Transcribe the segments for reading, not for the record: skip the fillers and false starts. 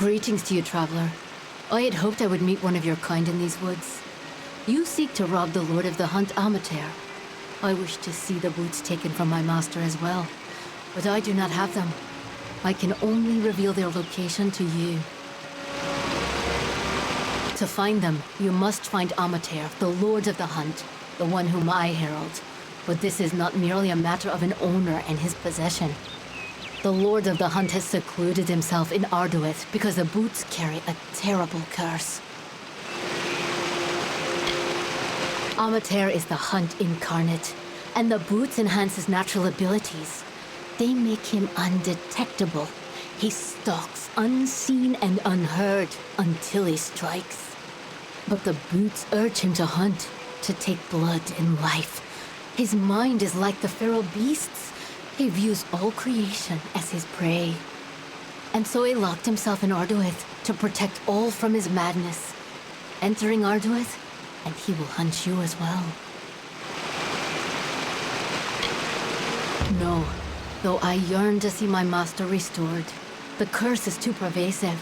Greetings to you, traveler. I had hoped I would meet one of your kind in these woods. You seek to rob the Lord of the Hunt, Amateur. I wish to see the boots taken from my master as well, but I do not have them. I can only reveal their location to you. To find them, you must find Amateur, the Lord of the Hunt, the one whom I herald. But this is not merely a matter of an owner and his possession. The Lord of the Hunt has secluded himself in Arduith because the boots carry a terrible curse. Amateur is the Hunt incarnate, and the boots enhance his natural abilities. They make him undetectable. He stalks unseen and unheard until he strikes. But the boots urge him to hunt, to take blood and life. His mind is like the feral beasts. He views all creation as his prey. And so he locked himself in Arduith to protect all from his madness. Entering Arduith, and he will hunt you as well. No, though I yearn to see my master restored. The curse is too pervasive,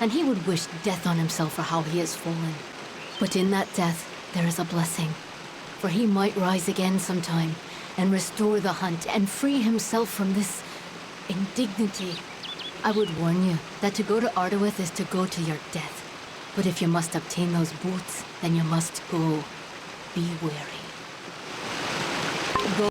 and he would wish death on himself for how he has fallen. But in that death, there is a blessing. For he might rise again sometime, and restore the Hunt, and free himself from this indignity. I would warn you that to go to Arduith is to go to your death. But if you must obtain those boots, then you must go. Be wary. Go.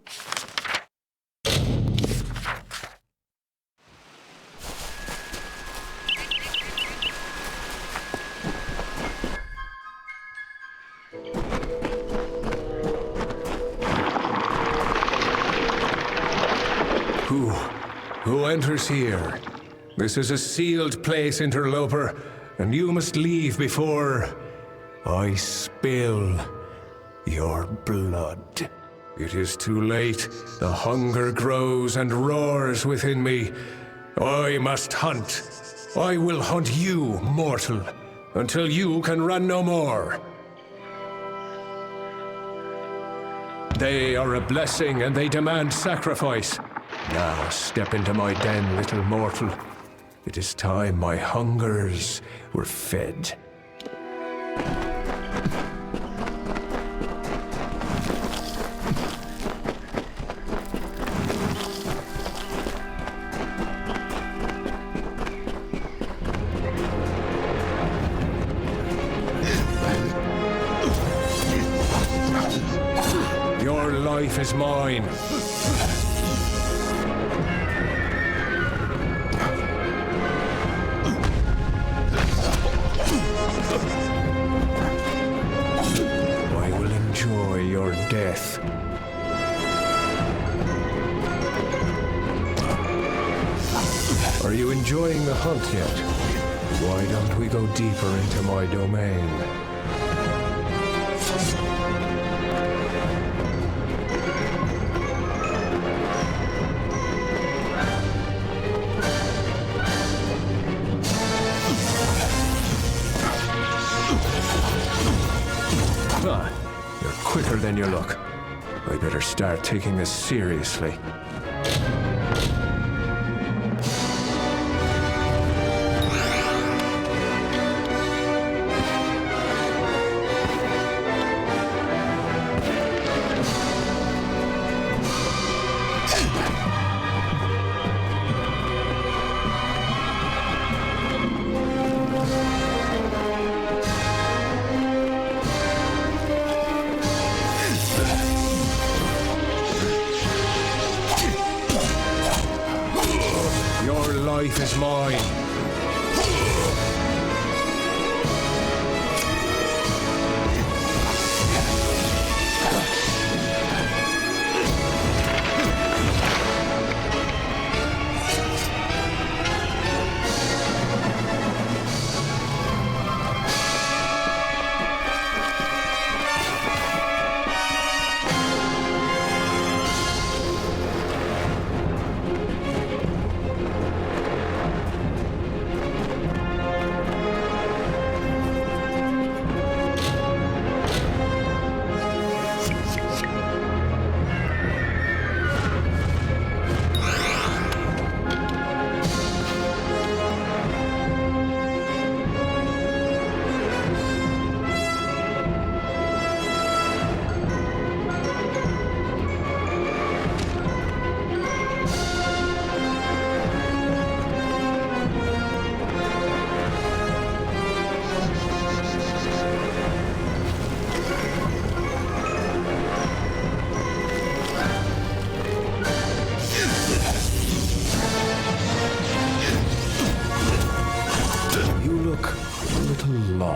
Who enters here? This is a sealed place, interloper, and you must leave before I spill your blood. It is too late. The hunger grows and roars within me. I must hunt. I will hunt you, mortal, until you can run no more. They are a blessing and they demand sacrifice. Now step into my den, little mortal. It is time my hungers were fed. Your life is mine. Your death. Are you enjoying the hunt yet? Why don't we go deeper into my domain? You're quicker than you look. I better start taking this seriously. Life is mine.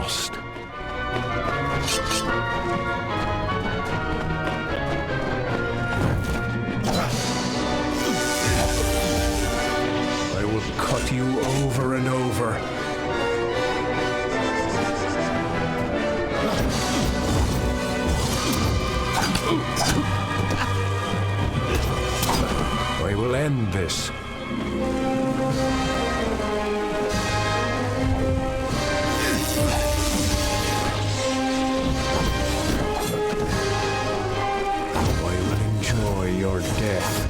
lost. I will cut you over and over. I will end this. I will enjoy your death.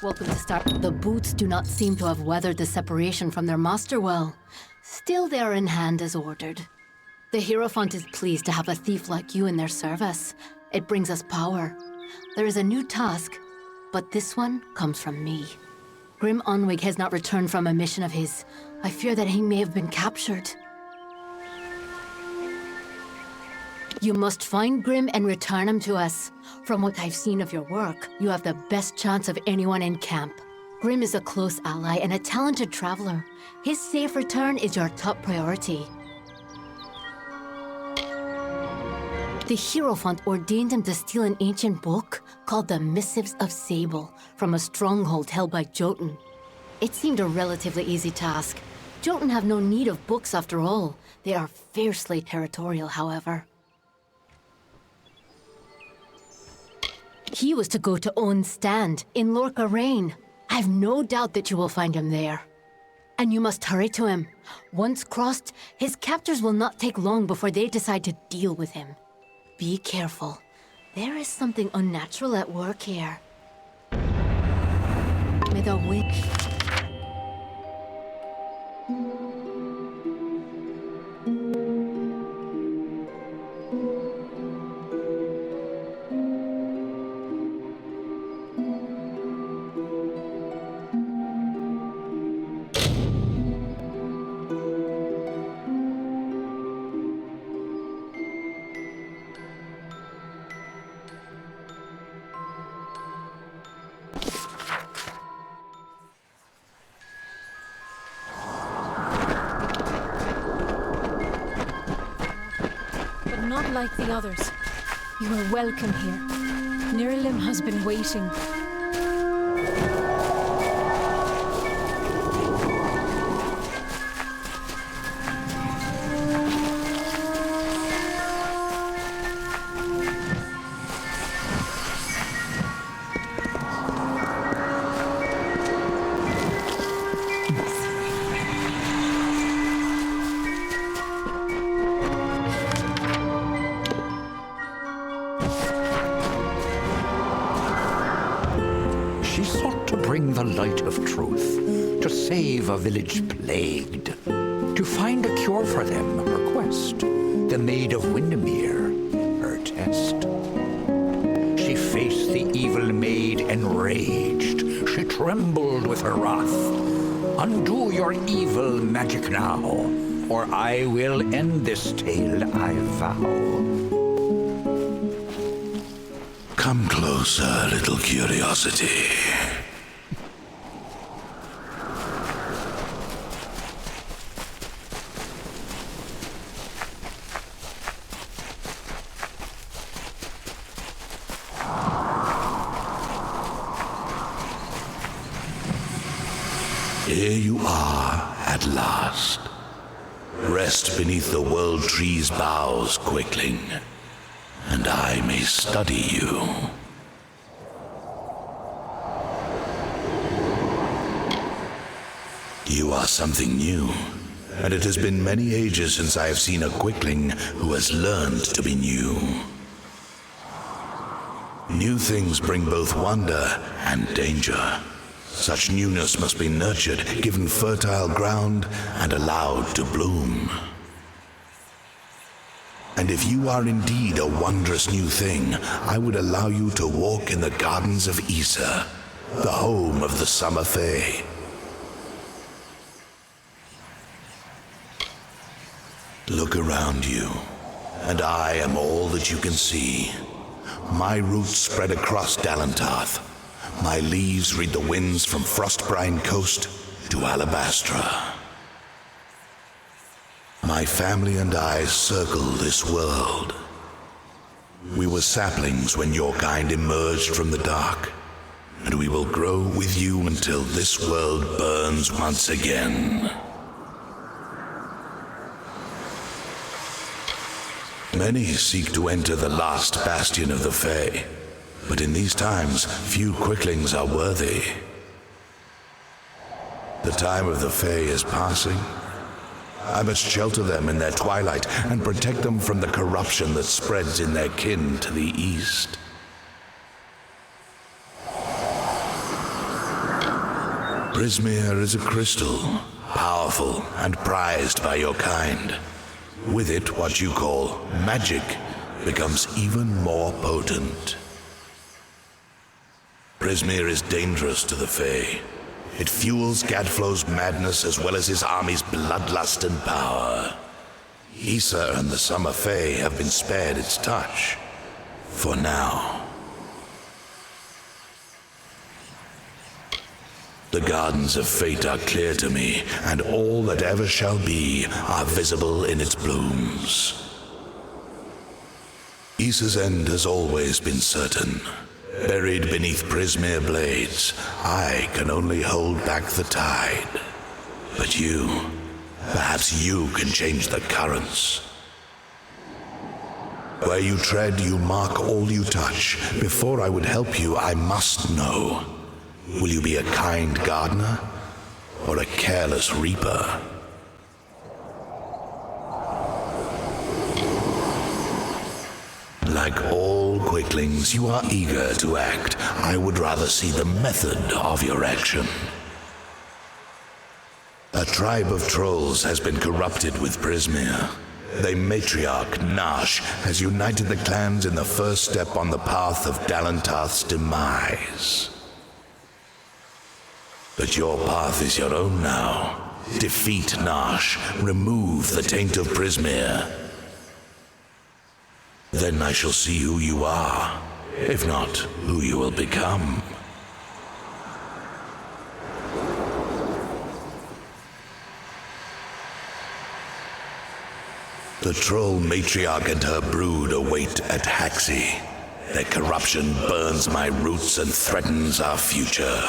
Welcome to Star. The boots do not seem to have weathered the separation from their master well. Still, they are in hand as ordered. The Hierophant is pleased to have a thief like you in their service. It brings us power. There is a new task, but this one comes from me. Grim Onwig has not returned from a mission of his. I fear that he may have been captured. You must find Grim and return him to us. From what I've seen of your work, you have the best chance of anyone in camp. Grim is a close ally and a talented traveler. His safe return is your top priority. The Hierophant ordained him to steal an ancient book called the Missives of Sable from a stronghold held by Jotun. It seemed a relatively easy task. Jotun have no need of books after all. They are fiercely territorial, however. He was to go to Owen's stand in Lorca Rain. I've no doubt that you will find him there. And you must hurry to him. Once crossed, his captors will not take long before they decide to deal with him. Be careful. There is something unnatural at work here. May the wind... Not like the others. You are welcome here. Nirilim has been waiting. The light of truth, to save a village plagued, to find a cure for them, her quest, the Maid of Windermere, her test. She faced the evil maid enraged, she trembled with her wrath. Undo your evil magic now, or I will end this tale, I vow. Come closer, little curiosity. Here you are at last. Rest beneath the world tree's boughs, quickling, and I may study you. You are something new, and it has been many ages since I have seen a quickling who has learned to be new. New things bring both wonder and danger. Such newness must be nurtured, given fertile ground, and allowed to bloom. And if you are indeed a wondrous new thing, I would allow you to walk in the gardens of Issa, the home of the Summer Fae. Look around you, and I am all that you can see. My roots spread across Dalentarth. My leaves read the winds from Frostbrine Coast to Alabastra. My family and I circle this world. We were saplings when your kind emerged from the dark, and we will grow with you until this world burns once again. Many seek to enter the last bastion of the Fae, but in these times, few quicklings are worthy. The time of the Fae is passing. I must shelter them in their twilight and protect them from the corruption that spreads in their kin to the east. Prismeer is a crystal, powerful and prized by your kind. With it, what you call magic becomes even more potent. Prismeer is dangerous to the Fae. It fuels Gadflow's madness as well as his army's bloodlust and power. Issa and the Summer Fae have been spared its touch. For now. The gardens of fate are clear to me, and all that ever shall be are visible in its blooms. Issa's end has always been certain. Buried beneath Prismeer blades, I can only hold back the tide. But you, perhaps you can change the currents. Where you tread, you mark all you touch. Before I would help you, I must know. Will you be a kind gardener or a careless reaper? Like all quicklings, you are eager to act. I would rather see the method of your action. A tribe of trolls has been corrupted with Prismeer. Their matriarch, Nash, has united the clans in the first step on the path of Dalentarth's demise. But your path is your own now. Defeat Nash, remove the taint of Prismeer. Then I shall see who you are, if not who you will become. The troll matriarch and her brood await at Haxi. Their corruption burns my roots and threatens our future.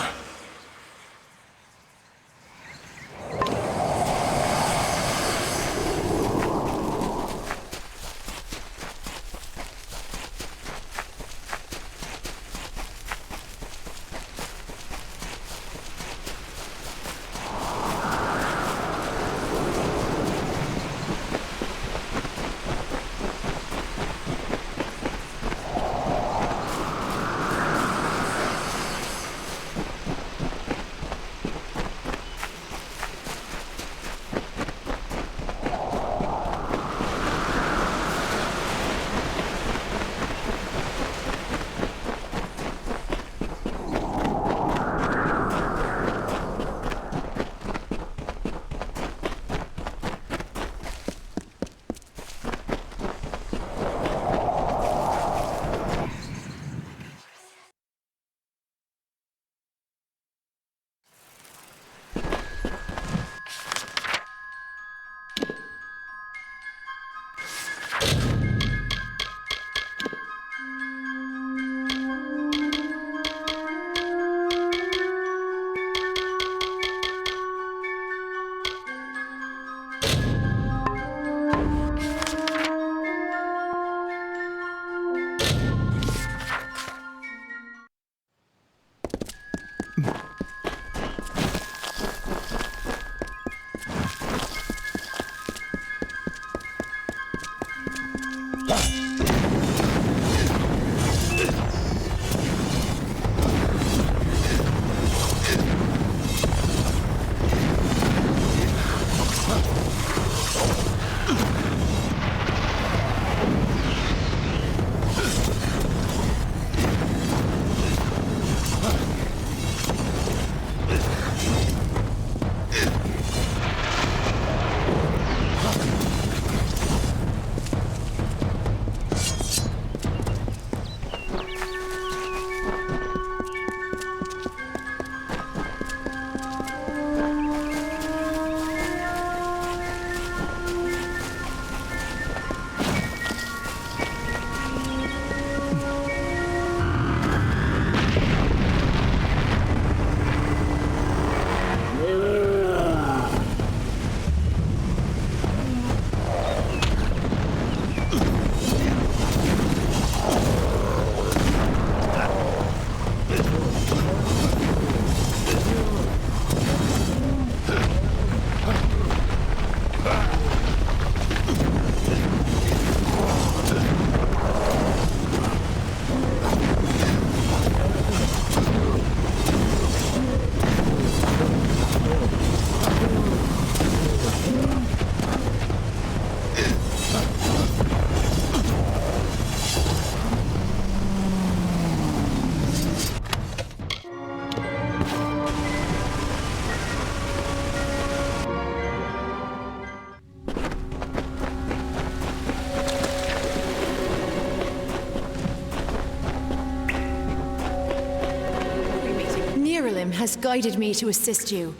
Nirilim has guided me to assist you.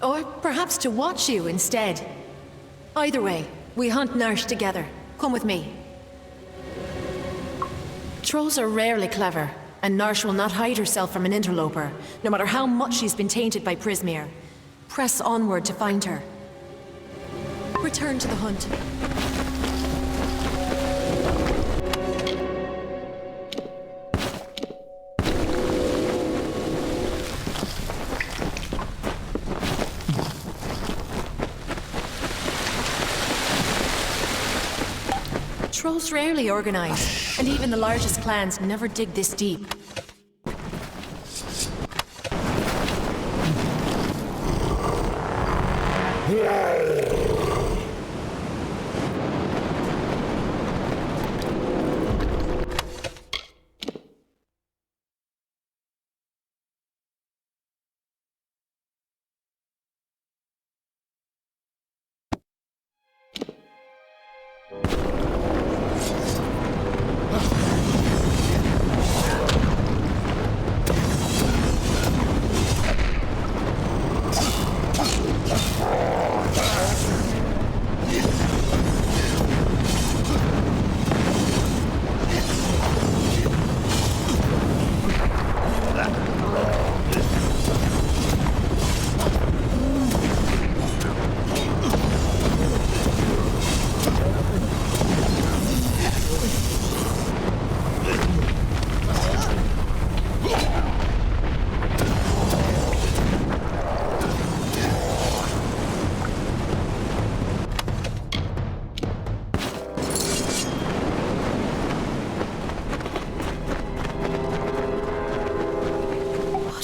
Or perhaps to watch you instead. Either way, we hunt Narsh together. Come with me. Trolls are rarely clever, and Narsh will not hide herself from an interloper, no matter how much she's been tainted by Prismeer. Press onward to find her. Return to the hunt. Trolls rarely organize, and even the largest clans never dig this deep.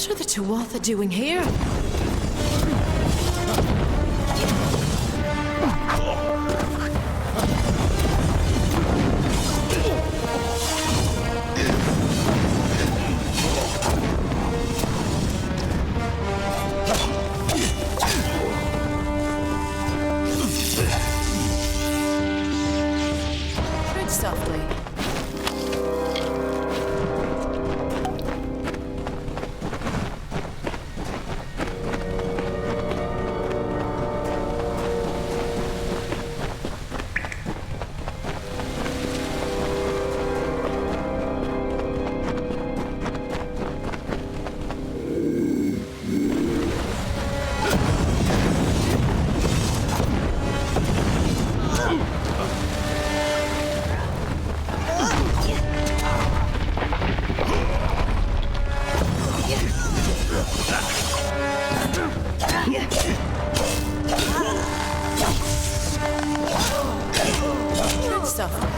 What are the Tuatha doing here? Tread softly. Tread softly.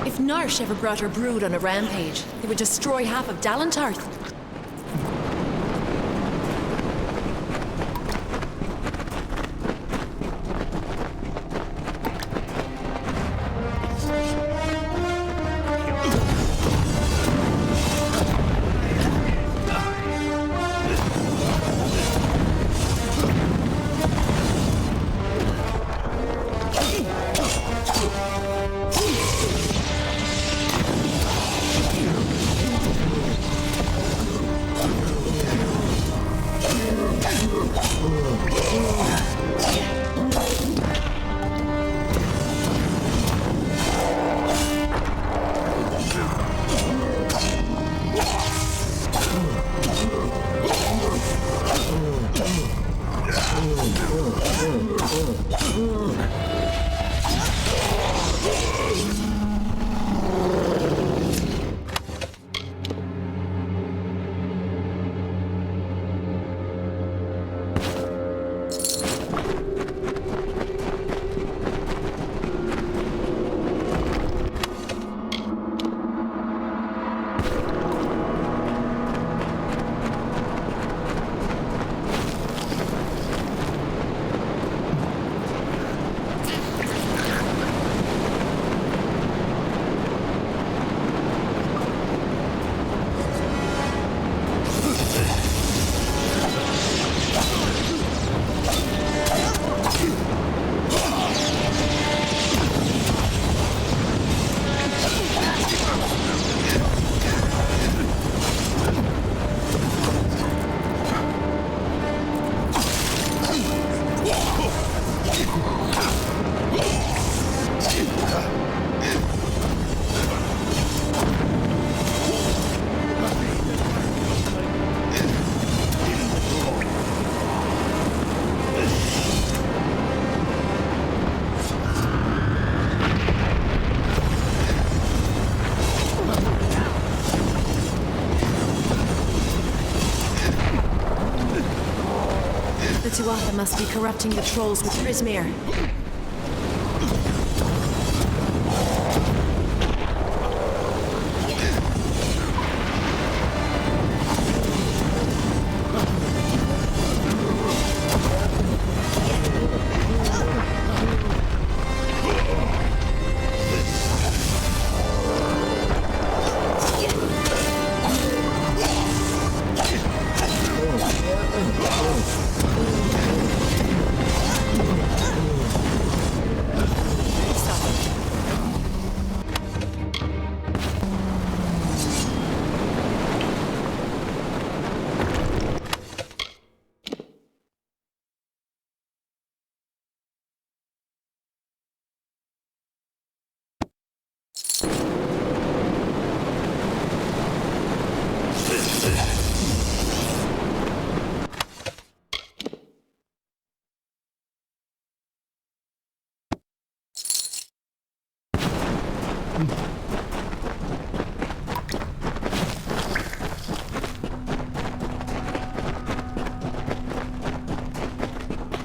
If Narsh ever brought her brood on a rampage, it would destroy half of Dalentarth. Tuatha must be corrupting the trolls with Prismeer.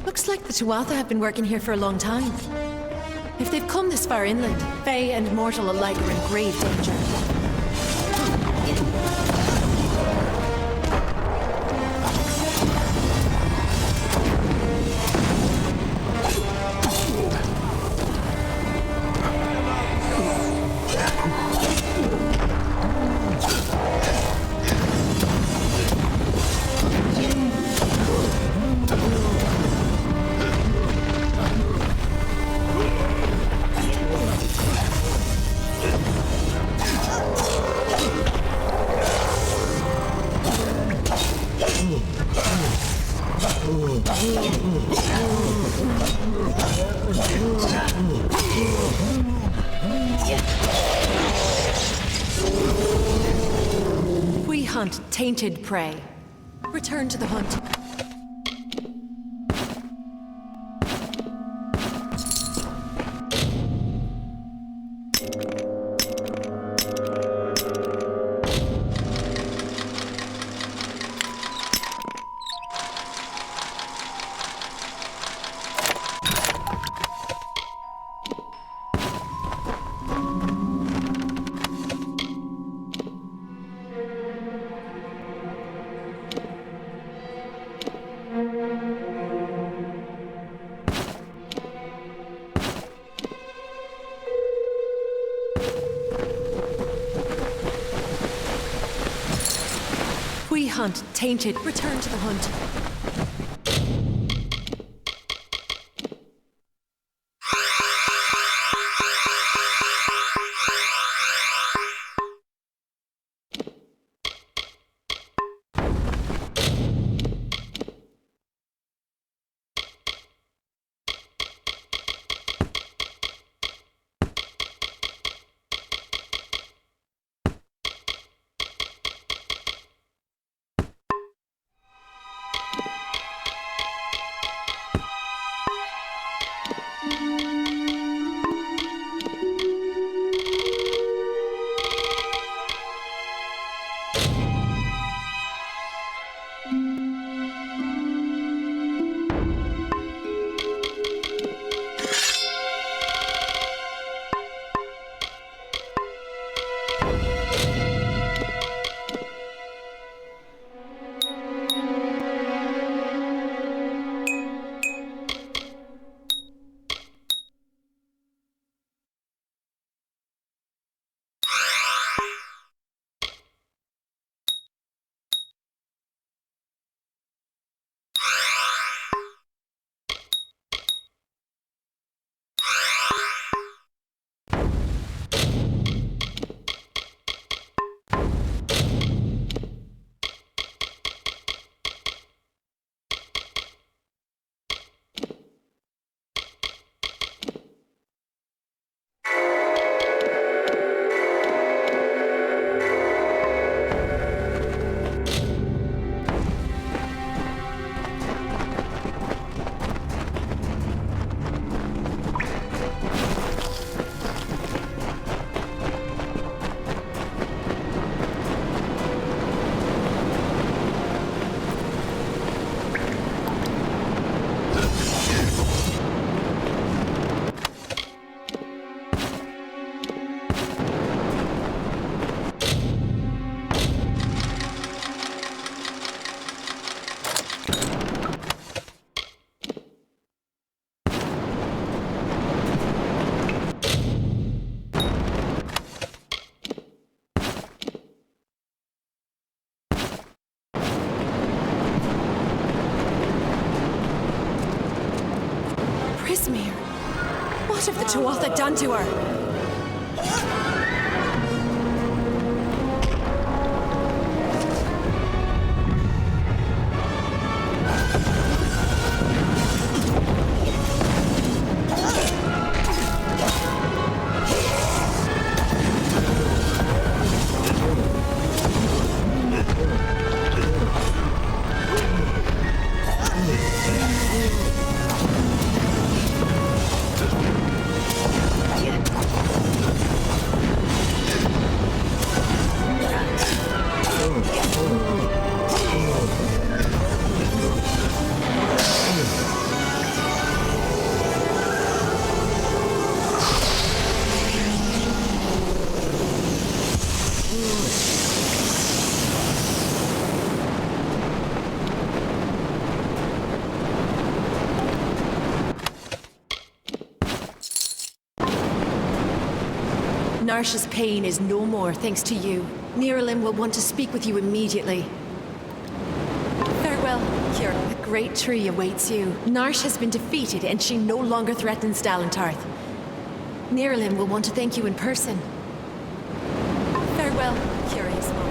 Looks like the Tuatha have been working here for a long time. If they've come this far inland, Fae and mortal alike are in grave danger. We hunt tainted prey. Return to the hunt. We hunt tainted. Return to the hunt. What if the Tuatha had done to her? Narsha's pain is no more thanks to you. Niralim will want to speak with you immediately. Farewell, Cure. A great tree awaits you. Narsh has been defeated and she no longer threatens Dalentarth. Niralim will want to thank you in person. Farewell, curious one.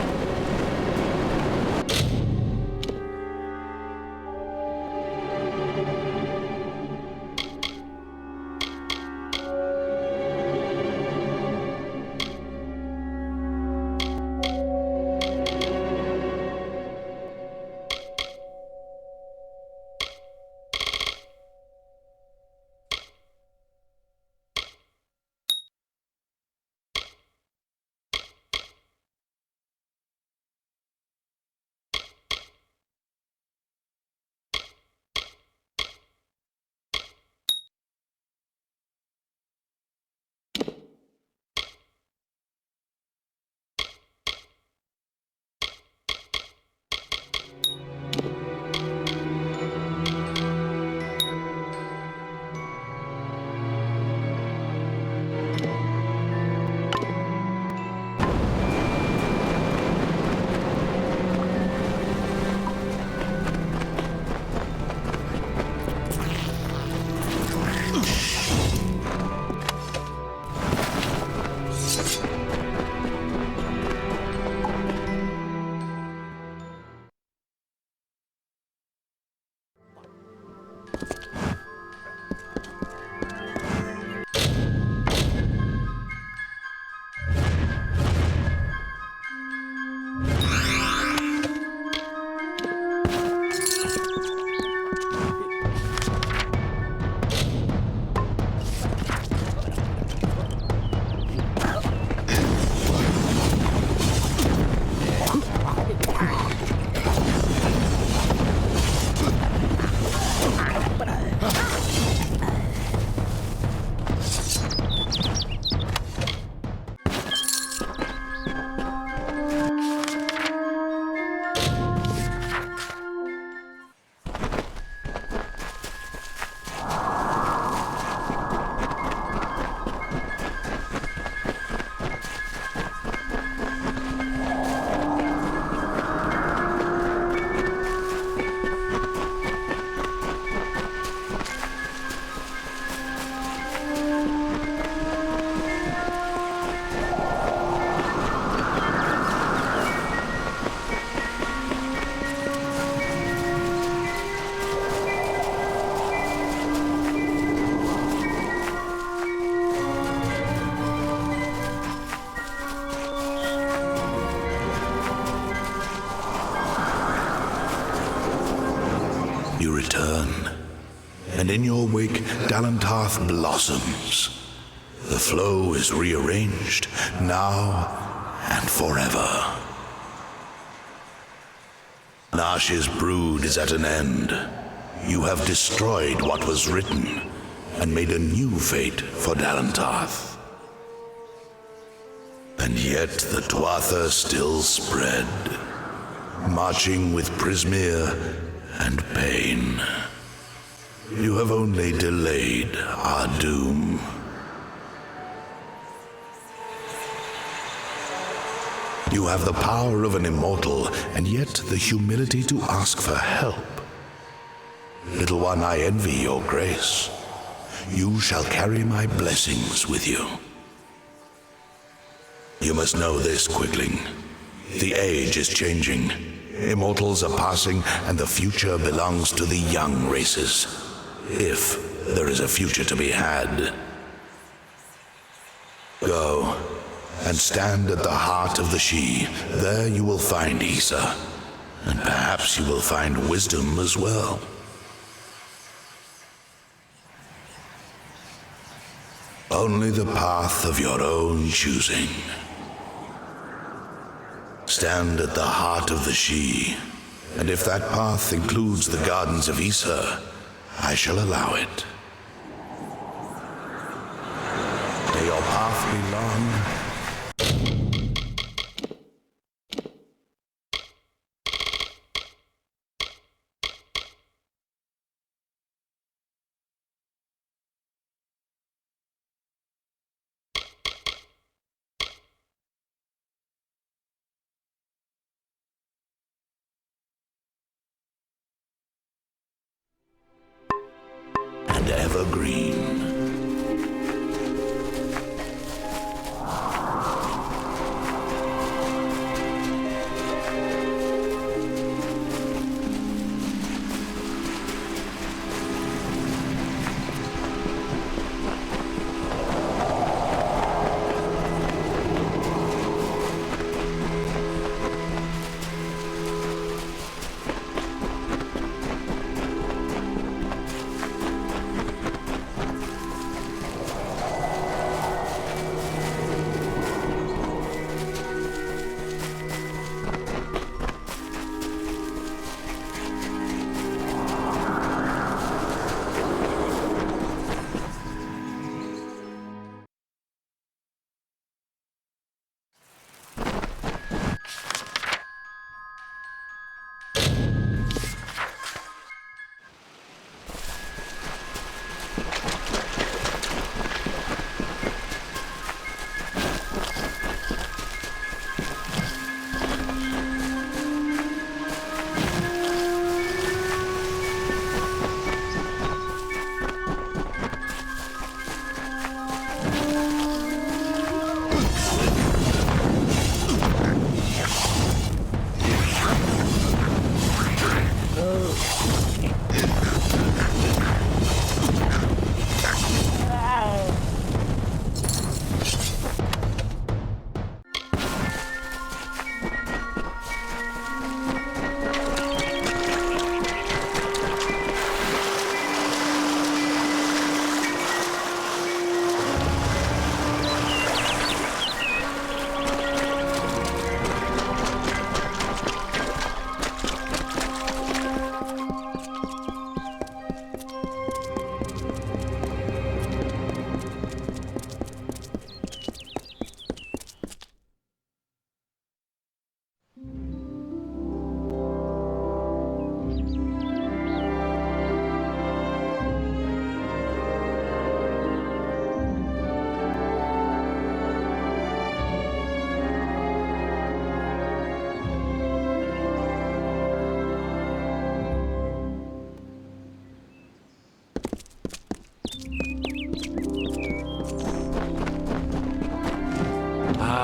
You return, and in your wake, Dalentarth blossoms. The flow is rearranged, now and forever. Nash's brood is at an end. You have destroyed what was written, and made a new fate for Dalentarth. And yet the Tuatha still spread, marching with Prismeer and pain. You have only delayed our doom. You have the power of an immortal, and yet the humility to ask for help. Little one, I envy your grace. you shall carry my blessings with you. You must know this, Quickling. The age is changing. Immortals are passing, and the future belongs to the young races. If there is a future to be had. Go, and stand at the heart of the She. There you will find Issa, and perhaps you will find wisdom as well. Only the path of your own choosing. Stand at the heart of the She, and if that path includes the gardens of Issa, I shall allow it. May your path be long. And evergreen.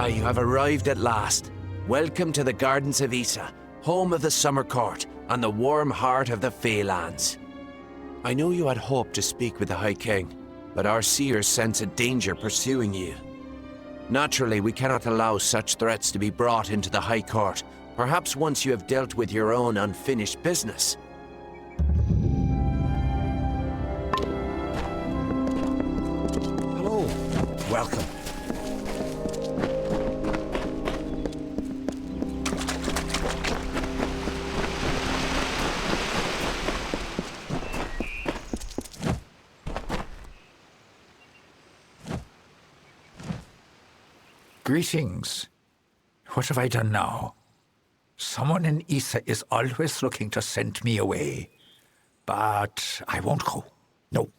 You have arrived at last. Welcome to the Gardens of Issa, home of the Summer Court, and the warm heart of the Feylands. I know you had hoped to speak with the High King, but our seers sense a danger pursuing you. Naturally, we cannot allow such threats to be brought into the High Court, perhaps once you have dealt with your own unfinished business. Hello. Welcome. Greetings. What have I done now? Someone in Issa is always looking to send me away. But I won't go. No.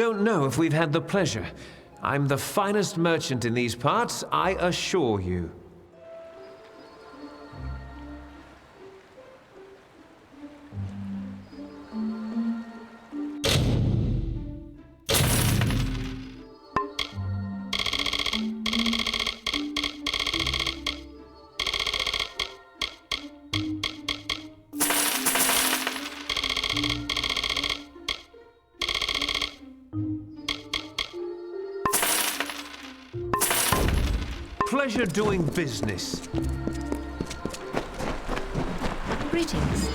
don't know if we've had the pleasure. I'm the finest merchant in these parts, I assure you. Pleasure doing business. Greetings.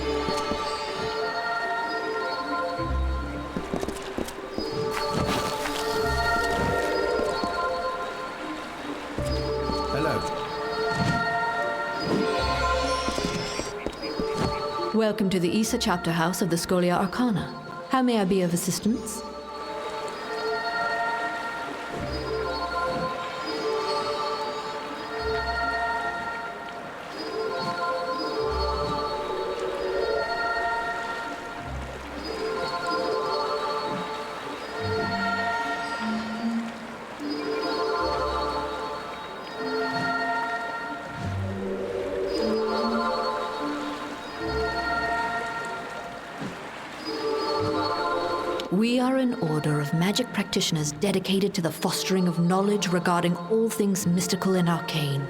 Hello. Welcome to the Issa Chapter House of the Scholia Arcana. How may I be of assistance? We are an order of magic practitioners dedicated to the fostering of knowledge regarding all things mystical and arcane.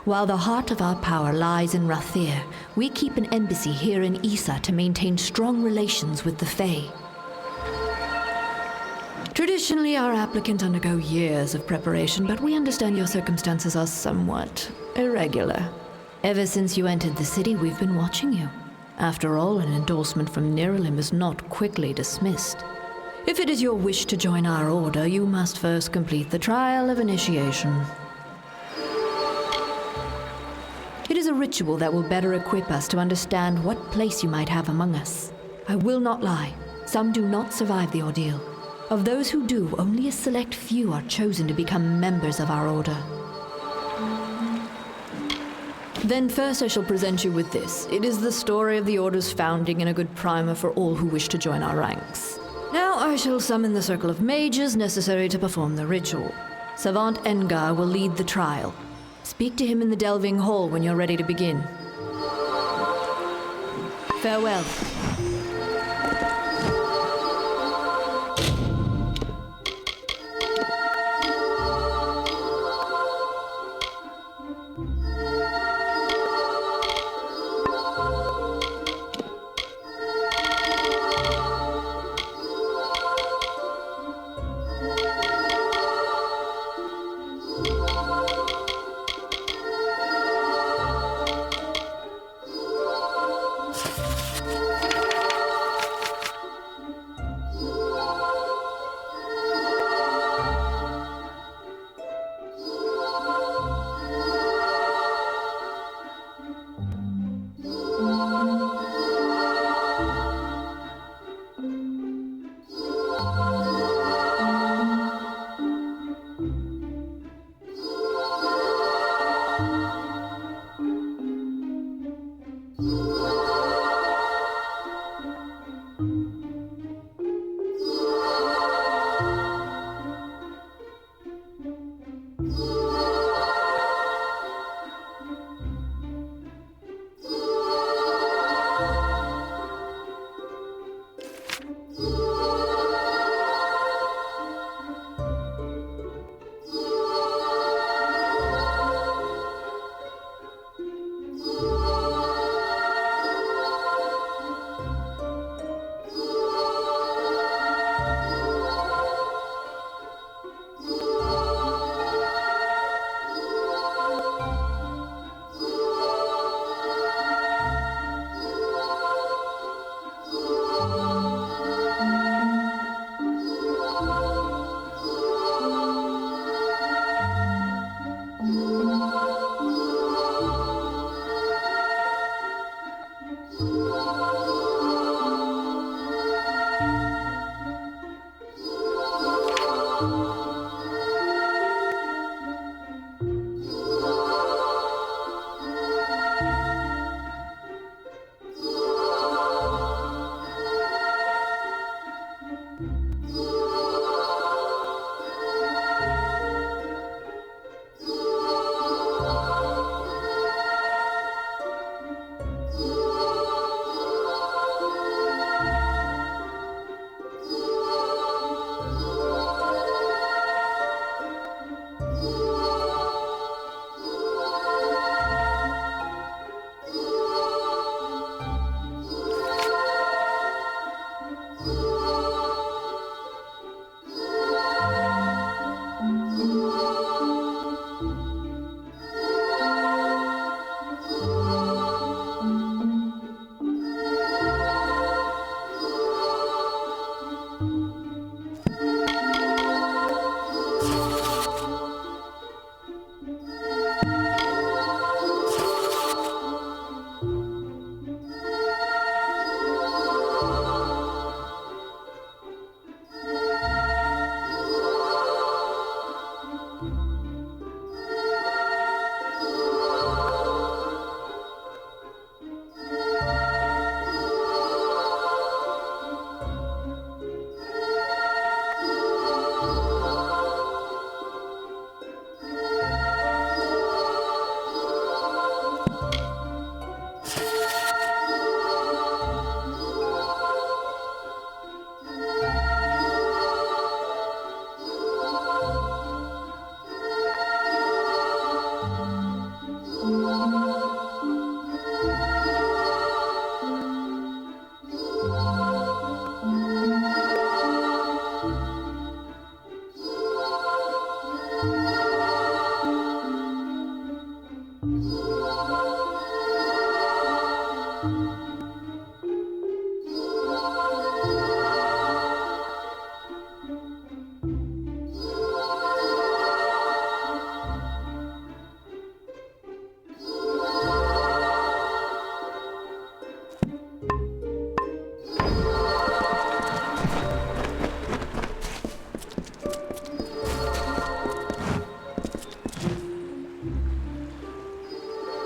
While the heart of our power lies in Rathir, we keep an embassy here in Issa to maintain strong relations with the Fae. Traditionally, our applicants undergo years of preparation, but we understand your circumstances are somewhat irregular. Ever since you entered the city, we've been watching you. After all, an endorsement from Niralim is not quickly dismissed. If it is your wish to join our order, you must first complete the trial of initiation. It is a ritual that will better equip us to understand what place you might have among us. I will not lie, some do not survive the ordeal. Of those who do, only a select few are chosen to become members of our order. Then first I shall present you with this. It is the story of the Order's founding and a good primer for all who wish to join our ranks. Now I shall summon the circle of mages necessary to perform the ritual. Savant Engar will lead the trial. Speak to him in the Delving Hall when you're ready to begin. Farewell.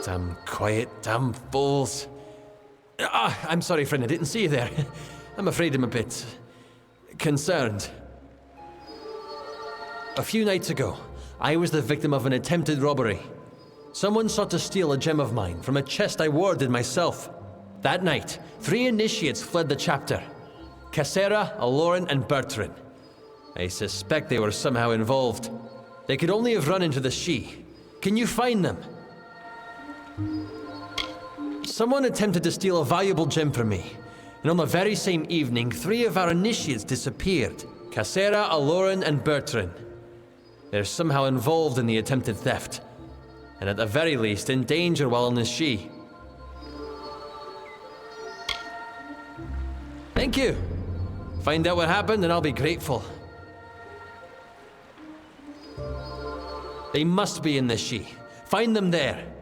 Damn quiet, damn fools. I'm sorry, friend, I didn't see you there. I'm afraid I'm a bit concerned. A few nights ago, I was the victim of an attempted robbery. Someone sought to steal a gem of mine from a chest I warded myself. That night, 3 initiates fled the chapter. Cassera, Aloran, and Bertrand. I suspect they were somehow involved. They could only have run into the She. Can you find them? Someone attempted to steal a valuable gem from me, and on the very same evening, 3 of our initiates disappeared. Cassera, Aloran, and Bertrand. They're somehow involved in the attempted theft, and at the very least, in danger while on the She. Thank you. Find out what happened, and I'll be grateful. They must be in the She. Find them there.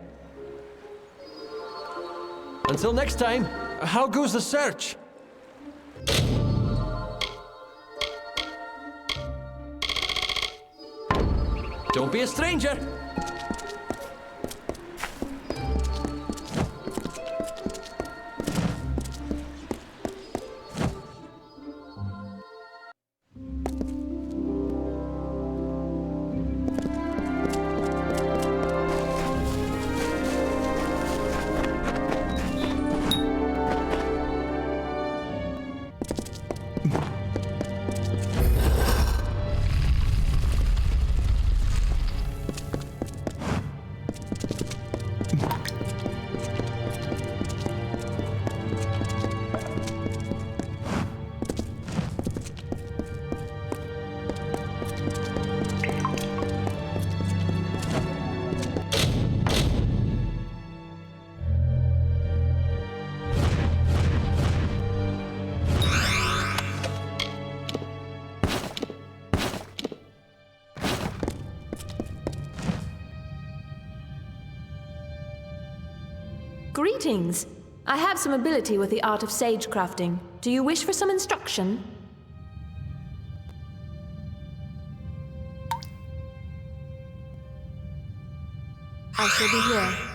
Until next time, how goes the search? Don't be a stranger! Greetings. I have some ability with the art of sage crafting. Do you wish for some instruction? I shall be here.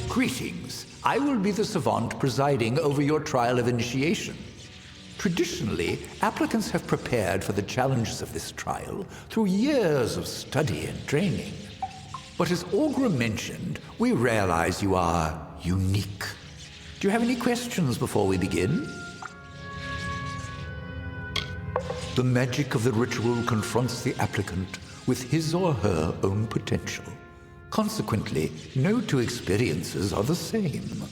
Greetings. I will be the savant presiding over your trial of initiation. Traditionally, applicants have prepared for the challenges of this trial through years of study and training. But as Augur mentioned, we realize you are unique. Do you have any questions before we begin? The magic of the ritual confronts the applicant with his or her own potential. Consequently, no 2 experiences are the same.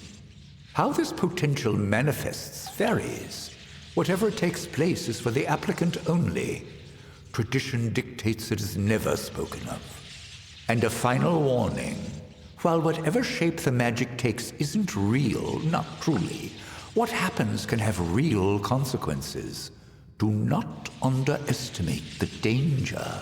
How this potential manifests varies. Whatever takes place is for the applicant only. Tradition dictates it is never spoken of. And a final warning. While whatever shape the magic takes isn't real, not truly, what happens can have real consequences. Do not underestimate the danger.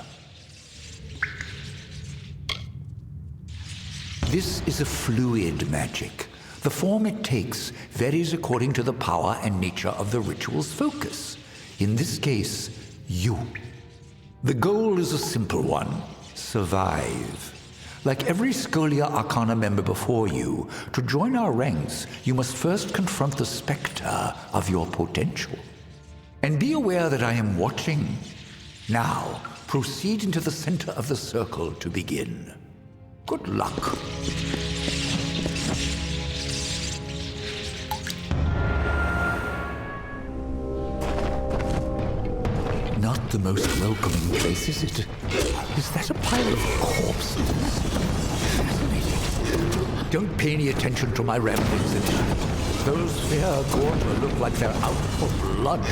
This is a fluid magic. The form it takes varies according to the power and nature of the ritual's focus. In this case, you. The goal is a simple one: survive. Like every Scholia Arcana member before you, to join our ranks, you must first confront the specter of your potential. And be aware that I am watching. Now, Proceed into the center of the circle to begin. Good luck. Not the most welcoming place, is it? Is that a pile of corpses? Fascinating. Don't pay any attention to my ramblings in here. Those fair Gorma look like they're out for blood.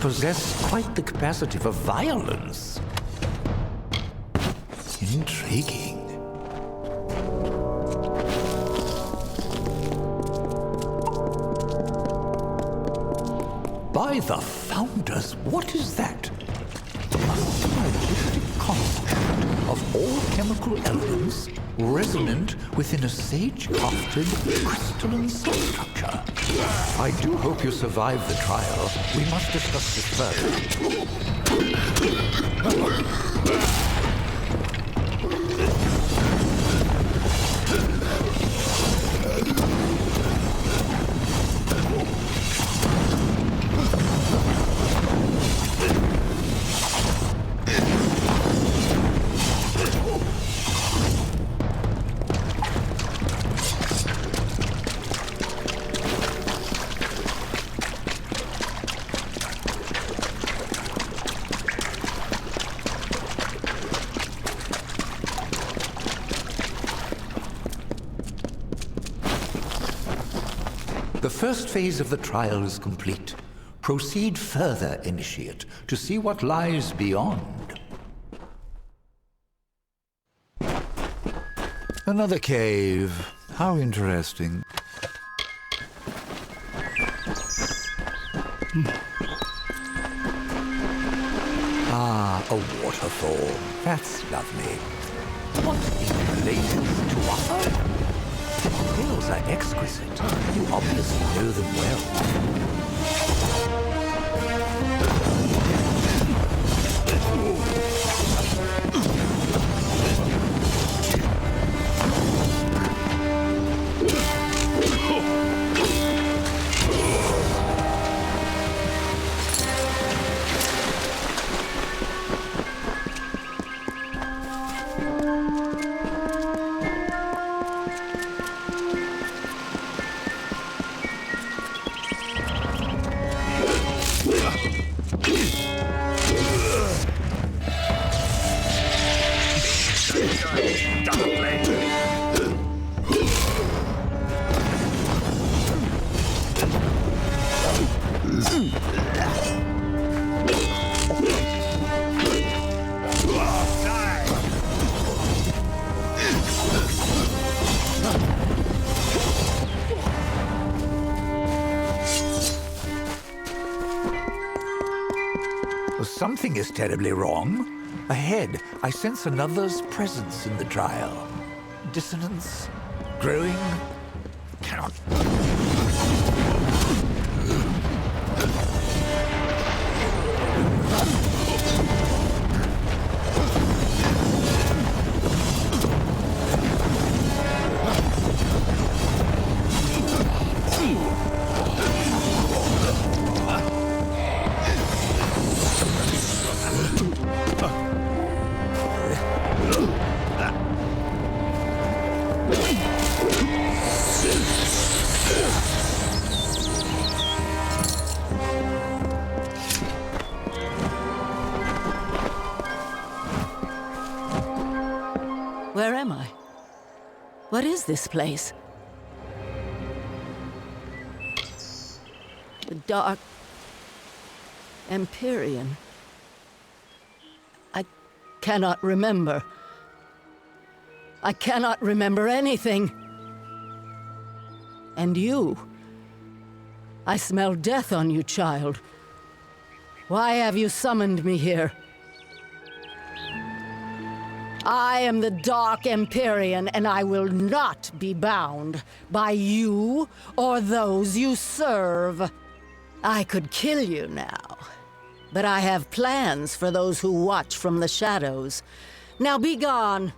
Possess quite the capacity for violence. Intriguing. By the founders, what is that? A synergistic construct of all chemical elements resonant within a sage-crafted crystalline substructure. I do hope you survive the trial. We must discuss this further. The first phase of the trial is complete. Proceed further, Initiate, to see what lies beyond. Another cave. How interesting. Ah, a waterfall. That's lovely. What in relation to water? The tales are exquisite. You obviously know them well. Something is terribly wrong. Ahead, I sense another's presence in the trial. Dissonance, growing, cannot... Where am I? What is this place? The Dark Empyrean. I cannot remember. I cannot remember anything. And you. I smell death on you, child. Why have you summoned me here? I am the Dark Empyrean, and I will not be bound by you or those you serve. I could kill you now, but I have plans for those who watch from the shadows. Now be gone.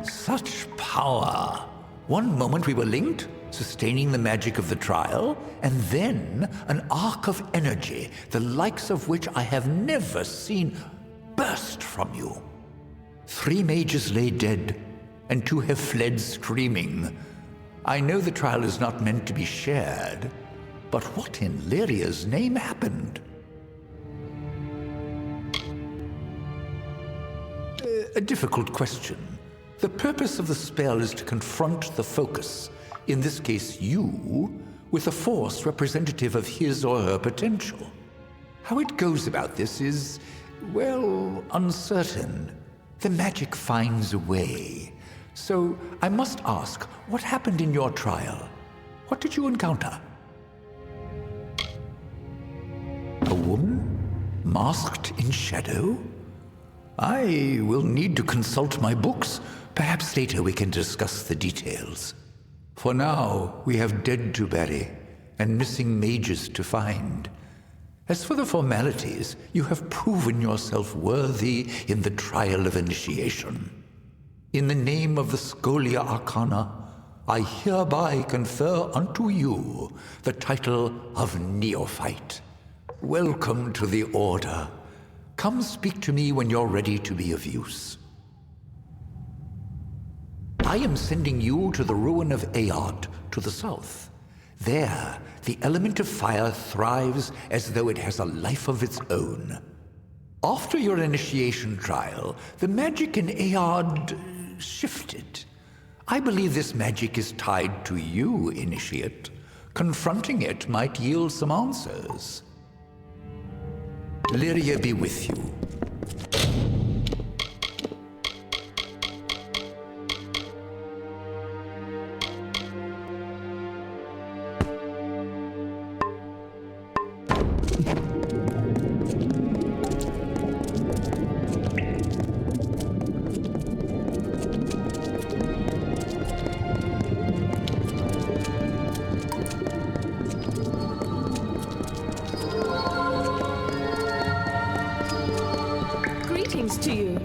Such power! One moment we were linked, sustaining the magic of the trial, and then an arc of energy, the likes of which I have never seen, burst from you. 3 mages lay dead, and 2 have fled screaming. I know the trial is not meant to be shared, but what in Lyria's name happened? A difficult question. The purpose of the spell is to confront the focus, in this case you, with a force representative of his or her potential. How it goes about this is, well, uncertain. The magic finds a way. So I must ask, what happened in your trial? What did you encounter? A woman? Masked in shadow? I will need to consult my books. Perhaps later we can discuss the details. For now, we have dead to bury and missing mages to find. As for the formalities, you have proven yourself worthy in the trial of initiation. In the name of the Scholia Arcana, I hereby confer unto you the title of Neophyte. Welcome to the Order. Come speak to me when you're ready to be of use. I am sending you to the ruin of Aod, to the south. There, the element of fire thrives as though it has a life of its own. After your initiation trial, the magic in Aod shifted. I believe this magic is tied to you, Initiate. Confronting it might yield some answers. Lyria be with you. To you.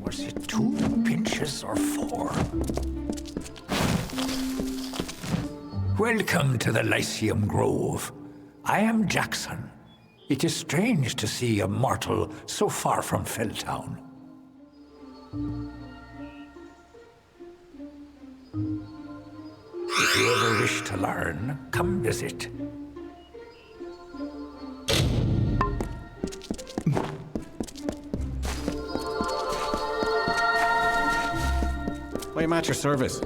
Was it 2 pinches or 4? Welcome to the Lyceum Grove. I am Jackson. It is strange to see a mortal so far from Felltown. If you ever wish to learn, come visit. I am at your service.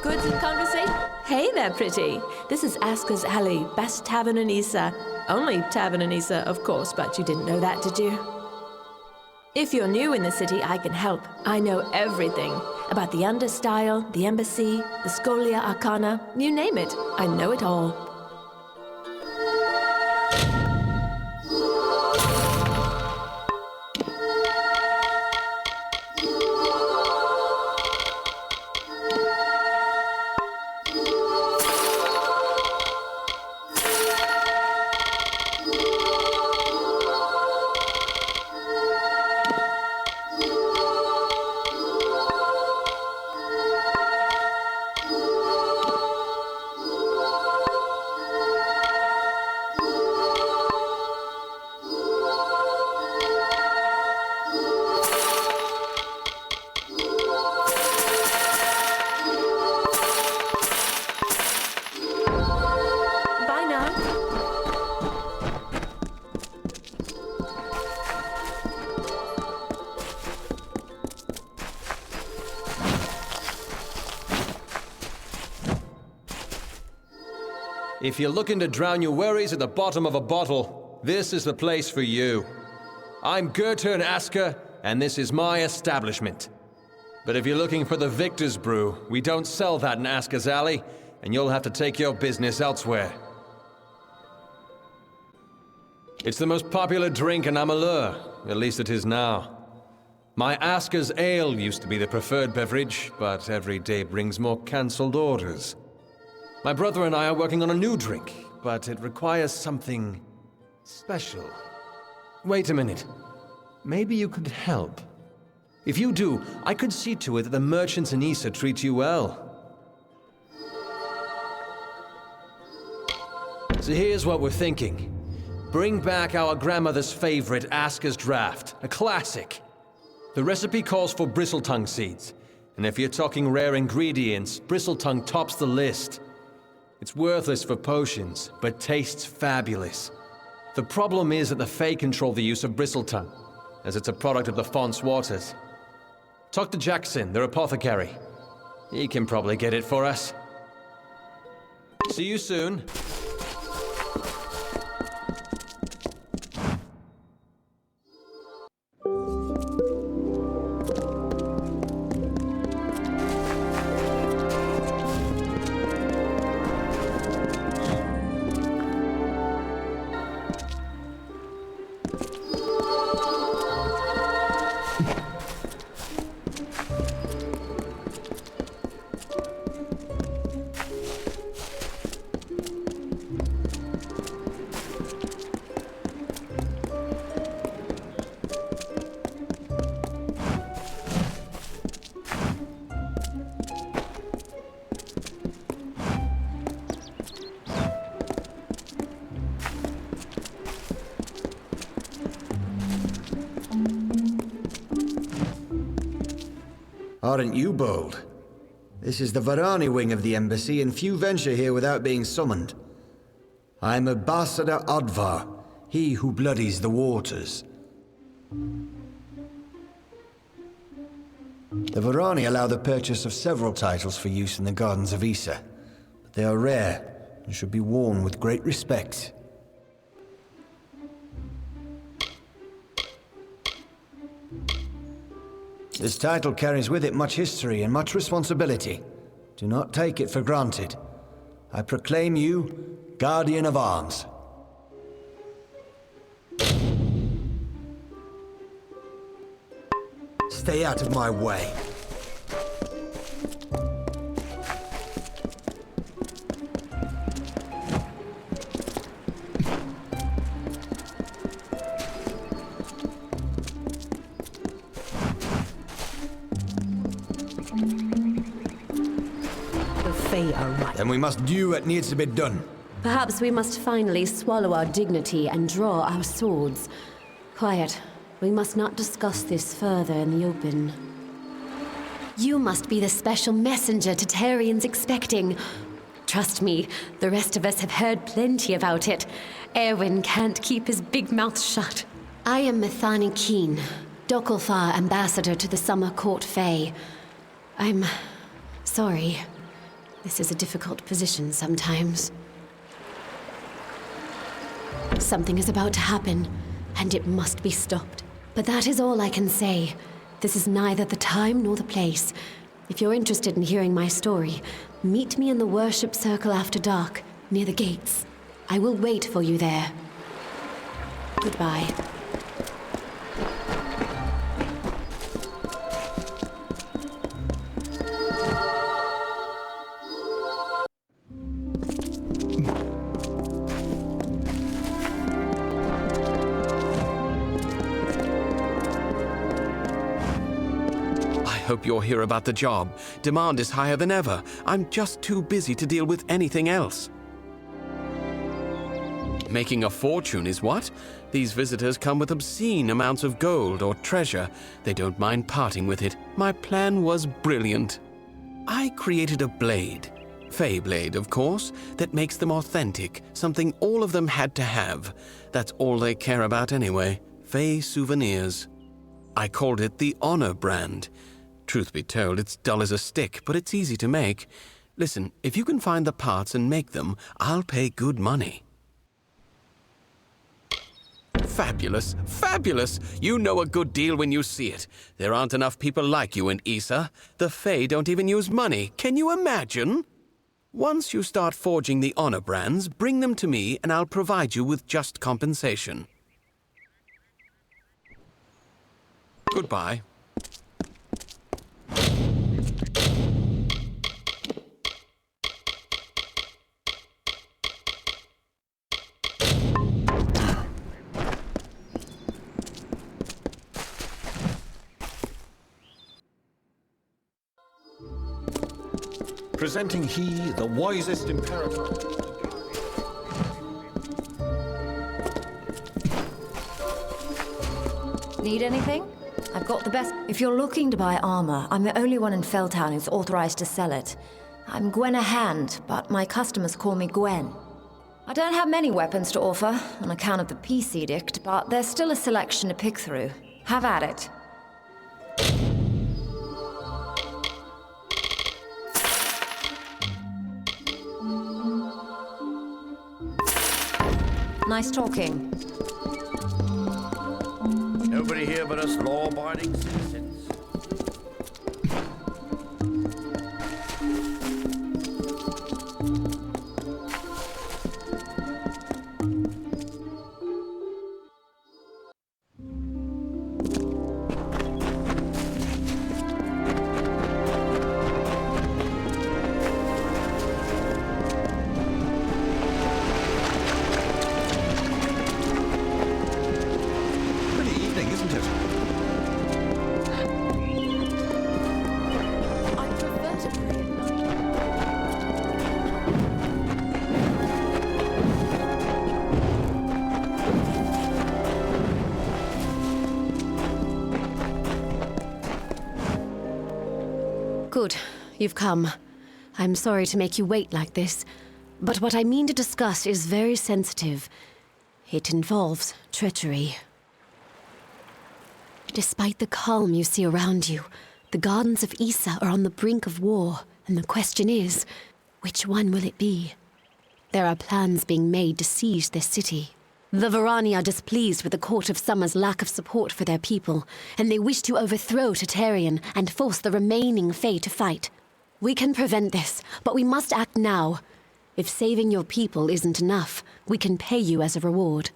Goods in conversation? Hey there, pretty. This is Aska's Alley, best tavern in Issa. Only tavern in Issa, of course, but you didn't know that, did you? If you're new in the city, I can help. I know everything about the Understyle, the Embassy, the Scholia Arcana, you name it. I know it all. If you're looking to drown your worries at the bottom of a bottle, this is the place for you. I'm Goethe and Aska, and this is my establishment. But if you're looking for the Victor's Brew, we don't sell that in Aska's Alley, and you'll have to take your business elsewhere. It's the most popular drink in Amalur, at least it is now. My Aska's Ale used to be the preferred beverage, but every day brings more cancelled orders. My brother and I are working on a new drink, but it requires something special. Wait a minute. Maybe you could help. If you do, I could see to it that the merchants in Issa treat you well. So here's what we're thinking. Bring back our grandmother's favorite, Aska's Draft, a classic. The recipe calls for bristletongue seeds, and if you're talking rare ingredients, bristletongue tops the list. It's worthless for potions, but tastes fabulous. The problem is that the Fae control the use of bristletongue, as it's a product of the Font's waters. Talk to Jackson, their apothecary. He can probably get it for us. See you soon. Aren't you bold? This is the Varani wing of the embassy, and few venture here without being summoned. I'm Ambassador Advar, he who bloodies the waters. The Varani allow the purchase of several titles for use in the gardens of Issa, but they are rare and should be worn with great respect. This title carries with it much history and much responsibility. Do not take it for granted. I proclaim you Guardian of Arms. Stay out of my way. The Fae are right. Then we must do what needs to be done. Perhaps we must finally swallow our dignity and draw our swords. Quiet. We must not discuss this further in the open. You must be the special messenger Tatarian's expecting. Trust me, the rest of us have heard plenty about it. Erwin can't keep his big mouth shut. I am Methani Keen, Dokalfar ambassador to the Summer Court Fae. I'm sorry. This is a difficult position sometimes. Something is about to happen, and it must be stopped. But that is all I can say. This is neither the time nor the place. If you're interested in hearing my story, meet me in the worship circle after dark, near the gates. I will wait for you there. Goodbye. Hope you're here about the job. Demand is higher than ever. I'm just too busy to deal with anything else. Making a fortune is what? These visitors come with obscene amounts of gold or treasure. They don't mind parting with it. My plan was brilliant. I created a blade. Fey blade, of course, that makes them authentic, something all of them had to have. That's all they care about anyway. Fey souvenirs. I called it the Honor brand. Truth be told, it's dull as a stick, but it's easy to make. Listen, if you can find the parts and make them, I'll pay good money. Fabulous, fabulous! You know a good deal when you see it. There aren't enough people like you in Issa. The Fae don't even use money. Can you imagine? Once you start forging the Honor brands, bring them to me and I'll provide you with just compensation. Goodbye. Presenting he, the wisest imperator. Need anything? I've got the best. If you're looking to buy armor, I'm the only one in Felltown who's authorized to sell it. I'm Gwenna Hand, but my customers call me Gwen. I don't have many weapons to offer on account of the peace edict, but there's still a selection to pick through. Have at it. Nice talking. Nobody here but us law-abiding citizens. Good. You've come. I'm sorry to make you wait like this, but what I mean to discuss is very sensitive. It involves treachery. Despite the calm you see around you, the gardens of Issa are on the brink of war, and the question is, which one will it be? There are plans being made to seize this city. The Varani are displeased with the Court of Summer's lack of support for their people, and they wish to overthrow Tatarian and force the remaining Fae to fight. We can prevent this, but we must act now. If saving your people isn't enough, we can pay you as a reward.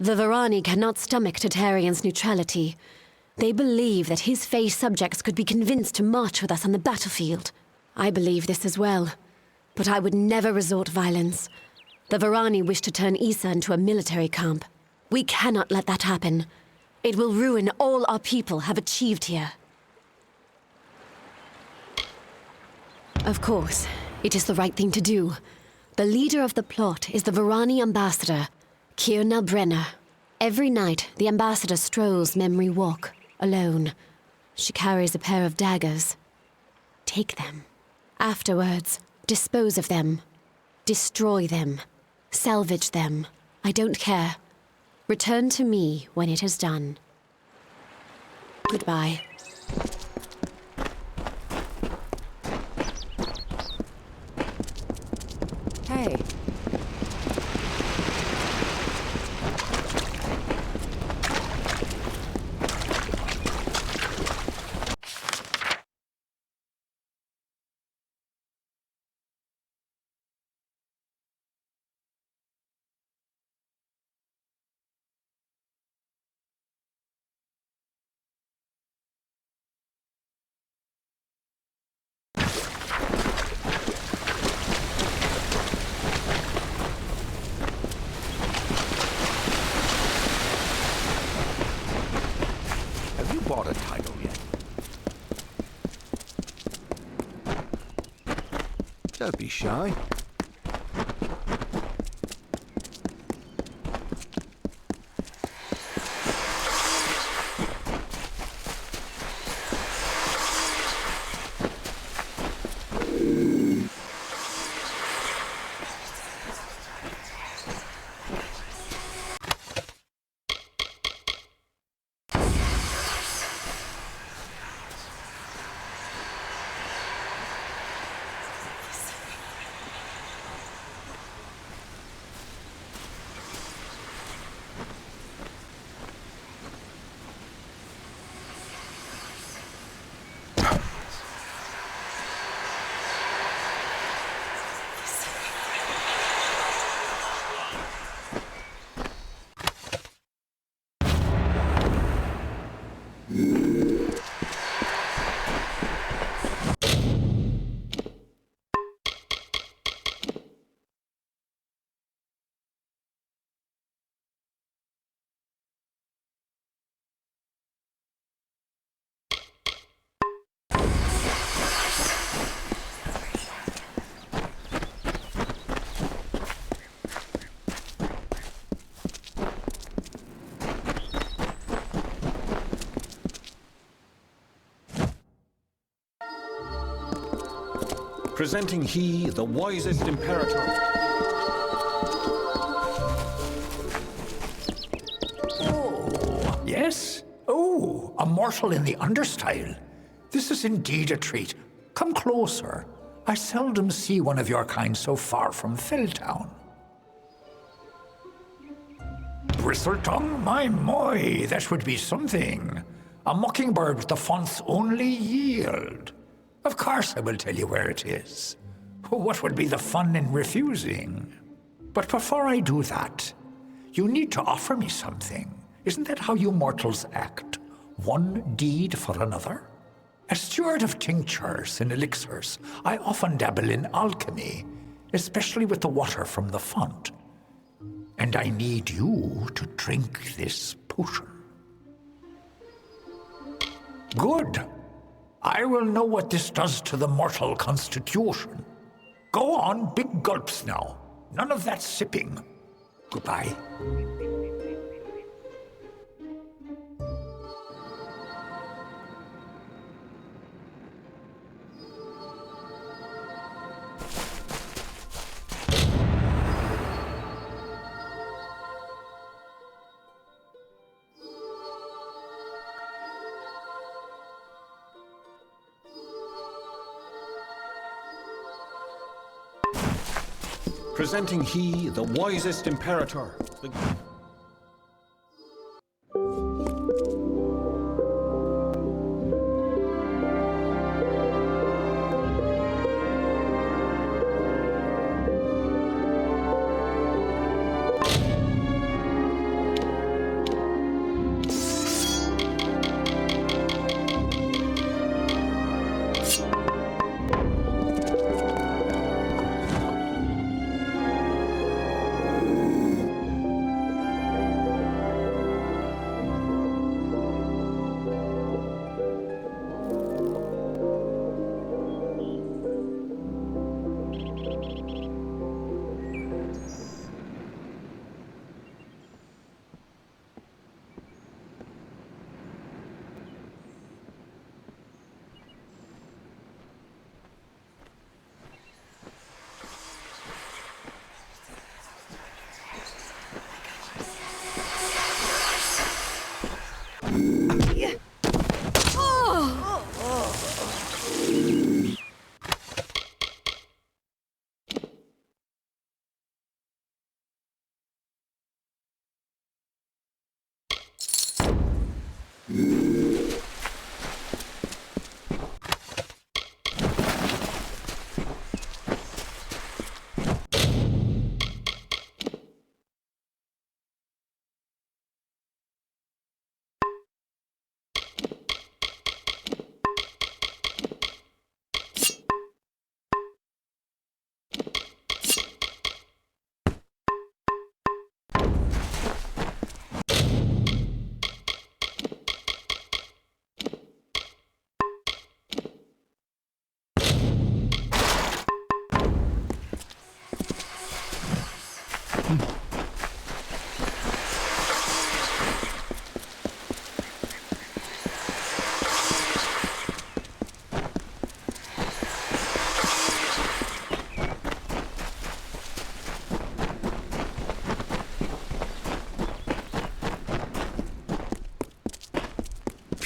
The Varani cannot stomach Tatarian's neutrality. They believe that his Fae subjects could be convinced to march with us on the battlefield. I believe this as well, but I would never resort violence. The Varani wish to turn Issa into a military camp. We cannot let that happen. It will ruin all our people have achieved here. Of course, it is the right thing to do. The leader of the plot is the Varani ambassador, Kirna Brenner. Every night, the ambassador strolls Memory Walk, alone. She carries a pair of daggers. Take them. Afterwards, dispose of them. Destroy them. Salvage them. I don't care. Return to me when it is done. Goodbye. Hey. Bought a title yet? Don't be shy. Presenting he, the wisest imperator. Oh, yes? Oh, a mortal in the understyle. This is indeed a treat. Come closer. I seldom see one of your kind so far from Felltown. Bristletongue, my, that would be something. A mockingbird with the font's only yield. Of course I will tell you where it is. What would be the fun in refusing? But before I do that, you need to offer me something. Isn't that how you mortals act? One deed for another? As steward of tinctures and elixirs, I often dabble in alchemy, especially with the water from the font. And I need you to drink this potion. Good. I will know what this does to the mortal constitution. Go on, big gulps now. None of that sipping. Goodbye. Presenting he, the wisest imperator.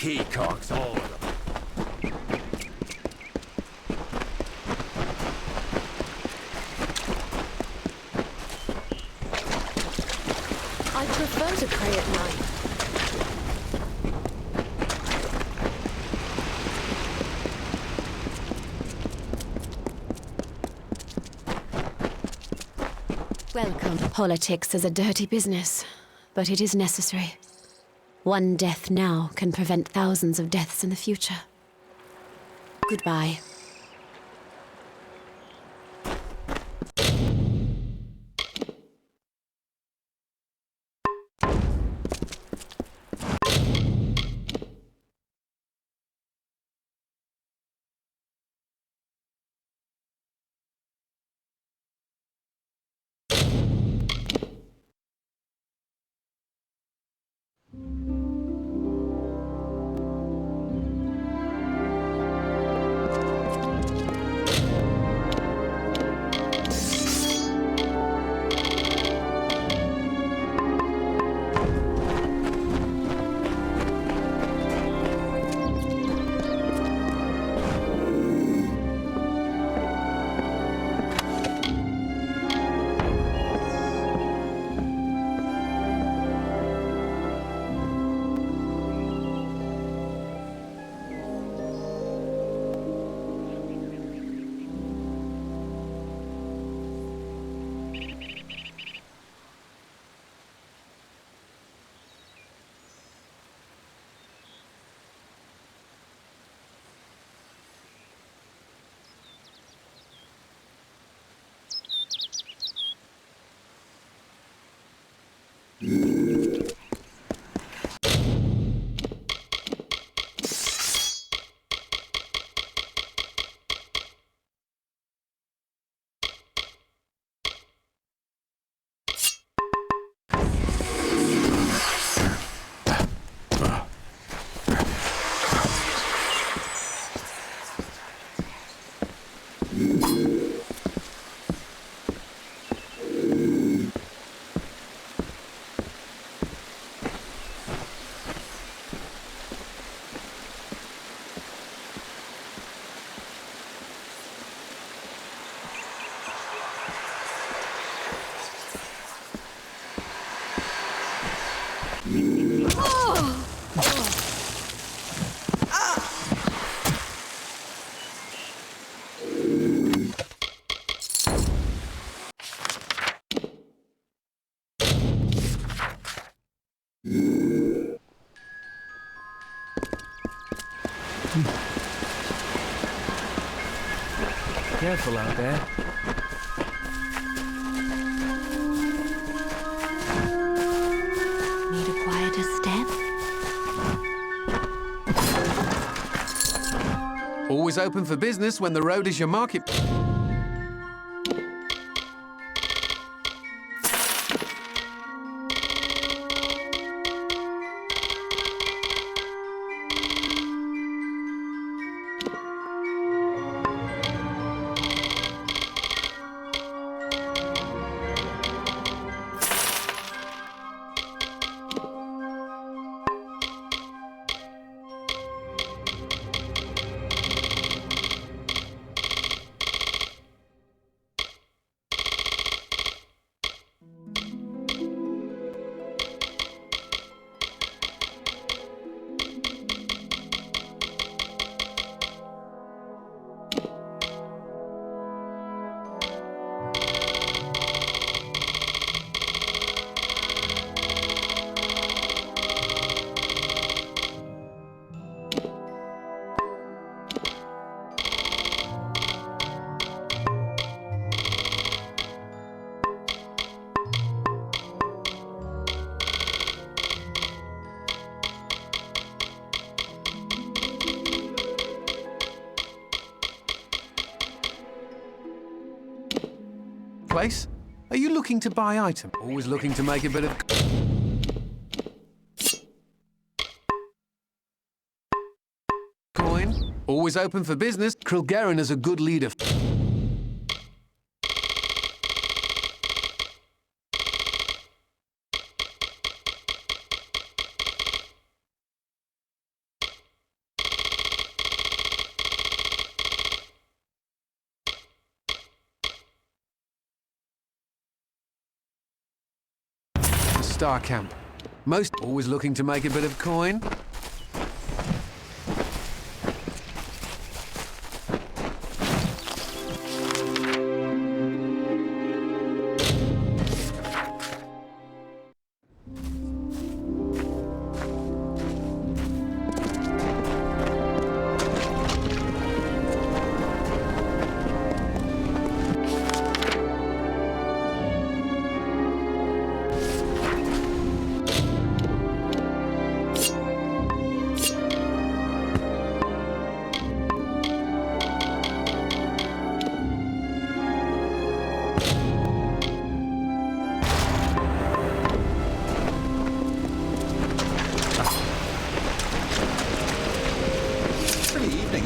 Peacocks, all of them. I prefer to pray at night. Welcome. Politics is a dirty business, but it is necessary. One death now can prevent thousands of deaths in the future. Goodbye. Careful out there. Need a quieter step? Always open for business when the road is your market. Place? Are you looking to buy item? Always looking to make a bit of... Coin? Always open for business. Krilgaren is a good leader. star camp. Most always looking to make a bit of coin.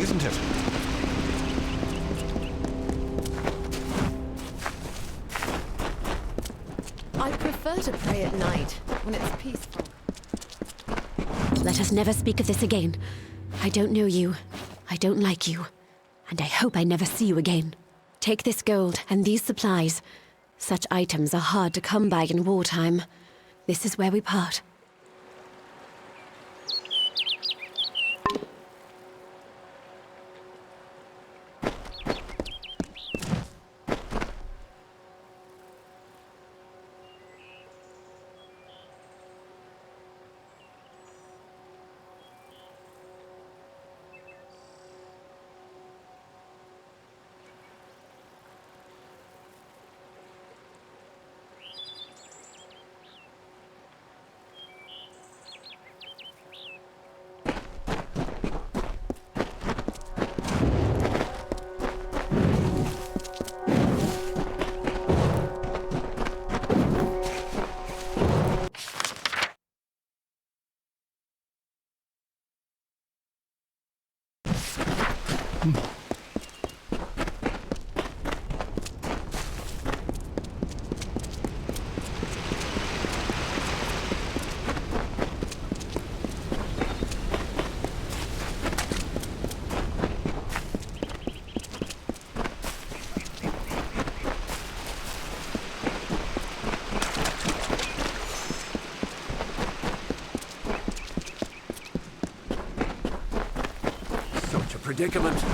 Isn't it? I prefer to pray at night, when it's peaceful. Let us never speak of this again. I don't know you. I don't like you. And I hope I never see you again. Take this gold and these supplies. Such items are hard to come by in wartime. This is where we part. Predicament.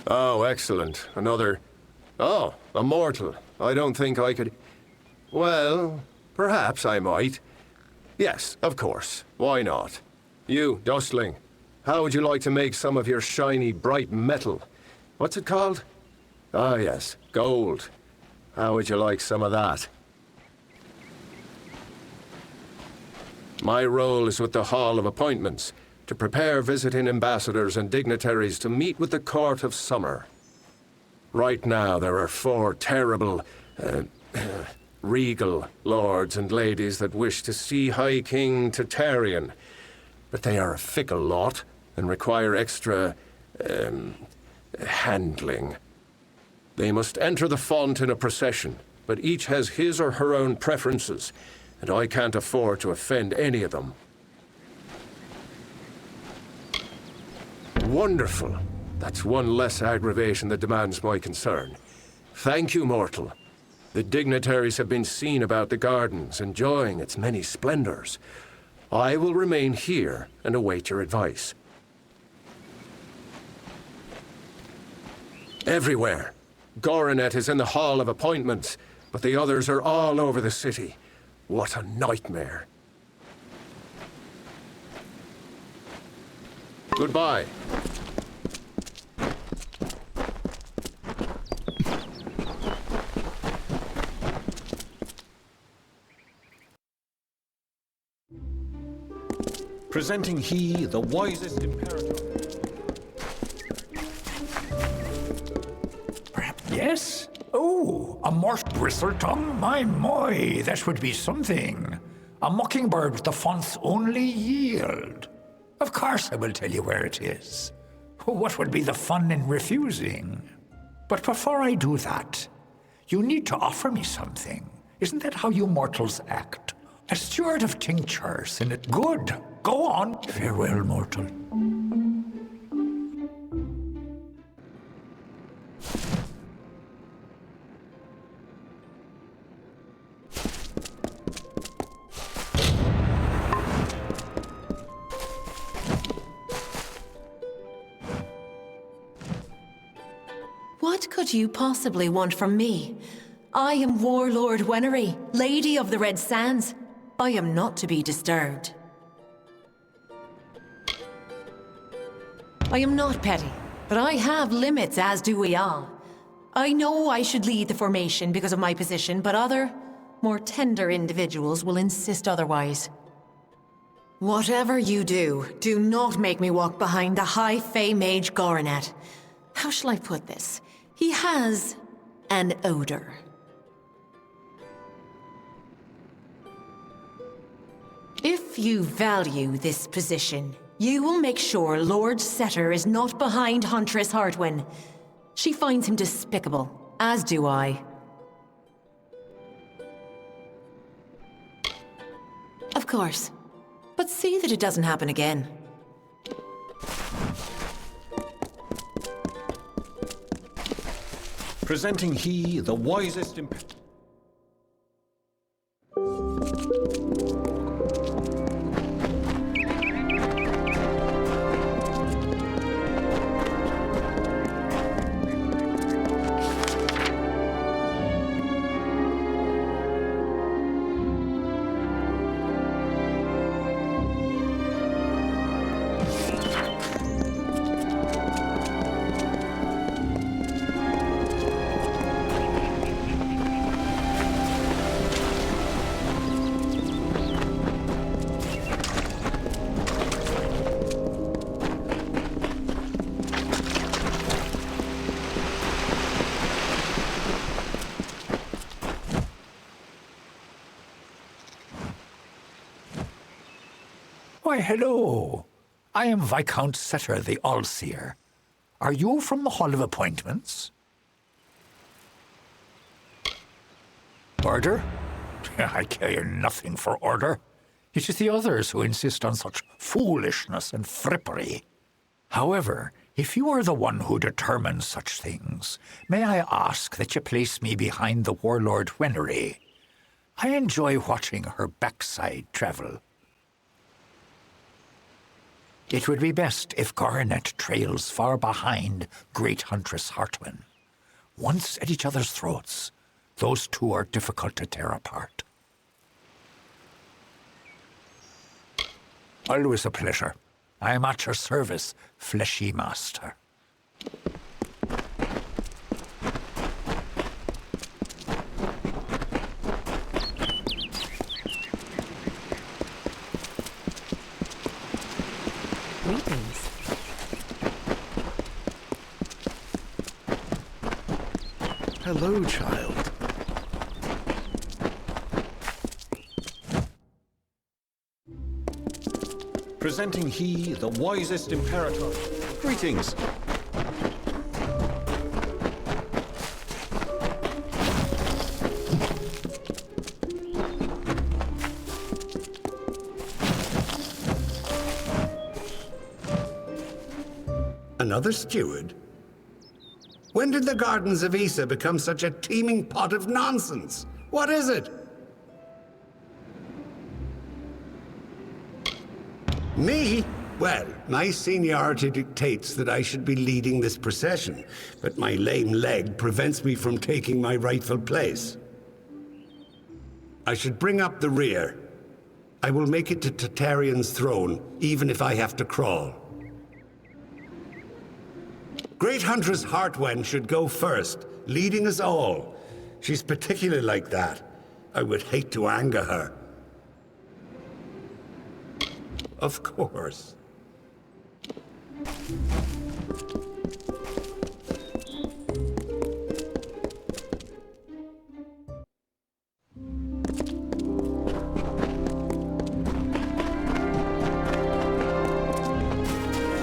Oh, excellent. Another... Oh, immortal. I don't think I could... Well, perhaps I might. Yes, of course. Why not? You, Dustling, how would you like to make some of your shiny, bright metal? What's it called? Ah, yes, gold. How would you like some of that? My role is with the Hall of Appointments, to prepare visiting ambassadors and dignitaries to meet with the Court of Summer. Right now, there are 4 terrible, regal lords and ladies that wish to see High King Tatarian, but they are a fickle lot and require extra, handling. They must enter the font in a procession, but each has his or her own preferences, and I can't afford to offend any of them. Wonderful. That's one less aggravation that demands my concern. Thank you, mortal. The dignitaries have been seen about the gardens, enjoying its many splendors. I will remain here and await your advice. Everywhere. Goronet is in the Hall of Appointments, but the others are all over the city. What a nightmare. Goodbye. Presenting he, the wisest imperator. Yes? Oh, a marsh bristletongue? My, that would be something. A mockingbird with the font's only yield. Of course I will tell you where it is. What would be the fun in refusing? But before I do that, you need to offer me something. Isn't that how you mortals act? A steward of tinctures, isn't it? Good. Go on. Farewell, mortal. could you possibly want from me? I am Warlord Wenery, Lady of the Red Sands. I am not to be disturbed. I am not petty, but I have limits, as do we all. I know I should lead the formation because of my position, but other, more tender individuals will insist otherwise. Whatever you do, do not make me walk behind the High Fae Mage Goronet. How shall I put this? He has an odor. If you value this position, you will make sure Lord Setter is not behind Huntress Hartwin. She finds him despicable, as do I. Of course. But see that it doesn't happen again. Presenting he, the wisest Why, hello. I am Viscount Setter the Allseer. Are you from the Hall of Appointments? Order? I care nothing for order. It is the others who insist on such foolishness and frippery. However, if you are the one who determines such things, may I ask that you place me behind the Warlord Wenery? I enjoy watching her backside travel. It would be best if Goronet trails far behind Great Huntress Hartwin. Once at each other's throats, those two are difficult to tear apart. Always a pleasure. I am at your service, fleshy master. Greetings. Hello, child. Presenting he, the wisest imperator. Greetings. Another steward? When did the Gardens of Issa become such a teeming pot of nonsense? What is it? Me? Well, my seniority dictates that I should be leading this procession, but my lame leg prevents me from taking my rightful place. I should bring up the rear. I will make it to Tartarean's throne, even if I have to crawl. Great Huntress Hartwen should go first, leading us all. She's particularly like that. I would hate to anger her. Of course.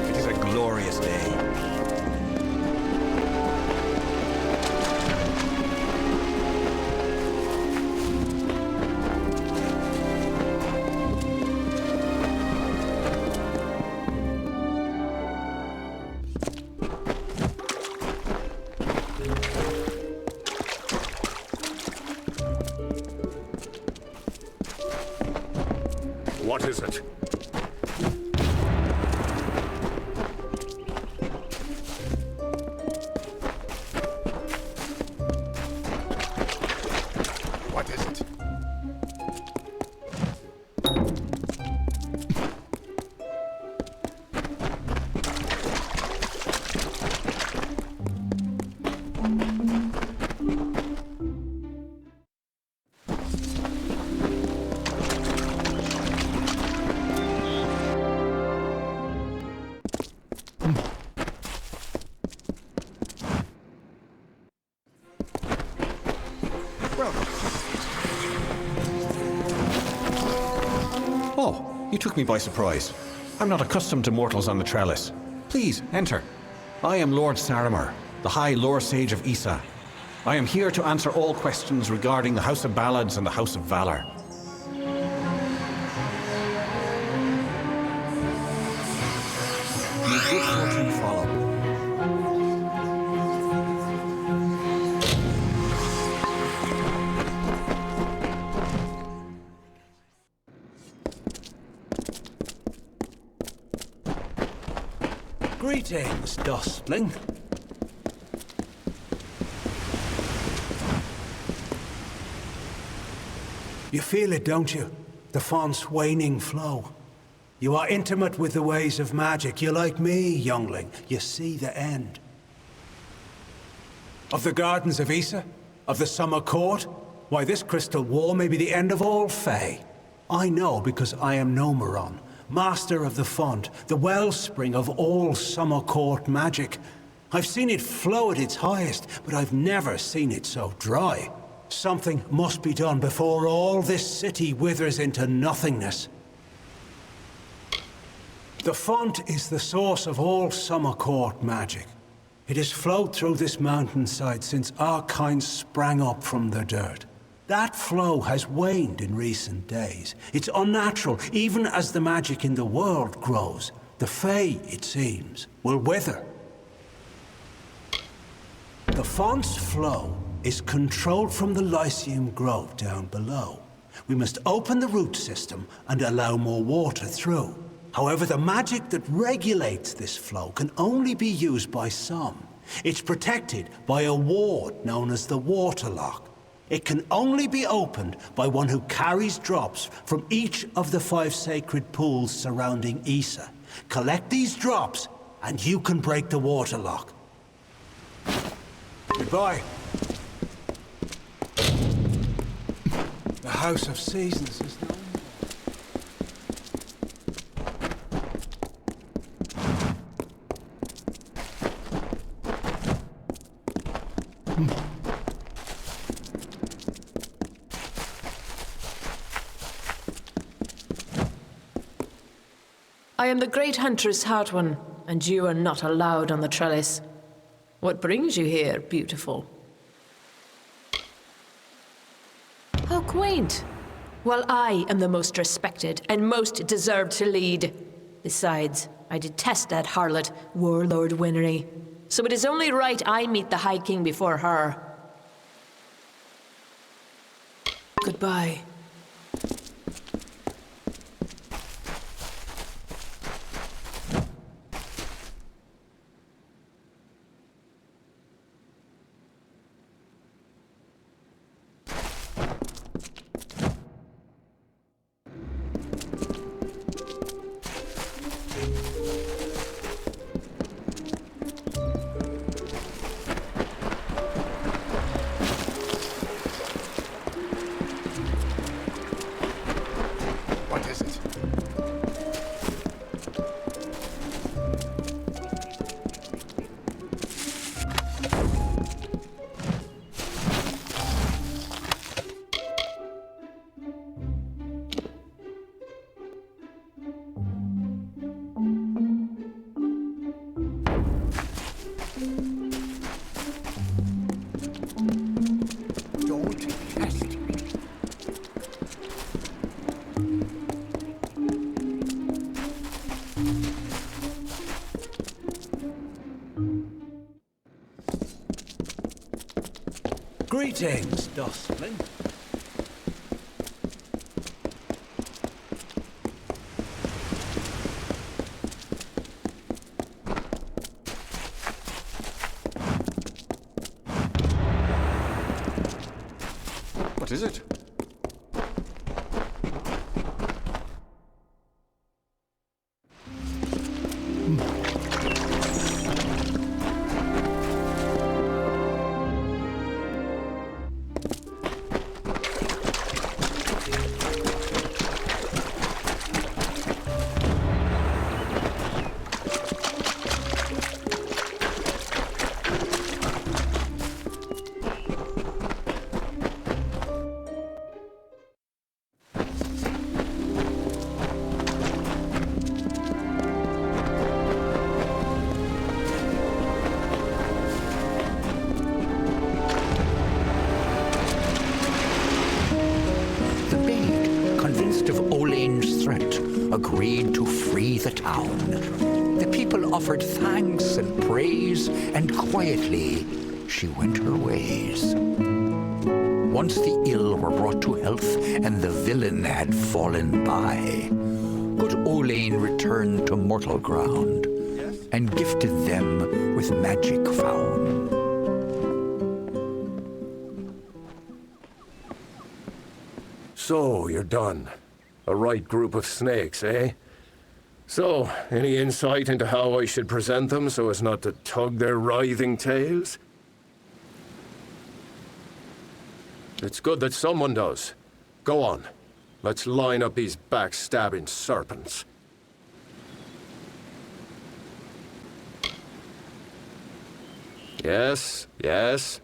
It is a glorious day. What is it? Oh, you took me by surprise. I'm not accustomed to mortals on the trellis. Please, enter. I am Lord Saramir, the High Lore Sage of Issa. I am here to answer all questions regarding the House of Ballads and the House of Valor. May good fortune follow. Greetings, Dustling. You feel it, don't you? The font's waning flow. You are intimate with the ways of magic. You're like me, youngling. You see the end. Of the Gardens of Issa? Of the Summer Court? Why, this crystal wall may be the end of all Fae. I know because I am Nomeron, master of the font, the wellspring of all Summer Court magic. I've seen it flow at its highest, but I've never seen it so dry. Something must be done before all this city withers into nothingness. The font is the source of all Summer Court magic. It has flowed through this mountainside since our kind sprang up from the dirt. That flow has waned in recent days. It's unnatural, even as the magic in the world grows. The Fae, it seems, will wither. The font's flow is controlled from the Lyceum Grove down below. We must open the root system and allow more water through. However, the magic that regulates this flow can only be used by some. It's protected by a ward known as the Waterlock. It can only be opened by one who carries drops from each of the 5 sacred pools surrounding Issa. Collect these drops, and you can break the Waterlock. Goodbye. The House of Seasons is no more. I am the great huntress Hartwan, and you are not allowed on the trellis. What brings you here, beautiful? How quaint! Well, I am the most respected and most deserved to lead. Besides, I detest that harlot, Warlord Winry. So it is only right I meet the High King before her. Goodbye. Greetings, Dustling. What is it? agreed to free the town. The people offered thanks and praise, and quietly she went her ways. Once the ill were brought to health, and the villain had fallen by, good Olaine returned to mortal ground, and gifted them with magic found. So, you're done. A right group of snakes, eh? So, any insight into how I should present them so as not to tug their writhing tails? It's good that someone does. Go on. Let's line up these backstabbing serpents. Yes, yes.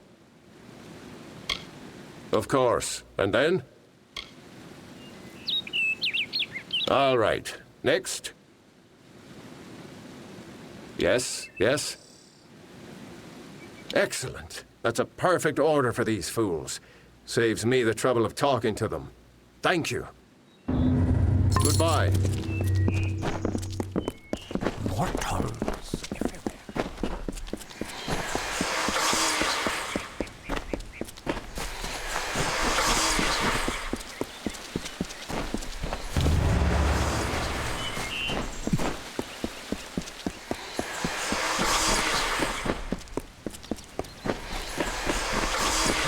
Of course. And then? All right. Next. Yes, yes. Excellent. That's a perfect order for these fools. Saves me the trouble of talking to them. Thank you. Goodbye. Mortals.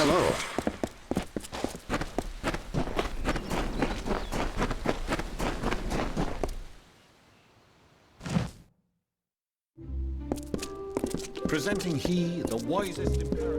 Hello. Presenting he, the wisest imperator.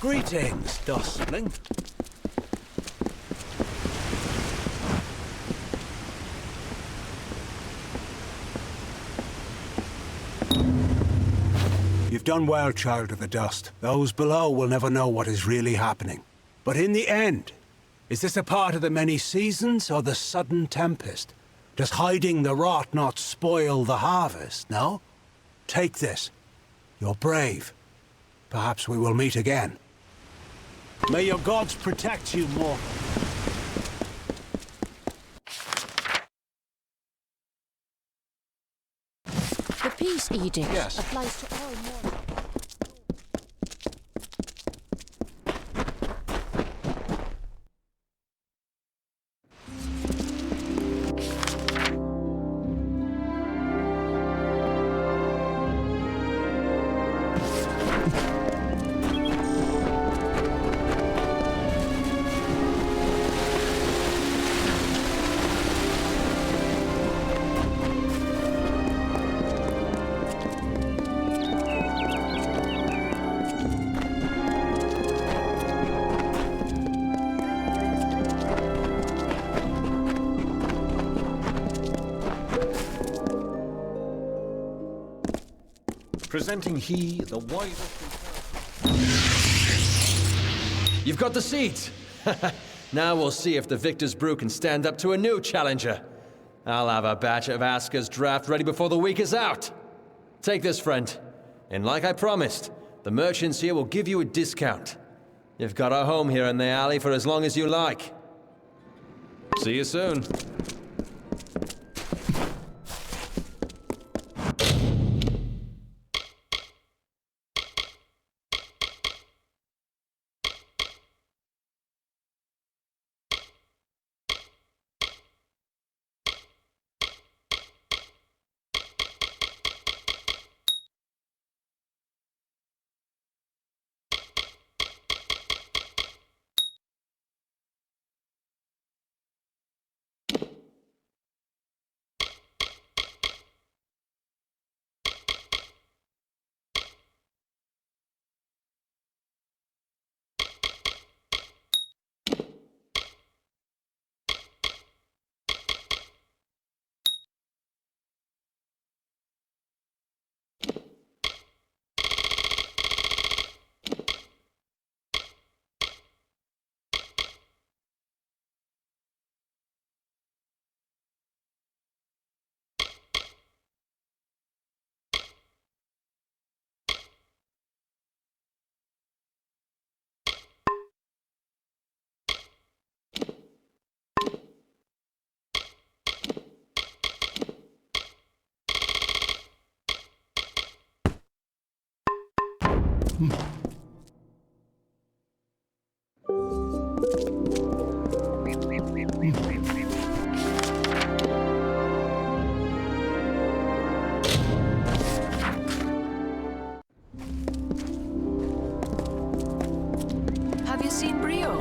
Greetings, Dustling. You've done well, Child of the Dust. Those below will never know what is really happening. But in the end, is this a part of the many seasons or the sudden tempest? Does hiding the rot not spoil the harvest, no? Take this. You're brave. Perhaps we will meet again. May your gods protect you, mortal. The peace edict Yes. applies to all mortals. Presenting he, the wisest imperator. You've got the seat! Now we'll see if the Victor's Brew can stand up to a new challenger. I'll have a batch of Aska's draft ready before the week is out. Take this, friend. And like I promised, the merchants here will give you a discount. You've got a home here in the alley for as long as you like. See you soon. Have you seen Brio?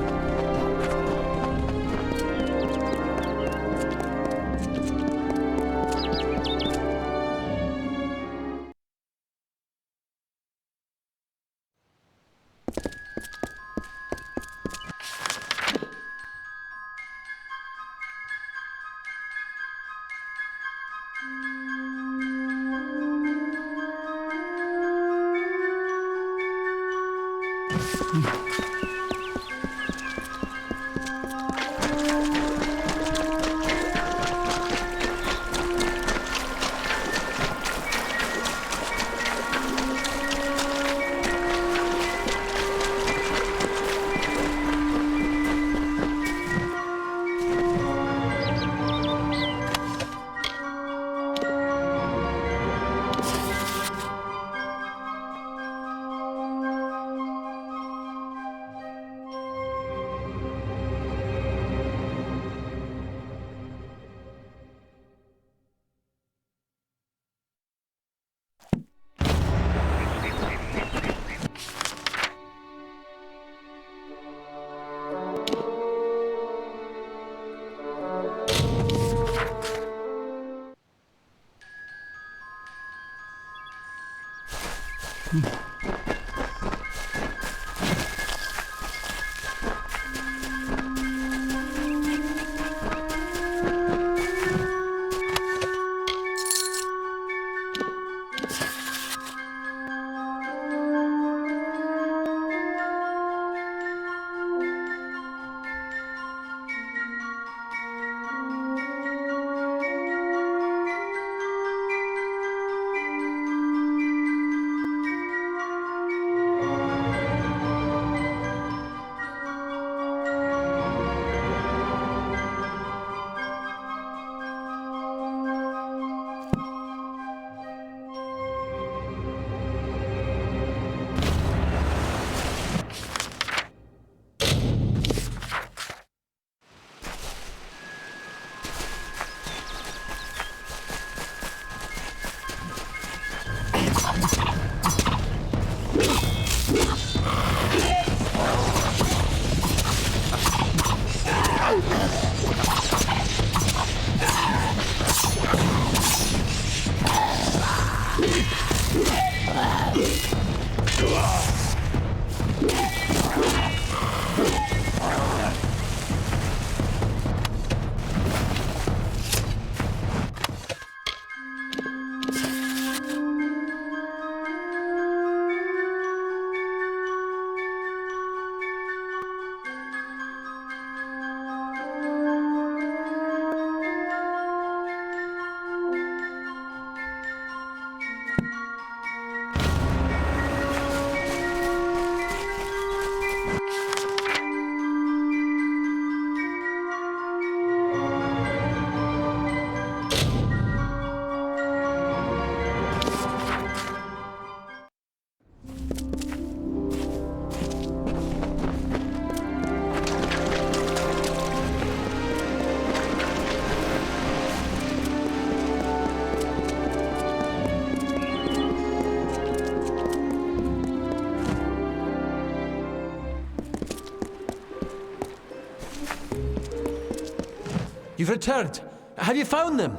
You've returned. Have you found them?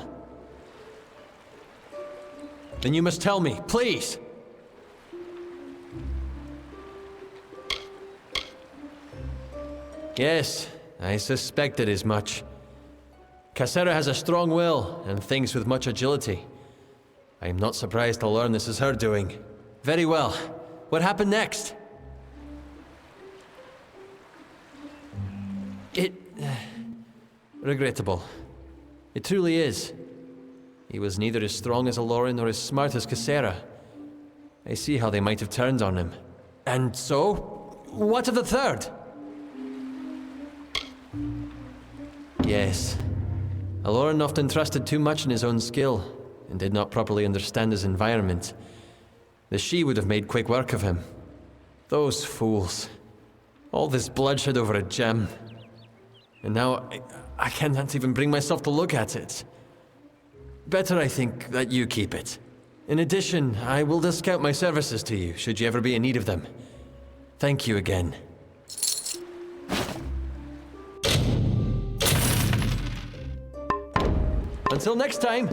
Then you must tell me, please. Yes, I suspected as much. Cassera has a strong will and thinks with much agility. I am not surprised to learn this is her doing. Very well. What happened next? Regrettable. It truly is. He was neither as strong as Aloran nor as smart as Cassera. I see how they might have turned on him. And so, what of the third? Yes. Aloran often trusted too much in his own skill, and did not properly understand his environment. The She would have made quick work of him. Those fools. All this bloodshed over a gem. And now I cannot even bring myself to look at it. Better, I think, that you keep it. In addition, I will discount my services to you, should you ever be in need of them. Thank you again. Until next time!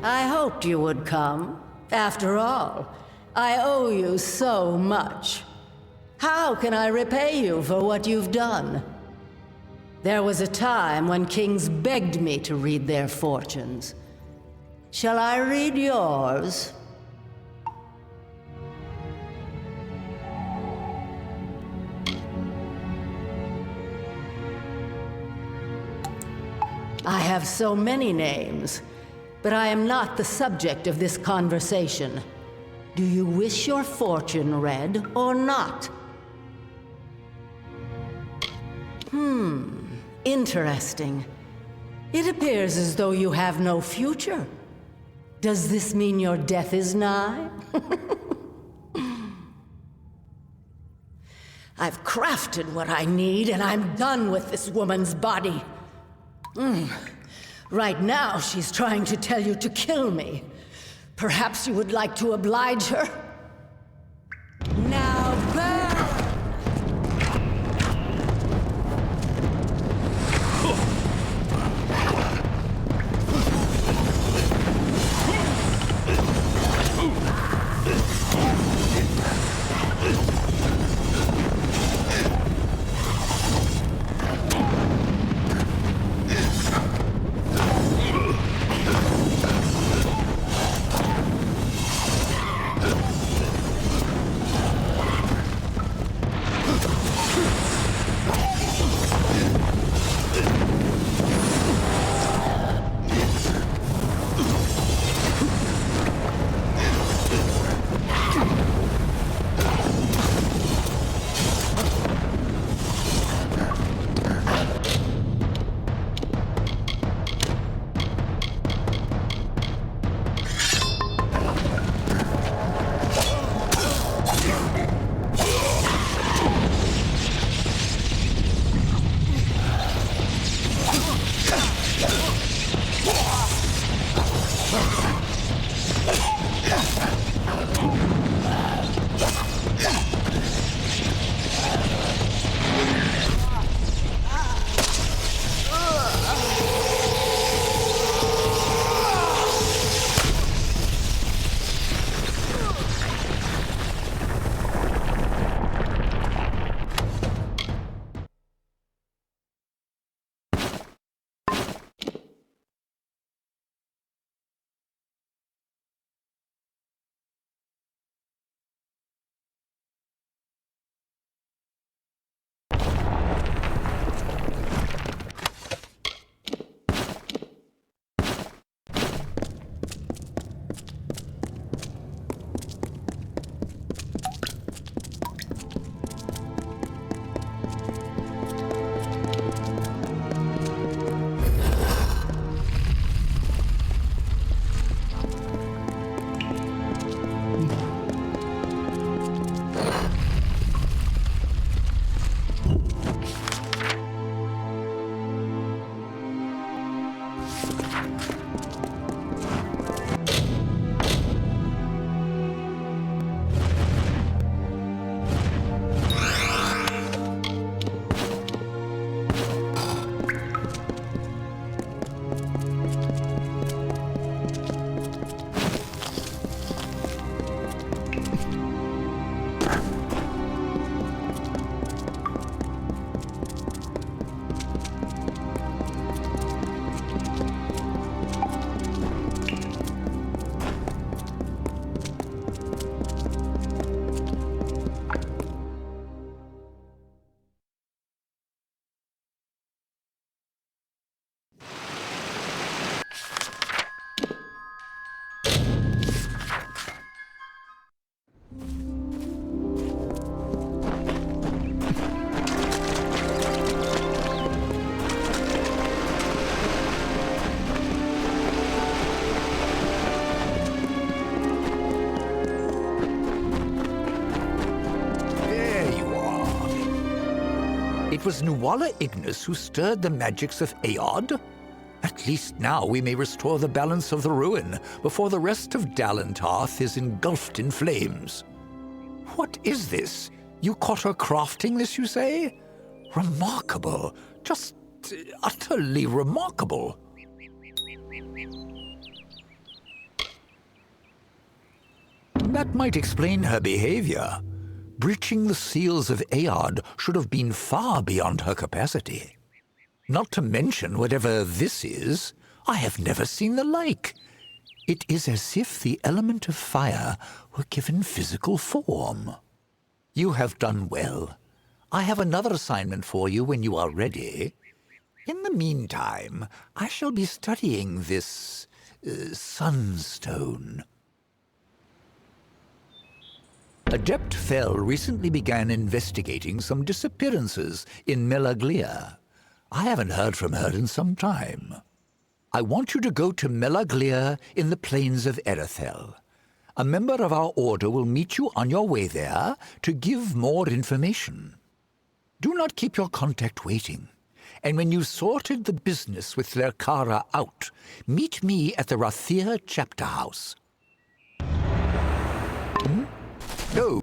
I hoped you would come. After all, I owe you so much. How can I repay you for what you've done? There was a time when kings begged me to read their fortunes. Shall I read yours? I have so many names, but I am not the subject of this conversation. Do you wish your fortune read or not? Interesting. It appears as though you have no future. Does this mean your death is nigh? I've crafted what I need, and I'm done with this woman's body. Right now, she's trying to tell you to kill me. Perhaps you would like to oblige her? Now burn! It was Nuala Ignis who stirred the magics of Aod? At least now we may restore the balance of the ruin before the rest of Dalentarth is engulfed in flames. What is this? You caught her crafting this, you say? Remarkable. Just utterly remarkable. That might explain her behavior. Breaching the seals of Aod should have been far beyond her capacity. Not to mention whatever this is, I have never seen the like. It is as if the element of fire were given physical form. You have done well. I have another assignment for you when you are ready. In the meantime, I shall be studying this sunstone. Adept Fell recently began investigating some disappearances in Melaglia. I haven't heard from her in some time. I want you to go to Melaglia in the plains of Erethel. A member of our order will meet you on your way there to give more information. Do not keep your contact waiting. And when you've sorted the business with Lerkara out, meet me at the Rathir chapter house. No.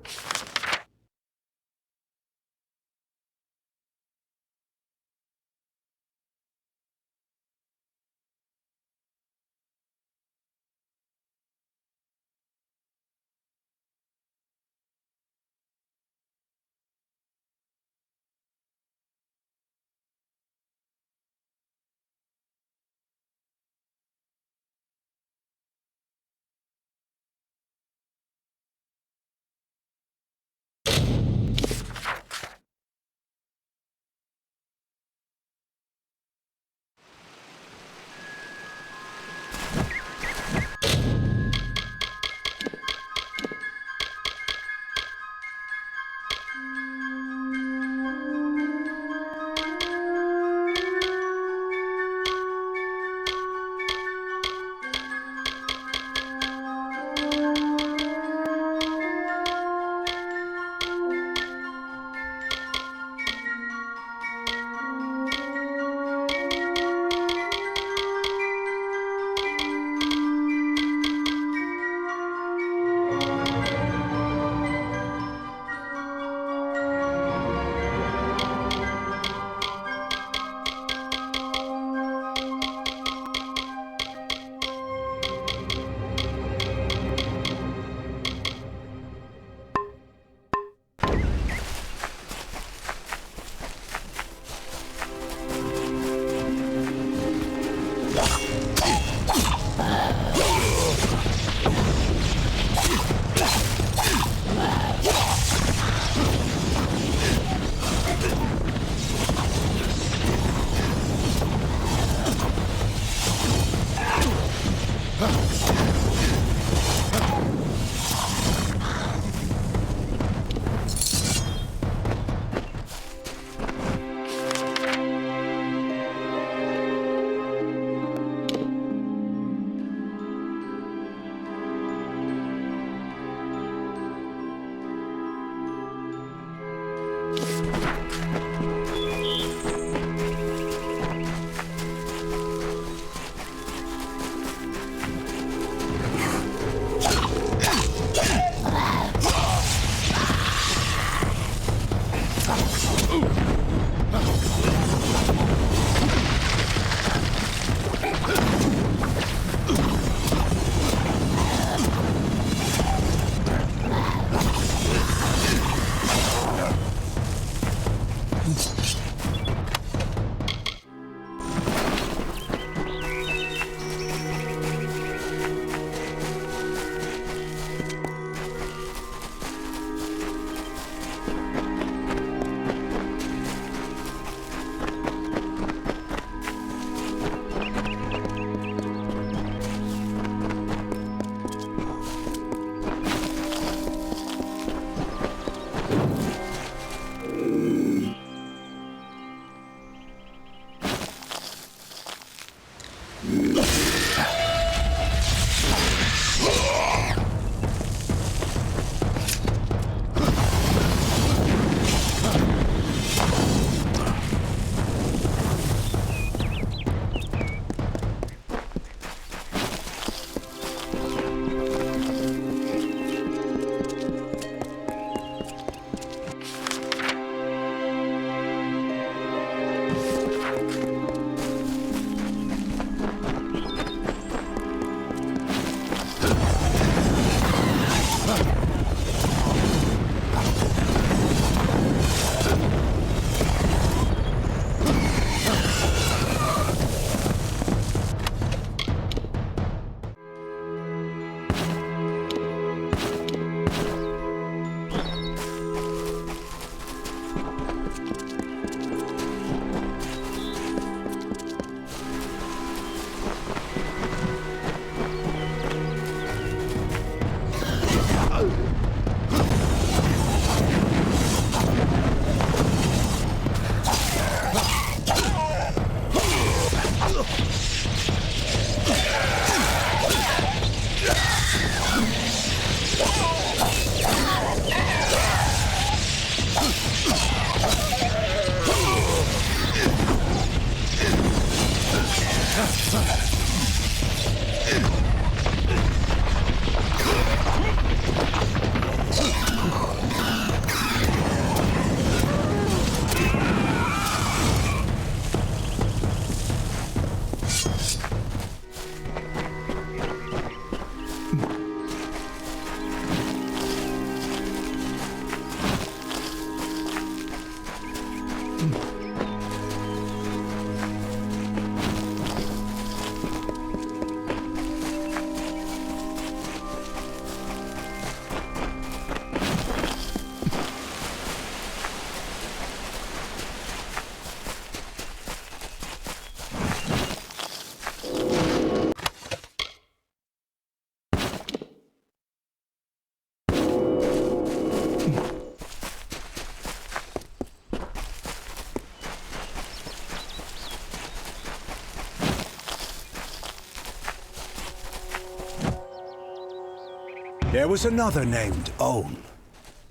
There was another named Own.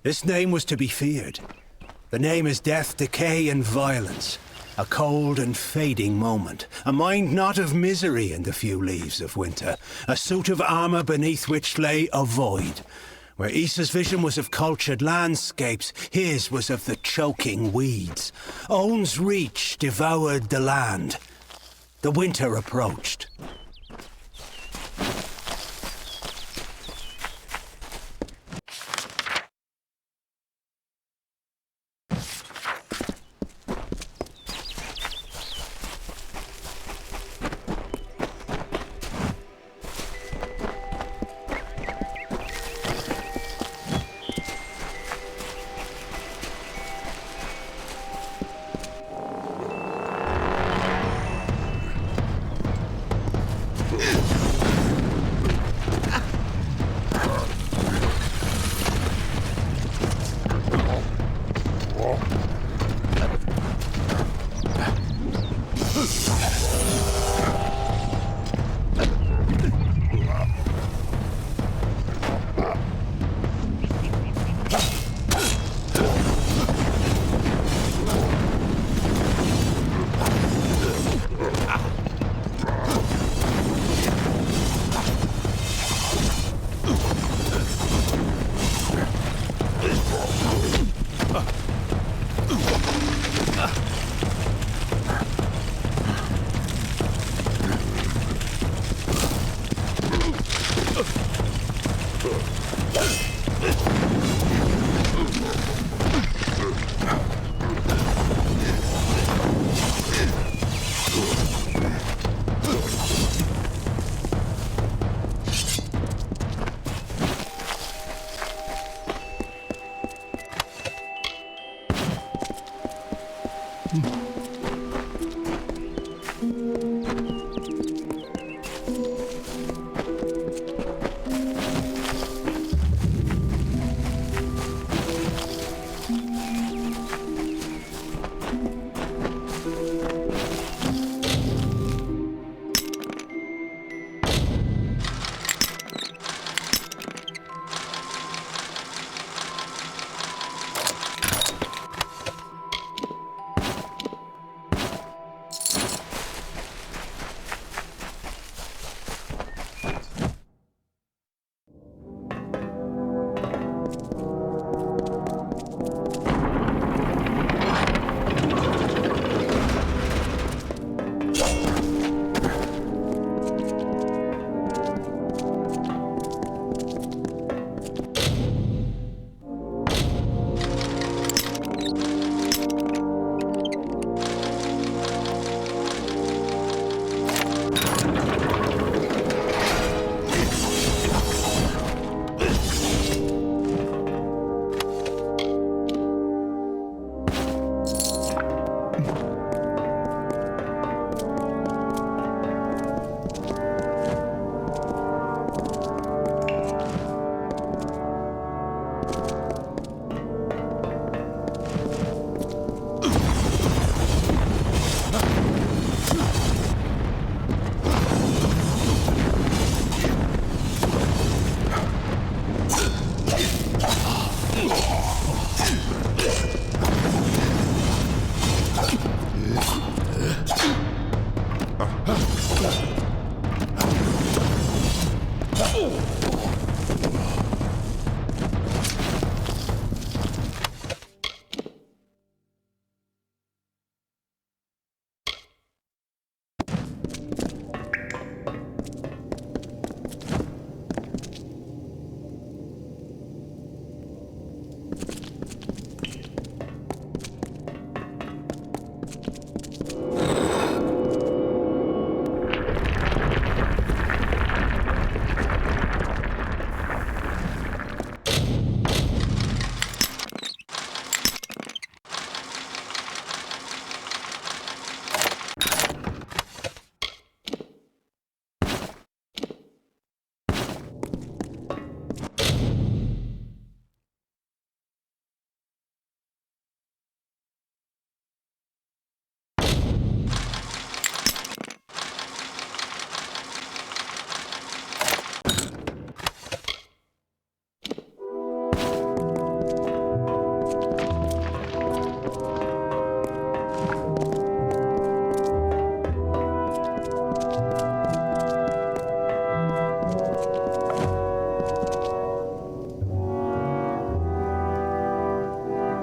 This name was to be feared. The name is death, decay, and violence. A cold and fading moment. A mind not of misery in the few leaves of winter. A suit of armor beneath which lay a void. Where Issa's vision was of cultured landscapes, his was of the choking weeds. Own's reach devoured the land. The winter approached.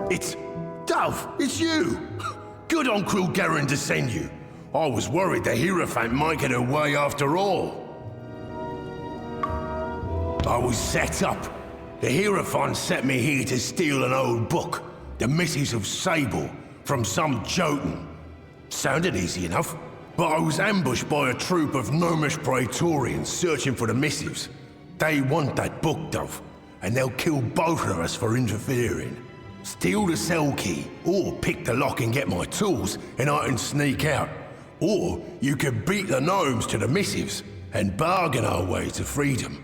It's... Dove, it's you! Good on Cruel Geraint to send you. I was worried the Hierophant might get away after all. I was set up. The Hierophant set me here to steal an old book, The Missives of Sable, from some Jotun. Sounded easy enough, but I was ambushed by a troop of gnomish praetorians searching for the missives. They want that book, Dove, and they'll kill both of us for interfering. Steal the cell key, or pick the lock and get my tools, and I can sneak out. Or you could beat the gnomes to the missives, and bargain our way to freedom.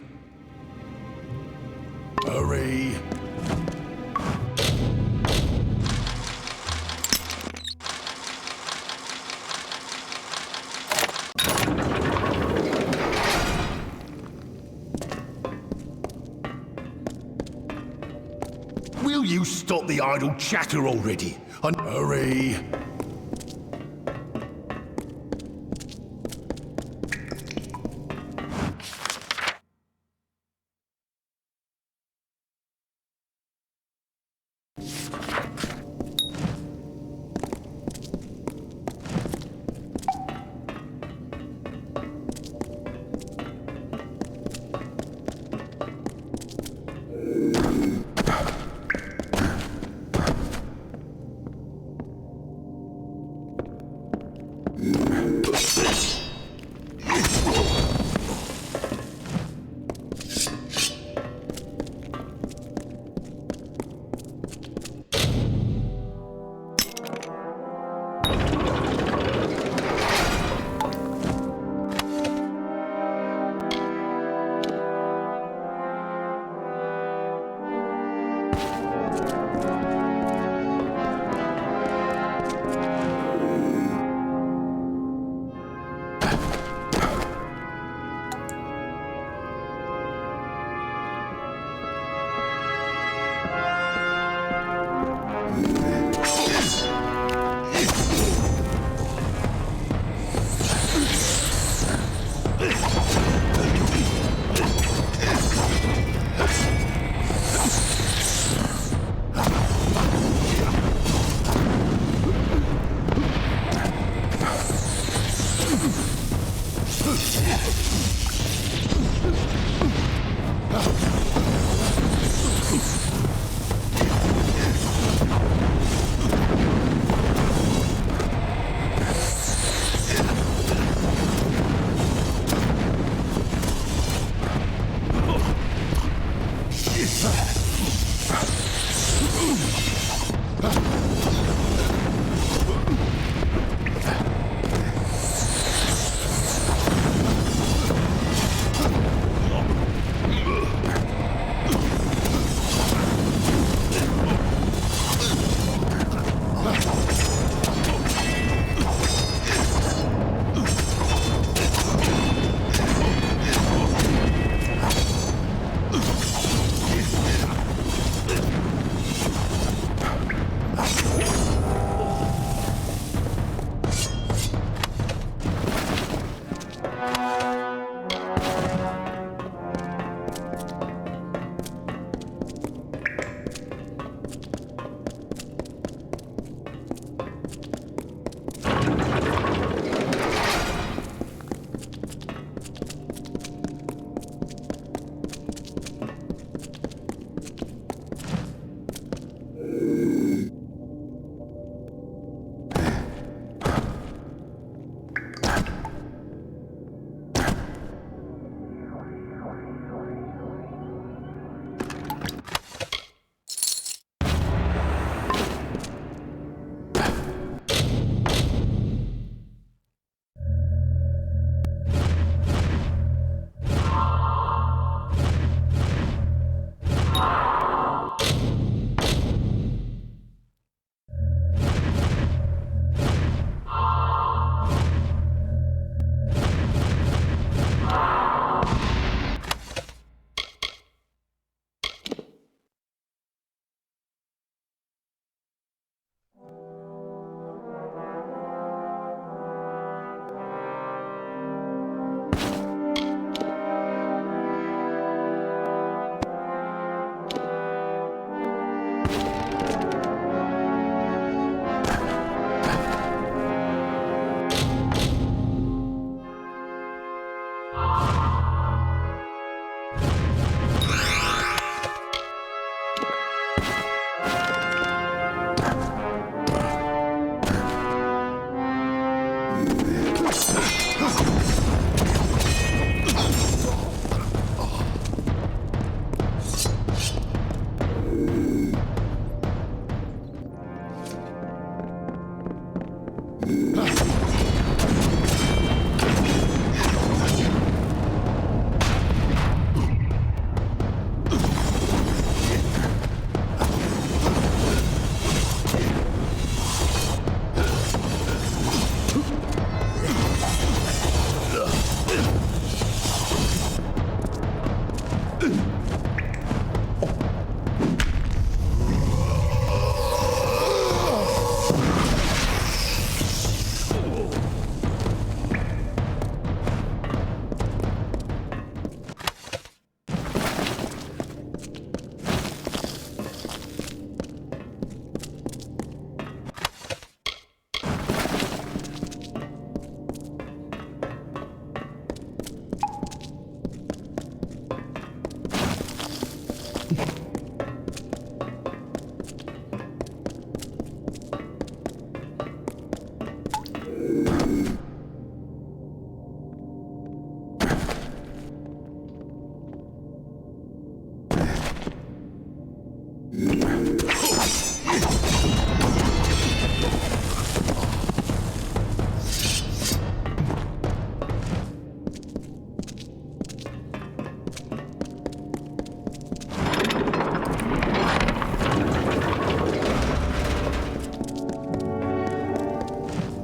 Hurry! Will you stop the idle chatter already? Hurry!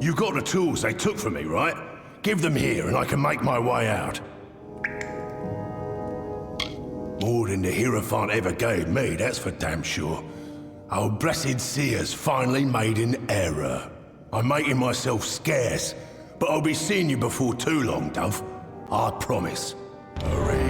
You got the tools they took from me, right? Give them here and I can make my way out. More than the Hierophant ever gave me, that's for damn sure. Our blessed seer's finally made an error. I'm making myself scarce, but I'll be seeing you before too long, Dove. I promise. Hurry.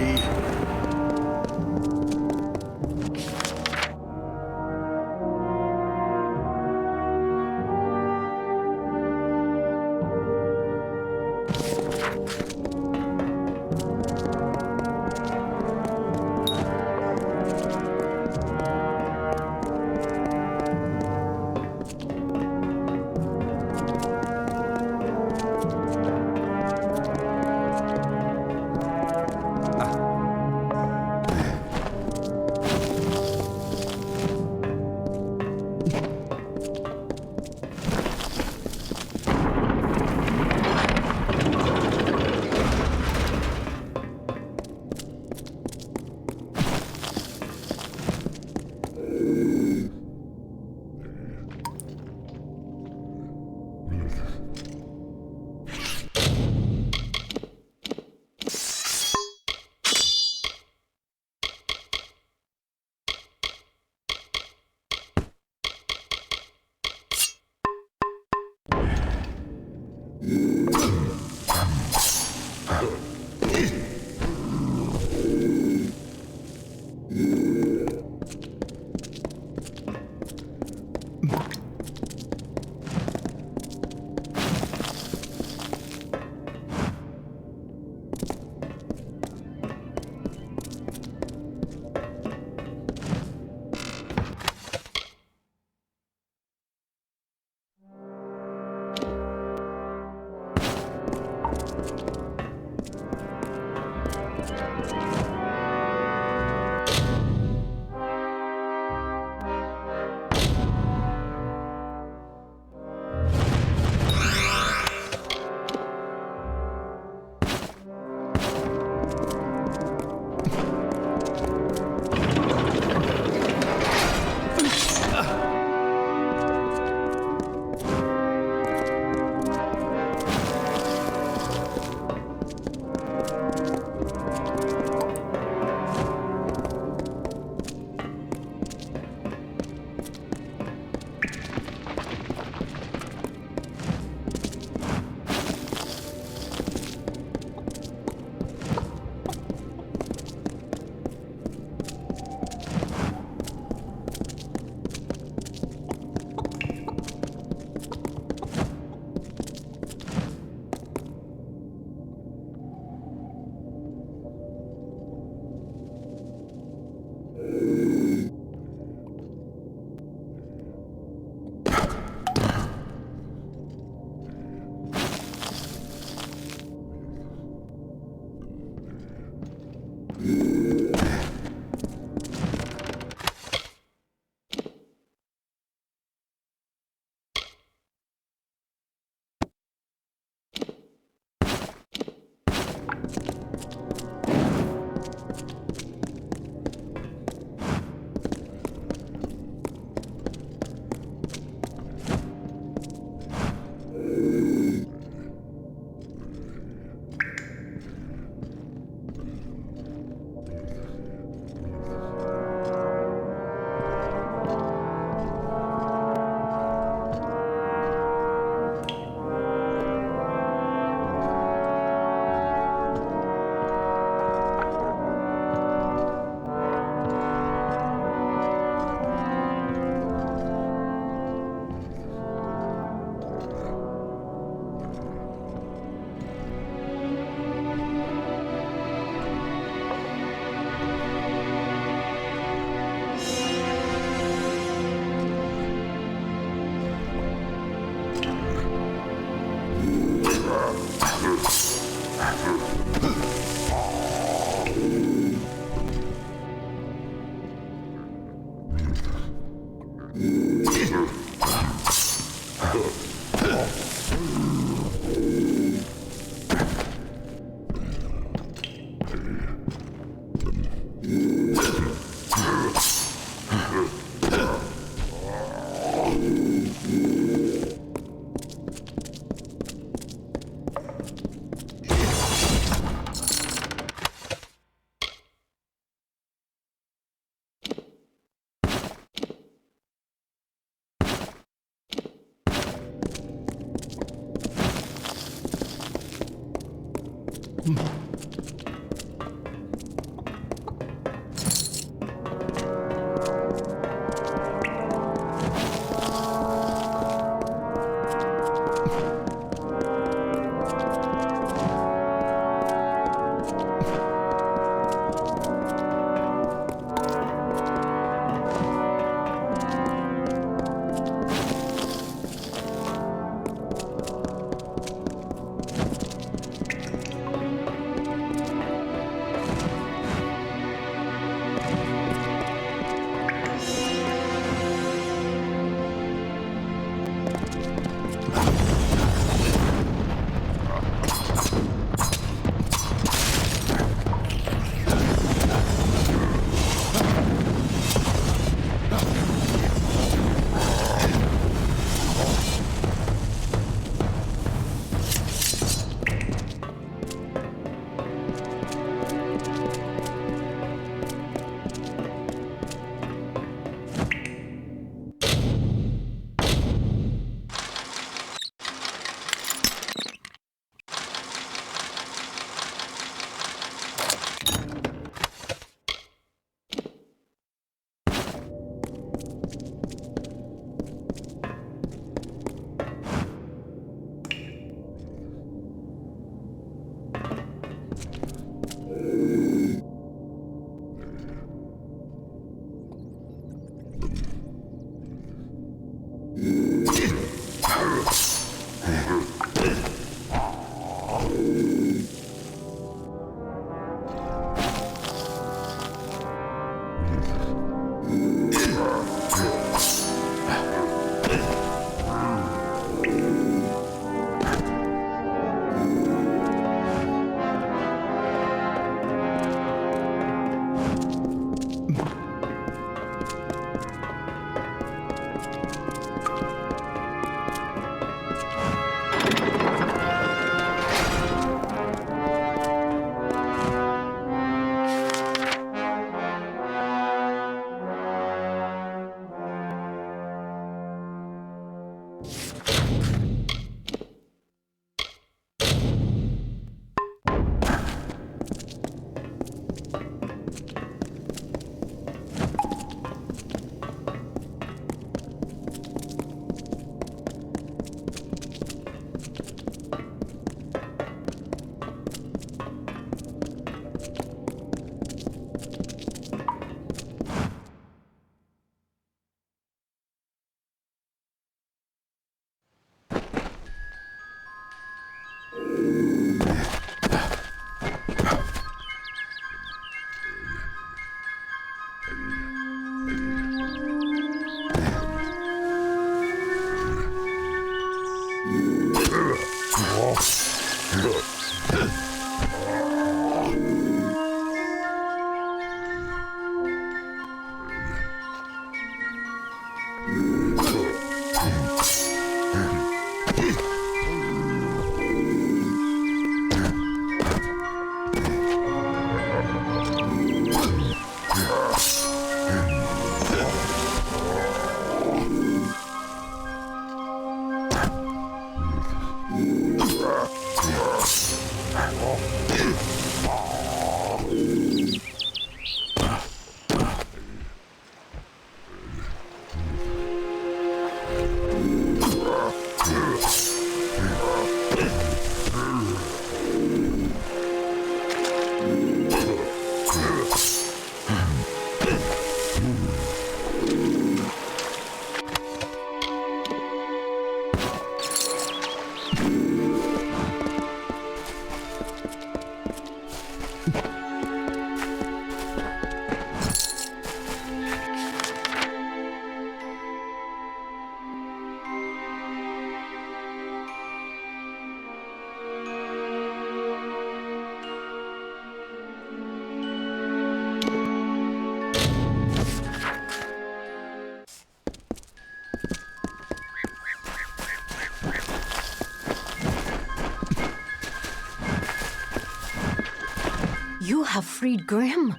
have freed Grimm.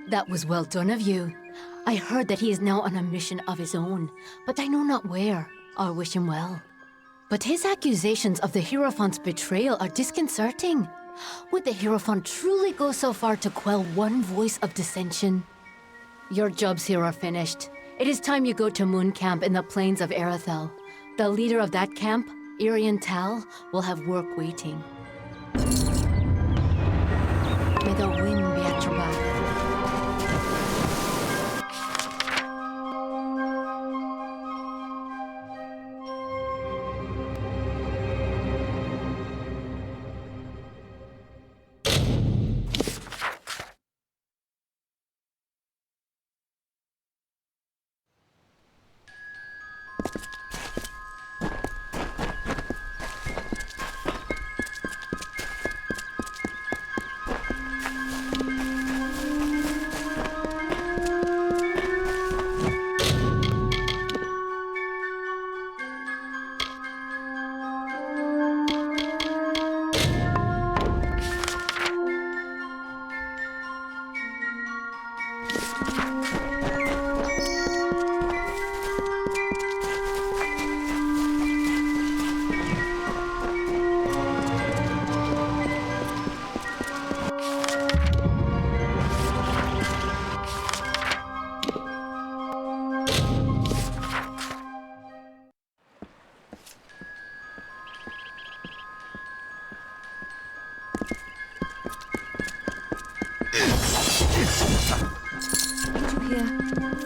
That was well done of you. I heard that he is now on a mission of his own, but I know not where. I wish him well. But his accusations of the Hierophant's betrayal are disconcerting. Would the Hierophant truly go so far to quell one voice of dissension? Your jobs here are finished. It is time you go to Moon Camp in the plains of Arathel. The leader of that camp, Irian Tal, will have work waiting. May the wind be at your back.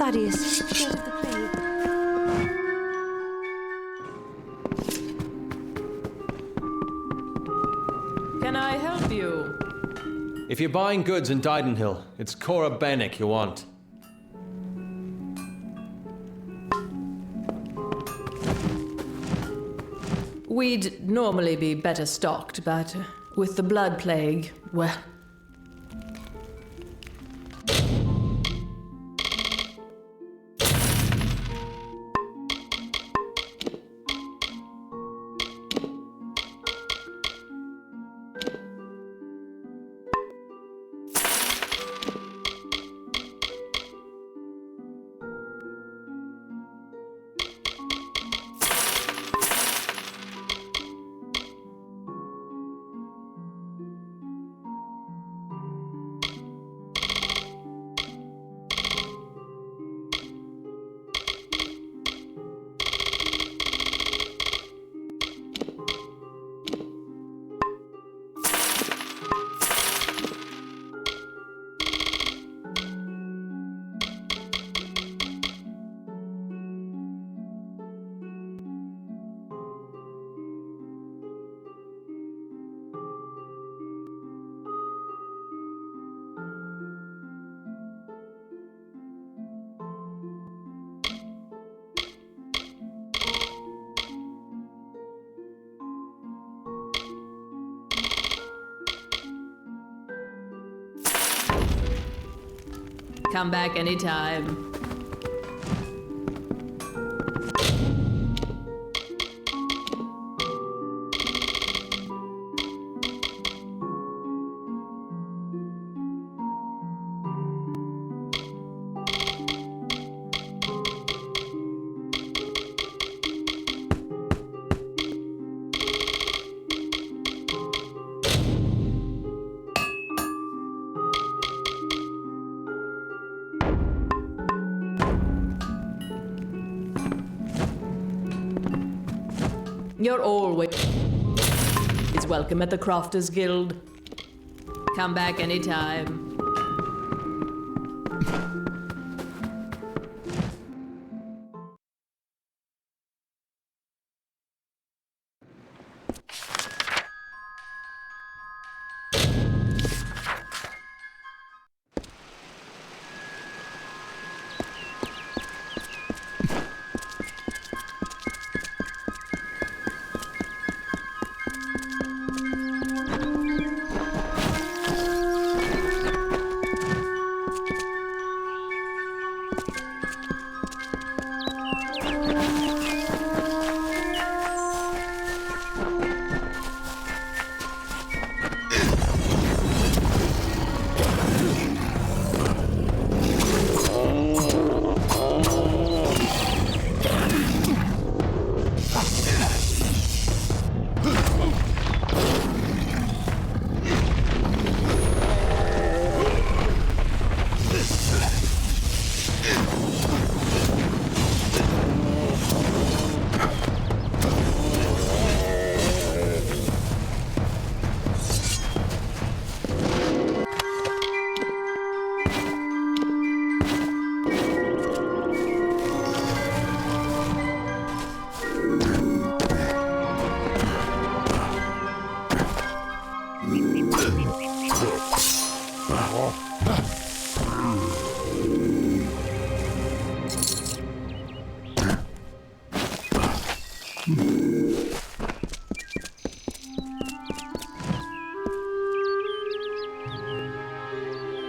Thaddeus, scared of the plague. Can I help you? If you're buying goods in Didenhill, it's Cora Bennick you want. We'd normally be better stocked, but with the blood plague, well... Come back anytime. You're always welcome at the Crofters Guild. Come back anytime.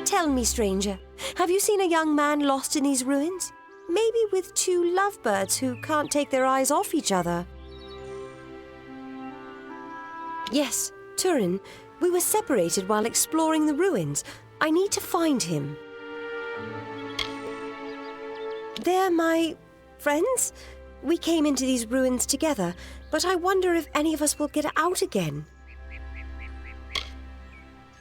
Tell me, stranger, have you seen a young man lost in these ruins? Maybe with two lovebirds who can't take their eyes off each other. Yes, Turin. We were separated while exploring the ruins. I need to find him. They're my friends? We came into these ruins together, but I wonder if any of us will get out again.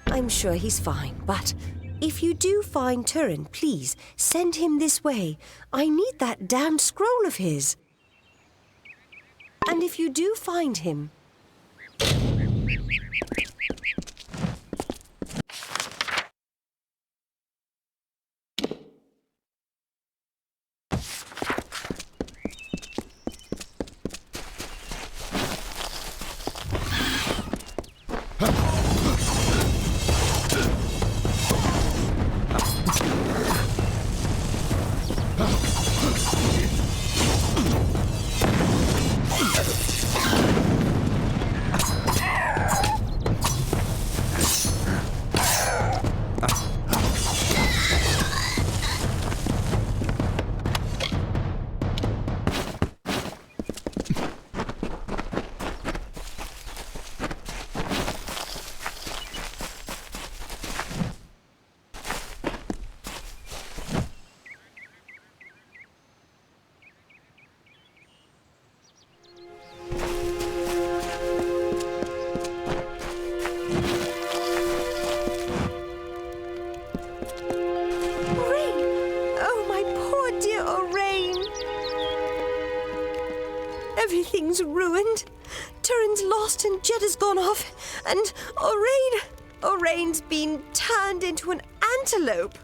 I'm sure he's fine, but if you do find Turin, please send him this way. I need that damned scroll of his. And if you do find him... Everything's ruined. Turin's lost and Jeddah's gone off. And Oraine's been turned into an antelope.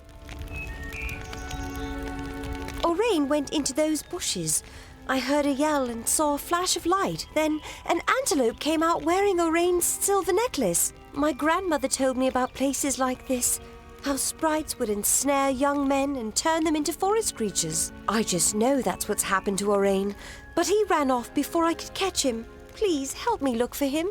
Oraine went into those bushes. I heard a yell and saw a flash of light. Then an antelope came out wearing Oraine's silver necklace. My grandmother told me about places like this. How sprites would ensnare young men and turn them into forest creatures. I just know that's what's happened to Oraine. But he ran off before I could catch him. Please help me look for him.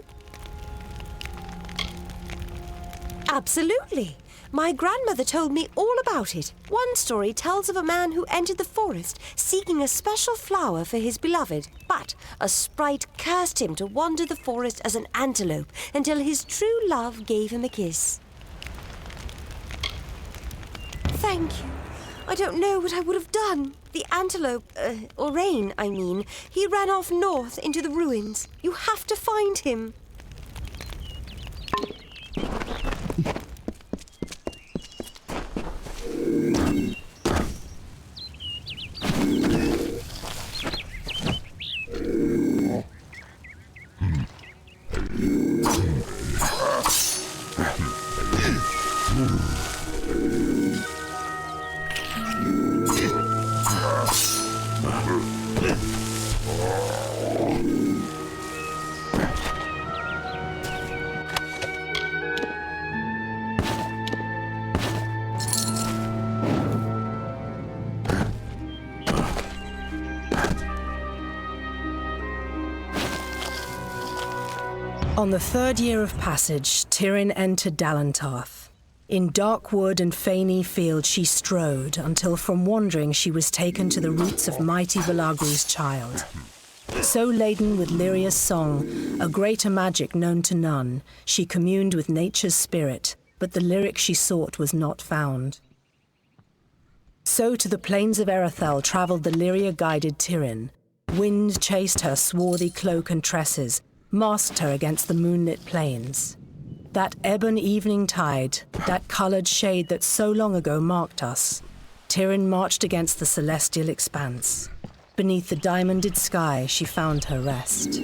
Absolutely. My grandmother told me all about it. One story tells of a man who entered the forest seeking a special flower for his beloved. But a sprite cursed him to wander the forest as an antelope until his true love gave him a kiss. Thank you. I don't know what I would have done. The antelope, Oraine, I mean, he ran off north into the ruins. You have to find him. On the third year of passage, Tyrion entered Dalentarth. In dark wood and fany field she strode, until from wandering she was taken to the roots of mighty Velagru's child. So laden with Lyria's song, a greater magic known to none, she communed with nature's spirit, but the lyric she sought was not found. So to the plains of Erethel travelled the Lyria-guided Tyrion. Wind chased her swarthy cloak and tresses, masked her against the moonlit plains. That ebon evening tide, that coloured shade that so long ago marked us, Tyrion marched against the celestial expanse. Beneath the diamonded sky, she found her rest.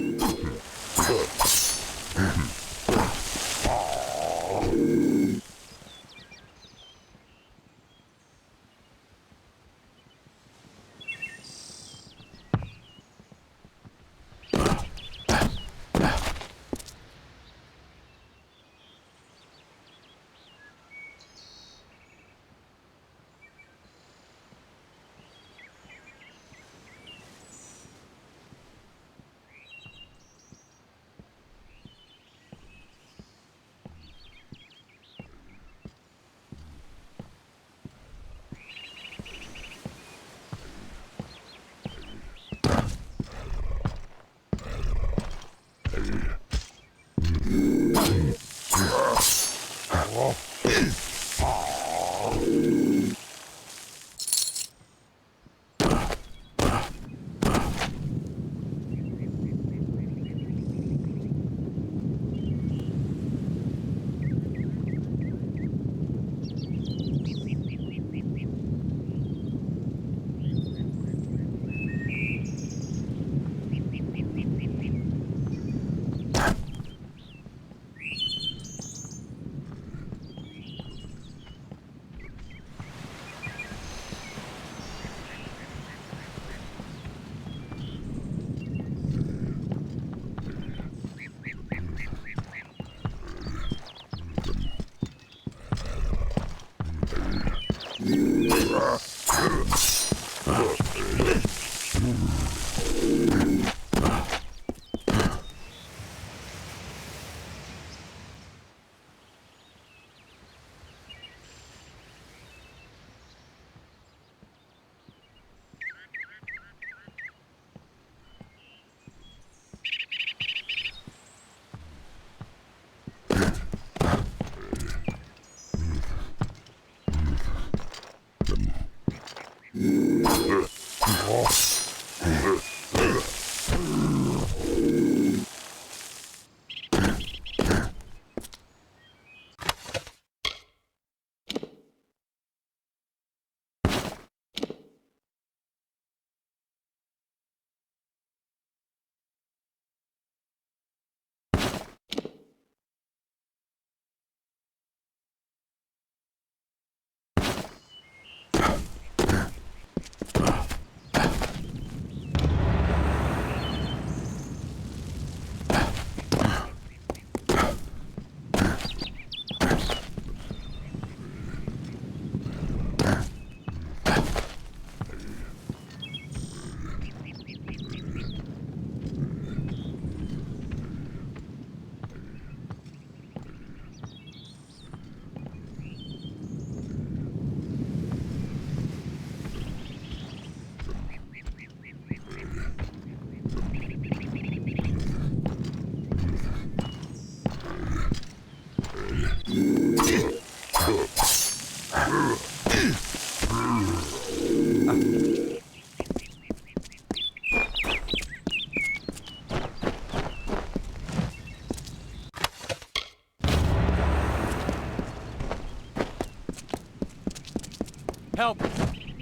Help!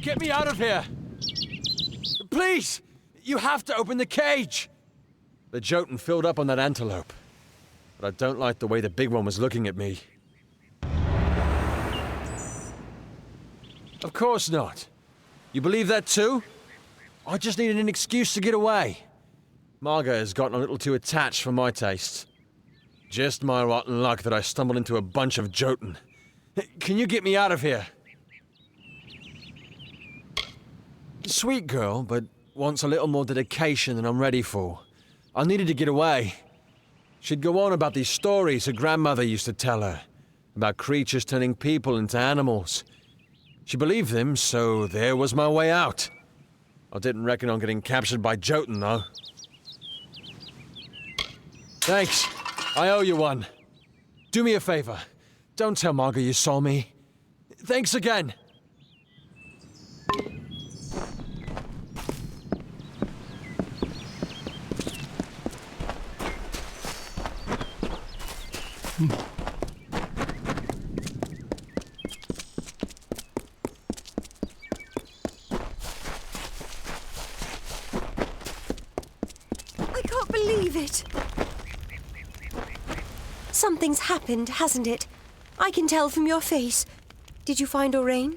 Get me out of here! Please! You have to open the cage! The Jotun filled up on that antelope. But I don't like the way the big one was looking at me. Of course not. You believe that too? I just needed an excuse to get away. Marga has gotten a little too attached for my taste. Just my rotten luck that I stumbled into a bunch of Jotun. Can you get me out of here? Sweet girl, but wants a little more dedication than I'm ready for. I needed to get away. She'd go on about these stories her grandmother used to tell her, about creatures turning people into animals. She believed them, so there was my way out. I didn't reckon on getting captured by Jotun, though. Thanks. I owe you one. Do me a favor. Don't tell Marga you saw me. Thanks again. I can't believe it. Something's happened, hasn't it? I can tell from your face. Did you find Orain?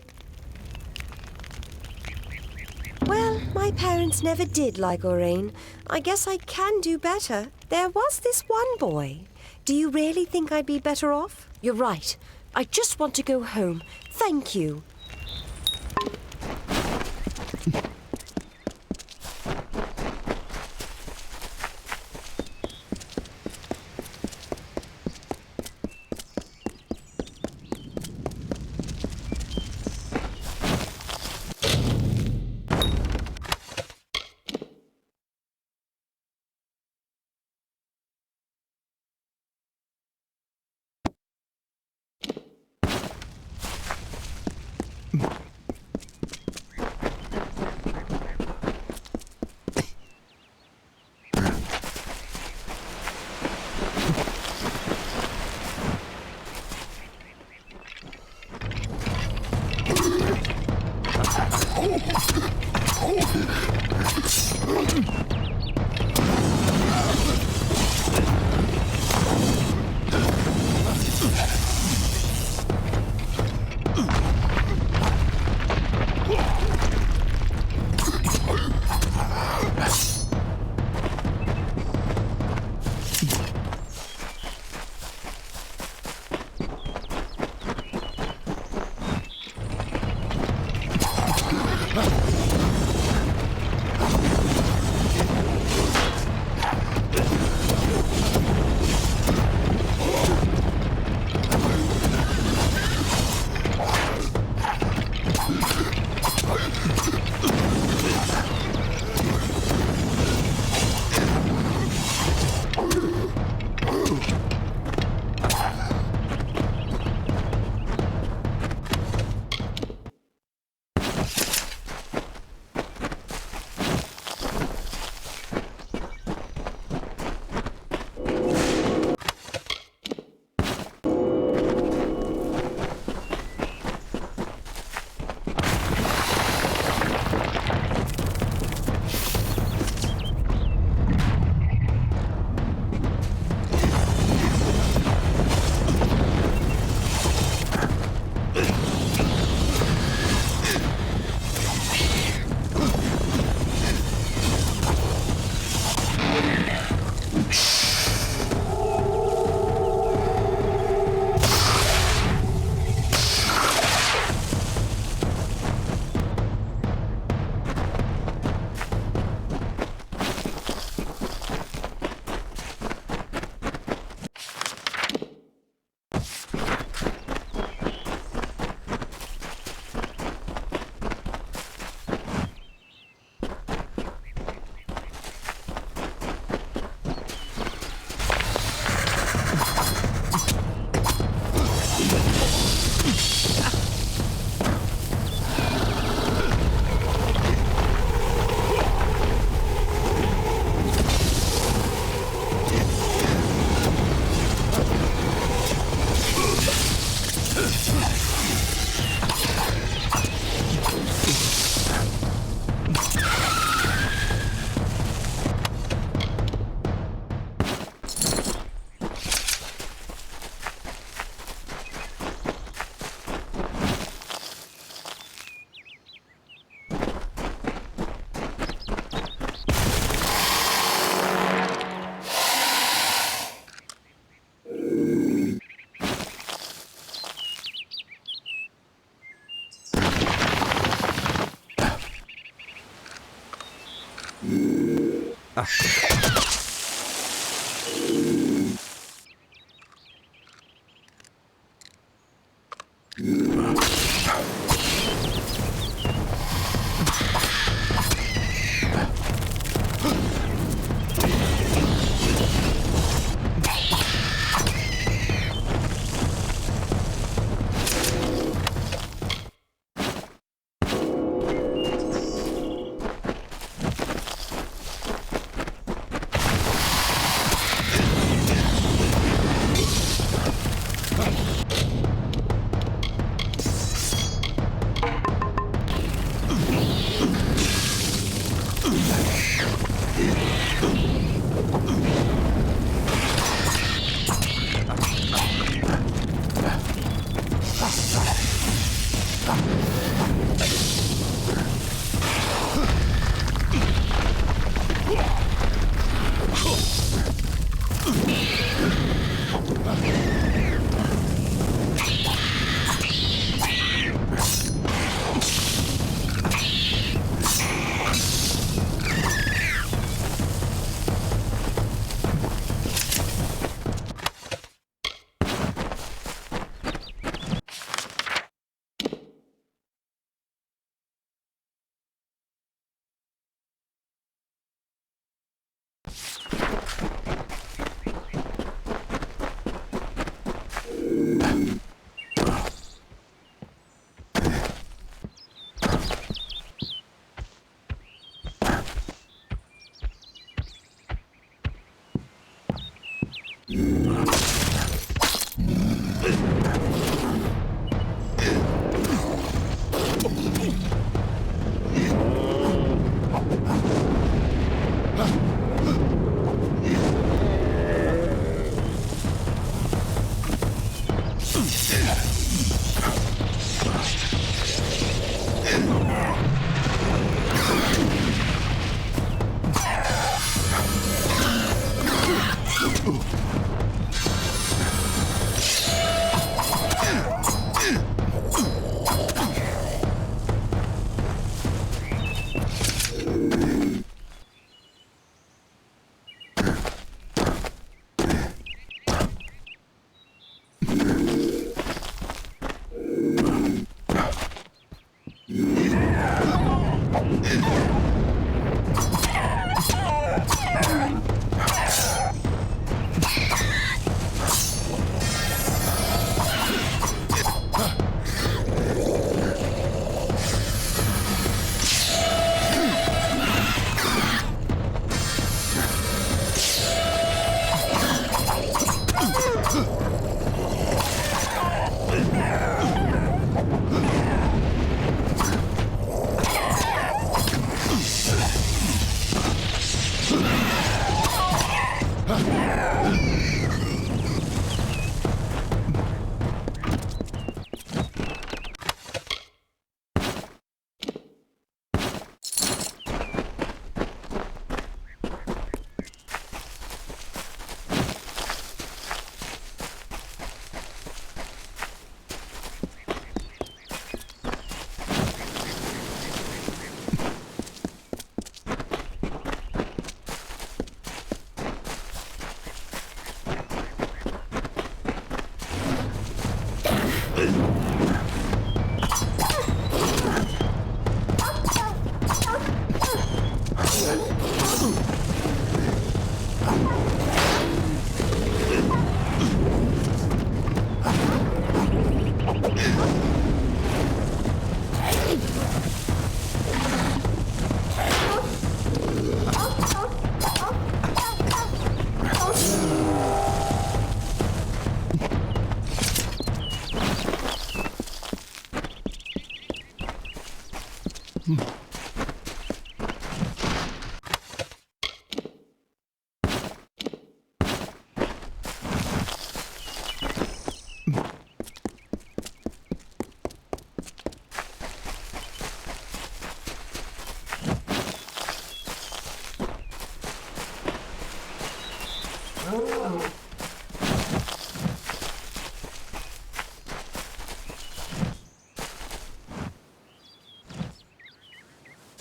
Well, my parents never did like Orain. I guess I can do better. There was this one boy. Do you really think I'd be better off? You're right. I just want to go home. Thank you.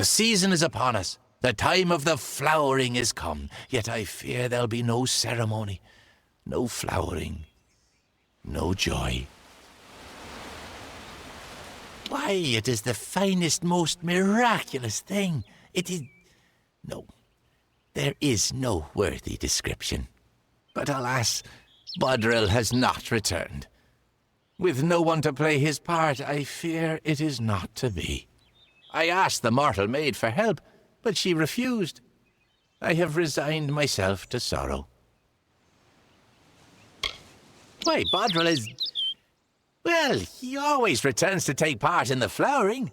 The season is upon us. The time of the flowering is come. Yet I fear there'll be no ceremony, no flowering, no joy. Why, it is the finest, most miraculous thing. It is... No, there is no worthy description. But alas, Bodril has not returned. With no one to play his part, I fear it is not to be. I asked the mortal maid for help, but she refused. I have resigned myself to sorrow. Why, Bodril is... Well, he always returns to take part in the flowering.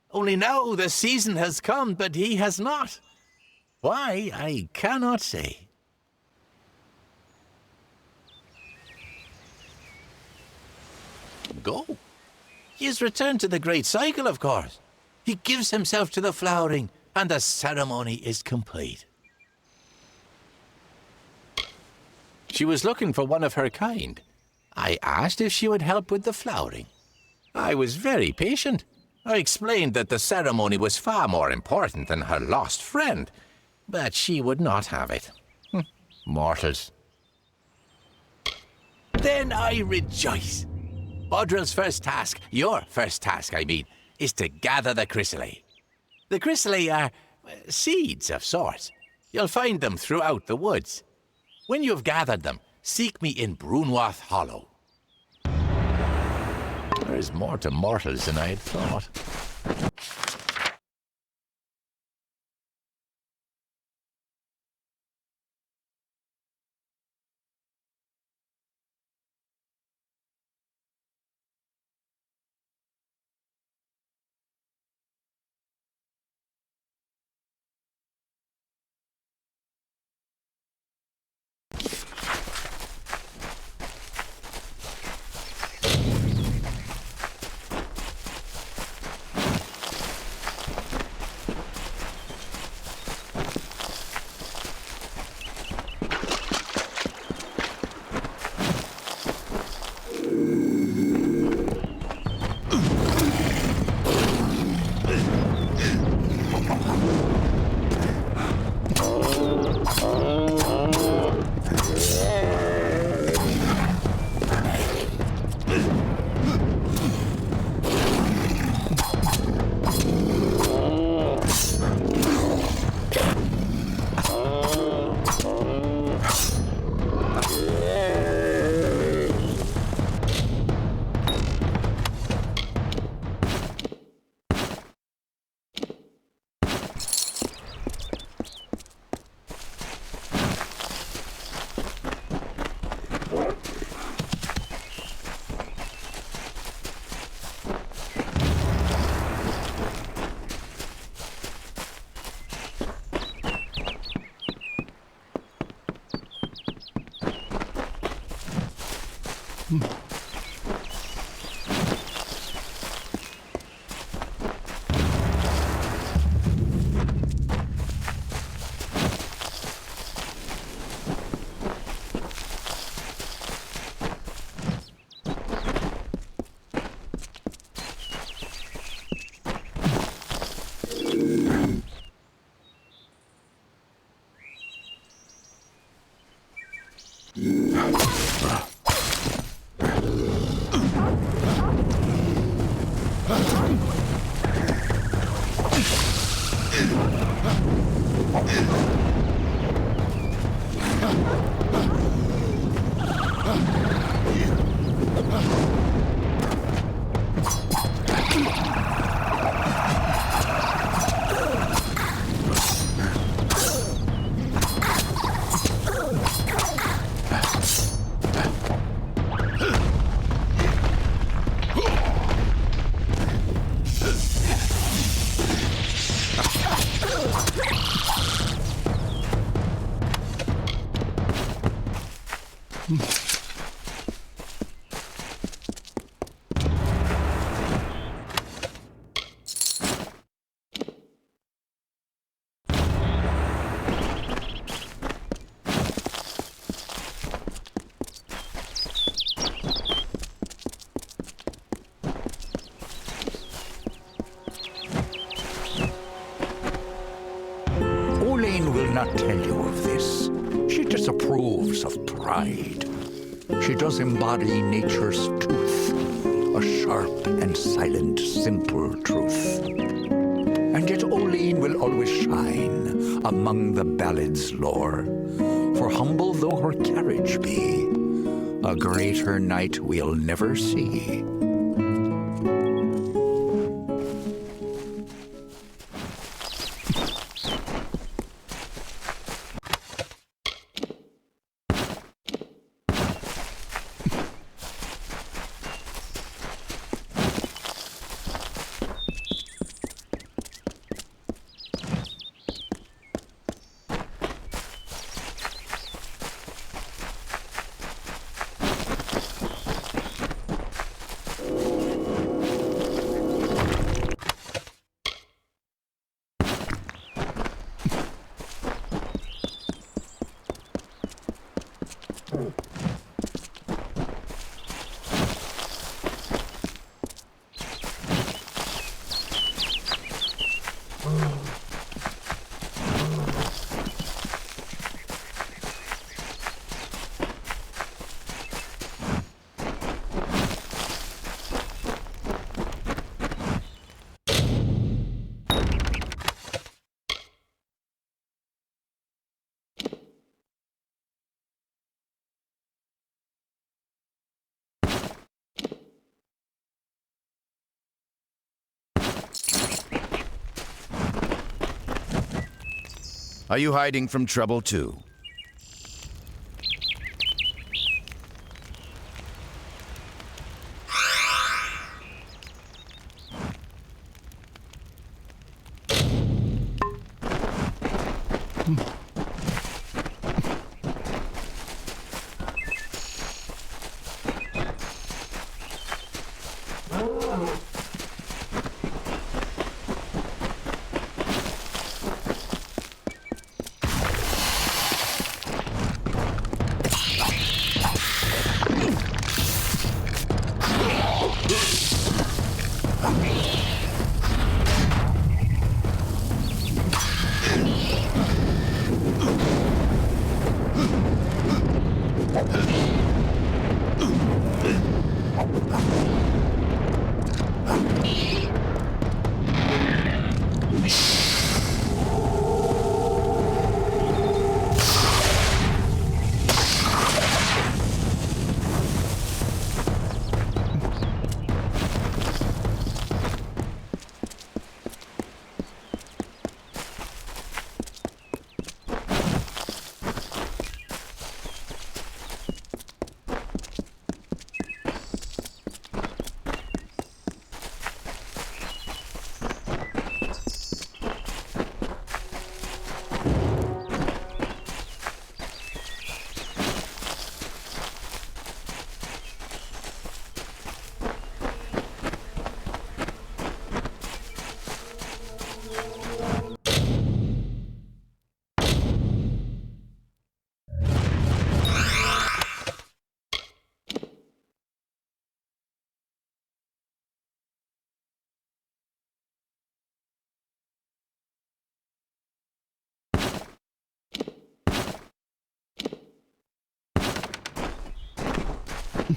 Only now the season has come, but he has not. Why, I cannot say. Go. He has returned to the great cycle, of course. He gives himself to the flowering, and the ceremony is complete. She was looking for one of her kind. I asked if she would help with the flowering. I was very patient. I explained that the ceremony was far more important than her lost friend, but she would not have it. Mortals. Then I rejoice. Bodril's first task, your first task, I mean, is to gather the chrysalis. The chrysalis are seeds of sorts. You'll find them throughout the woods. When you've gathered them, seek me in Brunwath Hollow. There is more to mortals than I had thought. Not tell you of this. She disapproves of pride. She does embody nature's tooth, a sharp and silent, simple truth. And yet Oline will always shine among the ballad's lore, for humble though her carriage be, a greater knight we'll never see. Are you hiding from trouble too? I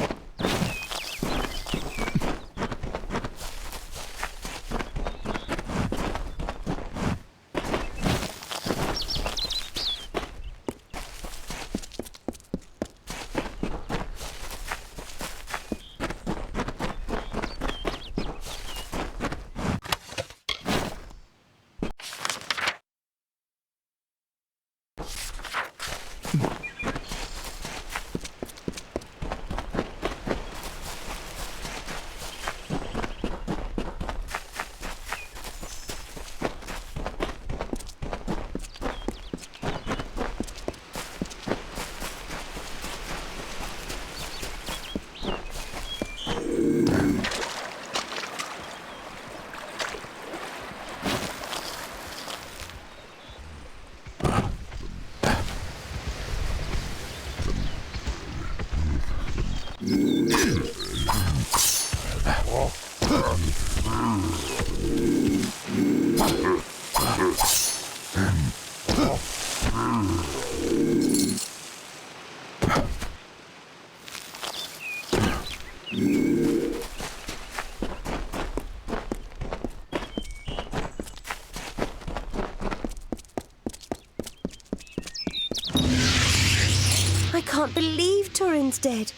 can't believe Turin's dead.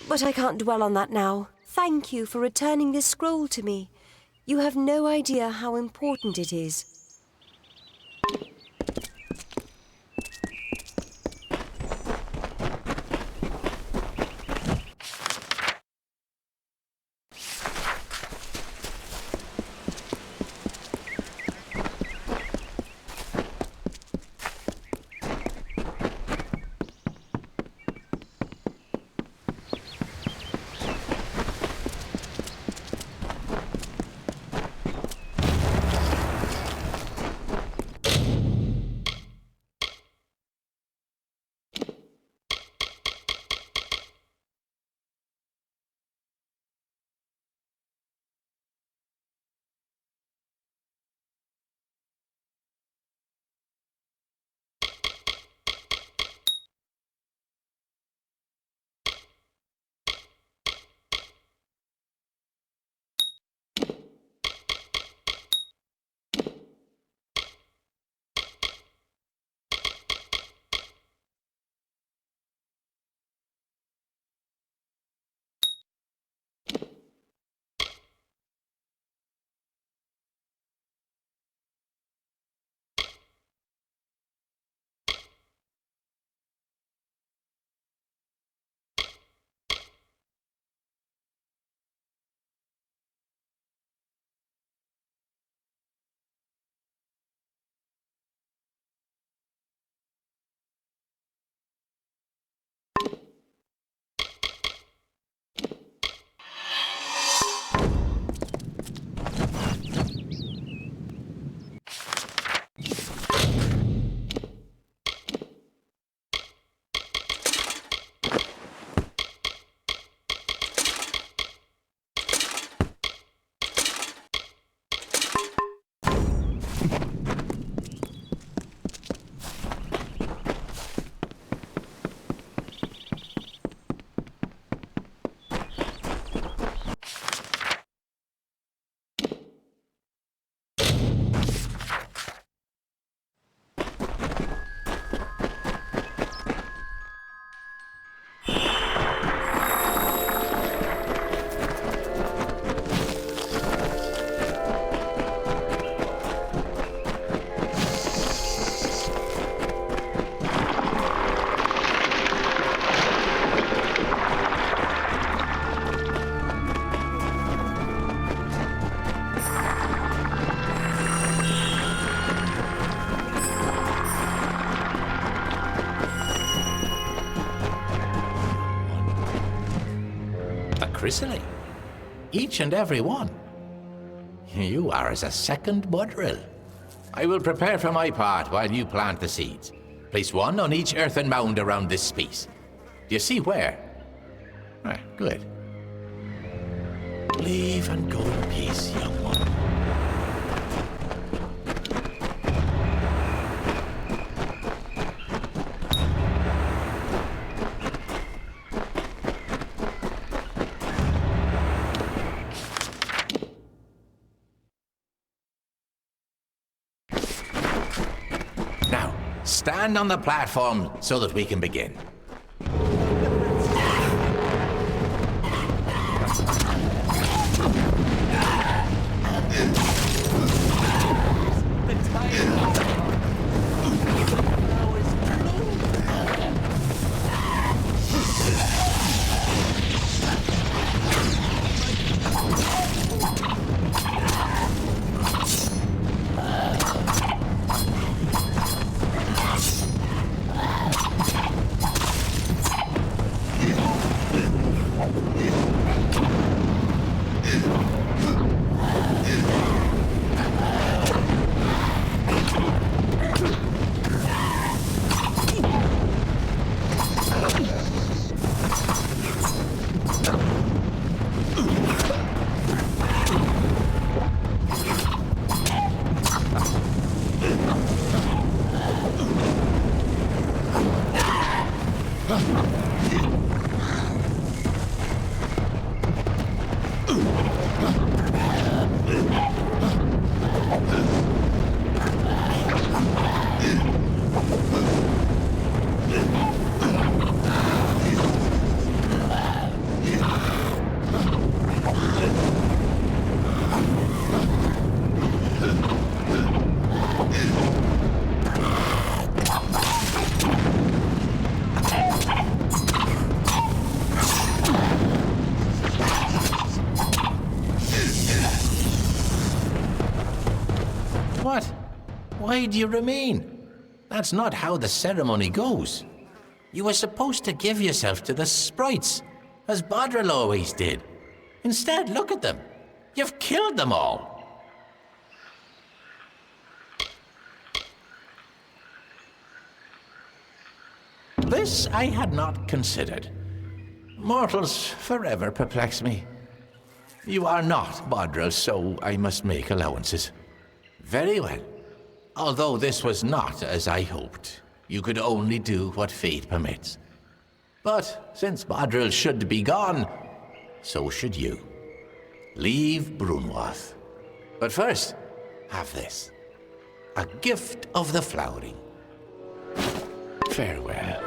But I can't dwell on that now. Thank you for returning this scroll to me. You have no idea how important it is. Christening. Each and every one. You are as a second mud-drill. I will prepare for my part while you plant the seeds. Place one on each earthen mound around this space. Do you see where? Ah, good. Leave and go in peace, young one. stand on the platform so that we can begin. What? Why do you remain? That's not how the ceremony goes. You were supposed to give yourself to the sprites, as Bodril always did. Instead, look at them. You've killed them all. This I had not considered. Mortals forever perplex me. You are not Bodril, so I must make allowances. Very well. Although this was not as I hoped, you could only do what fate permits. But since Bodril should be gone, so should you. Leave Brunwath. But first, have this. A gift of the flowering. Farewell.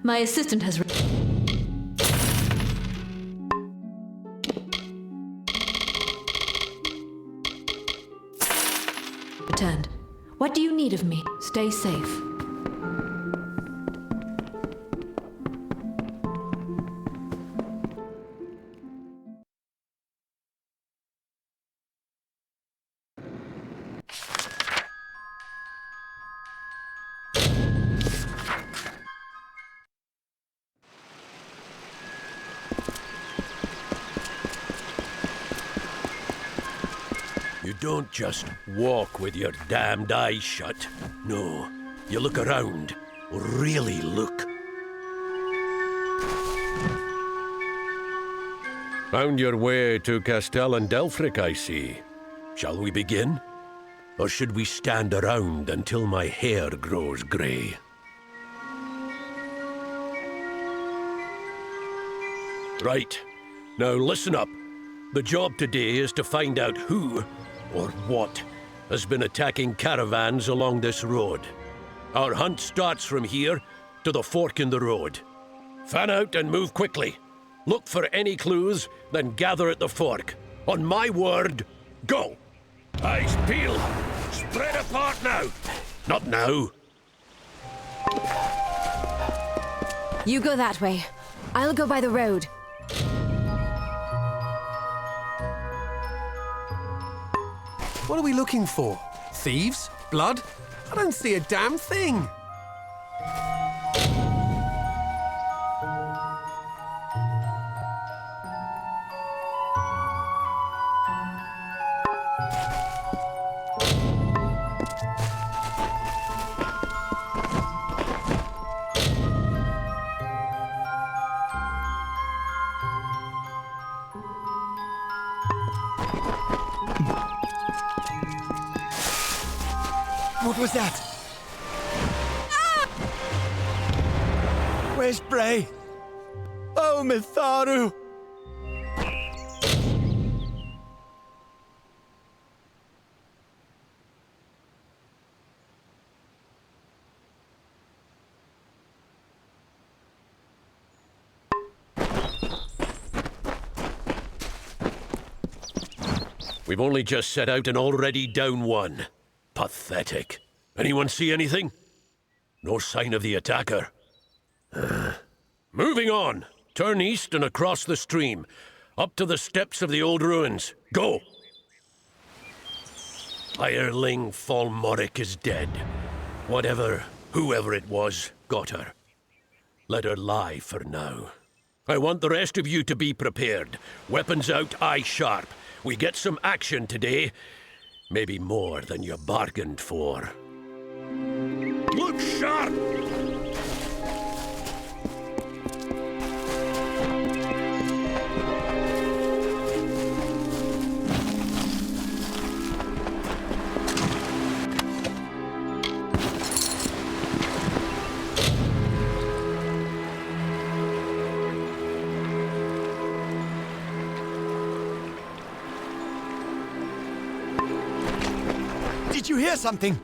My assistant has... returned. What do you need of me? Stay safe. You don't just walk with your damned eyes shut. No, you look around. Really look. Found your way to Castel and Delphric, I see. Shall we begin? Or should we stand around until my hair grows grey? Right. Now listen up. The job today is to find out who, or what, has been attacking caravans along this road. Our hunt starts from here to the fork in the road. Fan out and move quickly. Look for any clues, then gather at the fork. On my word, go! Eyes peeled! Spread apart now! Not now! You go that way. I'll go by the road. What are we looking for? Thieves? Blood? I don't see a damn thing! What was that? Ah! Where's Bray? Oh, Mitharu! We've only just set out and already down one. Pathetic. Anyone see anything? No sign of the attacker. Moving on. Turn east and across the stream. Up to the steps of the old ruins. Go! Hireling Falmoric is dead. Whoever it was, got her. Let her lie for now. I want the rest of you to be prepared. Weapons out, eye sharp. We get some action today. Maybe more than you bargained for. Look sharp! Did you hear something?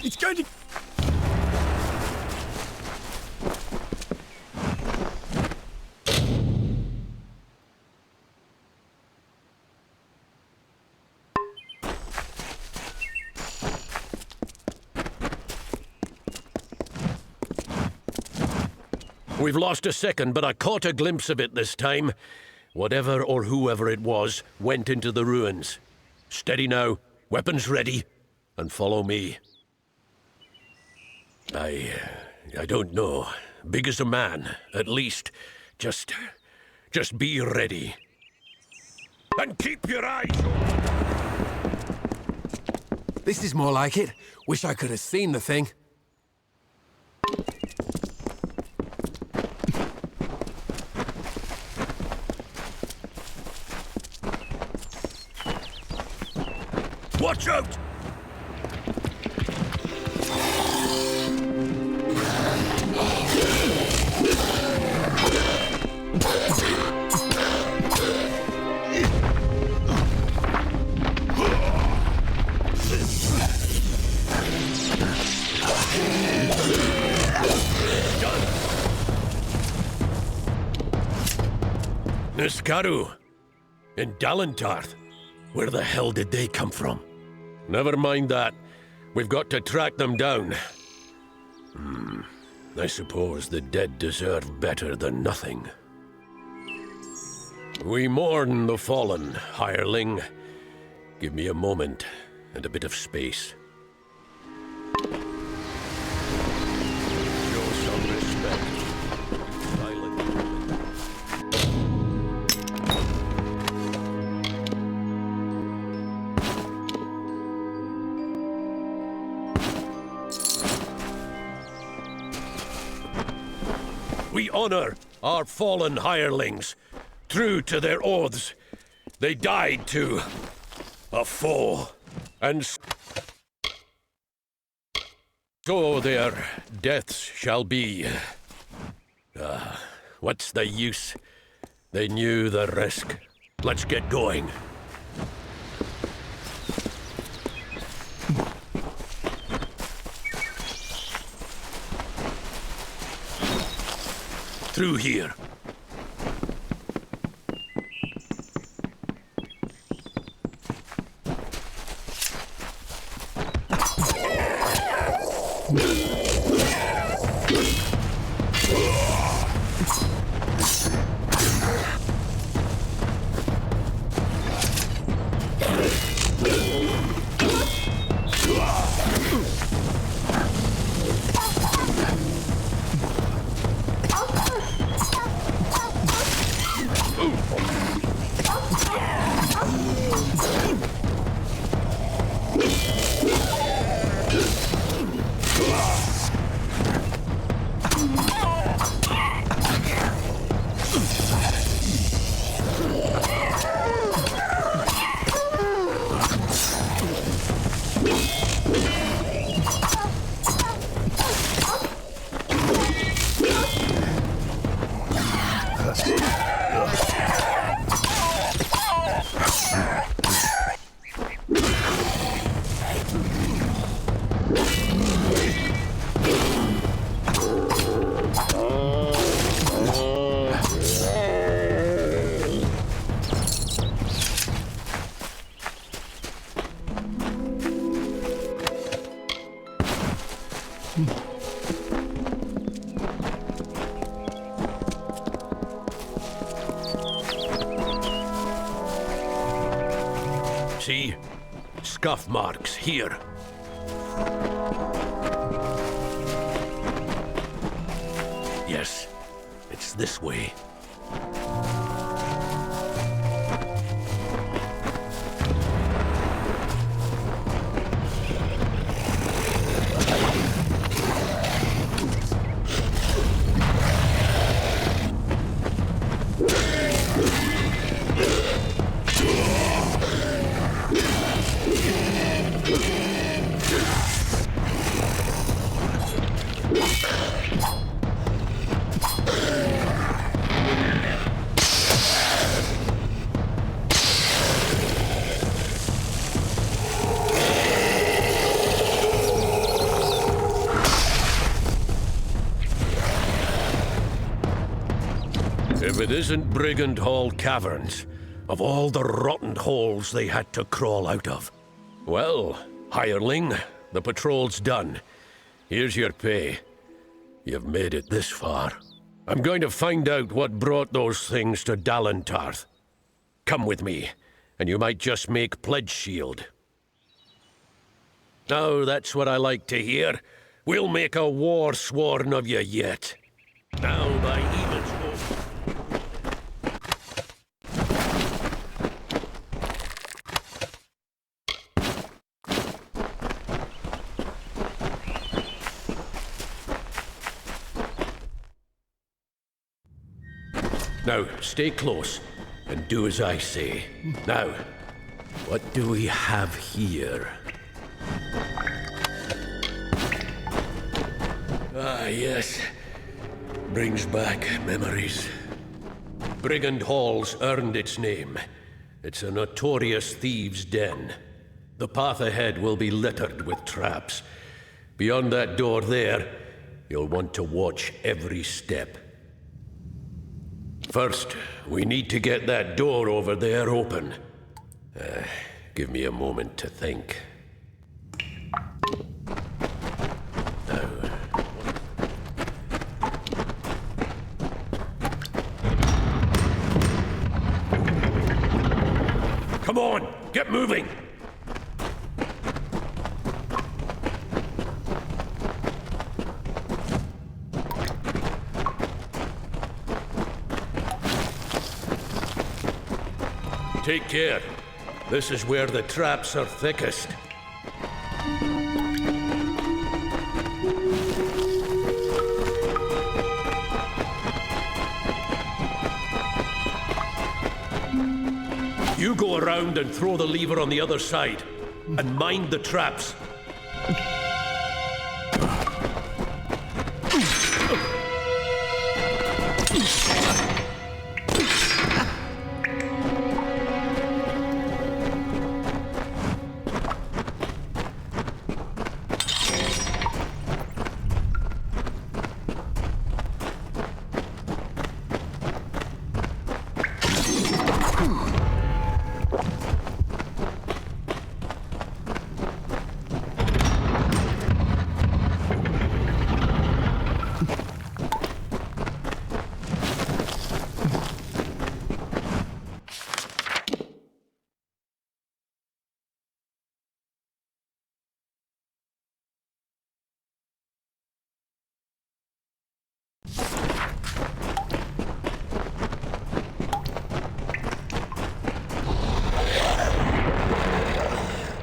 It's going to... We've lost a second, but I caught a glimpse of it this time. Whatever or whoever it was went into the ruins. Steady now, weapons ready, and follow me. I don't know. Big as a man, at least. Just be ready. And keep your eyes open! This is more like it. Wish I could have seen the thing. Watch out! Niskaru! In Dalentarth. Where the hell did they come from? Never mind that. We've got to track them down. I suppose the dead deserve better than nothing. We mourn the fallen, hireling. Give me a moment and a bit of space. Show some respect. We honor our fallen hirelings. True to their oaths, they died to a foe, and so their deaths shall be. What's the use? They knew the risk. Let's get going. Through here. See? Scuff marks here. Yes, it's this way. If it isn't Brigand Hall Caverns, of all the rotten holes they had to crawl out of. Well, hireling, the patrol's done. Here's your pay. You've made it this far. I'm going to find out what brought those things to Dalentarth. Come with me, and you might just make pledge shield. Now that's what I like to hear. We'll make a war sworn of you yet. Now by Evil's oath. Now, stay close, and do as I say. Now, what do we have here? Ah, yes. Brings back memories. Brigand Hall's earned its name. It's a notorious thieves' den. The path ahead will be littered with traps. Beyond that door there, you'll want to watch every step. First, we need to get that door over there open. Give me a moment to think. Now. Come on, get moving! Take care. This is where the traps are thickest. You go around and throw the lever on the other side. And mind the traps.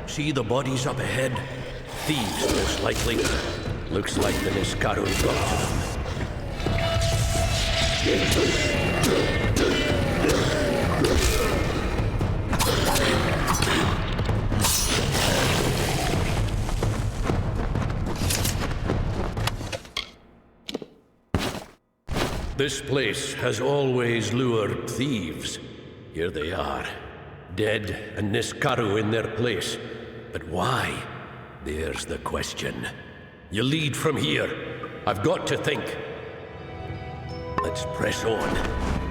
See the bodies up ahead? Thieves, most likely. Looks like the Niskaru got to them. This place has always lured thieves. Here they are, dead and Niskaru in their place. But why? There's the question. You lead from here. I've got to think. Let's press on.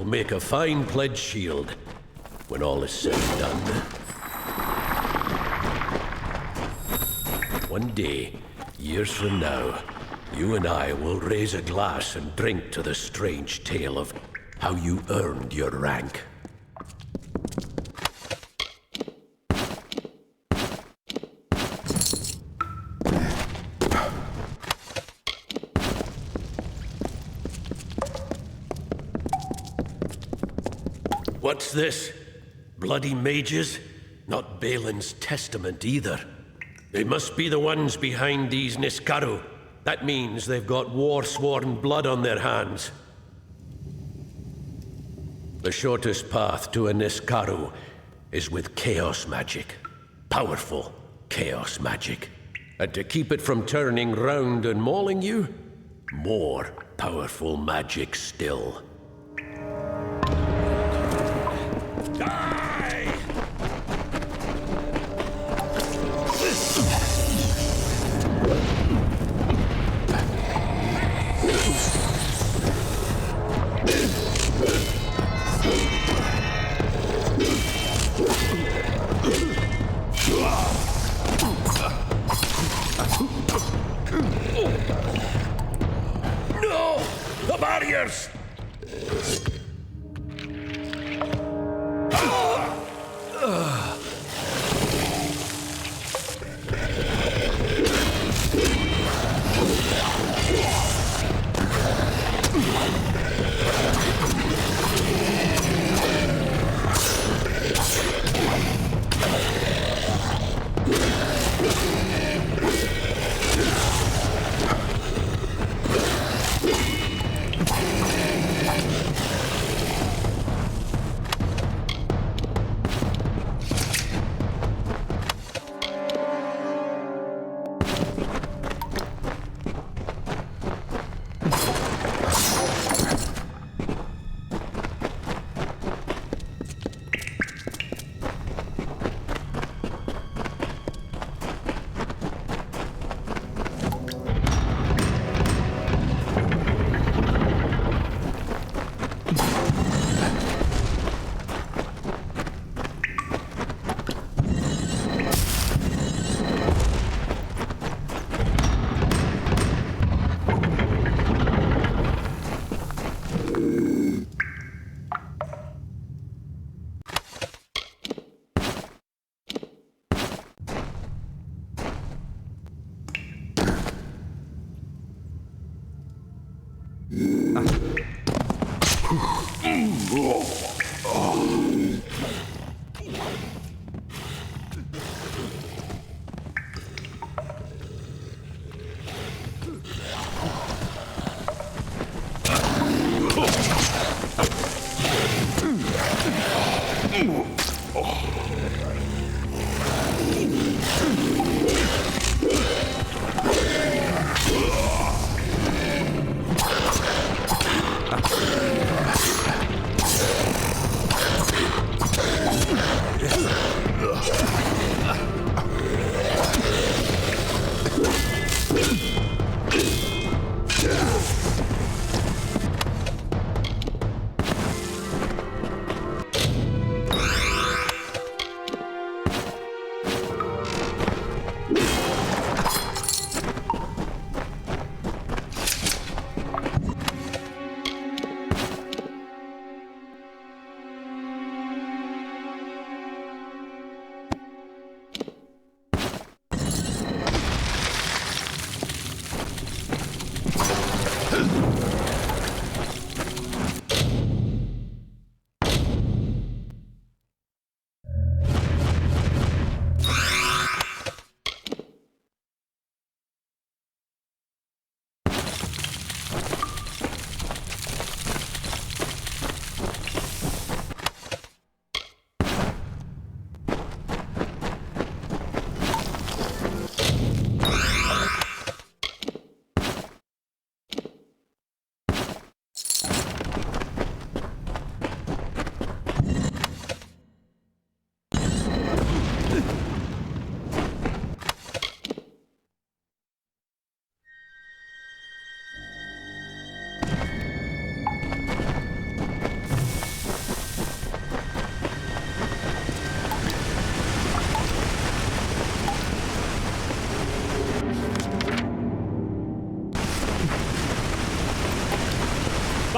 Make a fine pledge shield when all is said and done. One day, years from now, you and I will raise a glass and drink to the strange tale of how you earned your rank. What's this? Bloody mages? Not Balin's testament either. They must be the ones behind these Niskaru. That means they've got war-sworn blood on their hands. The shortest path to a Niskaru is with chaos magic. Powerful chaos magic. And to keep it from turning round and mauling you, more powerful magic still.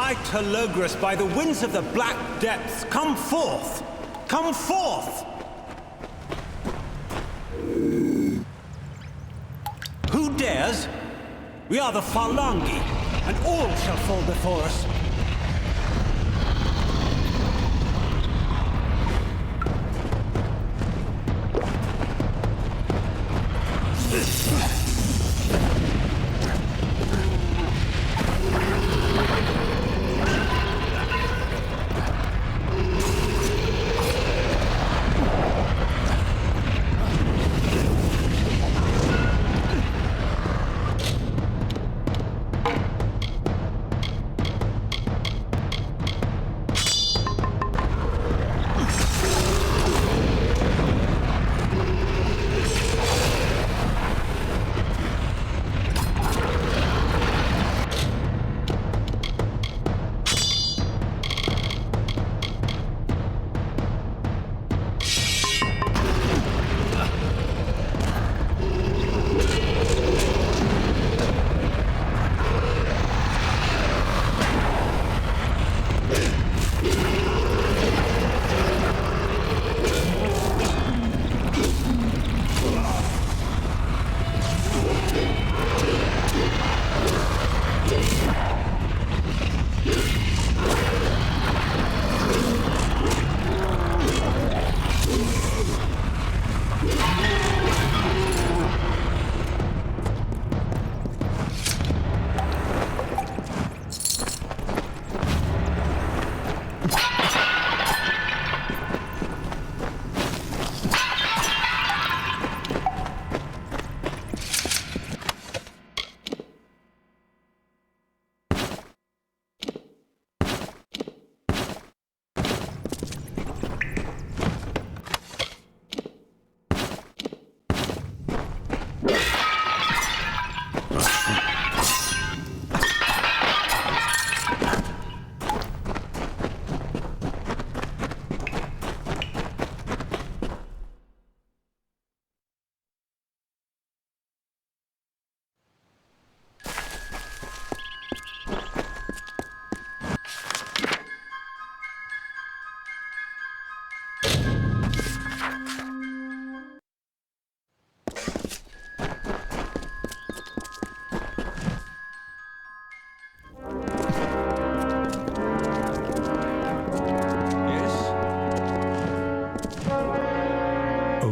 By Telugris, by the winds of the black depths, come forth! Come forth! Who dares? We are the Phalangi, and all shall fall before us.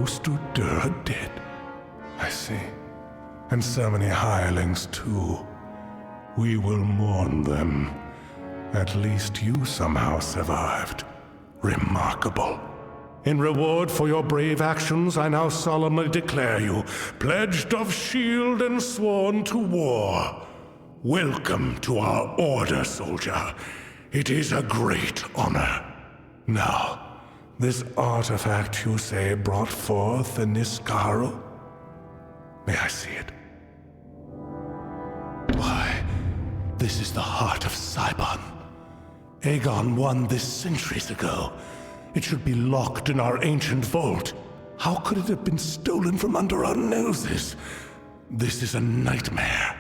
stood Dur dead. I see. And so many hirelings too. We will mourn them. At least you somehow survived. Remarkable. In reward for your brave actions, I now solemnly declare you pledged of shield and sworn to war. Welcome to our order, soldier. It is a great honor. Now, this artifact you say brought forth the Niskaru? May I see it? Why, this is the heart of Cybon. Aegon won this centuries ago. It should be locked in our ancient vault. How could it have been stolen from under our noses? This is a nightmare.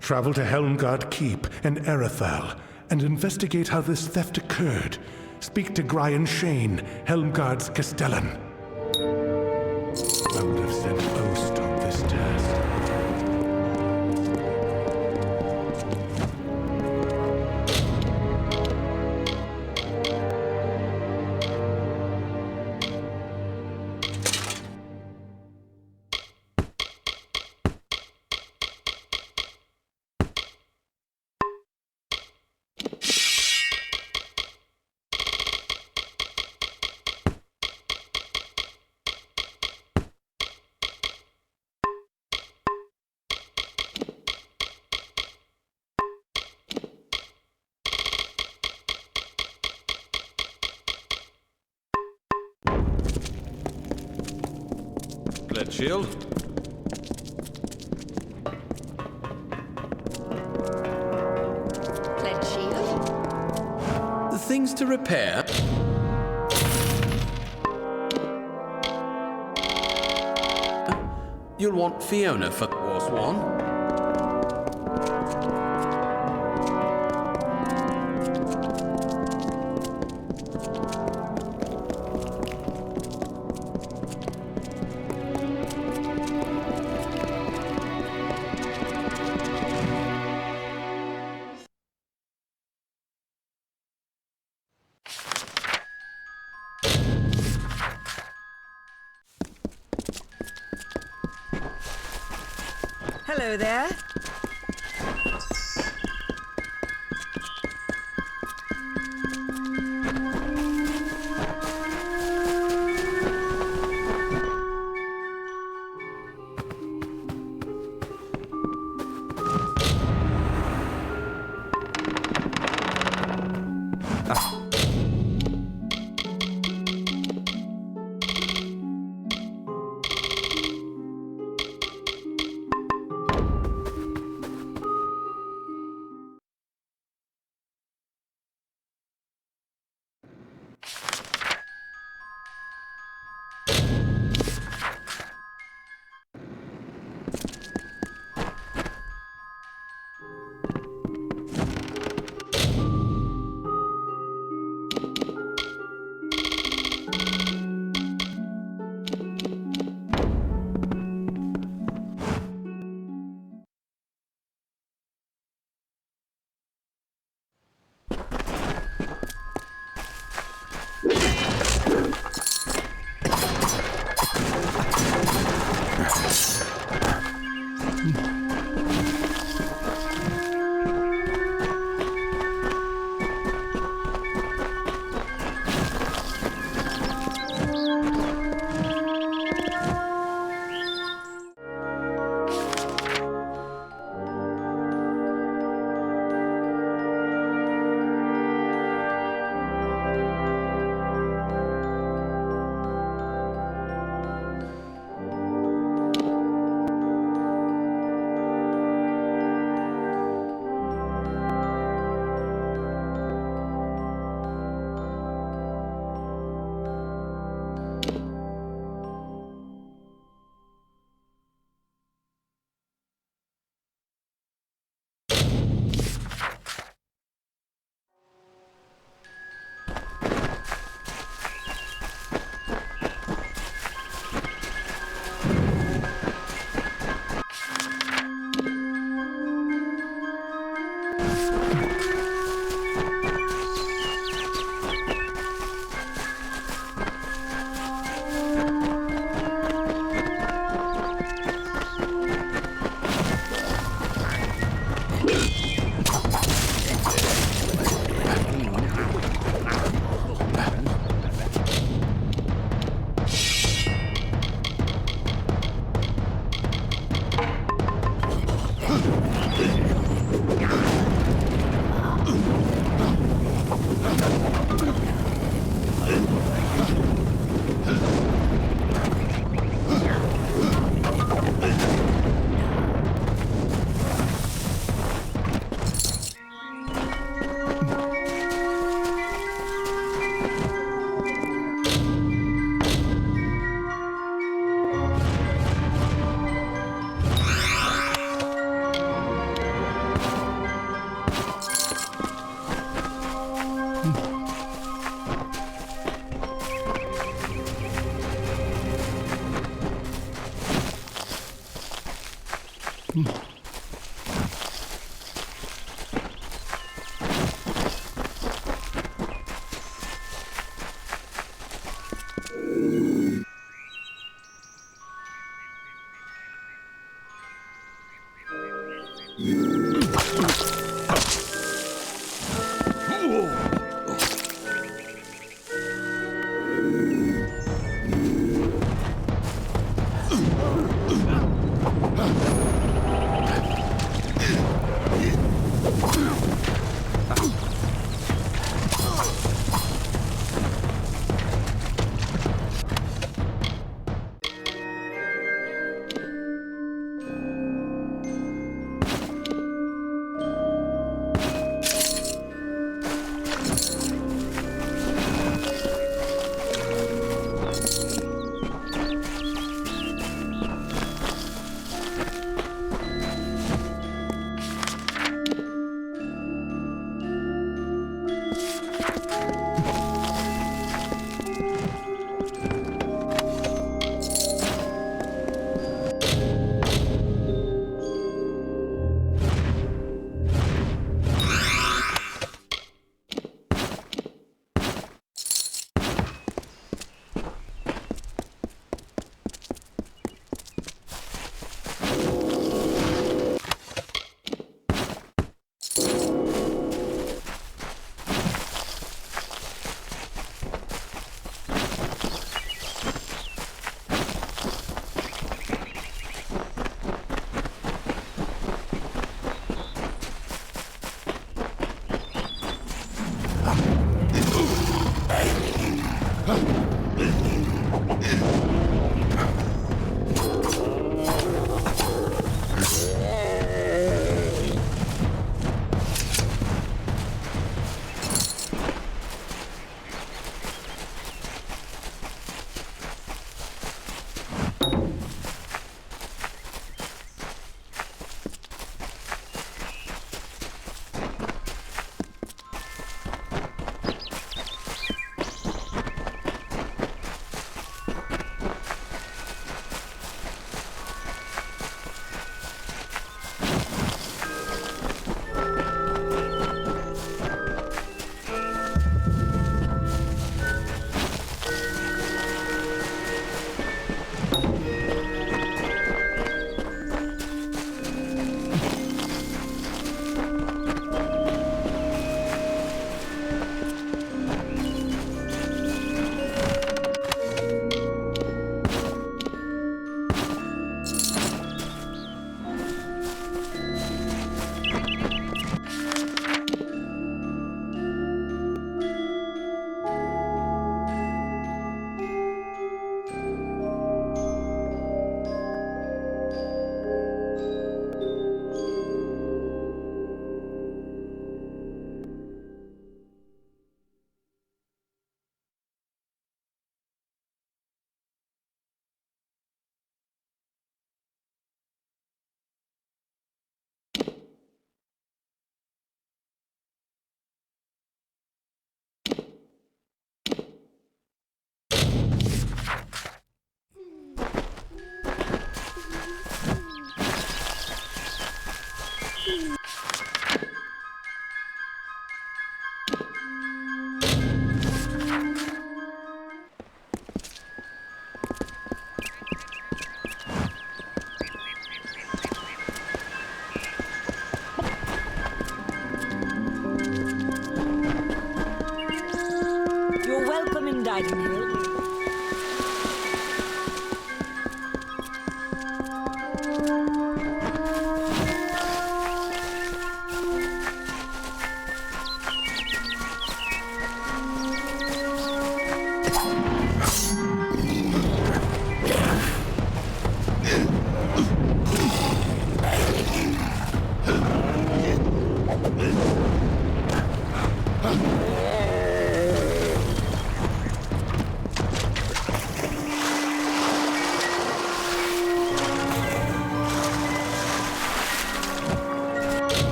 Travel to Helmgard Keep and Erethal and investigate how this theft occurred. Speak to Gryan Shane, Helmgard's Castellan. I would have sent Ost on this task. Pledge shield. Pledge shield. The things to repair. You'll want Fiona for Wars 1. Hello there.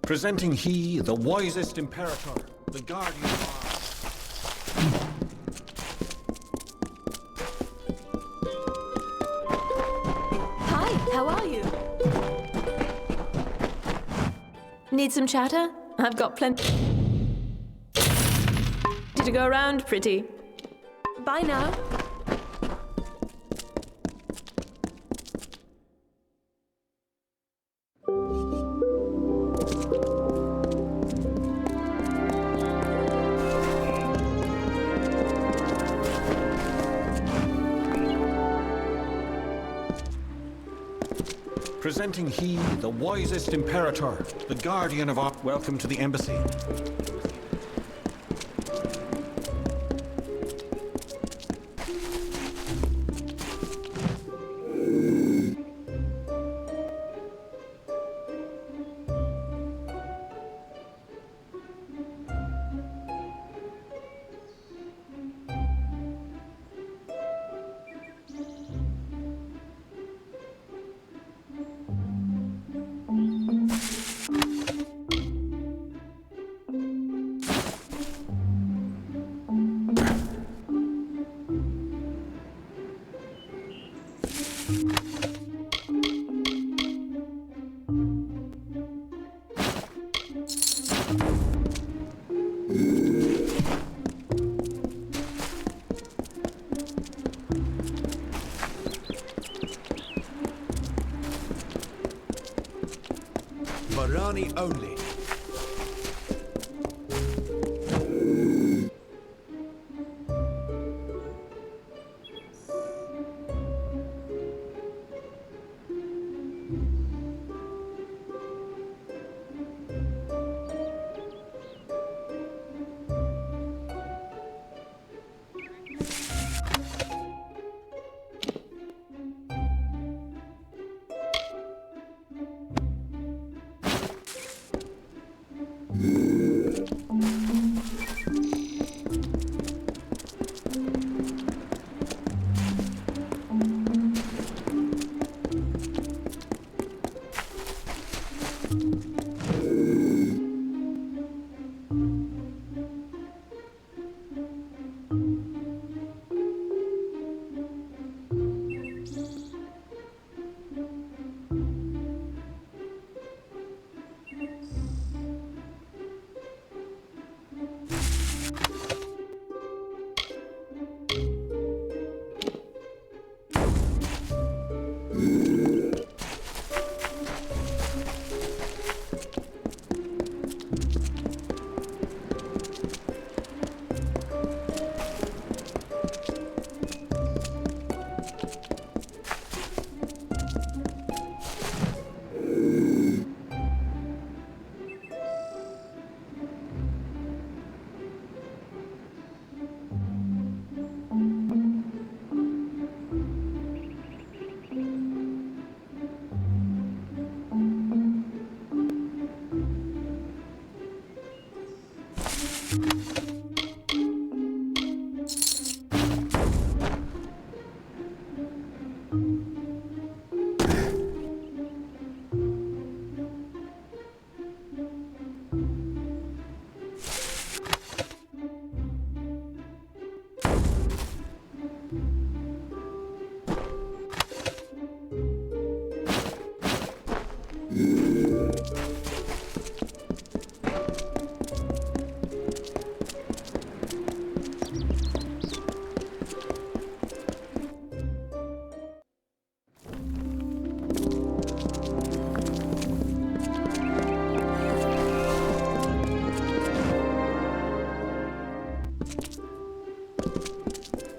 Presenting he, the wisest imperator, the guardian of Hi, how are you? Need some chatter? I've got plenty to go around, pretty. Bye now. Presenting he, the wisest imperator, the guardian of welcome to the embassy. Barani only.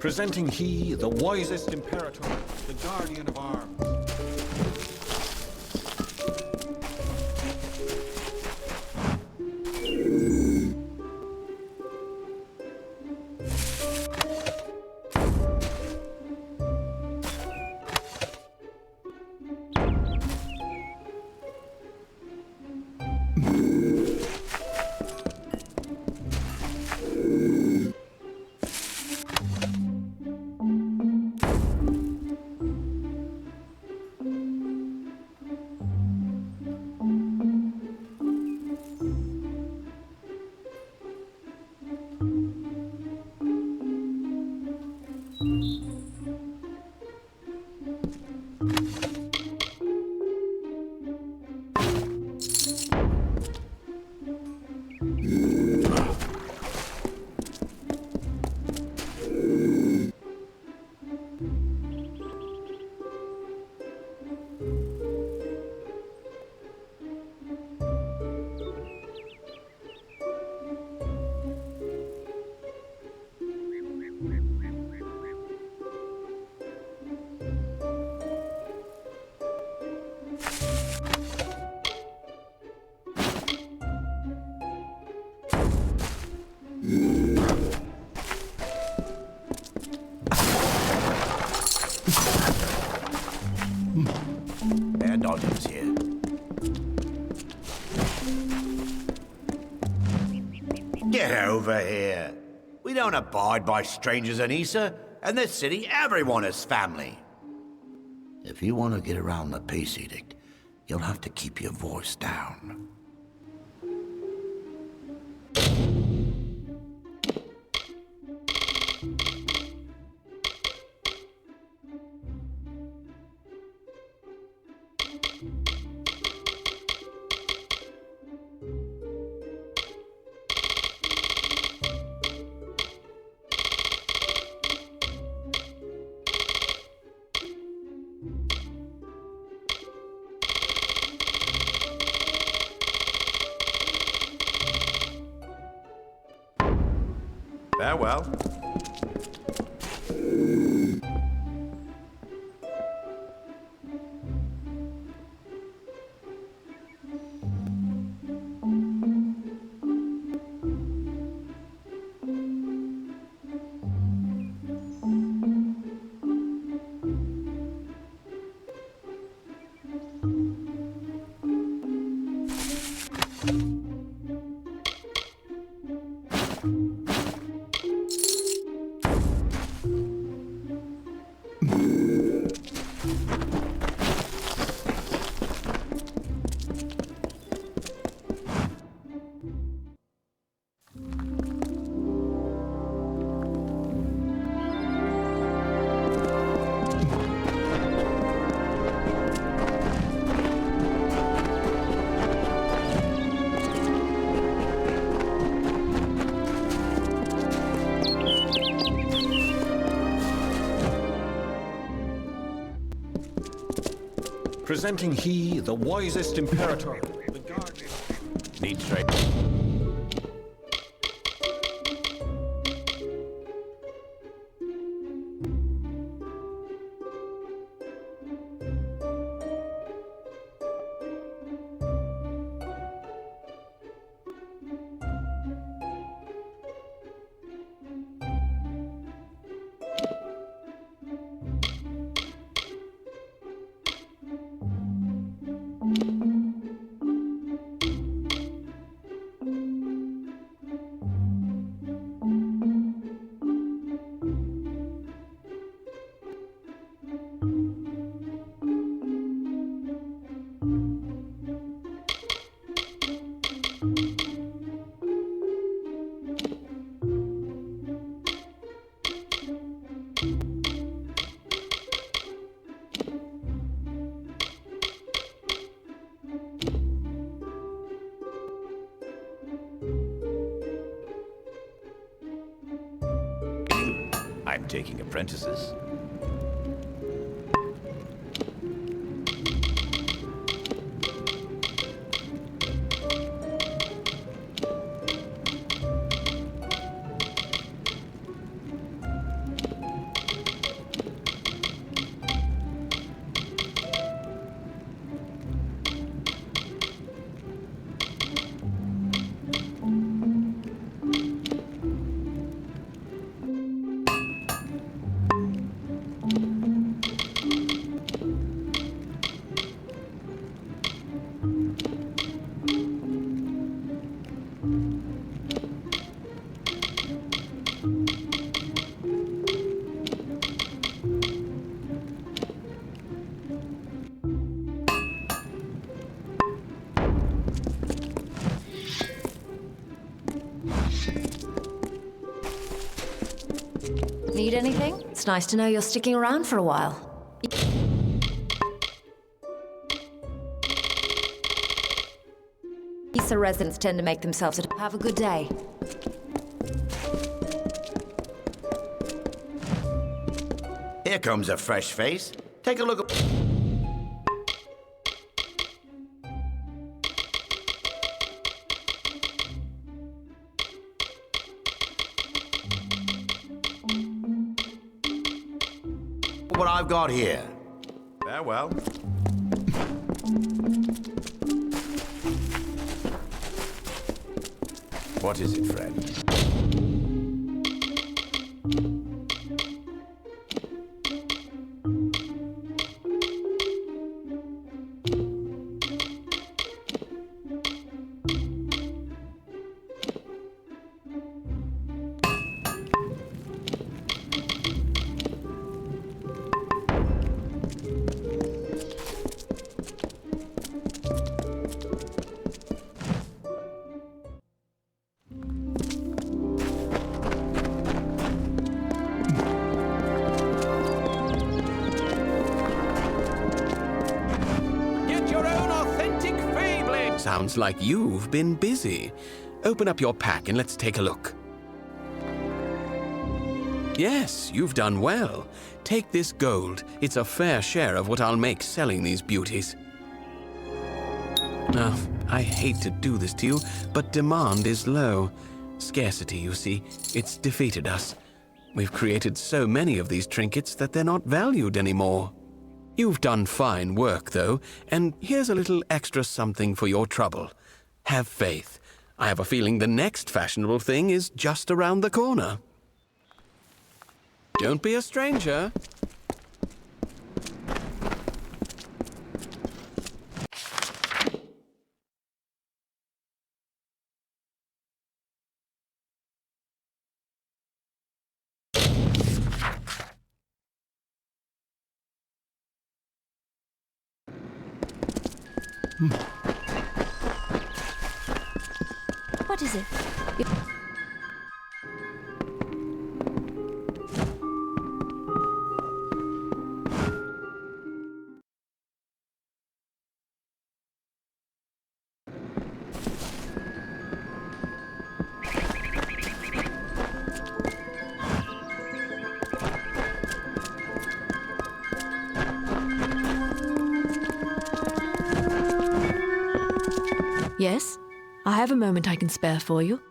Presenting he, the wisest imperator, the guardian of arms. And audience here. Get over here. We don't abide by strangers in Issa. In this city, everyone is family. If you want to get around the peace edict, you'll have to keep your voice down. Farewell. Presenting he, the wisest imperator, the guardian. Need straight. I'm taking apprentices. Need anything? It's nice to know you're sticking around for a while. Issa residents tend to make themselves at home. Have a good day. Here comes a fresh face. Take a look at... what I've got here. Farewell. What is it, friend? Sounds like you've been busy. Open up your pack and let's take a look. Yes, you've done well. Take this gold. It's a fair share of what I'll make selling these beauties. Now, I hate to do this to you, but demand is low. Scarcity, you see, it's defeated us. We've created so many of these trinkets that they're not valued anymore. You've done fine work, though, and here's a little extra something for your trouble. Have faith. I have a feeling the next fashionable thing is just around the corner. Don't be a stranger. What is it? Yes? I have a moment I can spare for you.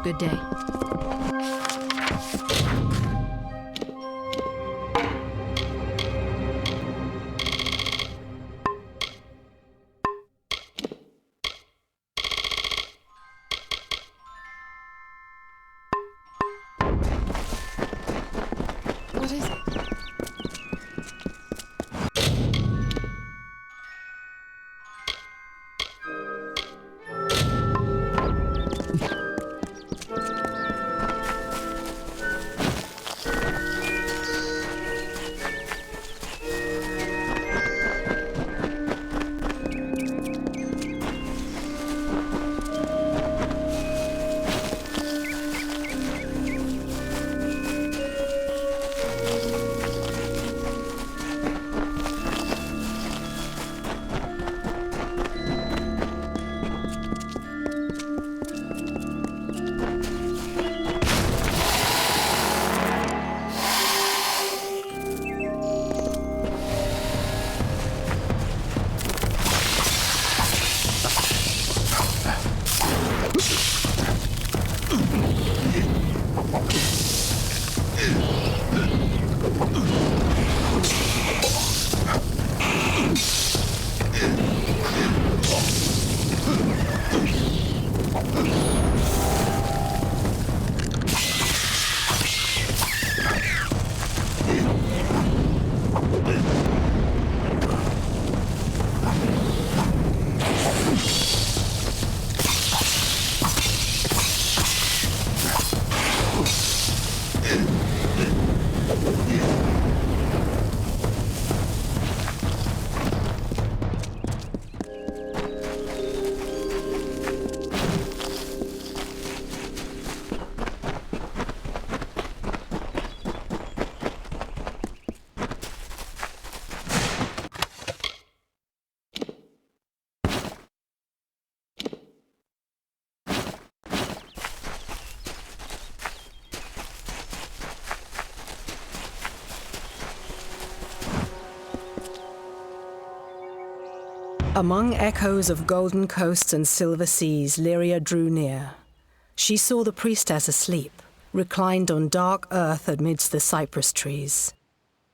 Good day. What is it? Among echoes of golden coasts and silver seas, Lyria drew near. She saw the priestess asleep, reclined on dark earth amidst the cypress trees.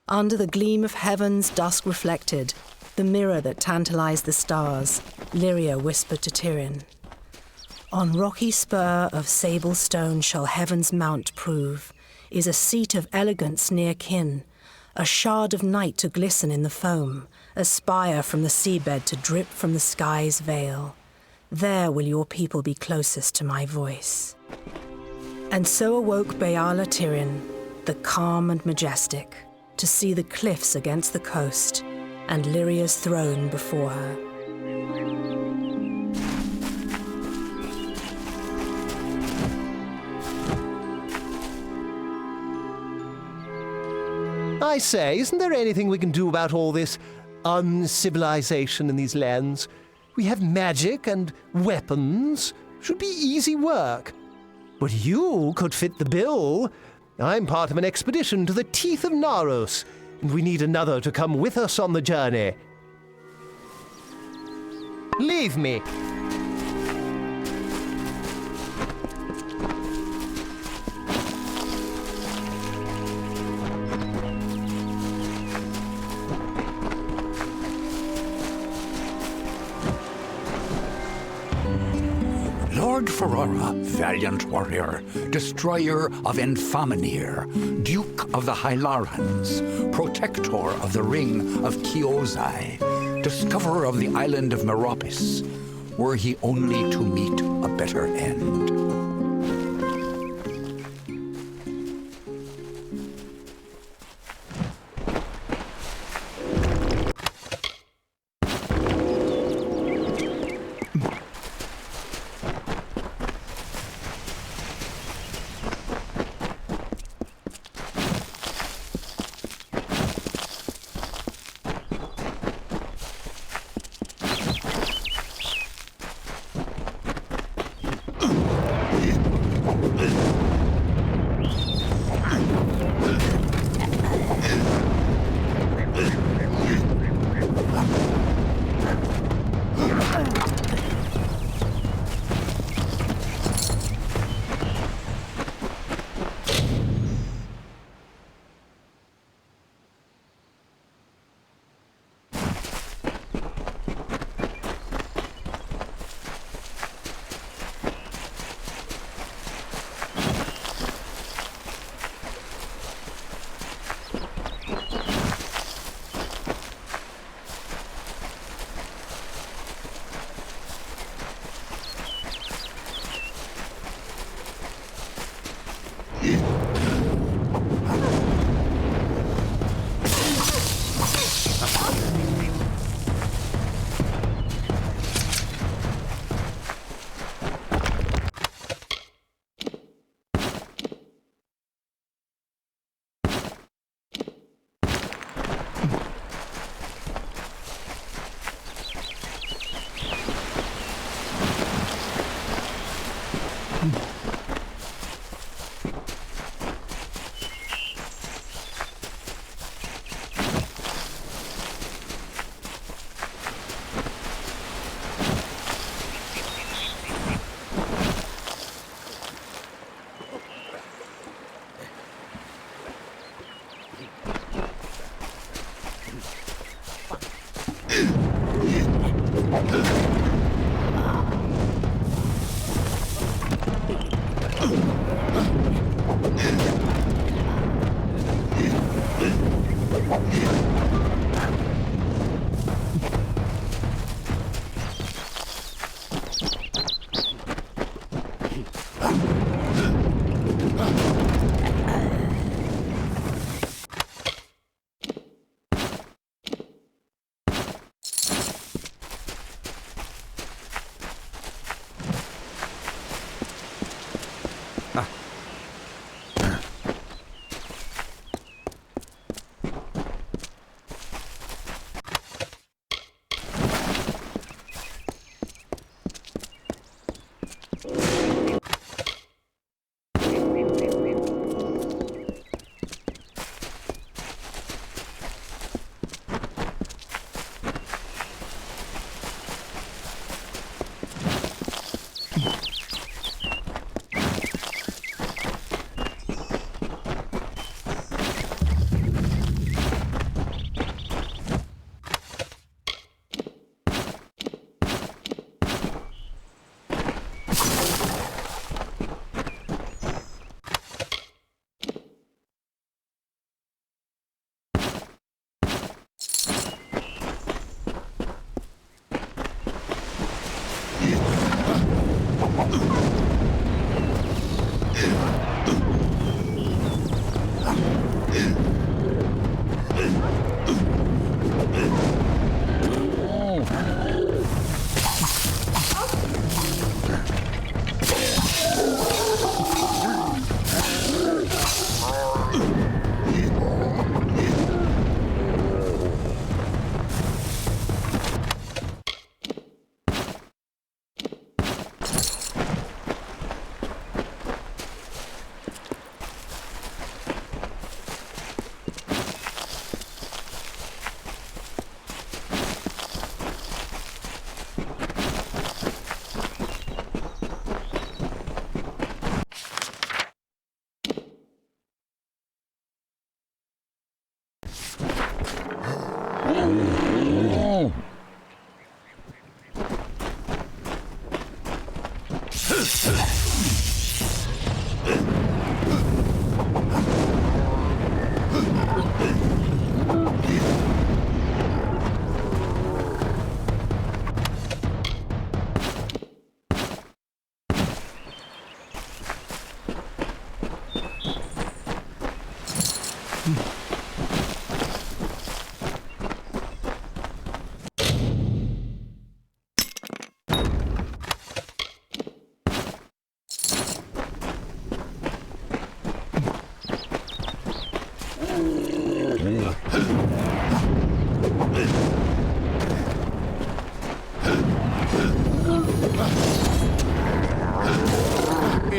Under the gleam of heaven's dusk reflected, the mirror that tantalized the stars, Lyria whispered to Tyrion, "On rocky spur of sable stone shall heaven's mount prove, is a seat of elegance near kin, a shard of night to glisten in the foam, a spire from the seabed to drip from the sky's veil. There will your people be closest to my voice." And so awoke Beala Tyrion, the calm and majestic, to see the cliffs against the coast and Lyria's throne before her. I say, isn't there anything we can do about all this uncivilization in these lands? We have magic and weapons. Should be easy work. But you could fit the bill. I'm part of an expedition to the teeth of Naros, and we need another to come with us on the journey. Leave me. Lord Ferrara, valiant warrior, destroyer of Enfaminir, Duke of the Hylarans, protector of the Ring of Chiozai, discoverer of the island of Meropis, were he only to meet a better end.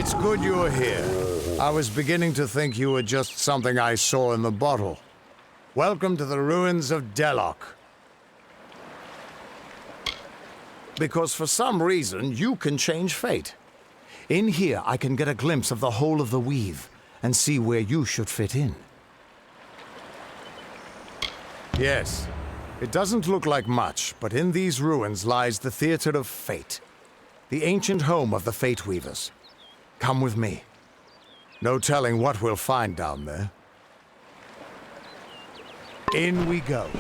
It's good you are here. I was beginning to think you were just something I saw in the bottle. Welcome to the ruins of Delok. Because for some reason, you can change fate. In here, I can get a glimpse of the whole of the weave and see where you should fit in. Yes, it doesn't look like much, but in these ruins lies the Theater of Fate, the ancient home of the Fate Weavers. Come with me. No telling what we'll find down there. In we go.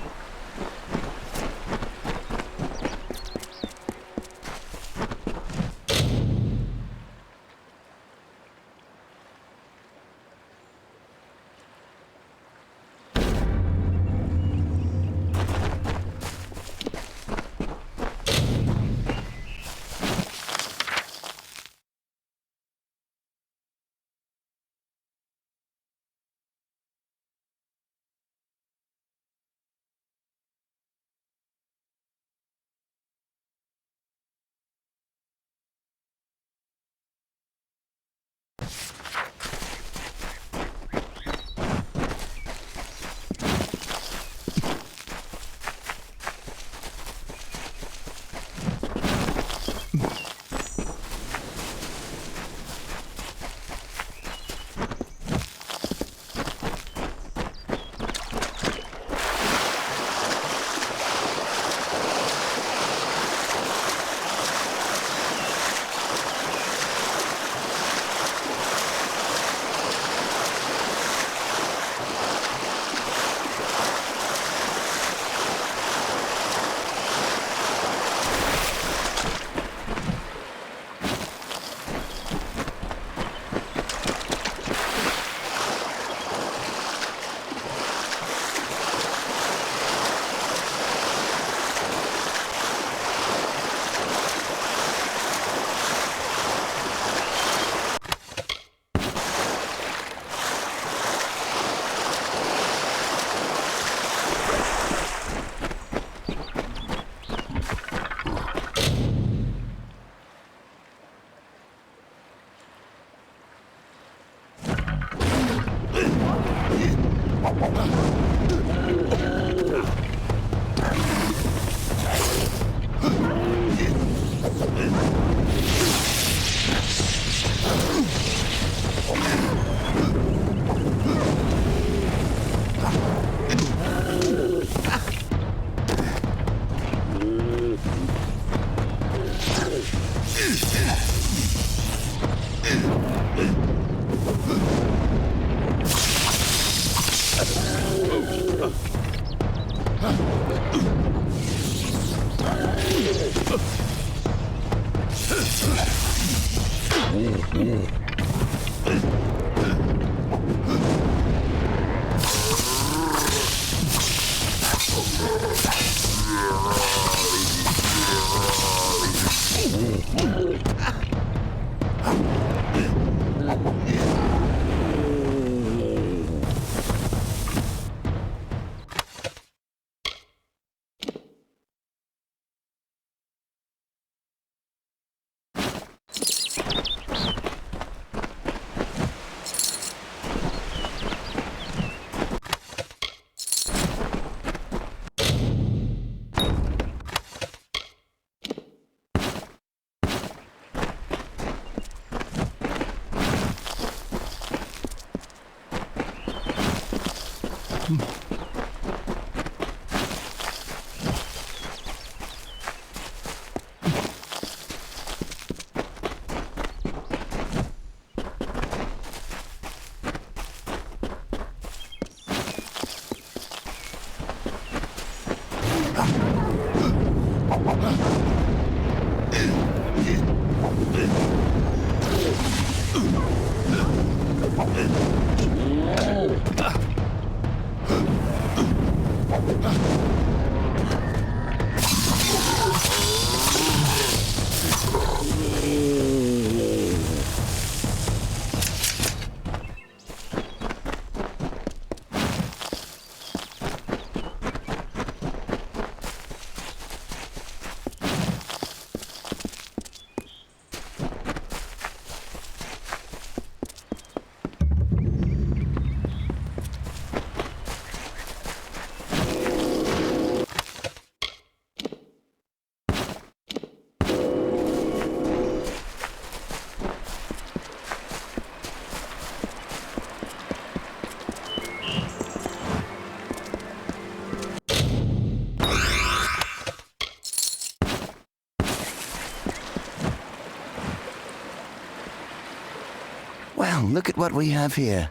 Well, look at what we have here.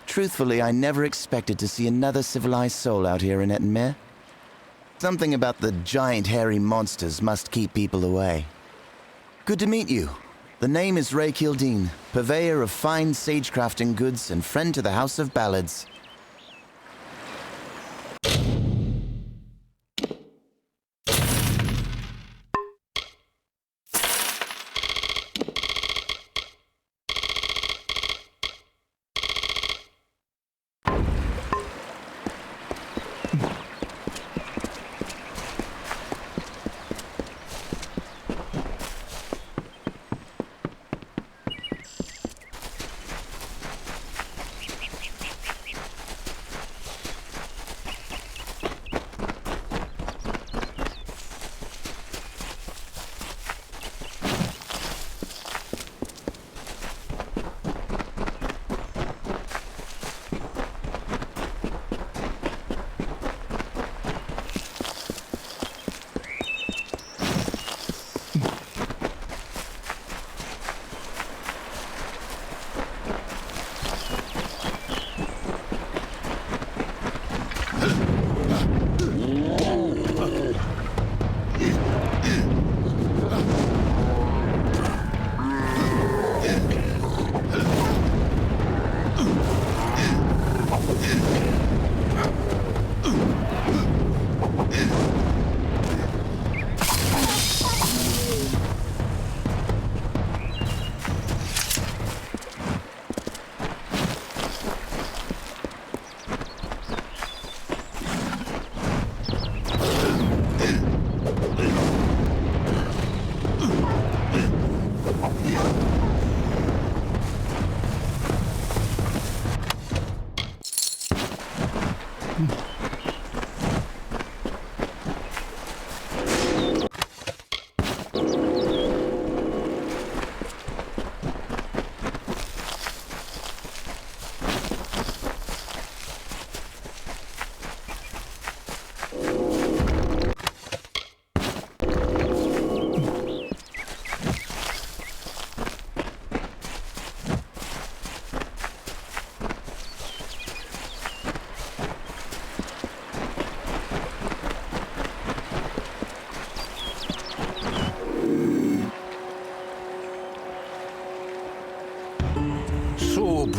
Truthfully, I never expected to see another civilized soul out here in Ettenmere. Something about the giant hairy monsters must keep people away. Good to meet you. The name is Ray Kildine, purveyor of fine sagecrafting goods and friend to the House of Ballads.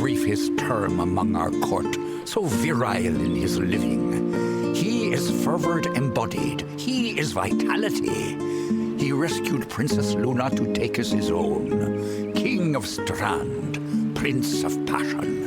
brief his term among our court, so virile in his living. He is fervor embodied. He is vitality. He rescued Princess Luna to take as his own. King of Strand, Prince of Passion.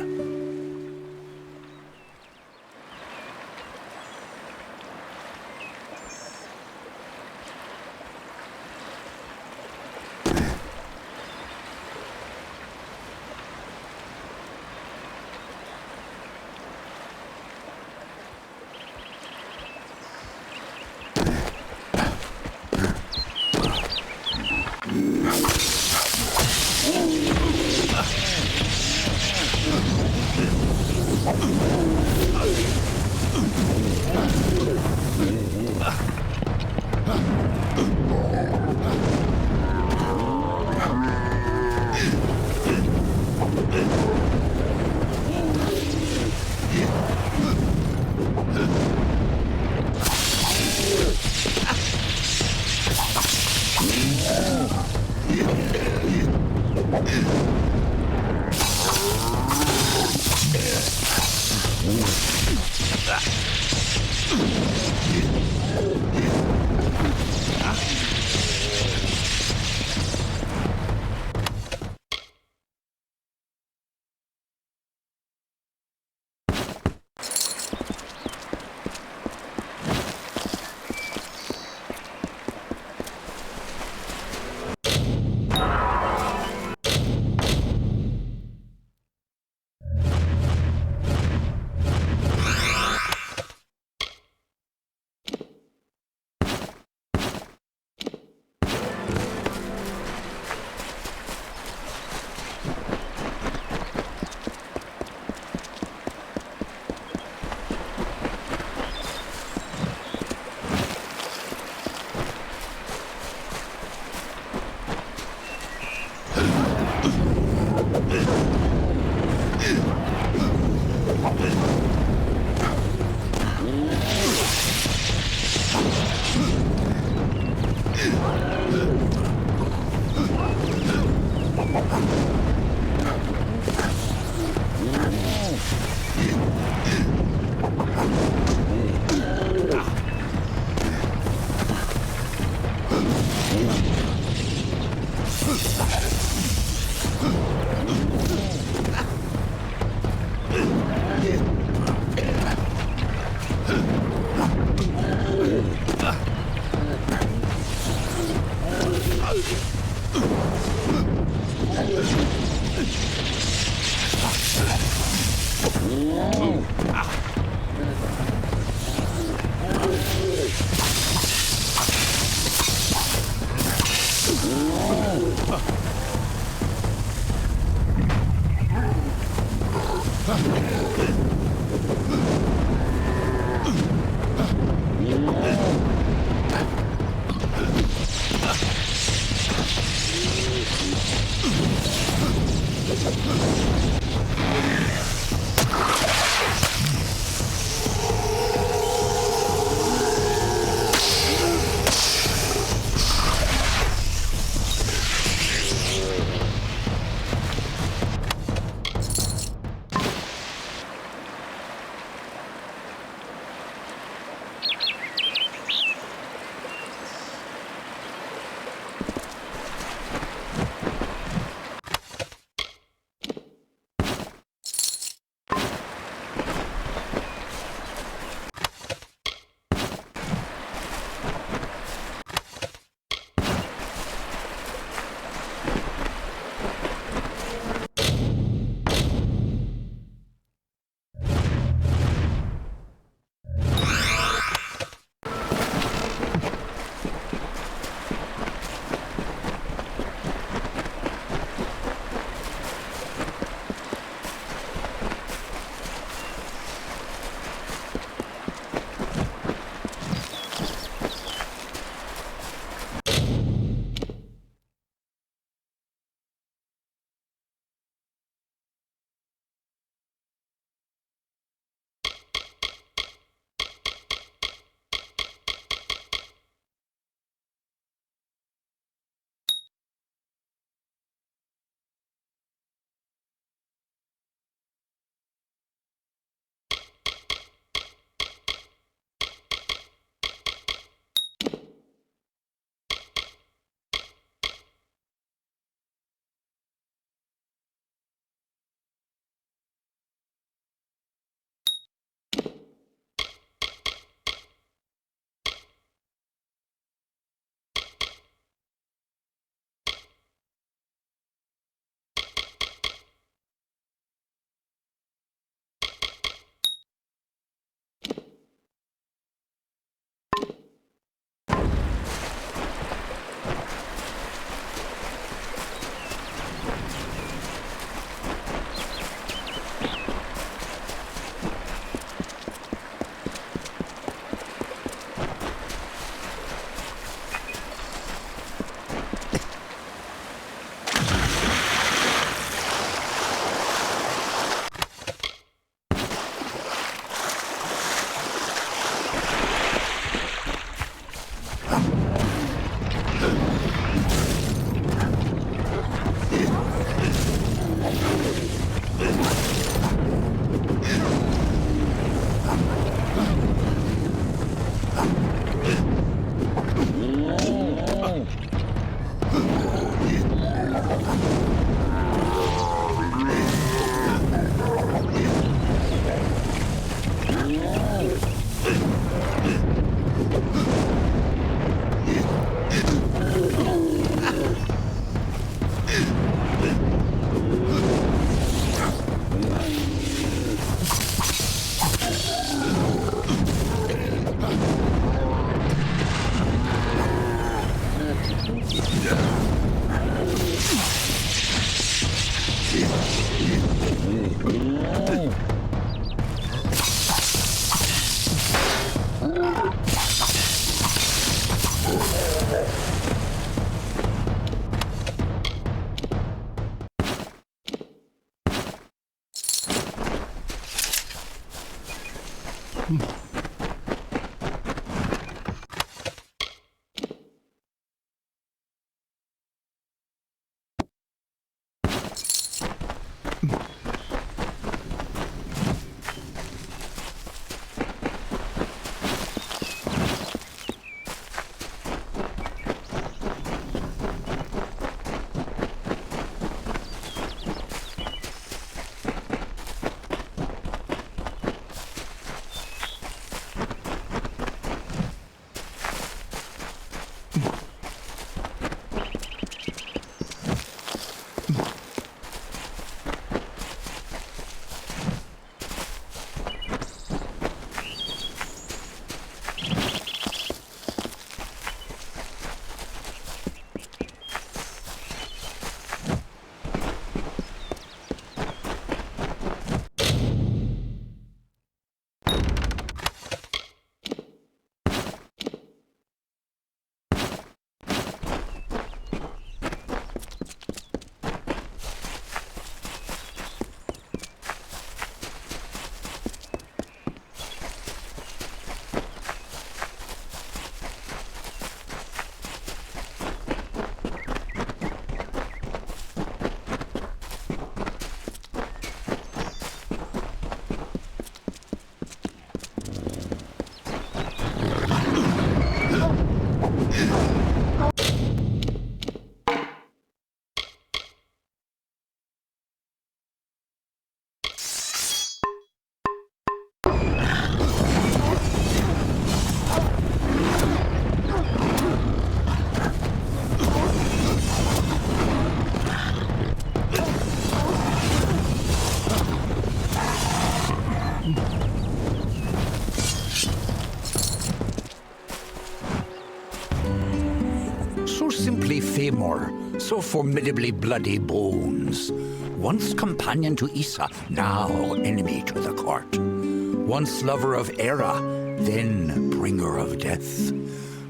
So simply Famor, so formidably bloody Bones. Once companion to Issa, now enemy to the court. Once lover of Era, then bringer of death.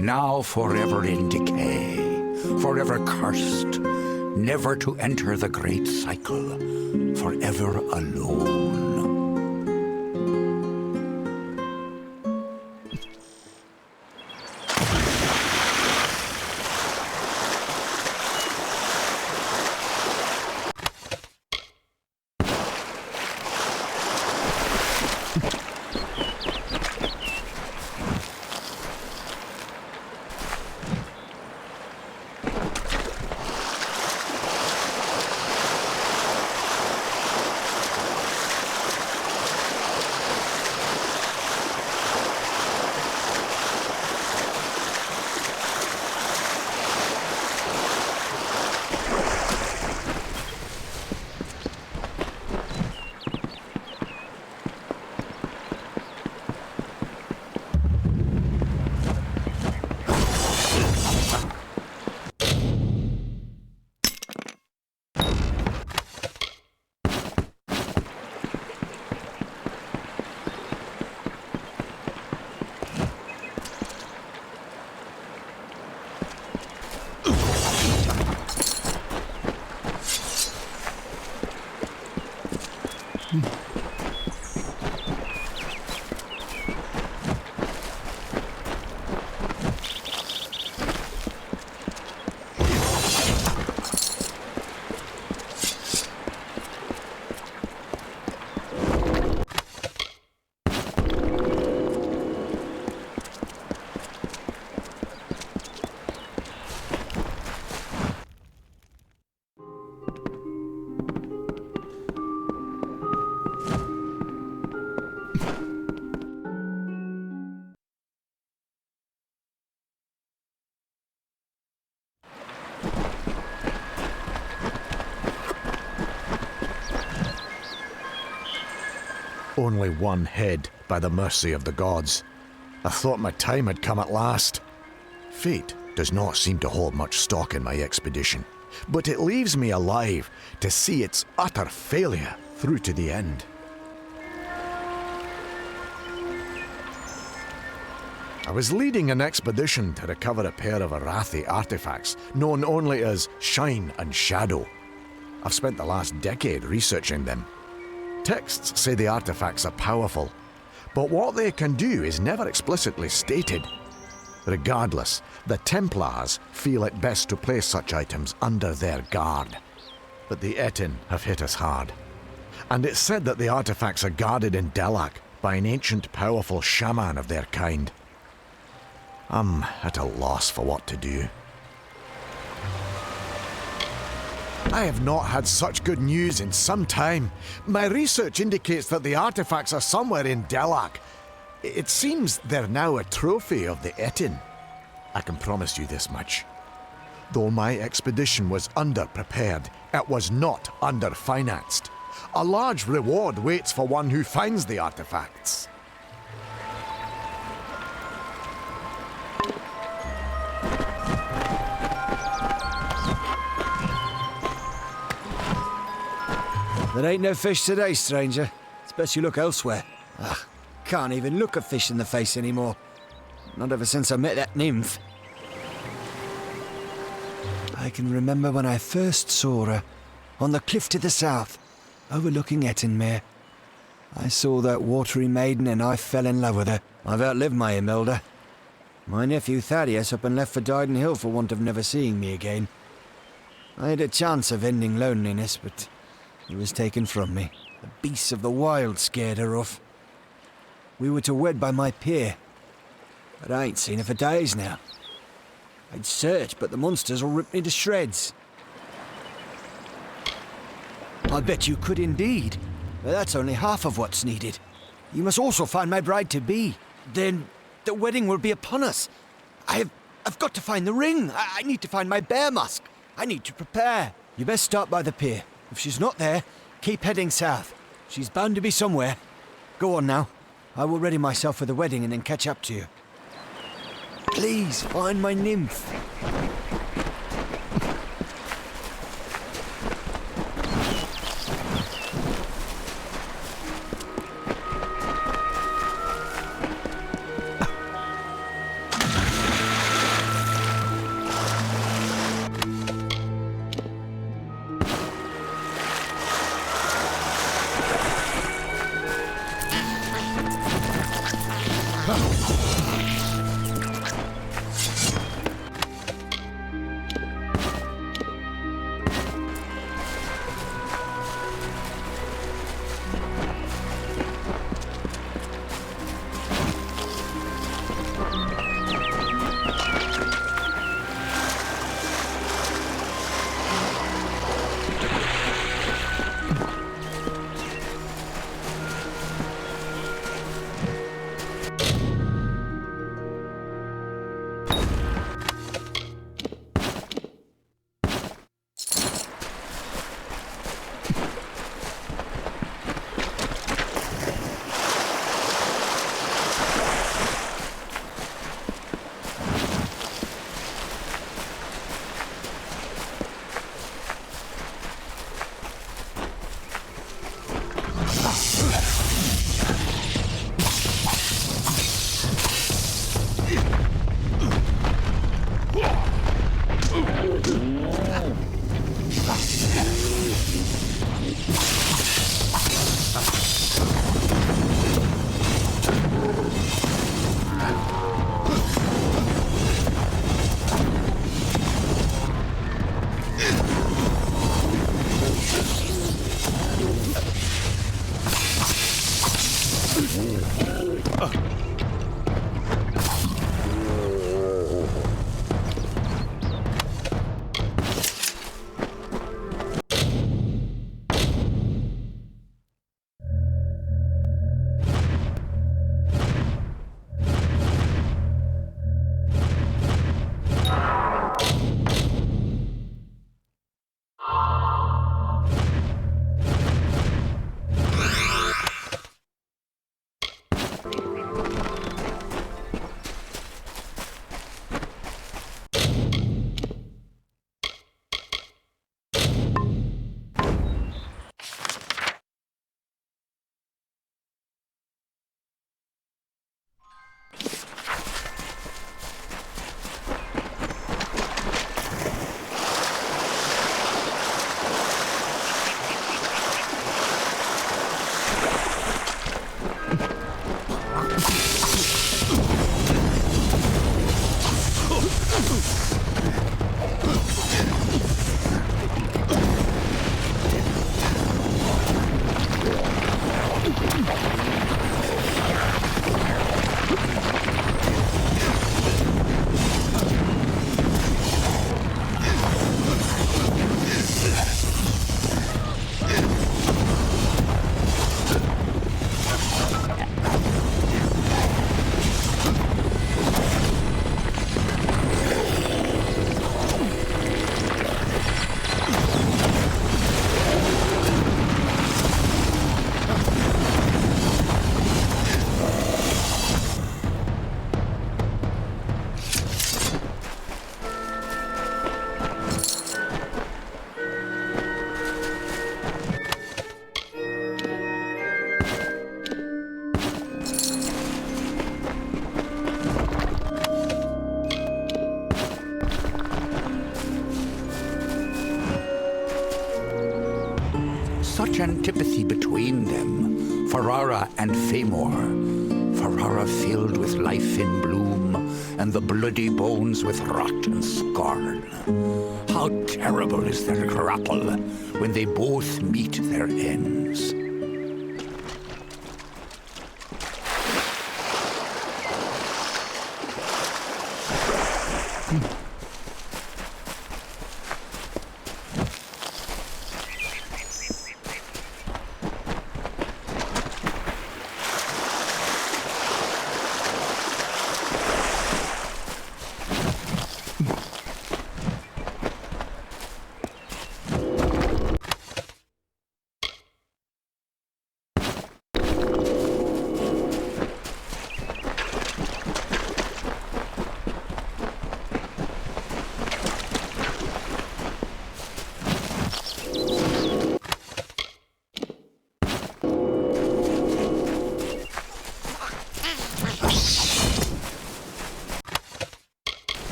Now forever in decay, forever cursed, never to enter the great cycle, forever alone. Only one head, by the mercy of the gods. I thought my time had come at last. Fate does not seem to hold much stock in my expedition, but it leaves me alive to see its utter failure through to the end. I was leading an expedition to recover a pair of Arathi artifacts, known only as Shine and Shadow. I've spent the last decade researching them. Texts say the artifacts are powerful, but what they can do is never explicitly stated. Regardless, the Templars feel it best to place such items under their guard. But the Etin have hit us hard. And it's said that the artifacts are guarded in Delak by an ancient powerful shaman of their kind. I'm at a loss for what to do. I have not had such good news in some time. My research indicates that the artifacts are somewhere in Delak. It seems they're now a trophy of the Etin. I can promise you this much. Though my expedition was underprepared, it was not underfinanced. A large reward waits for one who finds the artifacts. There ain't no fish today, stranger. It's best you look elsewhere. Ugh, can't even look a fish in the face anymore. Not ever since I met that nymph. I can remember when I first saw her, on the cliff to the south, overlooking Ettinmere. I saw that watery maiden and I fell in love with her. I've outlived my Imelda. My nephew Thaddeus up and left for Dyden Hill for want of never seeing me again. I had a chance of ending loneliness, but it was taken from me. The beasts of the wild scared her off. We were to wed by my pier, but I ain't seen her for days now. I'd searched, but the monsters all ripped me to shreds. I bet you could indeed, but that's only half of what's needed. You must also find my bride-to-be. Then the wedding will be upon us. I've got to find the ring. I need to find my bear musk. I need to prepare. You best start by the pier. If she's not there, keep heading south. She's bound to be somewhere. Go on now. I will ready myself for the wedding and then catch up to you. Please, find my nymph. such antipathy between them, Ferrara and Famor. Ferrara filled with life in bloom, and the bloody bones with rot and scorn. How terrible is their grapple when they both meet their ends.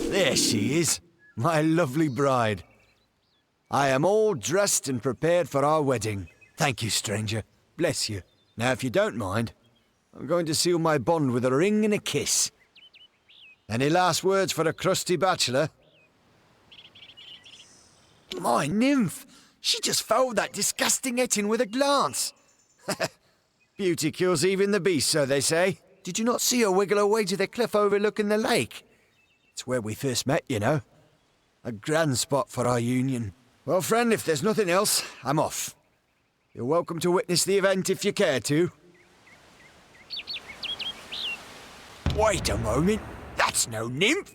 There she is, my lovely bride. I am all dressed and prepared for our wedding. Thank you, stranger. Bless you. Now, if you don't mind, I'm going to seal my bond with a ring and a kiss. Any last words for a crusty bachelor? My nymph! She just fouled that disgusting Etin with a glance. Beauty kills even the beast, so they say. Did you not see her wiggle her way to the cliff overlooking the lake? It's where we first met, you know. A grand spot for our union. Well, friend, if there's nothing else, I'm off. You're welcome to witness the event if you care to. Wait a moment. That's no nymph.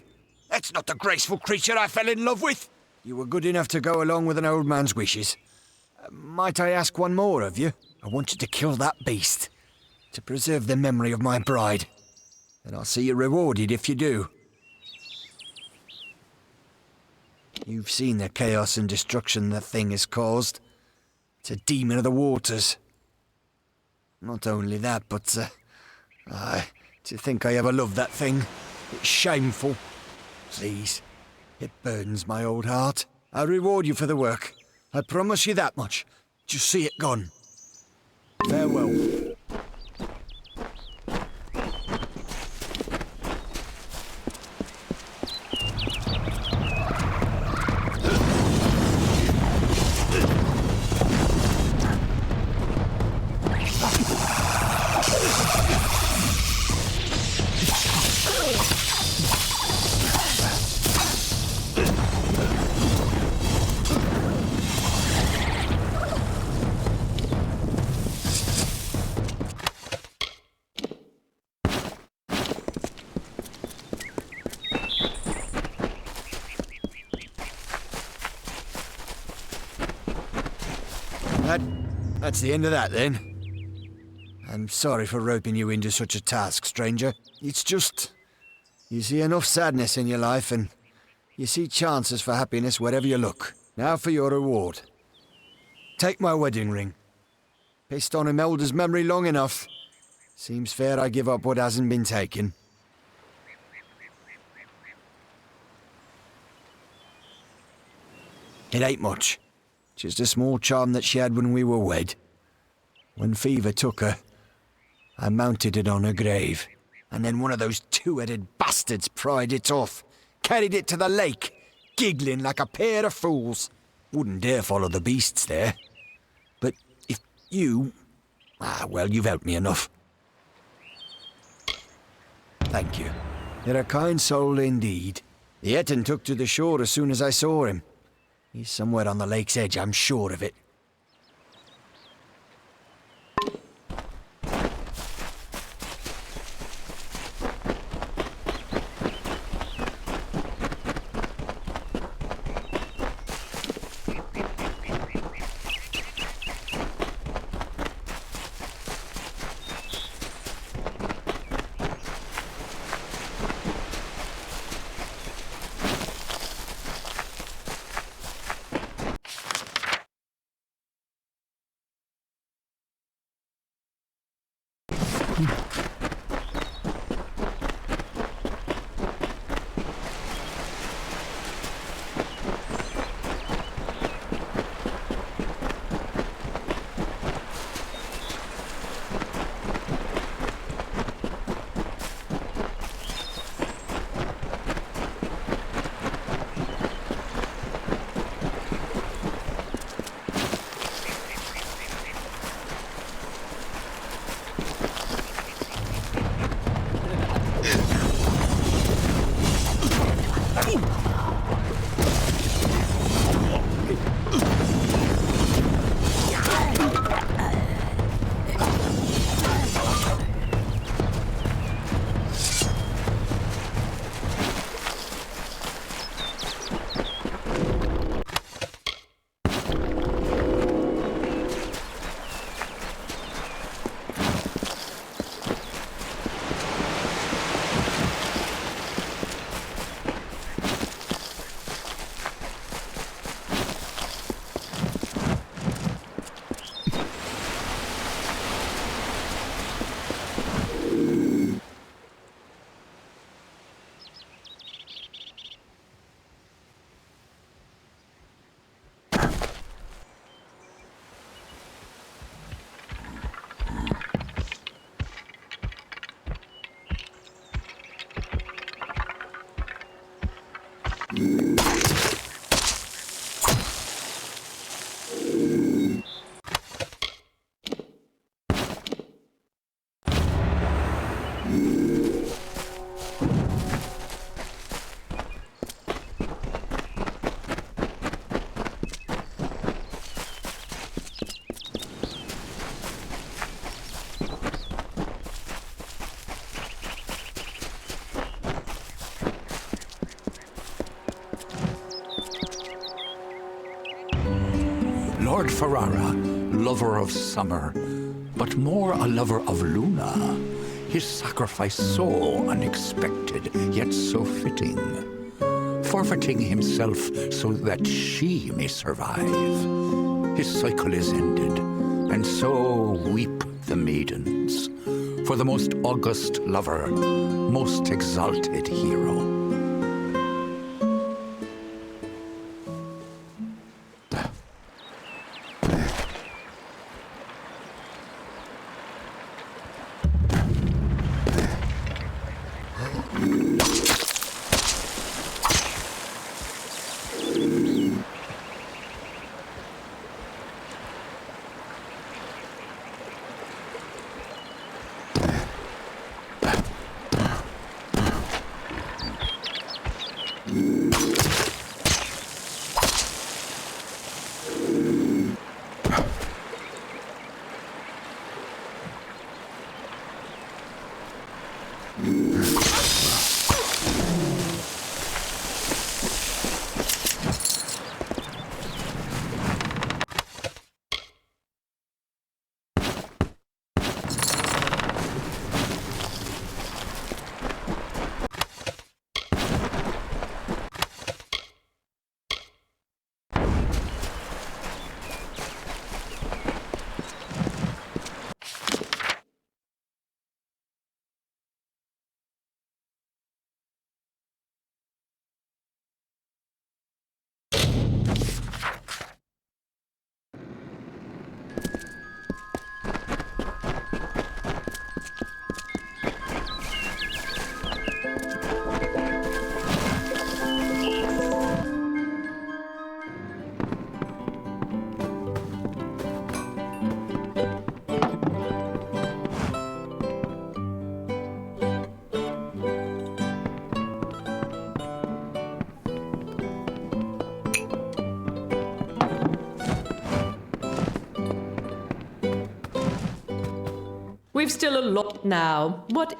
That's not the graceful creature I fell in love with. You were good enough to go along with an old man's wishes. Might I ask one more of you? I want you to kill that beast, to preserve the memory of my bride. And I'll see you rewarded if you do. You've seen the chaos and destruction the thing has caused. It's a demon of the waters. Not only that, but, to think I ever loved that thing. It's shameful. Please, it burdens my old heart. I'll reward you for the work. I promise you that much. Just see it gone. Farewell. That's the end of that, then. I'm sorry for roping you into such a task, stranger. It's just... you see enough sadness in your life, and you see chances for happiness wherever you look. Now for your reward. Take my wedding ring. Pissed on Imelda's memory long enough. Seems fair I give up what hasn't been taken. It ain't much. Just a small charm that she had when we were wed. When fever took her, I mounted it on her grave. And then one of those two-headed bastards pried it off. Carried it to the lake, giggling like a pair of fools. Wouldn't dare follow the beasts there. But if you... well, you've helped me enough. Thank you. You're a kind soul indeed. The Etin took to the shore as soon as I saw him. He's somewhere on the lake's edge, I'm sure of it. Lord Ferrara, lover of summer, but more a lover of Luna. His sacrifice so unexpected, yet so fitting. Forfeiting himself so that she may survive. His cycle is ended, and so weep the maidens for the most august lover, most exalted hero. We've still a lot now. What?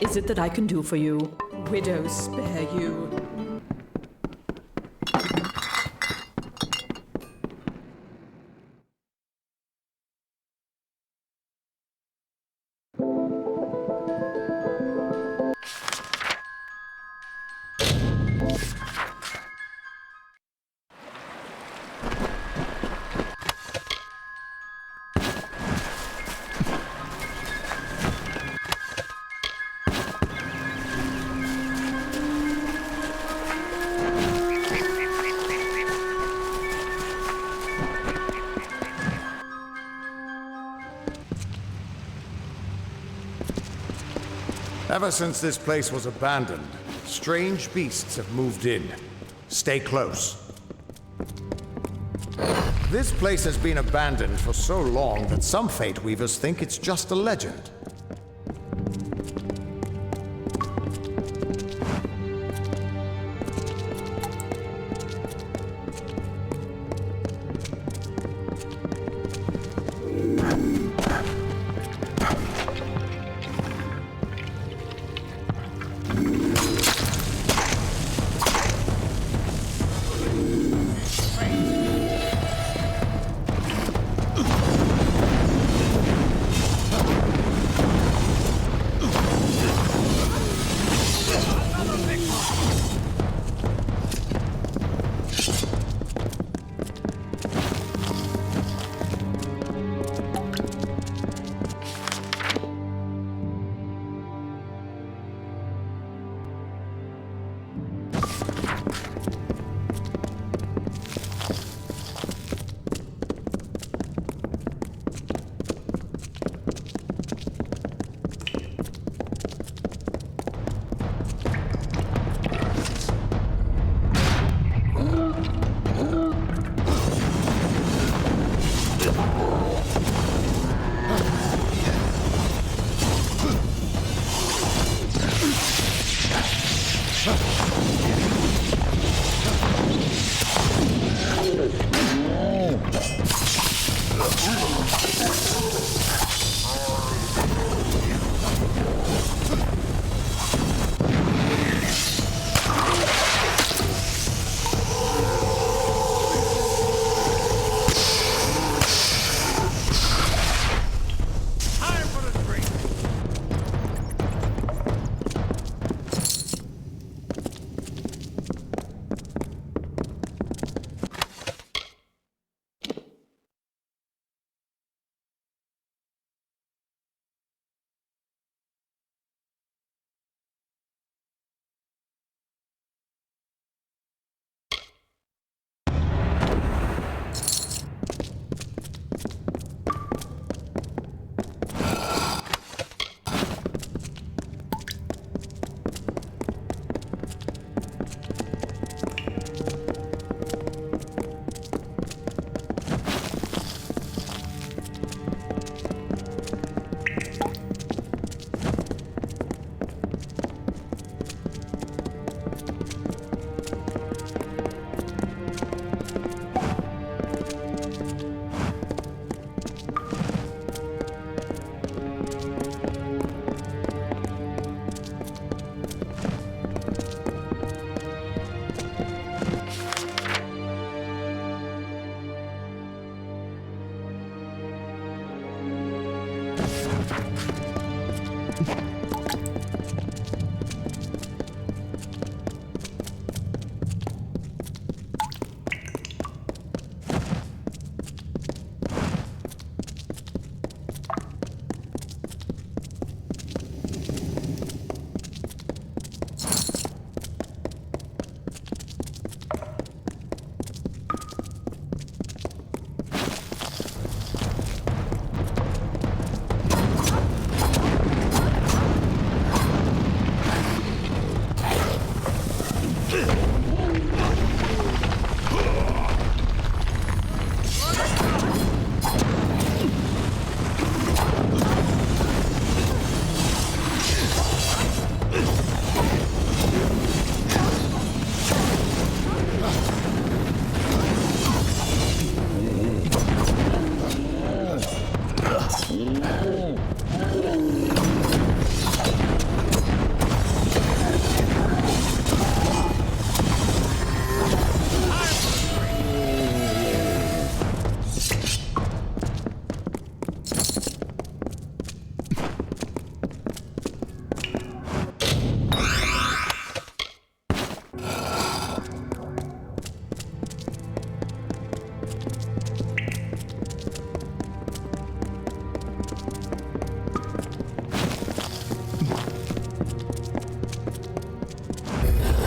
Is it that I can do for you? Widow, spare you. Ever since this place was abandoned, strange beasts have moved in. Stay close. This place has been abandoned for so long that some Fate Weavers think it's just a legend.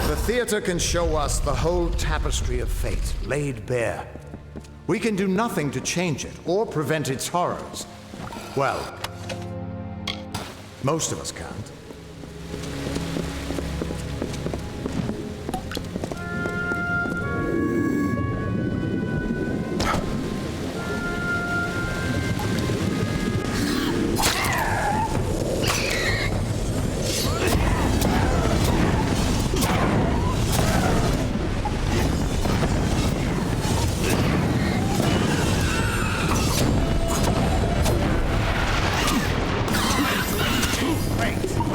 The theater can show us the whole tapestry of fate laid bare. We can do nothing to change it or prevent its horrors. Well, most of us can't. Great.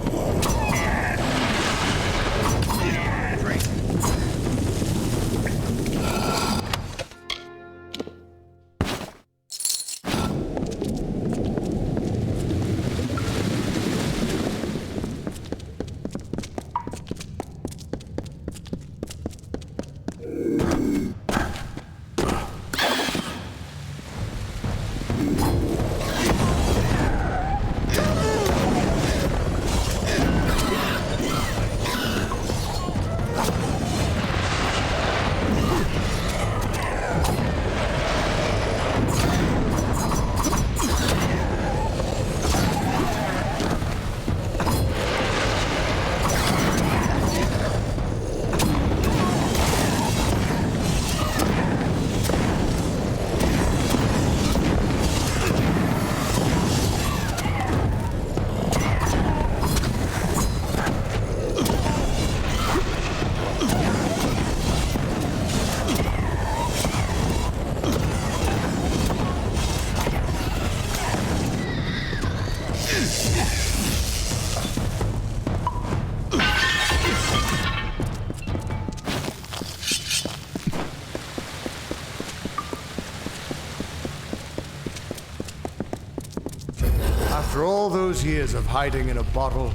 After all those years of hiding in a bottle,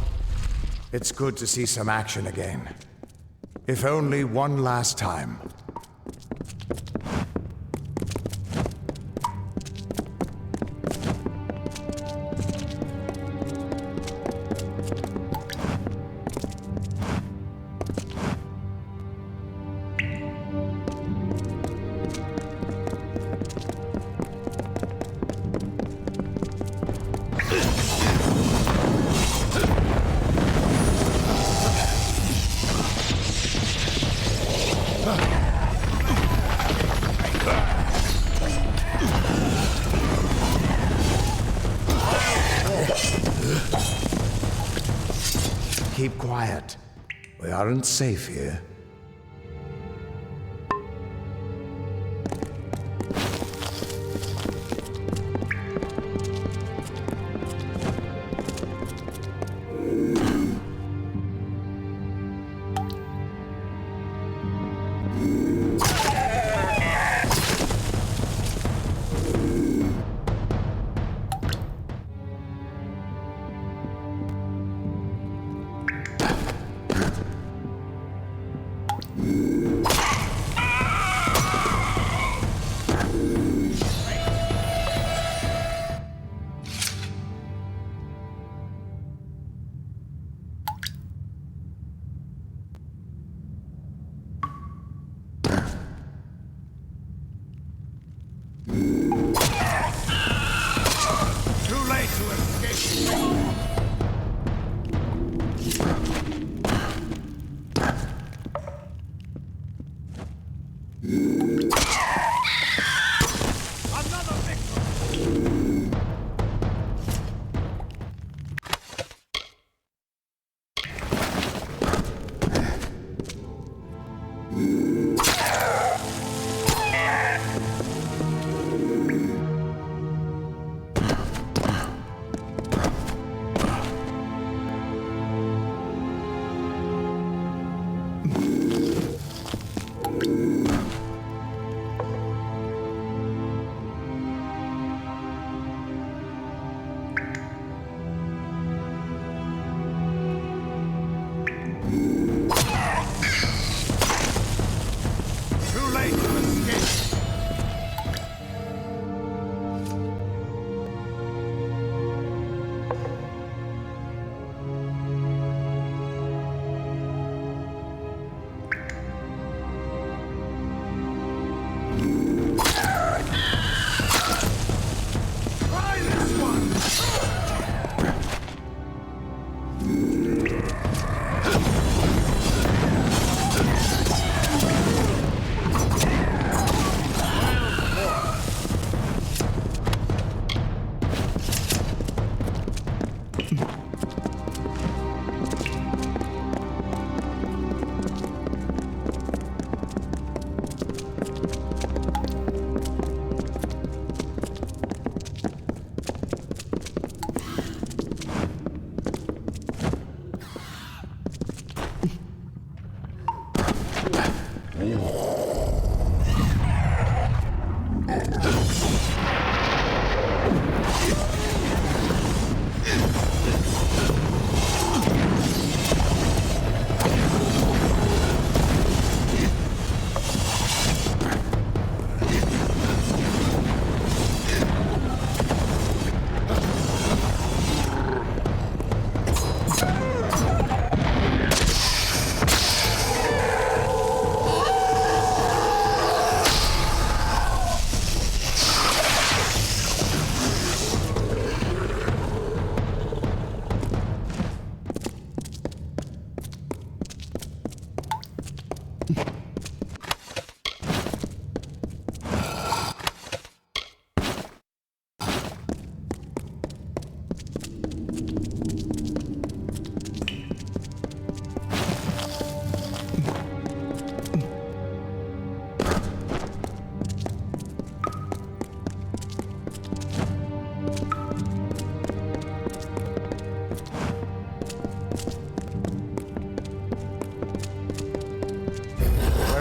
it's good to see some action again. If only one last time. Keep quiet. We aren't safe here.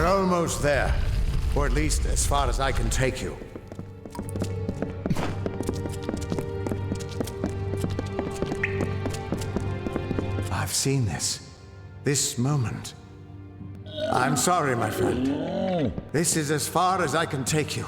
Almost there. Or at least as far as I can take you. seen this. This moment. I'm sorry, my friend. This is as far as I can take you.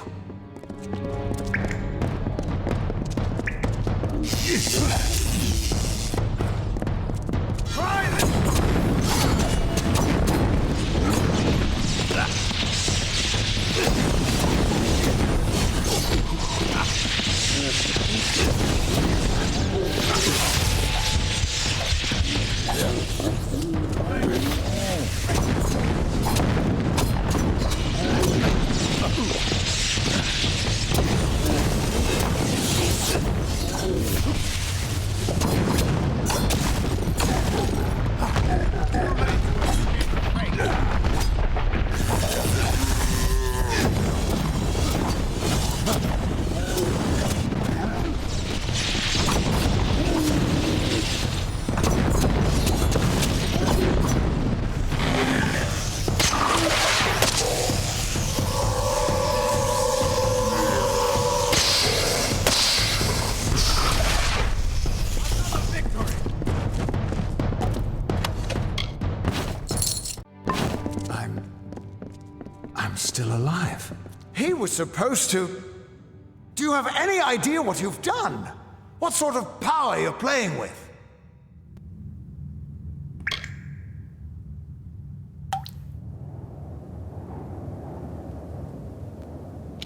I'm still alive. He was supposed to... Do you have any idea what you've done? What sort of power you're playing with?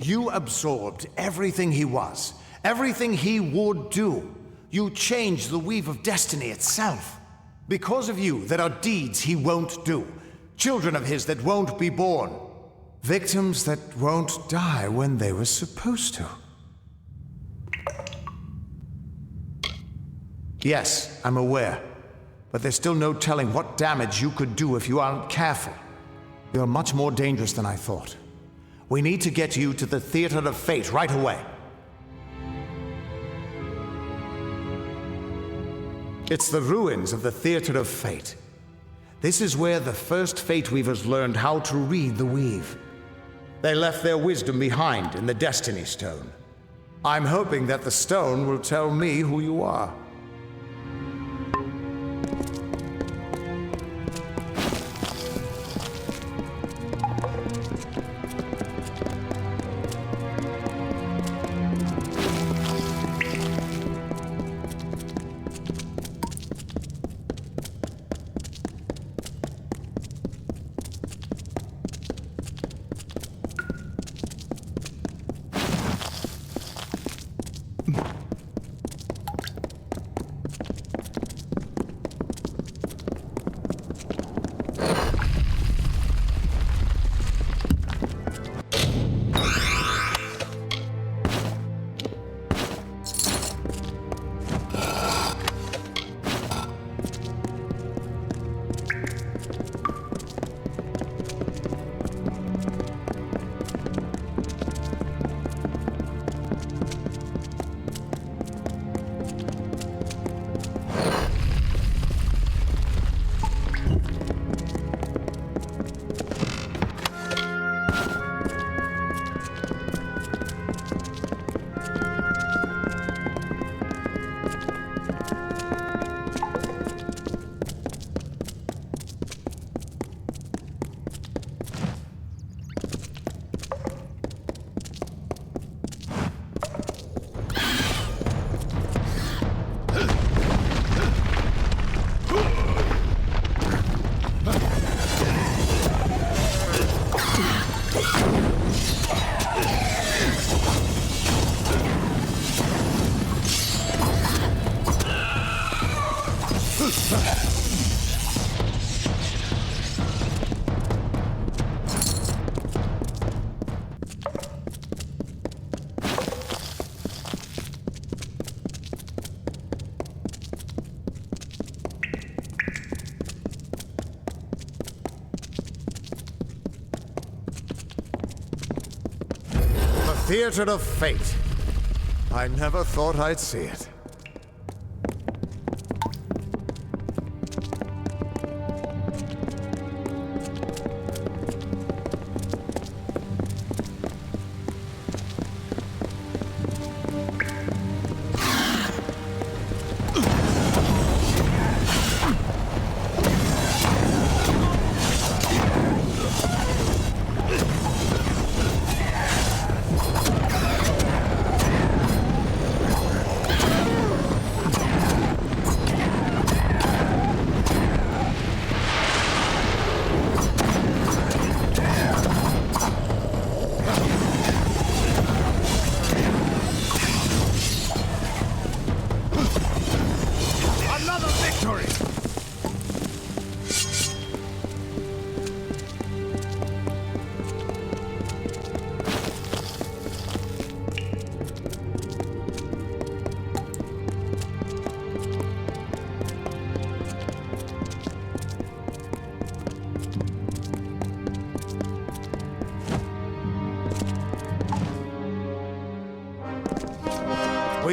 You absorbed everything he was, everything he would do. You changed the weave of destiny itself. Because of you, there are deeds he won't do. Children of his that won't be born. Victims that won't die when they were supposed to. Yes, I'm aware. But there's still no telling what damage you could do if you aren't careful. You're much more dangerous than I thought. We need to get you to the Theater of Fate right away. It's the ruins of the Theater of Fate. This is where the first Fate Weavers learned how to read the weave. They left their wisdom behind in the Destiny Stone. I'm hoping that the stone will tell me who you are. Theater of Fate. I never thought I'd see it.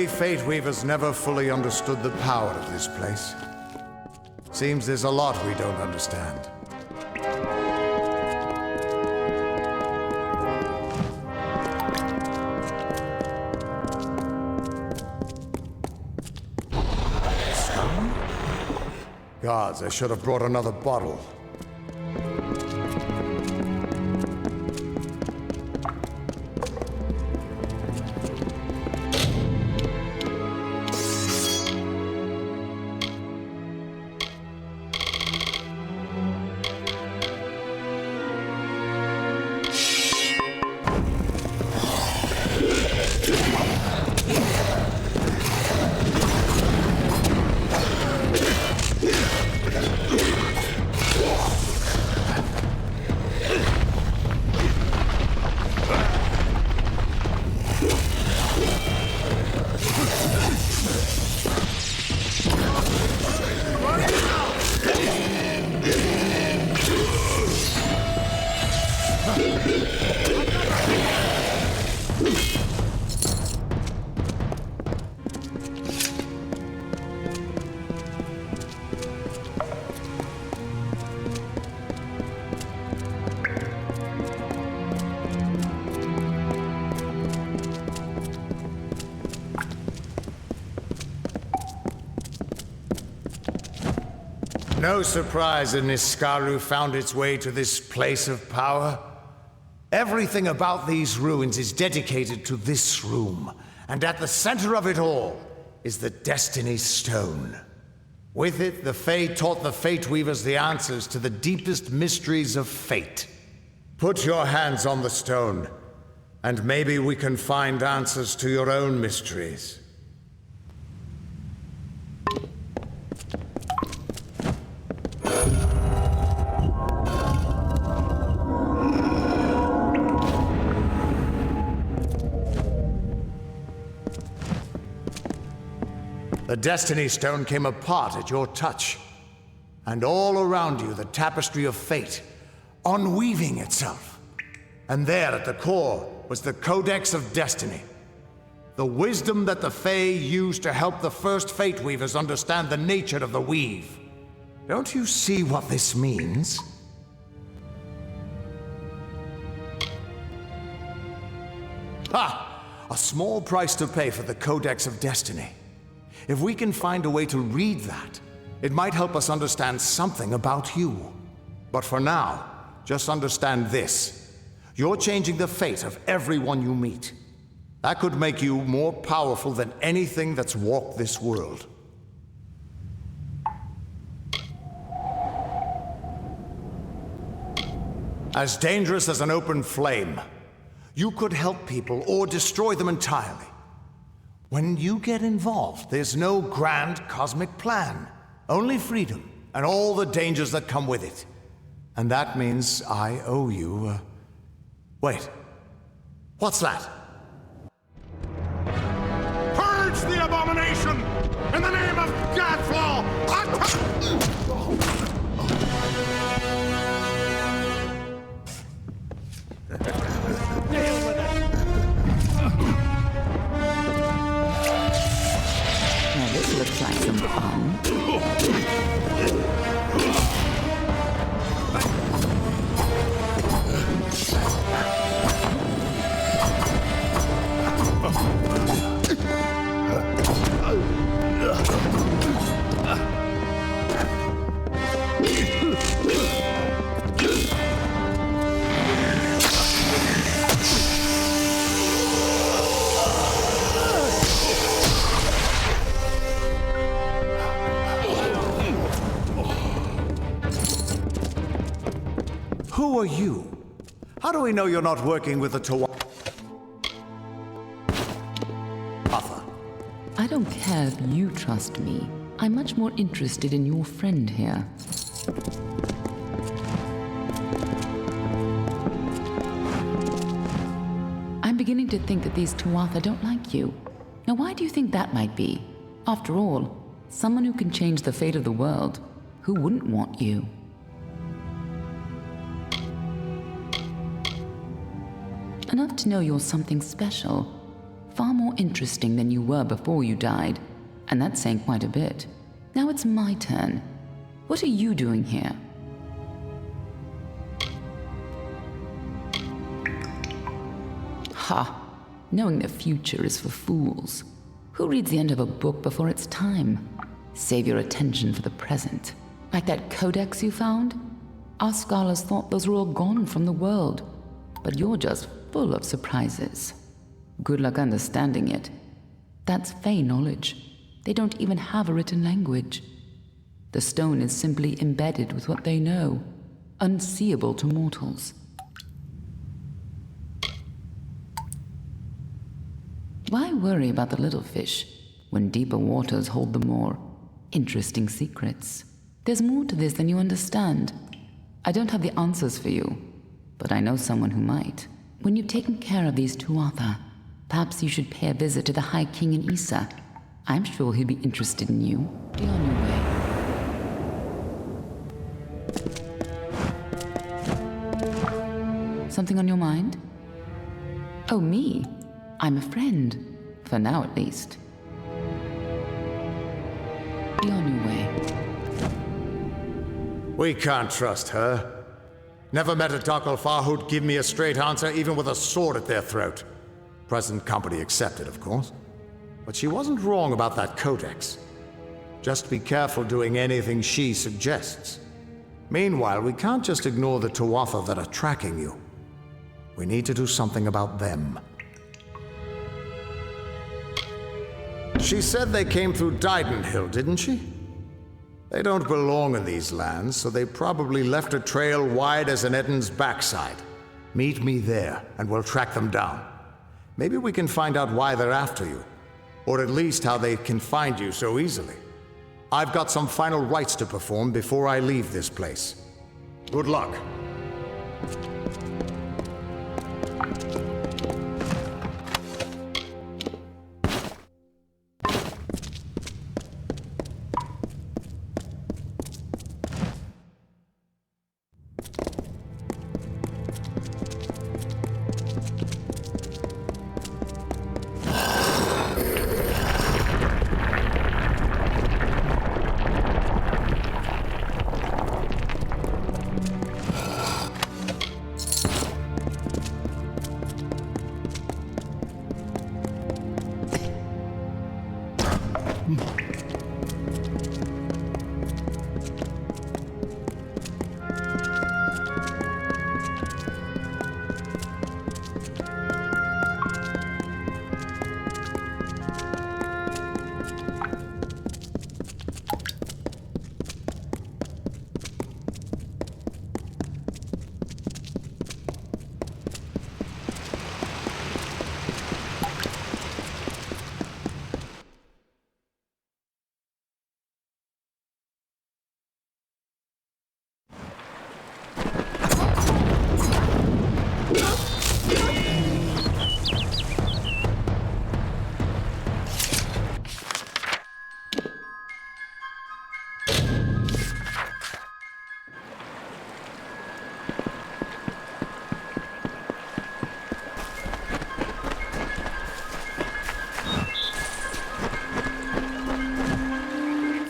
We Fate Weavers never fully understood the power of this place. Seems there's a lot we don't understand. Gods, I should have brought another bottle. No surprise that Niskaru found its way to this place of power. Everything about these ruins is dedicated to this room, and at the center of it all is the Destiny Stone. With it, the Fae taught the Fate Weavers the answers to the deepest mysteries of fate. Put your hands on the stone, and maybe we can find answers to your own mysteries. The Destiny Stone came apart at your touch, and all around you the tapestry of fate, unweaving itself. And there at the core was the Codex of Destiny, the wisdom that the Fae used to help the first Fate Weavers understand the nature of the weave. Don't you see what this means? Ha! A small price to pay for the Codex of Destiny. If we can find a way to read that, it might help us understand something about you. But for now, just understand this. You're changing the fate of everyone you meet. That could make you more powerful than anything that's walked this world. As dangerous as an open flame, you could help people or destroy them entirely. When you get involved, there's no grand cosmic plan. Only freedom, and all the dangers that come with it. And that means I owe you, Wait. What's that? Purge the abomination! In the name of Godflaw! Now this looks like some fun. Who are you? How do we know you're not working with the Tuatha? I don't care if you trust me. I'm much more interested in your friend here. I'm beginning to think that these Tuatha don't like you. Now, why do you think that might be? After all, someone who can change the fate of the world, who wouldn't want you? Enough to know you're something special. far more interesting than you were before you died, and that's saying quite a bit. Now it's my turn. What are you doing here? Ha! Knowing the future is for fools. Who reads the end of a book before it's time? Save your attention for the present. Like that codex you found? Our scholars thought those were all gone from the world, but you're just full of surprises. Good luck understanding it. That's Fey knowledge. They don't even have a written language. The stone is simply embedded with what they know, unseeable to mortals. Why worry about the little fish when deeper waters hold the more interesting secrets? There's more to this than you understand. I don't have the answers for you, but I know someone who might. When you've taken care of these Tuatha, perhaps you should pay a visit to the High King in Issa. I'm sure he'll be interested in you. Be on your way. Something on your mind? Oh, me? I'm a friend. For now, at least. Be on your way. We can't trust her. Never met a Dakelfar who'd give me a straight answer, even with a sword at their throat. Present company accepted, of course. But she wasn't wrong about that codex. Just be careful doing anything she suggests. Meanwhile, we can't just ignore the Tuatha that are tracking you. We need to do something about them. She said they came through Didenhill, didn't she? They don't belong in these lands, so they probably left a trail wide as an Eden's backside. Meet me there, and we'll track them down. Maybe we can find out why they're after you, or at least how they can find you so easily. I've got some final rites to perform before I leave this place. Good luck.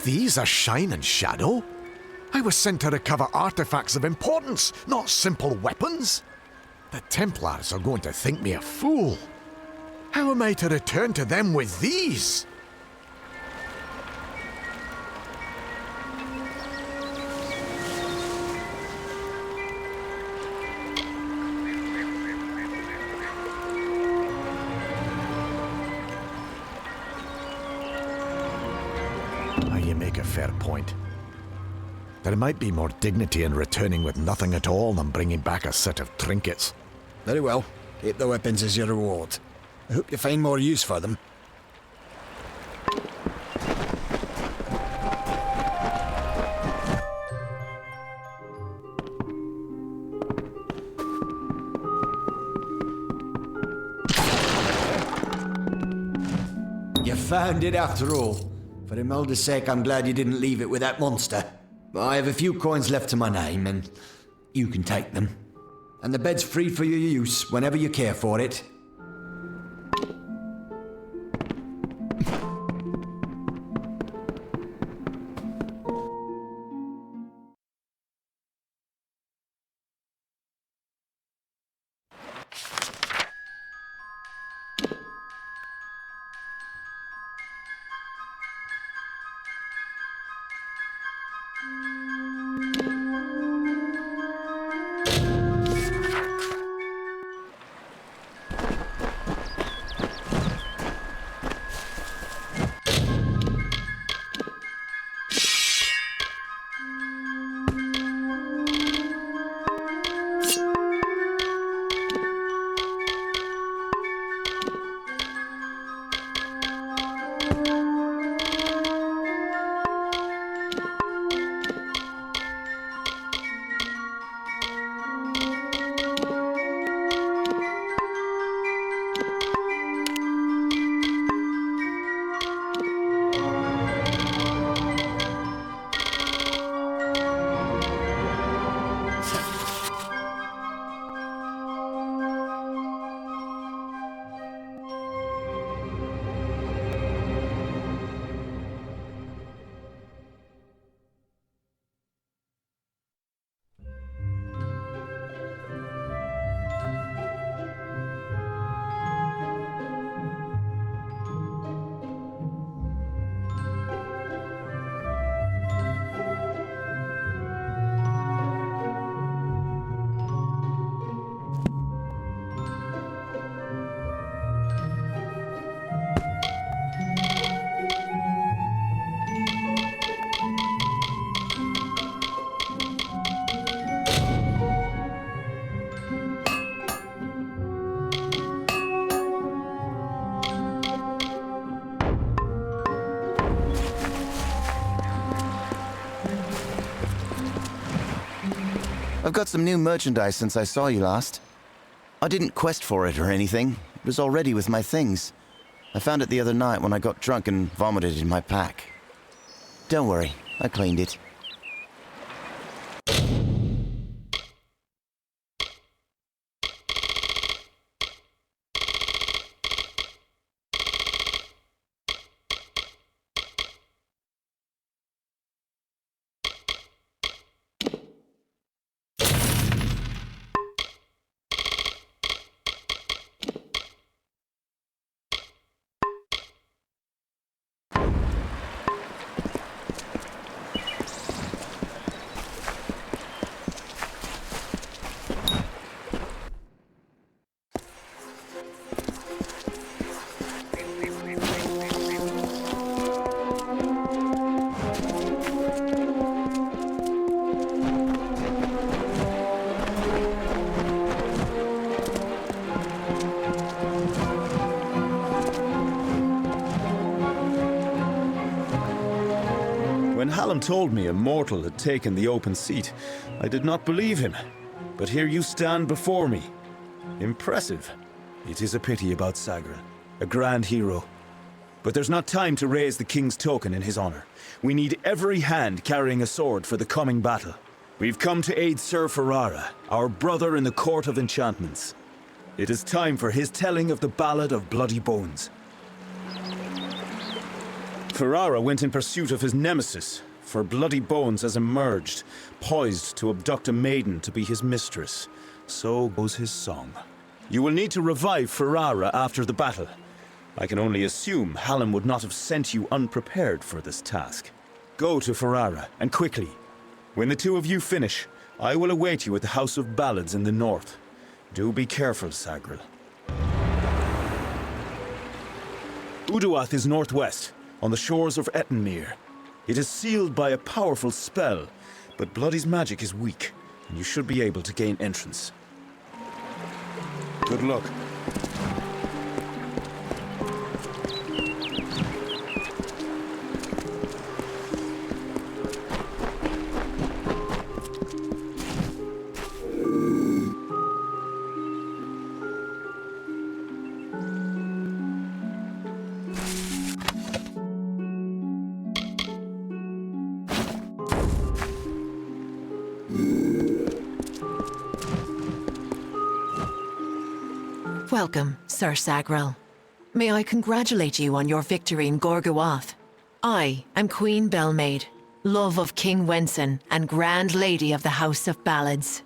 These are Shine and Shadow? I was sent to recover artifacts of importance, not simple weapons. The Templars are going to think me a fool. How am I to return to them with these? You make a fair point. There might be more dignity in returning with nothing at all than bringing back a set of trinkets. Very well. Keep the weapons as your reward. I hope you find more use for them. You found it after all. For Imelda's sake, I'm glad you didn't leave it with that monster. I have a few coins left to my name, and you can take them. And the bed's free for your use whenever you care for it. I've got some new merchandise since I saw you last. I didn't quest for it or anything. It was already with my things. I found it the other night when I got drunk and vomited in my pack. Don't worry, I cleaned it. When Hallam told me a mortal had taken the open seat, I did not believe him. But here you stand before me. Impressive. It is a pity about Sagril, a grand hero. But there's not time to raise the king's token in his honor. We need every hand carrying a sword for the coming battle. We've come to aid Sir Ferrara, our brother in the Court of Enchantments. It is time for his telling of the Ballad of Bloody Bones. Ferrara went in pursuit of his nemesis, for Bloody Bones has emerged, poised to abduct a maiden to be his mistress. So goes his song. You will need to revive Ferrara after the battle. I can only assume Hallam would not have sent you unprepared for this task. Go to Ferrara, and quickly. When the two of you finish, I will await you at the House of Ballads in the north. Do be careful, Sagril. Uduath is northwest, on the shores of Ettenmere. It is sealed by a powerful spell, but Bloody's magic is weak, and you should be able to gain entrance. Good luck. Welcome, Sir Sagril. May I congratulate you on your victory in Gorgoath. I am Queen Belmaid, love of King Wenson and Grand Lady of the House of Ballads.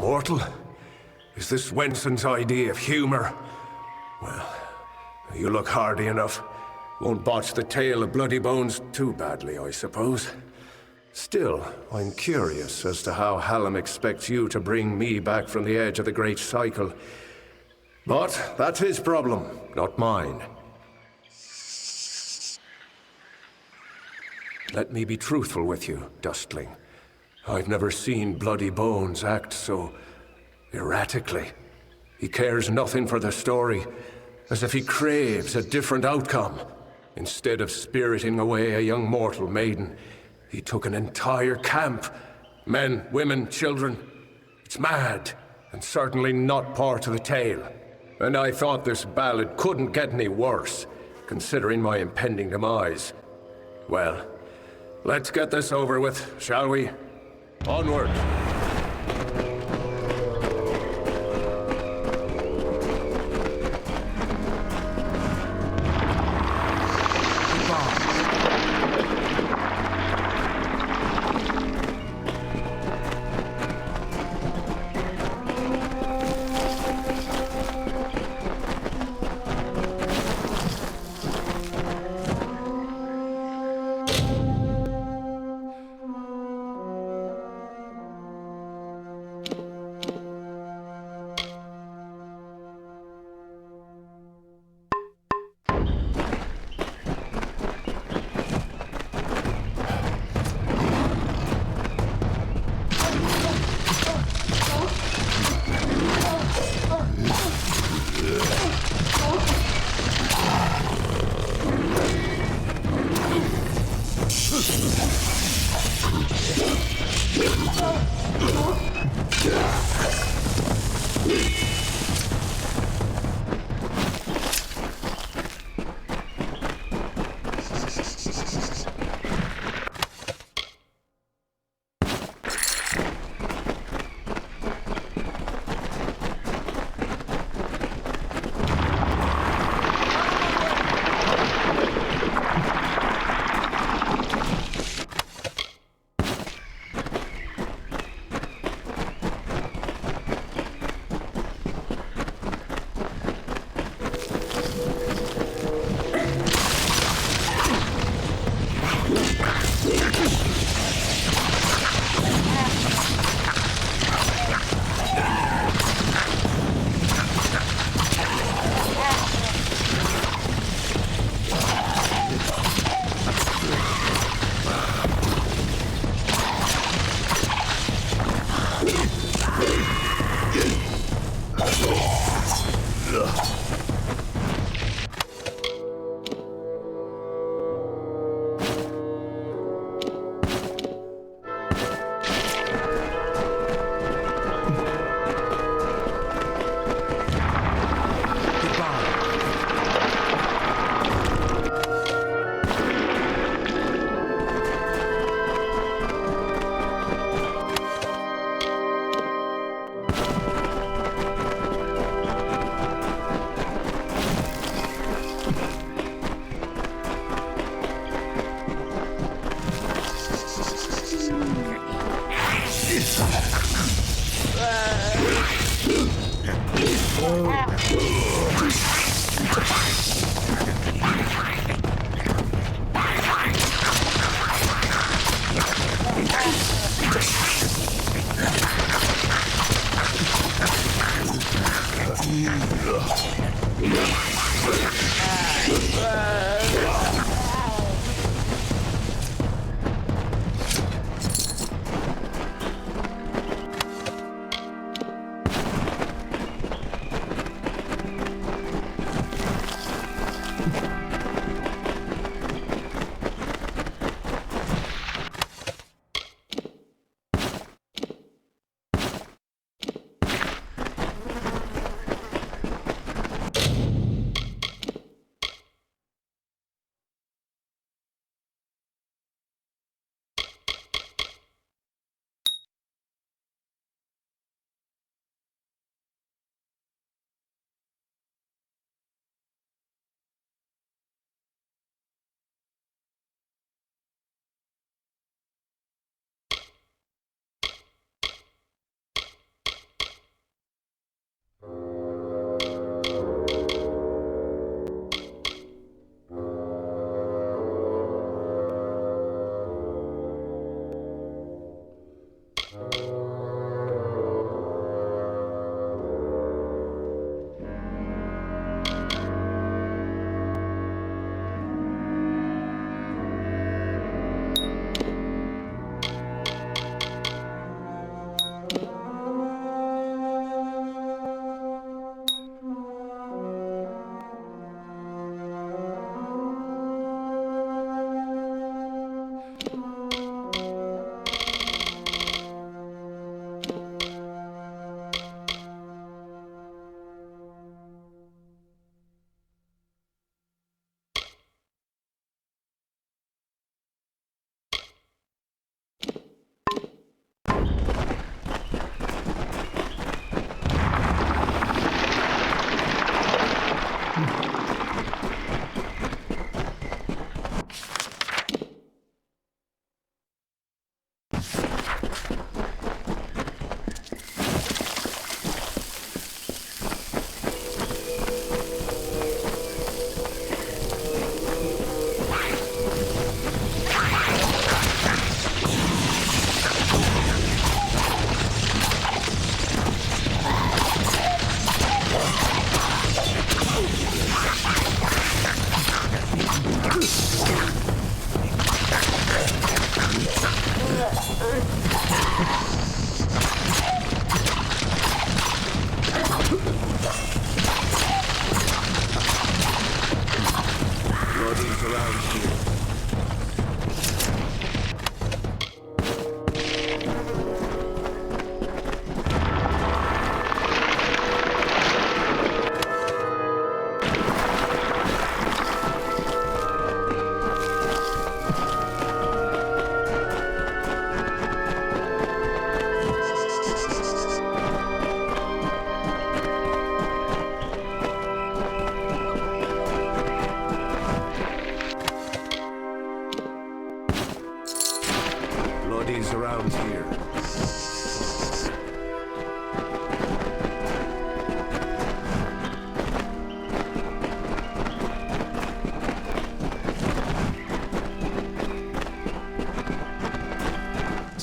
Mortal? Is this Wenson's idea of humor? Well, you look hardy enough. Won't botch the tale of Bloody Bones too badly, I suppose. Still, I'm curious as to how Hallam expects you to bring me back from the edge of the Great Cycle. But that's his problem, not mine. Let me be truthful with you, Dustling. I've never seen Bloody Bones act so erratically. He cares nothing for the story, as if he craves a different outcome. Instead of spiriting away a young mortal maiden, he took an entire camp. Men, women, children. It's mad, and certainly not part of the tale. And I thought this ballad couldn't get any worse, considering my impending demise. Well, let's get this over with, shall we? Onward!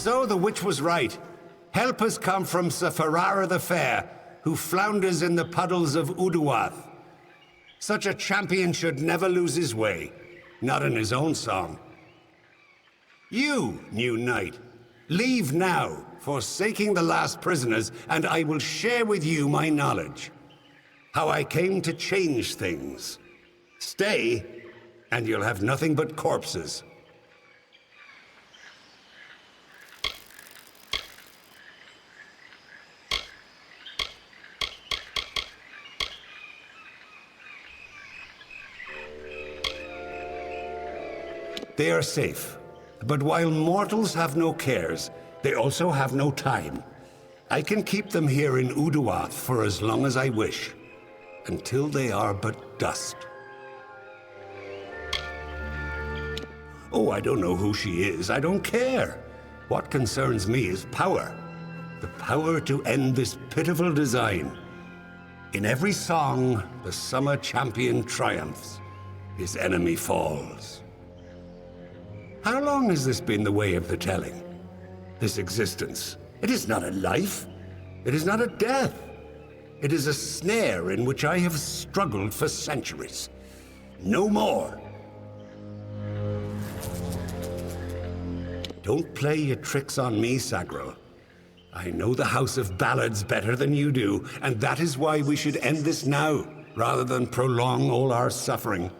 so the witch was right. Help has come from Sir Ferrara the Fair, who flounders in the puddles of Uduath. Such a champion should never lose his way, not in his own song. You, new knight, leave now, forsaking the last prisoners, and I will share with you my knowledge. How I came to change things. Stay, and you'll have nothing but corpses. They are safe. But while mortals have no cares, they also have no time. I can keep them here in Uduath for as long as I wish, until they are but dust. Oh, I don't know who she is. I don't care. What concerns me is power. The power to end this pitiful design. In every song, the summer champion triumphs. His enemy falls. How long has this been the way of the telling? This existence. It is not a life. It is not a death. It is a snare in which I have struggled for centuries. No more. Don't play your tricks on me, Sagril. I know the House of Ballads better than you do, and that is why we should end this now, rather than prolong all our suffering.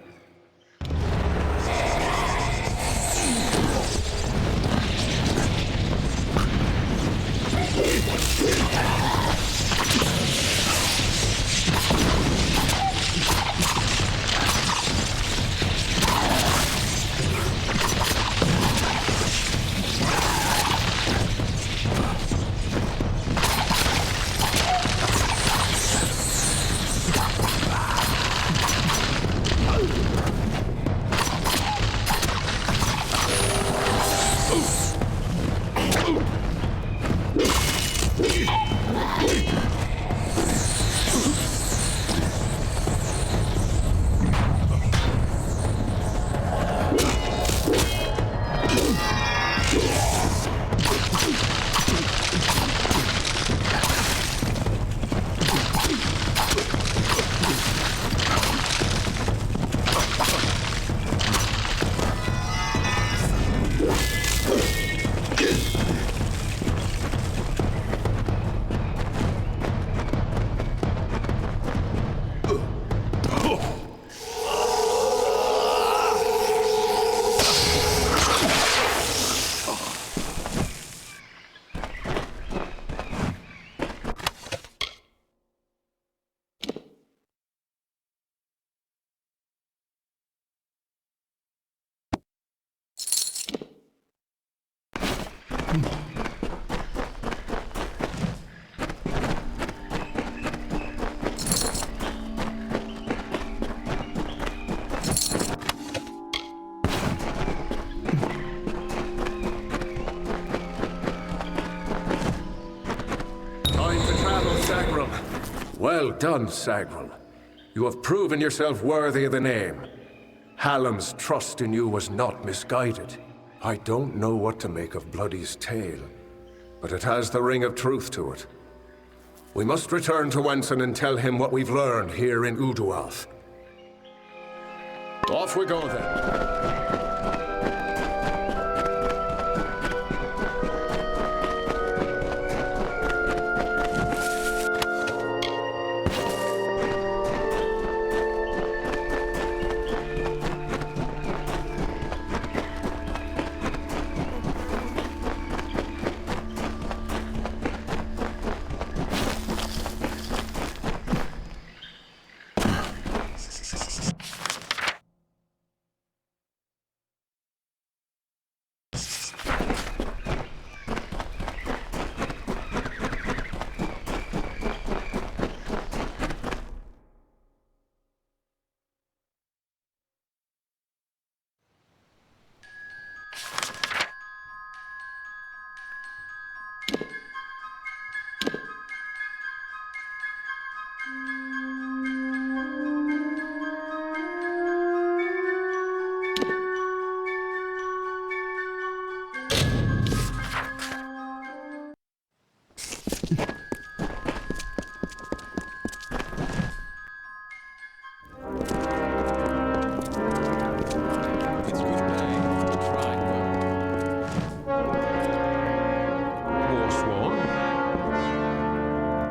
Well done, Sagril. You have proven yourself worthy of the name. Hallam's trust in you was not misguided. I don't know what to make of Bloody's tale, but it has the ring of truth to it. We must return to Wenson and tell him what we've learned here in Uduath. Off we go then.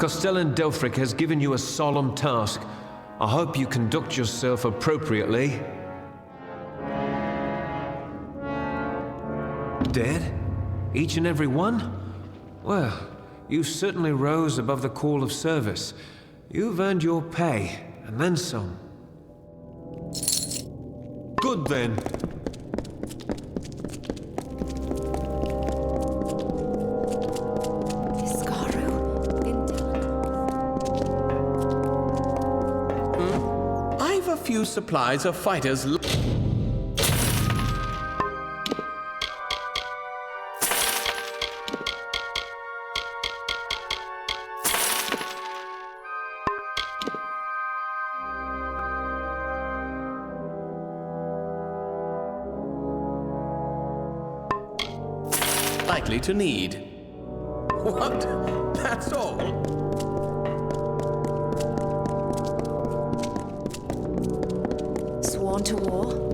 Castellan Delphric has given you a solemn task. I hope you conduct yourself appropriately. Dead? Each and every one? Well, you certainly rose above the call of service. You've earned your pay, and then some. Good then. I've a few supplies of fighters. Likely to need. What? That's all? Sworn to war?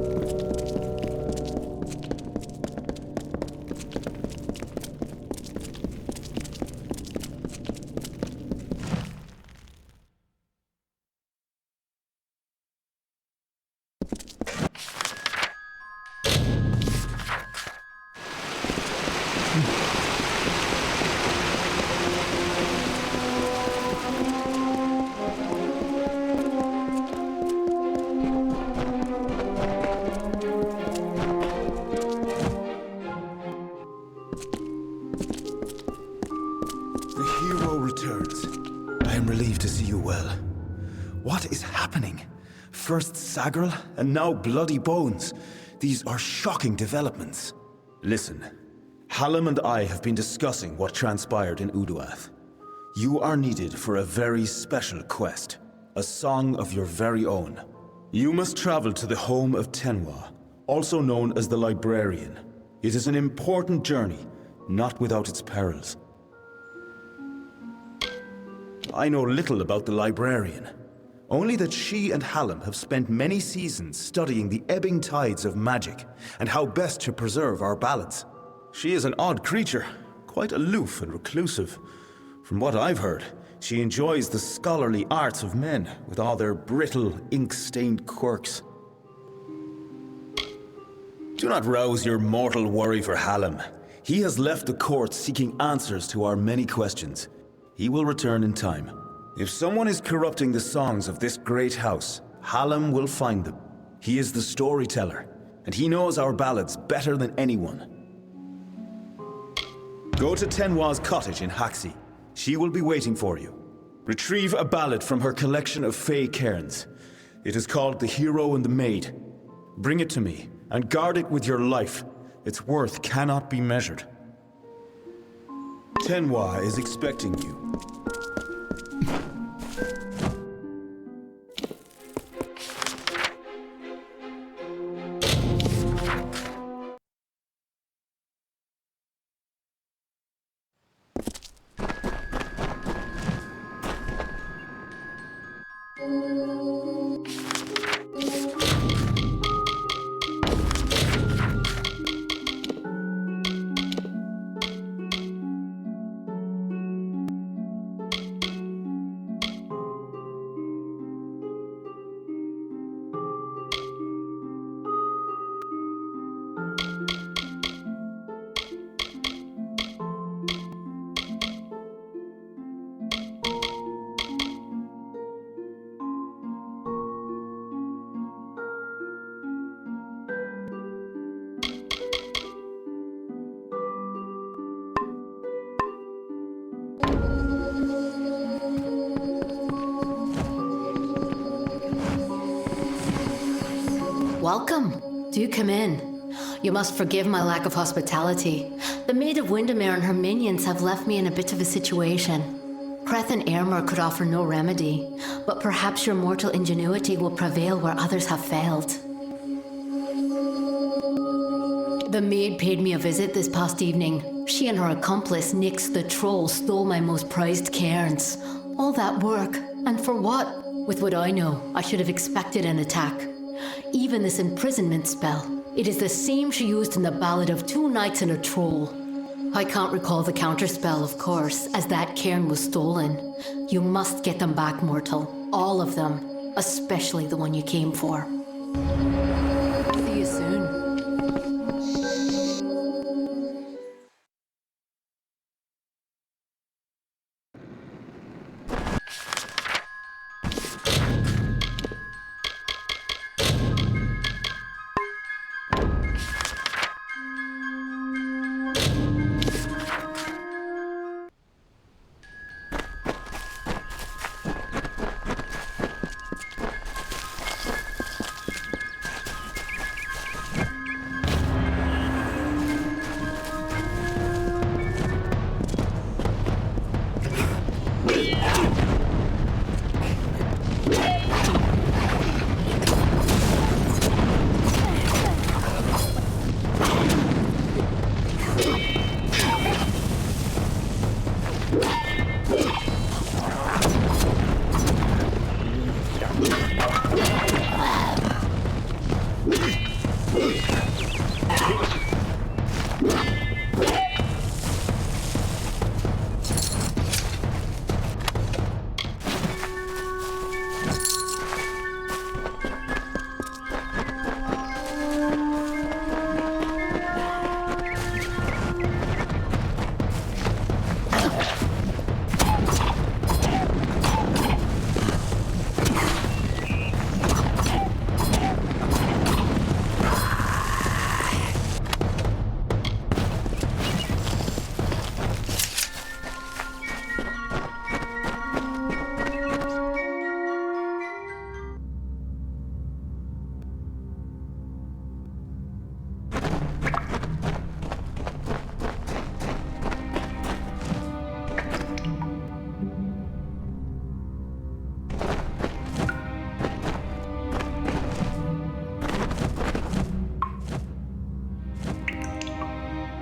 What is happening? First Sagril, and now Bloody Bones. These are shocking developments. Listen, Hallam and I have been discussing what transpired in Uduath. You are needed for a very special quest, a song of your very own. You must travel to the home of Tenwa, also known as the Librarian. It is an important journey, not without its perils. I know little about the Librarian. Only that she and Hallam have spent many seasons studying the ebbing tides of magic and how best to preserve our balance. She is an odd creature, quite aloof and reclusive. From what I've heard, she enjoys the scholarly arts of men with all their brittle, ink-stained quirks. Do not rouse your mortal worry for Hallam. He has left the court seeking answers to our many questions. He will return in time. If someone is corrupting the songs of this great house, Hallam will find them. He is the storyteller, and he knows our ballads better than anyone. Go to Tenwa's cottage in Haxi. She will be waiting for you. Retrieve a ballad from her collection of fey cairns. It is called The Hero and the Maid. Bring it to me, and guard it with your life. Its worth cannot be measured. Tenwa is expecting you. Welcome. Do come in. You must forgive my lack of hospitality. The Maid of Windermere and her minions have left me in a bit of a situation. Creth and Airmer could offer no remedy, but perhaps your mortal ingenuity will prevail where others have failed. The maid paid me a visit this past evening. She and her accomplice, Nyx the Troll, stole my most prized cairns. All that work, and for what? With what I know, I should have expected an attack. Even this imprisonment spell, it is the same she used in the Ballad of Two Knights and a Troll. I can't recall the counterspell, of course, as that cairn was stolen. You must get them back, mortal. All of them. Especially the one you came for. See you soon.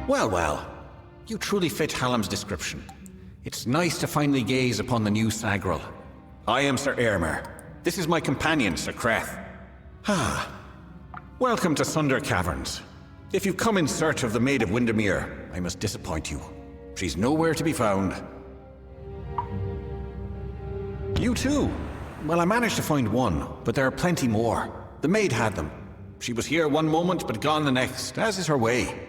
Well, well. You truly fit Hallam's description. It's nice to finally gaze upon the new Sagril. I am Sir Airmer. This is my companion, Sir Creth. Welcome to Sunder Caverns. If you've come in search of the Maid of Windermere, I must disappoint you. She's nowhere to be found. You too? Well, I managed to find one, but there are plenty more. The maid had them. She was here one moment, but gone the next, as is her way.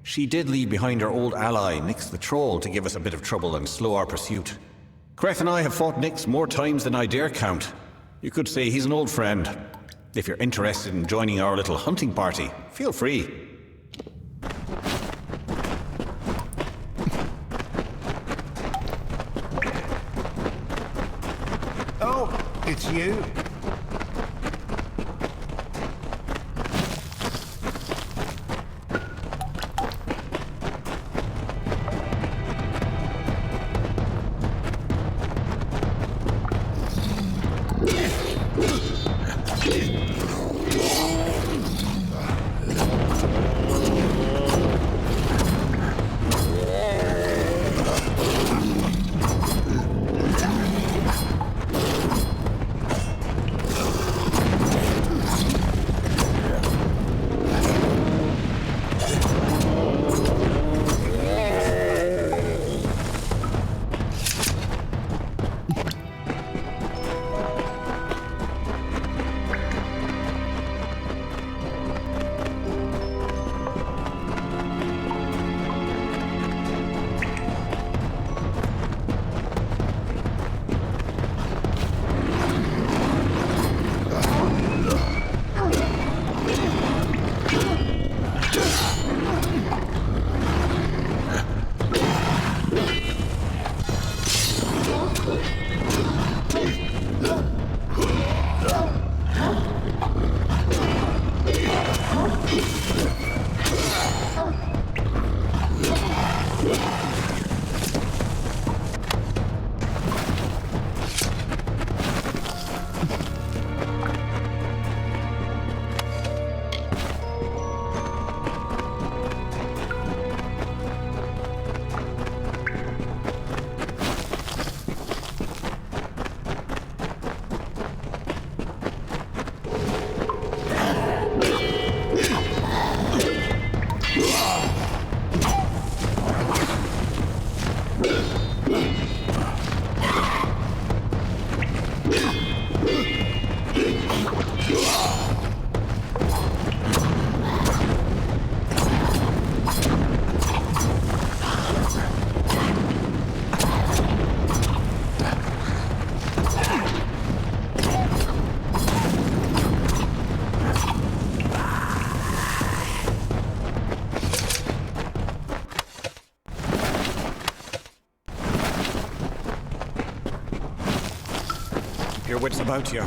She did leave behind her old ally, Nyx the Troll, to give us a bit of trouble and slow our pursuit. Creth and I have fought Nyx more times than I dare count. You could say he's an old friend. If you're interested in joining our little hunting party, feel free. Oh, it's you. Keep your wits about you.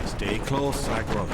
Stay close, Sagro.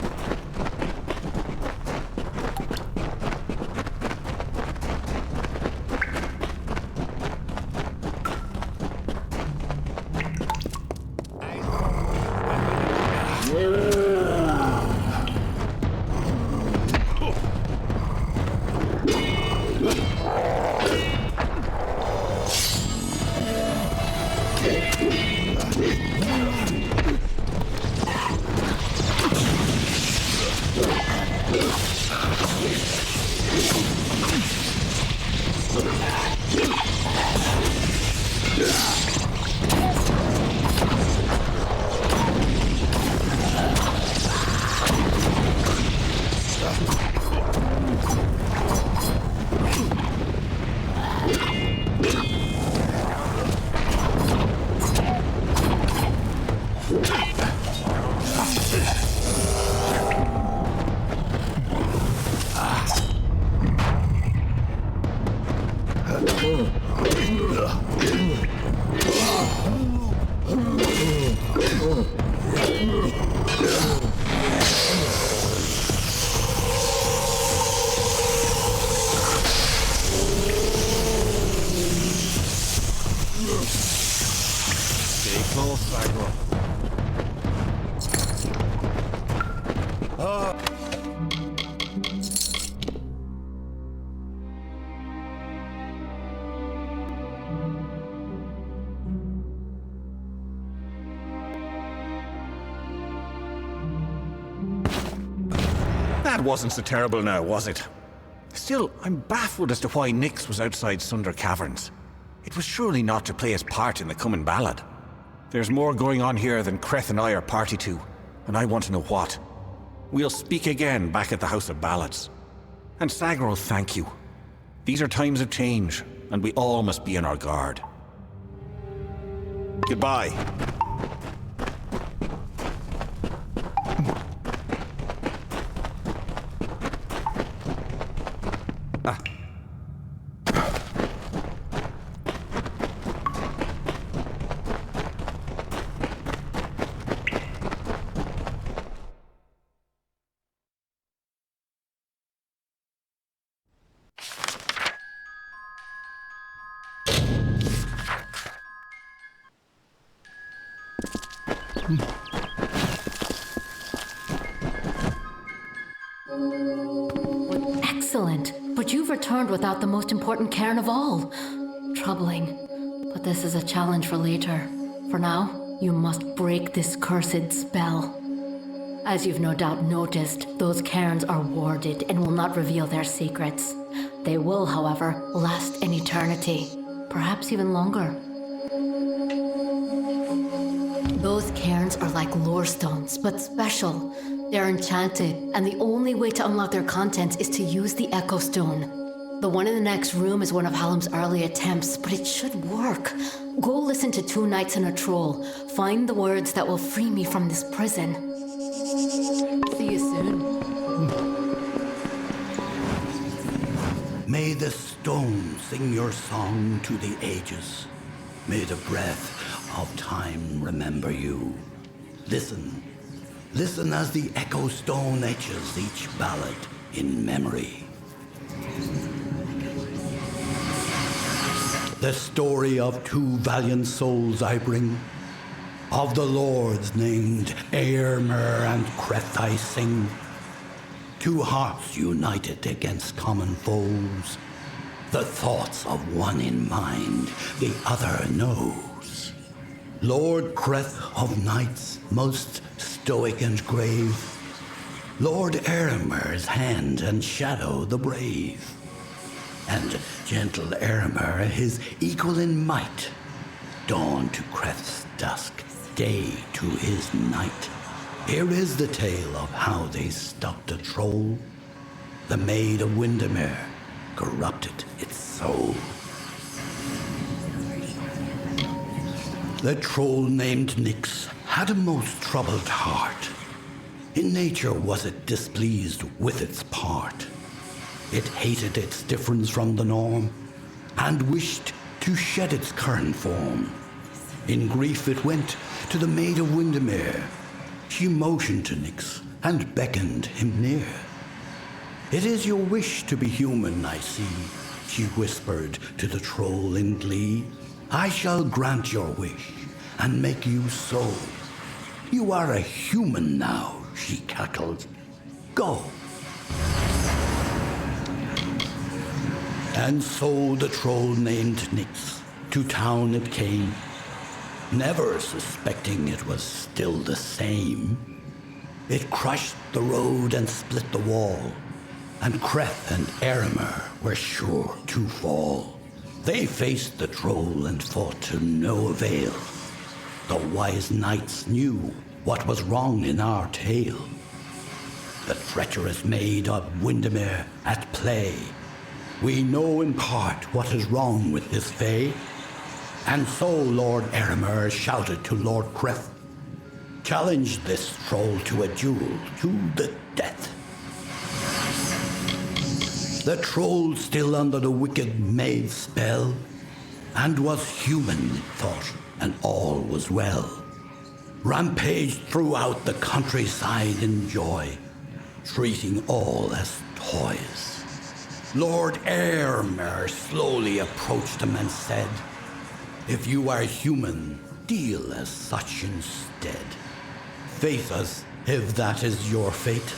That wasn't so terrible now, was it? Still, I'm baffled as to why Nyx was outside Sunder Caverns. It was surely not to play his part in the coming ballad. There's more going on here than Creth and I are party to, and I want to know what. We'll speak again back at the House of Ballads. And Sagro, thank you. These are times of change, and we all must be on our guard. Goodbye. Excellent, but you've returned without the most important cairn of all. Troubling, but this is a challenge for later. For now, you must break this cursed spell. As you've no doubt noticed, those cairns are warded and will not reveal their secrets. They will, however, last an eternity, perhaps even longer. Those cairns are like lore stones, but special. They're enchanted, and the only way to unlock their contents is to use the Echo Stone. The one in the next room is one of Hallam's early attempts, but it should work. Go listen to 2 Knights and a Troll. Find the words that will free me from this prison. See you soon. May the stone sing your song to the ages. May the breath of time remember you. Listen. Listen as the Echo Stone etches each ballad in memory. The story of 2 valiant souls I bring, of the lords named Eärmer and Creth I sing. 2 hearts united against common foes, the thoughts of one in mind, the other knows. Lord Creth of Knights, most stoic and grave, Lord Eremer's hand and shadow the brave, and gentle Eremer his equal in might, dawn to Creth's dusk, day to his night. Here is the tale of how they stopped a troll. The Maid of Windermere corrupted its soul. The troll named Nyx had a most troubled heart. In nature was it displeased with its part. It hated its difference from the norm, and wished to shed its current form. In grief it went to the Maid of Windermere. She motioned to Nyx and beckoned him near. "It is your wish to be human, I see," she whispered to the troll in glee. "I shall grant your wish and make you so. You are a human now," she cackled. "Go." And so the troll named Nyx to town it came, never suspecting it was still the same. It crushed the road and split the wall, and Creth and Eremer were sure to fall. They faced the troll and fought to no avail. The wise knights knew what was wrong in our tale. The treacherous Maid of Windermere at play. We know in part what is wrong with this fay. And so Lord Eremer shouted to Lord Creth, "Challenge this troll to a duel to the death." The troll still under the wicked maid's spell, and was human, it thought, and all was well. Rampaged throughout the countryside in joy, treating all as toys. Lord Eremer slowly approached him and said, "If you are human, deal as such instead. Face us, if that is your fate.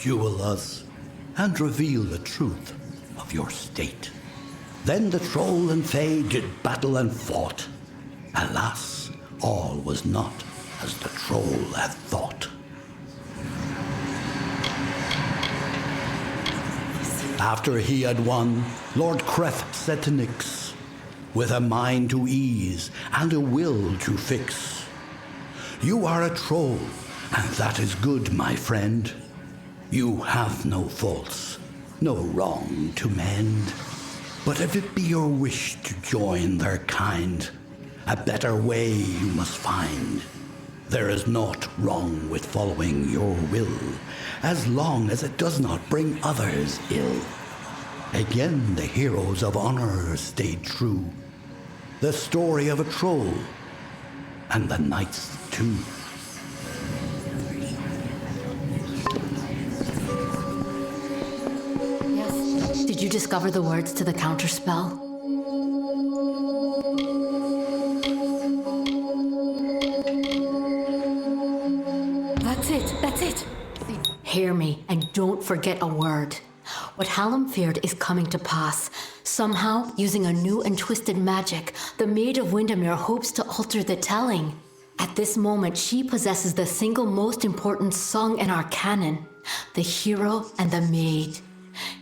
Duel us, and reveal the truth of your state." Then the troll and fae did battle and fought. Alas, all was not as the troll had thought. After he had won, Lord Creth said to Nyx, with a mind to ease and a will to fix, "You are a troll, and that is good, my friend. You have no faults, no wrong to mend. But if it be your wish to join their kind, a better way you must find. There is naught wrong with following your will, as long as it does not bring others ill." Again the heroes of honor stayed true. The story of a troll, and the knights too. Yes. Did you discover the words to the counterspell? That's it. Hear me, and don't forget a word. What Hallam feared is coming to pass. Somehow, using a new and twisted magic, the Maid of Windermere hopes to alter the telling. At this moment, she possesses the single most important song in our canon, the hero and the maid.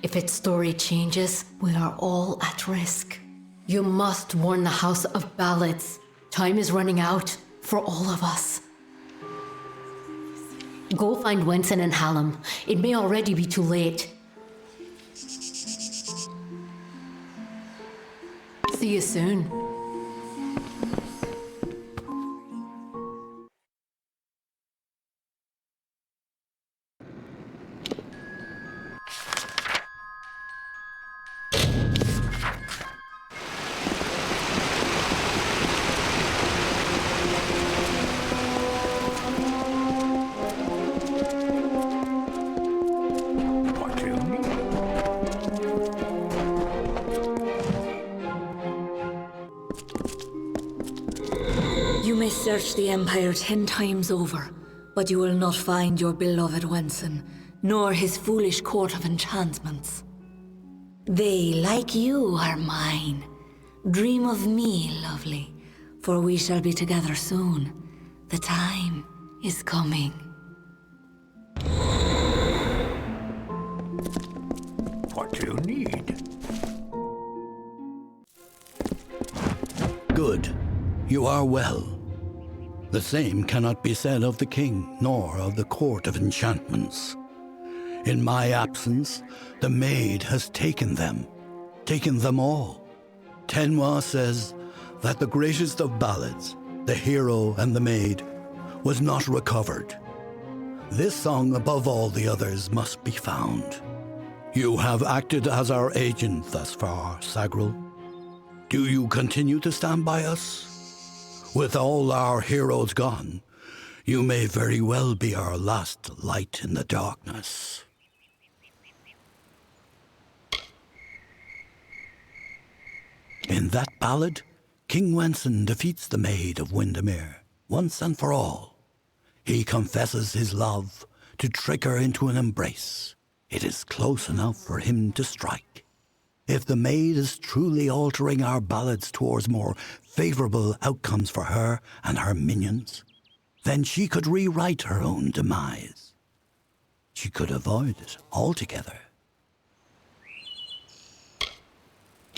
If its story changes, we are all at risk. You must warn the House of Ballads. Time is running out for all of us. Go find Wenson and Hallam. It may already be too late. See you soon. Search the Empire 10 times over, but you will not find your beloved Wenson, nor his foolish court of enchantments. They, like you, are mine. Dream of me, lovely, for we shall be together soon. The time is coming. What do you need? Good. You are well. The same cannot be said of the king, nor of the court of enchantments. In my absence, the maid has taken them all. Tenwa says that the greatest of ballads, the hero and the maid, was not recovered. This song, above all the others, must be found. You have acted as our agent thus far, Sagril. Do you continue to stand by us? With all our heroes gone, you may very well be our last light in the darkness. In that ballad, King Wenson defeats the Maid of Windermere once and for all. He confesses his love to trick her into an embrace. It is close enough for him to strike. If the maid is truly altering our ballads towards more favorable outcomes for her and her minions, then she could rewrite her own demise. She could avoid it altogether.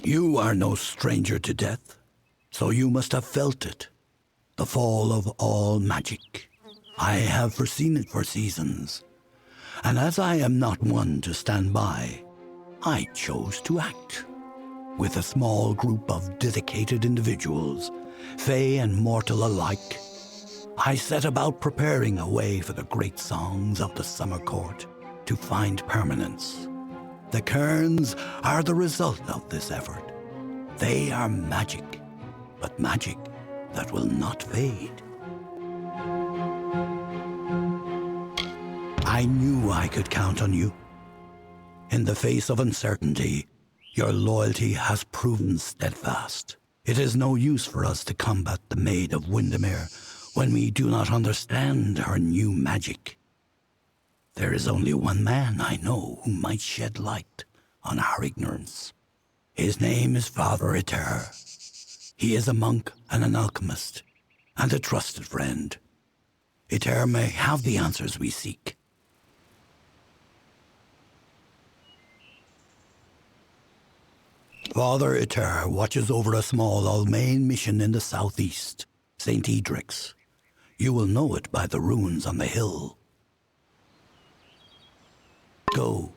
You are no stranger to death, so you must have felt it. The fall of all magic. I have foreseen it for seasons. And as I am not one to stand by, I chose to act. With a small group of dedicated individuals, Fae and mortal alike, I set about preparing a way for the great songs of the Summer Court to find permanence. The cairns are the result of this effort. They are magic, but magic that will not fade. I knew I could count on you. In the face of uncertainty, your loyalty has proven steadfast. It is no use for us to combat the Maid of Windermere when we do not understand her new magic. There is only one man I know who might shed light on our ignorance. His name is Father Rathir. He is a monk and an alchemist, and a trusted friend. Rathir may have the answers we seek. Father Rathir watches over a small Almain mission in the southeast, St. Edric's. You will know it by the ruins on the hill. Go.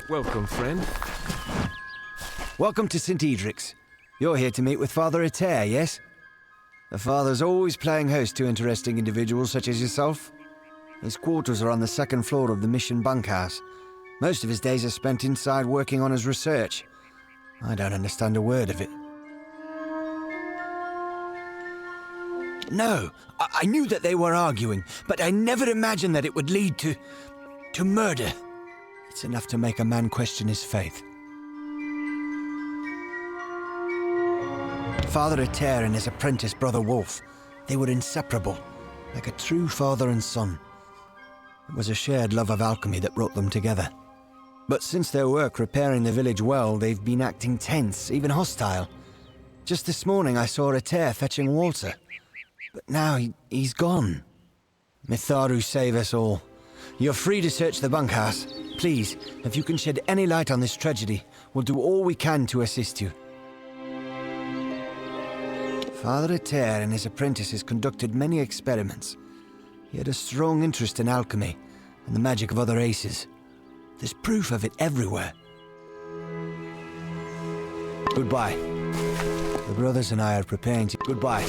Welcome, friend. Welcome to St. Edric's. You're here to meet with Father Rathir, yes? The Father's always playing host to interesting individuals such as yourself. His quarters are on the second floor of the mission bunkhouse. Most of his days are spent inside working on his research. I don't understand a word of it. No, I knew that they were arguing, but I never imagined that it would lead to murder. It's enough to make a man question his faith. Father Rathir and his apprentice brother Wolf, they were inseparable, like a true father and son. It was a shared love of alchemy that brought them together. But since their work repairing the village well, they've been acting tense, even hostile. Just this morning I saw Rathir fetching water. But now he's gone. Mitharu save us all. You're free to search the bunkhouse. Please, if you can shed any light on this tragedy, we'll do all we can to assist you. Father Rathir and his apprentices conducted many experiments. He had a strong interest in alchemy and the magic of other races. There's proof of it everywhere. Goodbye. The brothers and I are preparing to... Goodbye.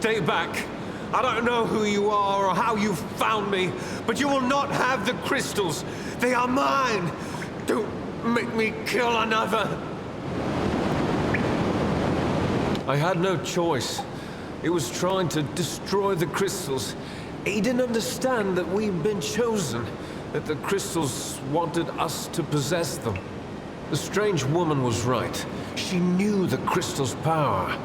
Stay back. I don't know who you are or how you found me, but you will not have the crystals. They are mine. Don't make me kill another. I had no choice. He was trying to destroy the crystals. He didn't understand that we'd been chosen, that the crystals wanted us to possess them. The strange woman was right. She knew the crystals' power.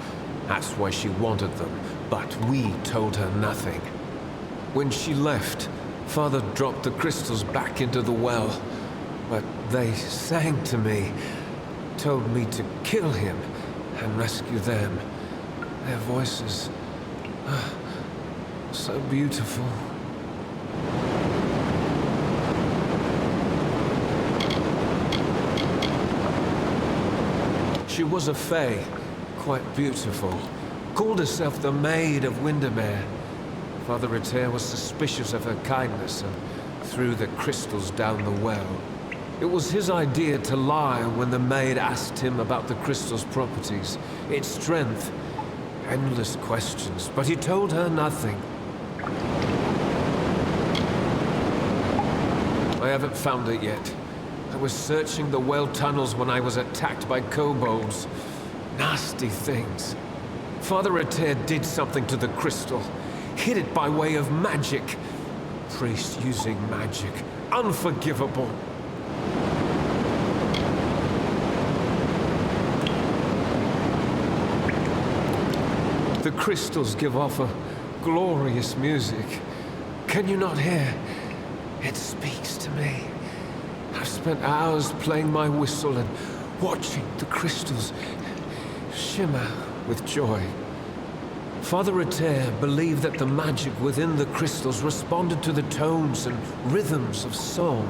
That's why she wanted them, but we told her nothing. When she left, Father dropped the crystals back into the well, but they sang to me, told me to kill him and rescue them. Their voices, so beautiful. She was a fae, quite beautiful. Called herself the Maid of Windermere. Father Rathir was suspicious of her kindness and threw the crystals down the well. It was his idea to lie when the maid asked him about the crystal's properties, its strength. Endless questions, but he told her nothing. I haven't found it yet. I was searching the well tunnels when I was attacked by kobolds. Nasty things. Father Rathir did something to the crystal. Hid it by way of magic. Priest using magic. Unforgivable. The crystals give off a glorious music. Can you not hear? It speaks to me. I've spent hours playing my whistle and watching the crystals shimmer with joy. Father Rathir believed that the magic within the crystals responded to the tones and rhythms of song,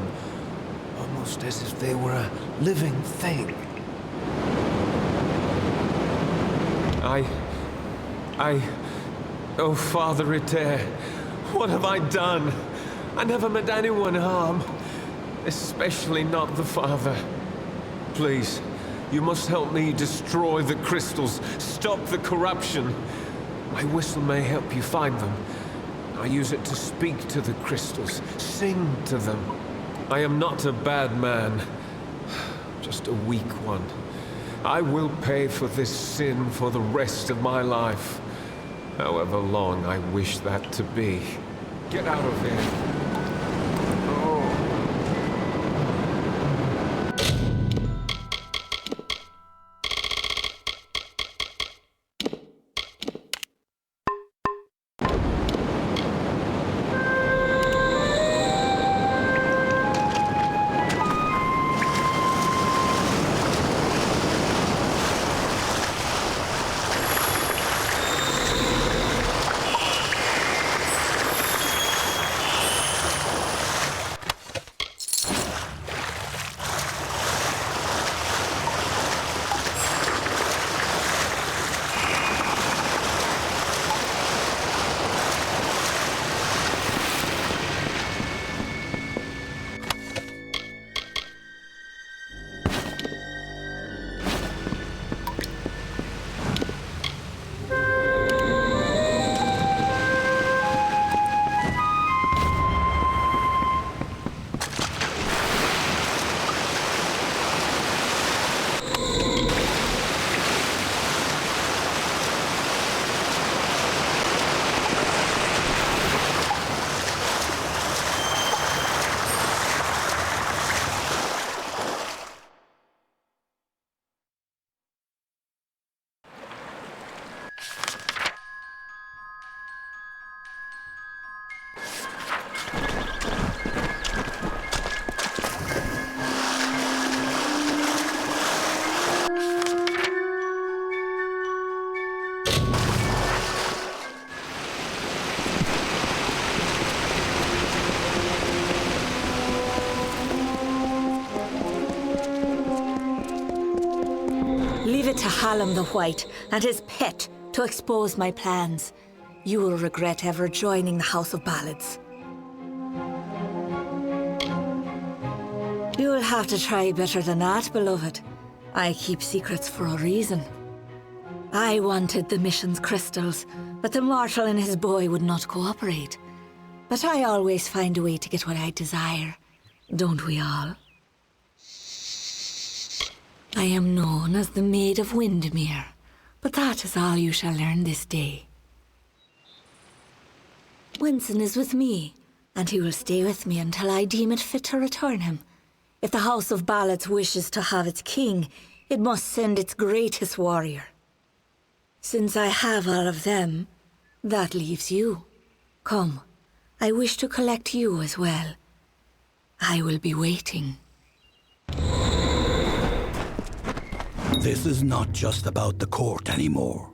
almost as if they were a living thing. Oh, Father Rathir, what have I done? I never meant anyone harm, especially not the Father. Please, you must help me destroy the crystals, stop the corruption. My whistle may help you find them. I use it to speak to the crystals, sing to them. I am not a bad man, just a weak one. I will pay for this sin for the rest of my life. However long I wish that to be. Get out of here. Leave it to Hallam the White and his pet to expose my plans. You will regret ever joining the House of Ballads. You'll have to try better than that, beloved. I keep secrets for a reason. I wanted the mission's crystals, but the mortal and his boy would not cooperate. But I always find a way to get what I desire. Don't we all? I am known as the Maid of Windermere, but that is all you shall learn this day. Wenson is with me, and he will stay with me until I deem it fit to return him. If the House of Ballads wishes to have its king, it must send its greatest warrior. Since I have all of them, that leaves you. Come, I wish to collect you as well. I will be waiting. This is not just about the court anymore.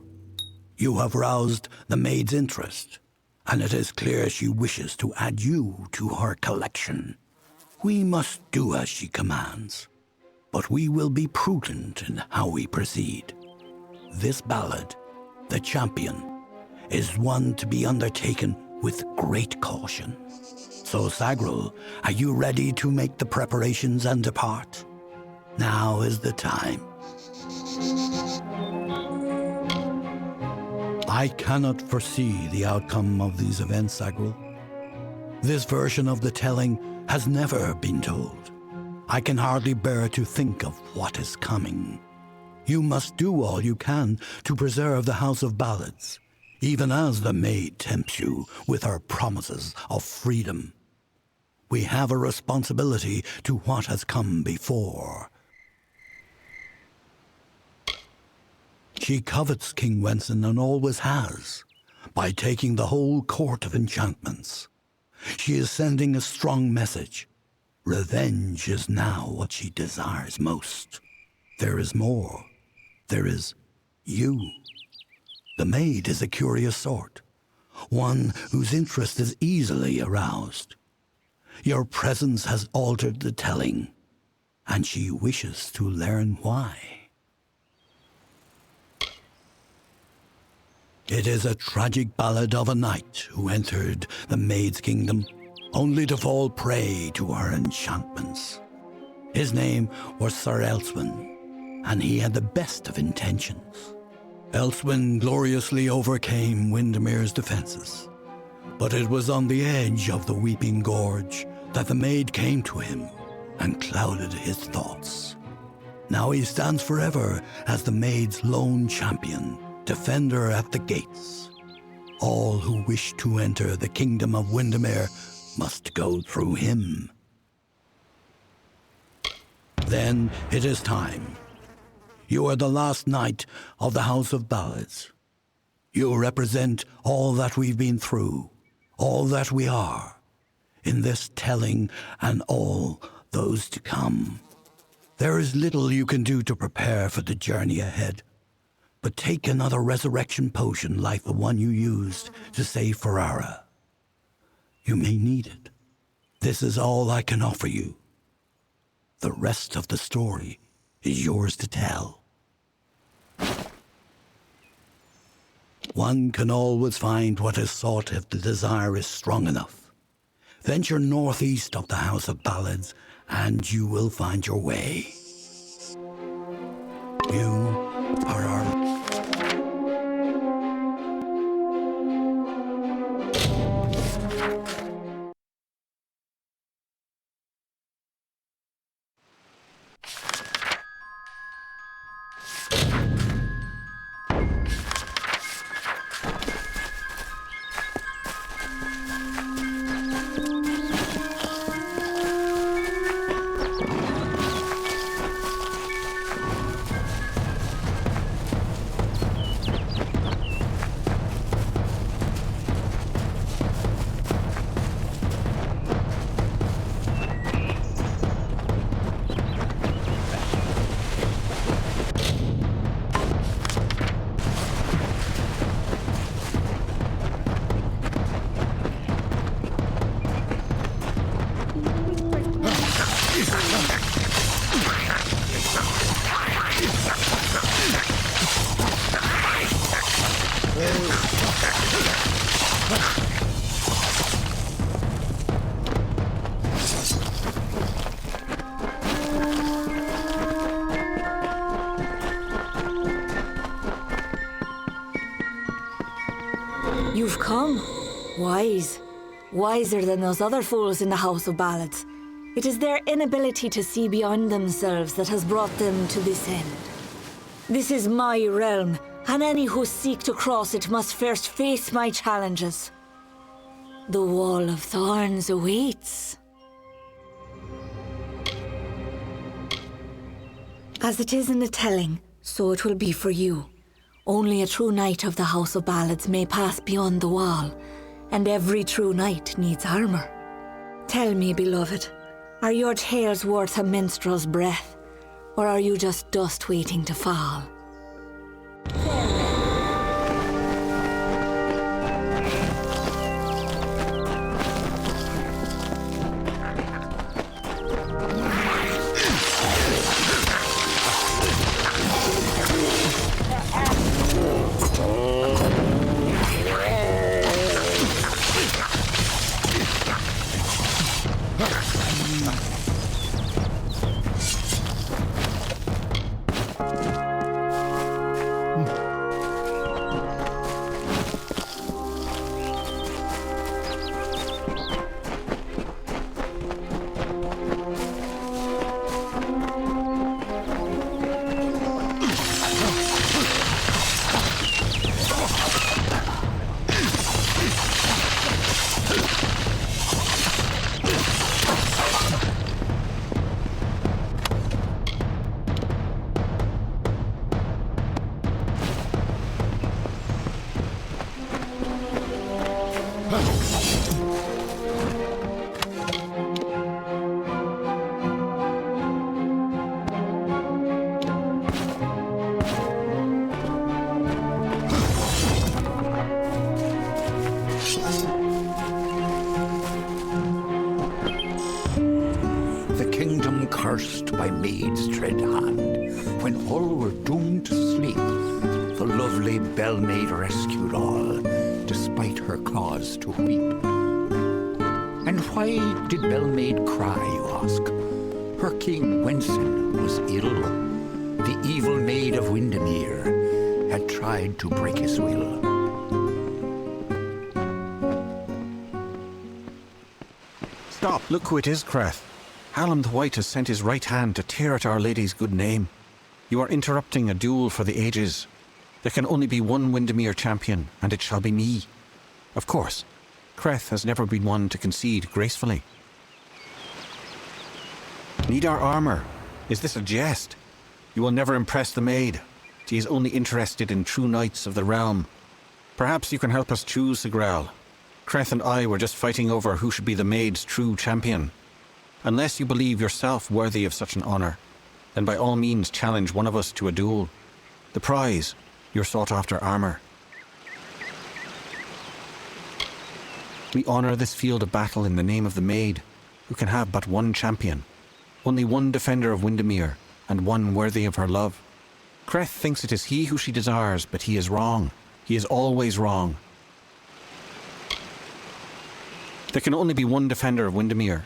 You have roused the maid's interest, and it is clear she wishes to add you to her collection. We must do as she commands, but we will be prudent in how we proceed. This ballad, The Champion, is one to be undertaken with great caution. So, Sagril, are you ready to make the preparations and depart? Now is the time. I cannot foresee the outcome of these events, Sagril. This version of the telling has never been told. I can hardly bear to think of what is coming. You must do all you can to preserve the House of Ballads, even as the maid tempts you with her promises of freedom. We have a responsibility to what has come before. She covets King Wenson and always has, by taking the whole court of enchantments. She is sending a strong message. Revenge is now what she desires most. There is more. There is you. The maid is a curious sort, one whose interest is easily aroused. Your presence has altered the telling, and she wishes to learn why. It is a tragic ballad of a knight who entered the maid's kingdom, only to fall prey to her enchantments. His name was Sir Elswin, and he had the best of intentions. Elswin gloriously overcame Windermere's defenses, but it was on the edge of the Weeping Gorge that the maid came to him and clouded his thoughts. Now he stands forever as the maid's lone champion, defender at the gates. All who wish to enter the Kingdom of Windermere must go through him. Then it is time. You are the last knight of the House of Ballads. You represent all that we've been through, all that we are, in this telling and all those to come. There is little you can do to prepare for the journey ahead, but take another resurrection potion like the one you used to save Ferrara. You may need it. This is all I can offer you. The rest of the story is yours to tell. One can always find what is sought if the desire is strong enough. Venture northeast of the House of Ballads, and you will find your way. You are our... You've come. Wise. wiser than those other fools in the House of Ballads. It is their inability to see beyond themselves that has brought them to this end. This is my realm, and any who seek to cross it must first face my challenges. The Wall of Thorns awaits. As it is in the telling, so it will be for you. Only a true knight of the House of Ballads may pass beyond the wall, and every true knight needs armor. Tell me, beloved, are your tales worth a minstrel's breath, or are you just dust waiting to fall? Cursed by maid's dread hand, when all were doomed to sleep, the lovely Bell-maid rescued all, despite her cause to weep. And why did Bell-maid cry, you ask? Her king, Wenson, was ill. The evil maid of Windermere had tried to break his will. Stop! Look who it is, Creth. Hallam the White has sent his right hand to tear at Our Lady's good name. You are interrupting a duel for the ages. There can only be one Windermere champion, and it shall be me. Of course, Creth has never been one to concede gracefully. Need our armor? Is this a jest? You will never impress the maid. She is only interested in true knights of the realm. Perhaps you can help us choose, Sigral. Creth and I were just fighting over who should be the maid's true champion. Unless you believe yourself worthy of such an honor, then by all means challenge one of us to a duel. The prize, your sought-after armor. We honor this field of battle in the name of the maid, who can have but one champion. Only one defender of Windermere, and one worthy of her love. Creth thinks it is he who she desires, but he is wrong. He is always wrong. There can only be one defender of Windermere.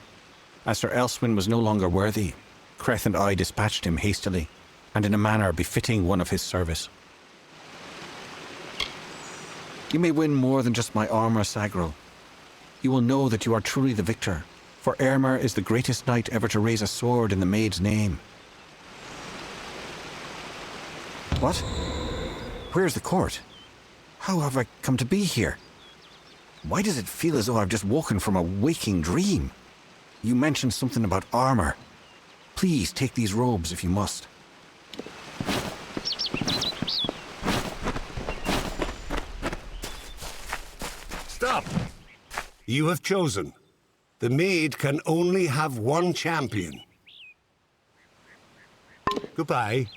As Sir Elswin was no longer worthy, Creth and I dispatched him hastily, and in a manner befitting one of his service. You may win more than just my armor, Sagral. You will know that you are truly the victor, for Eärmur is the greatest knight ever to raise a sword in the maid's name. What? Where's the court? How have I come to be here? Why does it feel as though I've just woken from a waking dream? You mentioned something about armor. Please take these robes if you must. Stop! You have chosen. The maid can only have one champion. Goodbye.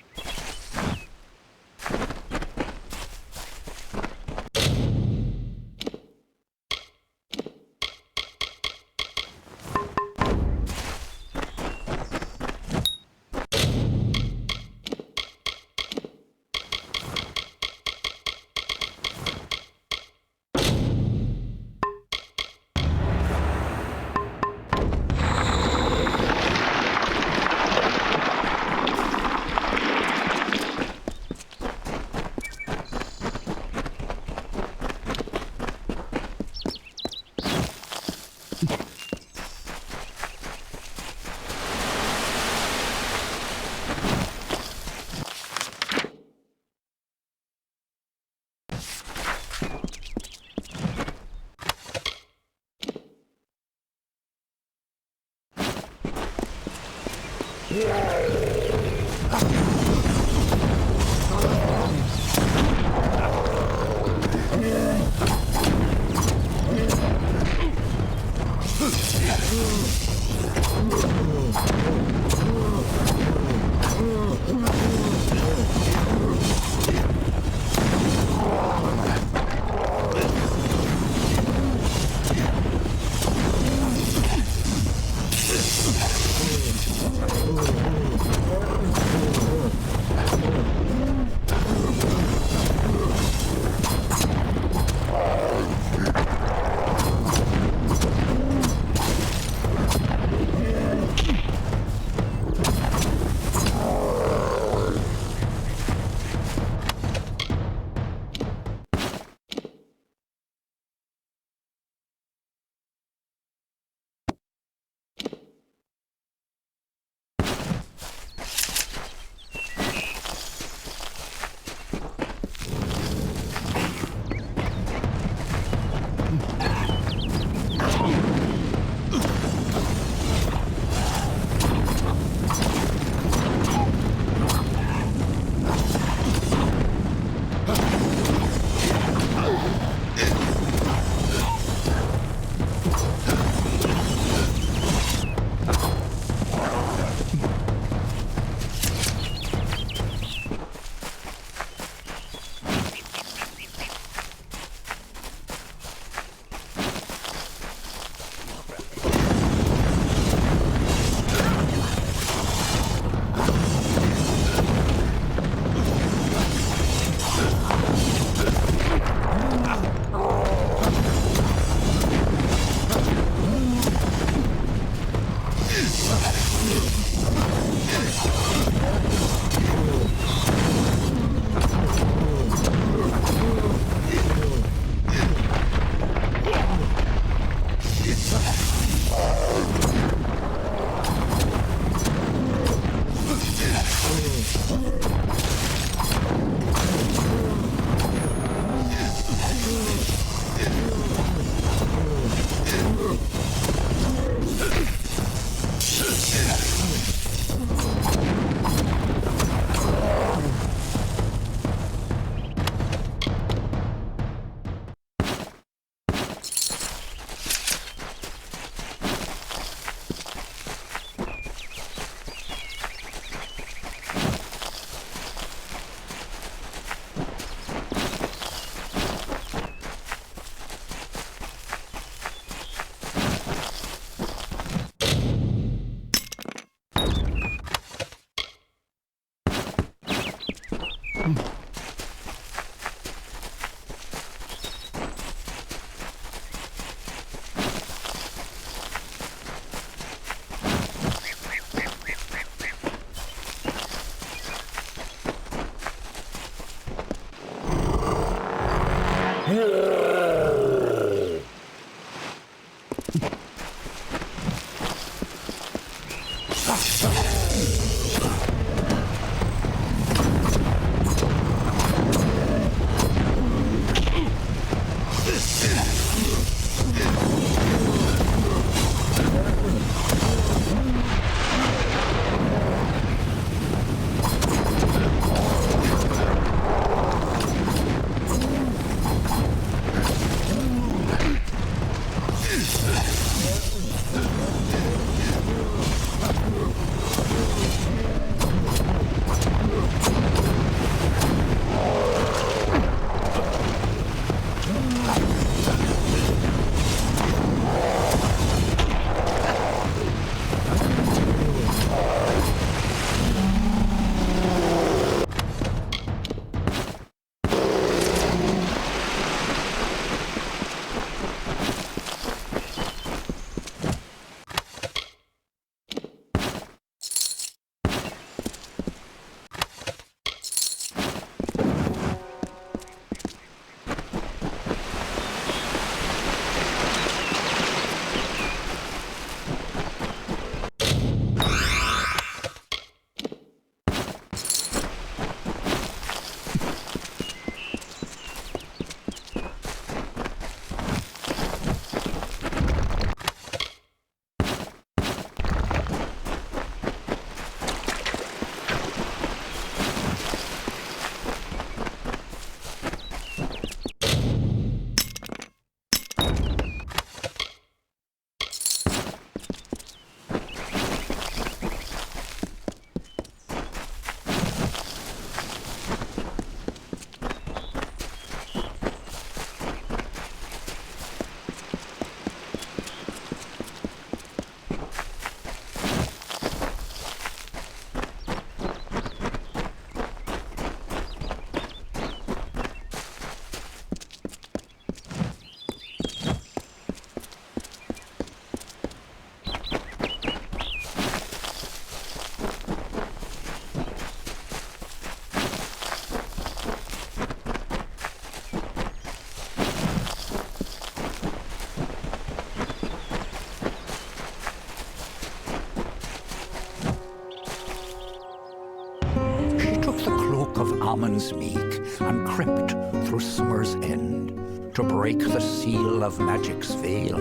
commons meek, and crept through summer's end, to break the seal of magic's veil,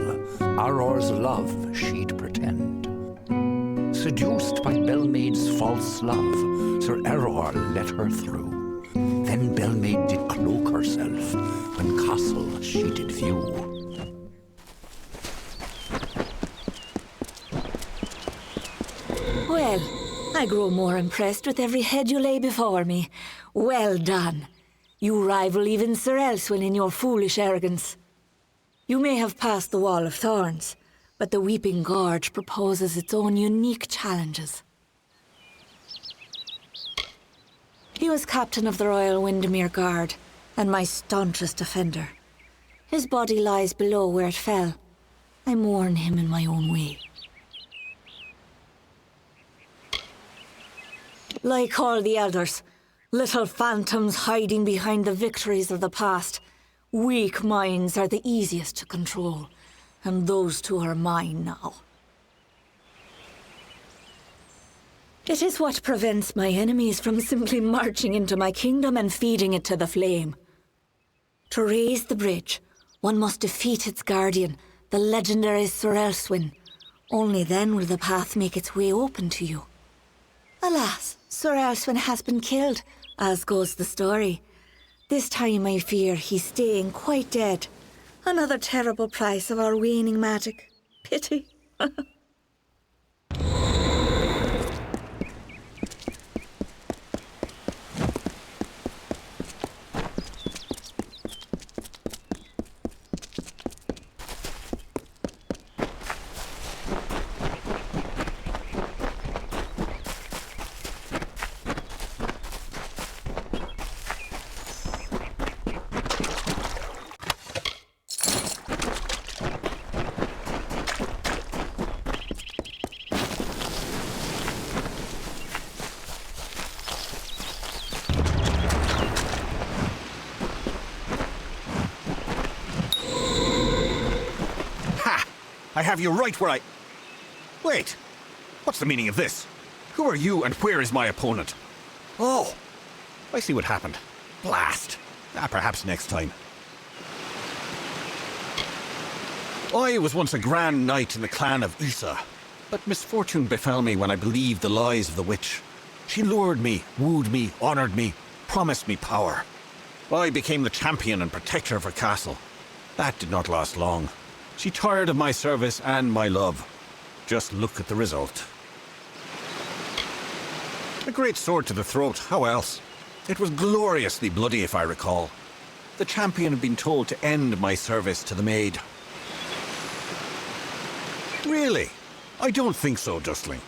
Auror's love she'd pretend. Seduced by Belmaid's false love, Sir Auror let her through. Then Belmaid did cloak herself, when castle she did view. Well, I grow more impressed with every head you lay before me. Well done. You rival even Sir Elswin in your foolish arrogance. You may have passed the Wall of Thorns, but the Weeping Gorge proposes its own unique challenges. He was captain of the Royal Windermere Guard, and my staunchest defender. His body lies below where it fell. I mourn him in my own way. Like all the elders, little phantoms hiding behind the victories of the past, weak minds are the easiest to control, and those two are mine now. It is what prevents my enemies from simply marching into my kingdom and feeding it to the flame. To raise the bridge, one must defeat its guardian, the legendary Sir Elswin. Only then will the path make its way open to you. Alas, Sir Elswin has been killed, as goes the story. This time I fear he's staying quite dead. Another terrible price of our waning magic. Pity. I have you right where I... Wait! What's the meaning of this? Who are you and where is my opponent? Oh! I see what happened. Blast! Perhaps next time. I was once a grand knight in the clan of Issa, but misfortune befell me when I believed the lies of the witch. She lured me, wooed me, honored me, promised me power. I became the champion and protector of her castle. That did not last long. She tired of my service and my love. Just look at the result. A great sword to the throat, how else? It was gloriously bloody, if I recall. The champion had been told to end my service to the maid. Really? I don't think so, Dustling.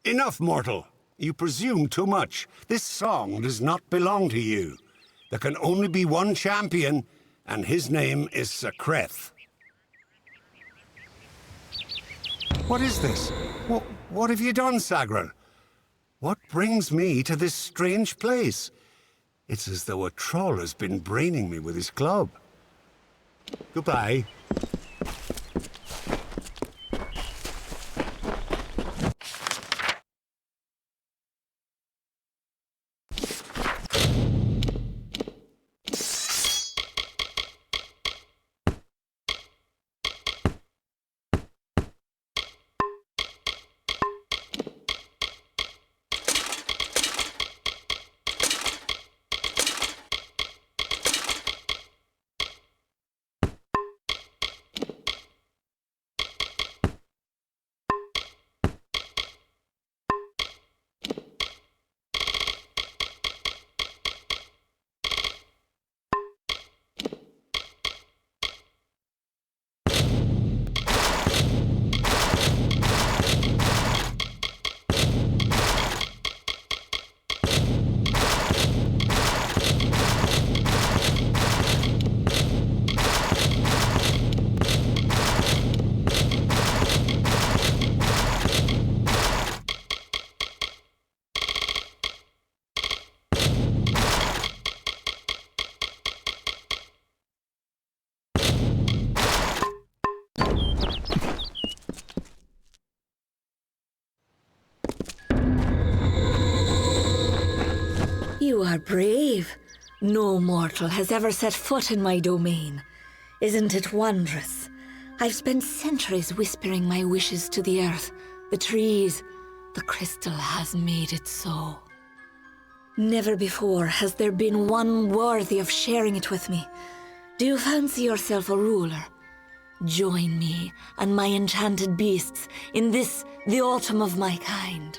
Enough, mortal. You presume too much. This song does not belong to you. There can only be one champion, and his name is Sir Creth. What is this? What have you done, Sagran? What brings me to this strange place? It's as though a troll has been braining me with his club. Goodbye. You are brave. No mortal has ever set foot in my domain. Isn't it wondrous? I've spent centuries whispering my wishes to the earth, the trees. The crystal has made it so. Never before has there been one worthy of sharing it with me. Do you fancy yourself a ruler? Join me and my enchanted beasts in this, the autumn of my kind.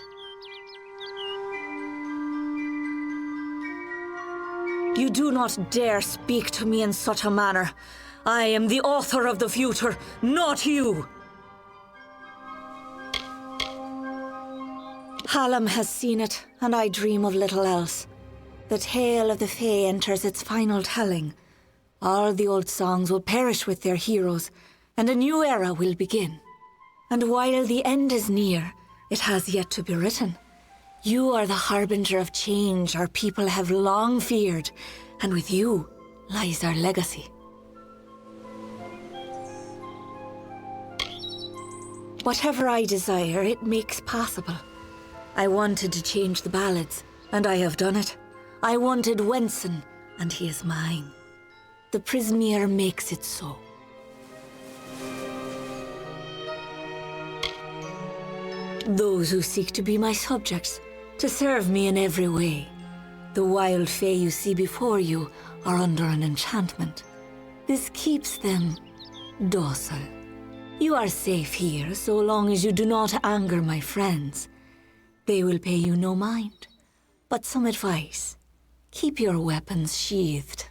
You do not dare speak to me in such a manner. I am the author of the future, not you! Hallam has seen it, and I dream of little else. The tale of the Fae enters its final telling. All the old songs will perish with their heroes, and a new era will begin. And while the end is near, it has yet to be written. You are the harbinger of change our people have long feared, and with you lies our legacy. Whatever I desire, it makes possible. I wanted to change the ballads, and I have done it. I wanted Wenson, and he is mine. The Prismeer makes it so. Those who seek to be my subjects, to serve me in every way. The wild fae you see before you are under an enchantment. This keeps them docile. You are safe here so long as you do not anger my friends. They will pay you no mind, but some advice. Keep your weapons sheathed.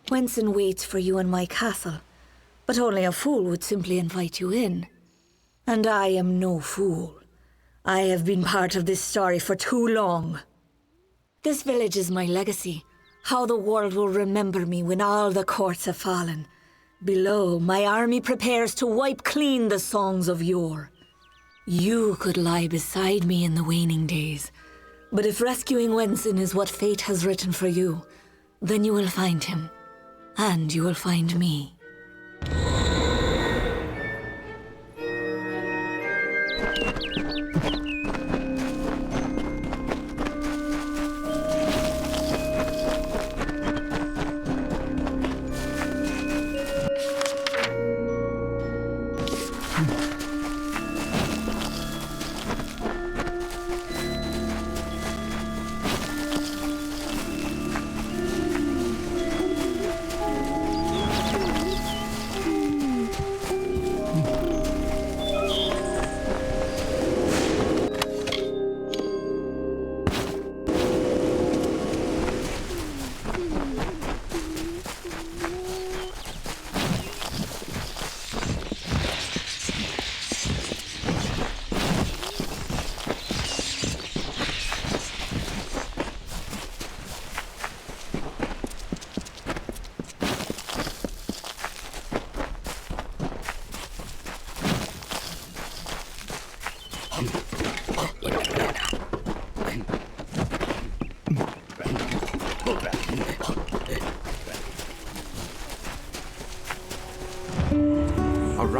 Wenson waits for you in my castle, but only a fool would simply invite you in. And I am no fool. I have been part of this story for too long. This village is my legacy, how the world will remember me when all the courts have fallen. Below, my army prepares to wipe clean the songs of yore. You could lie beside me in the waning days, but if rescuing Wenson is what fate has written for you, then you will find him, and you will find me.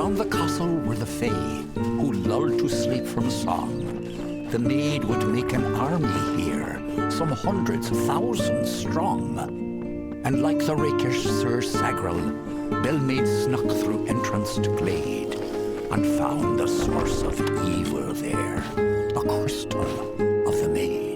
Around the castle were the Fae, who lulled to sleep from song. The maid would make an army here, some hundreds of thousands strong. And like the rakish Sir Sagrel, Belmaid snuck through entranced glade, and found the source of evil there, a crystal of the maid.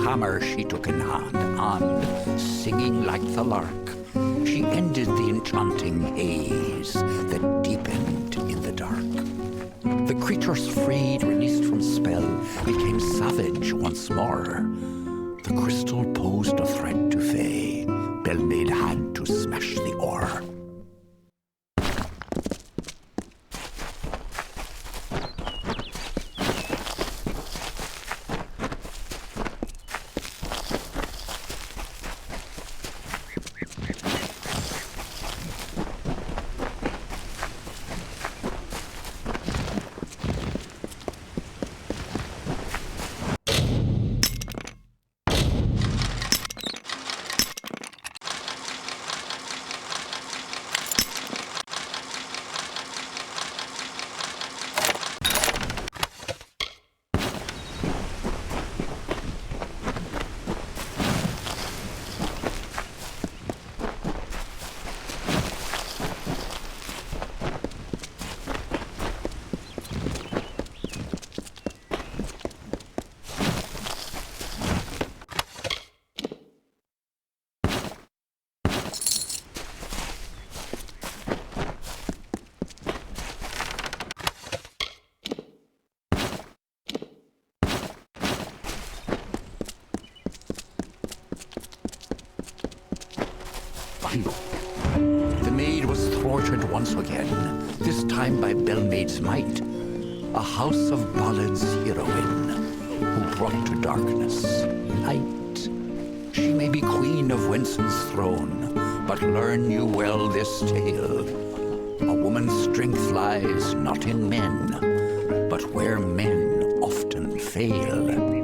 Hammer she took in hand, and, singing like the lark, she ended the enchanting haze that deepened in the dark. The creatures freed, released from spell, became savage once more. The crystal posed a threat to Fae. Belmaid had to smash the ore. The maid was thwarted once again, this time by Belmaid's might, a house of ballads heroine, who brought to darkness light. She may be queen of Wenson's throne, but learn you well this tale. A woman's strength lies not in men, but where men often fail.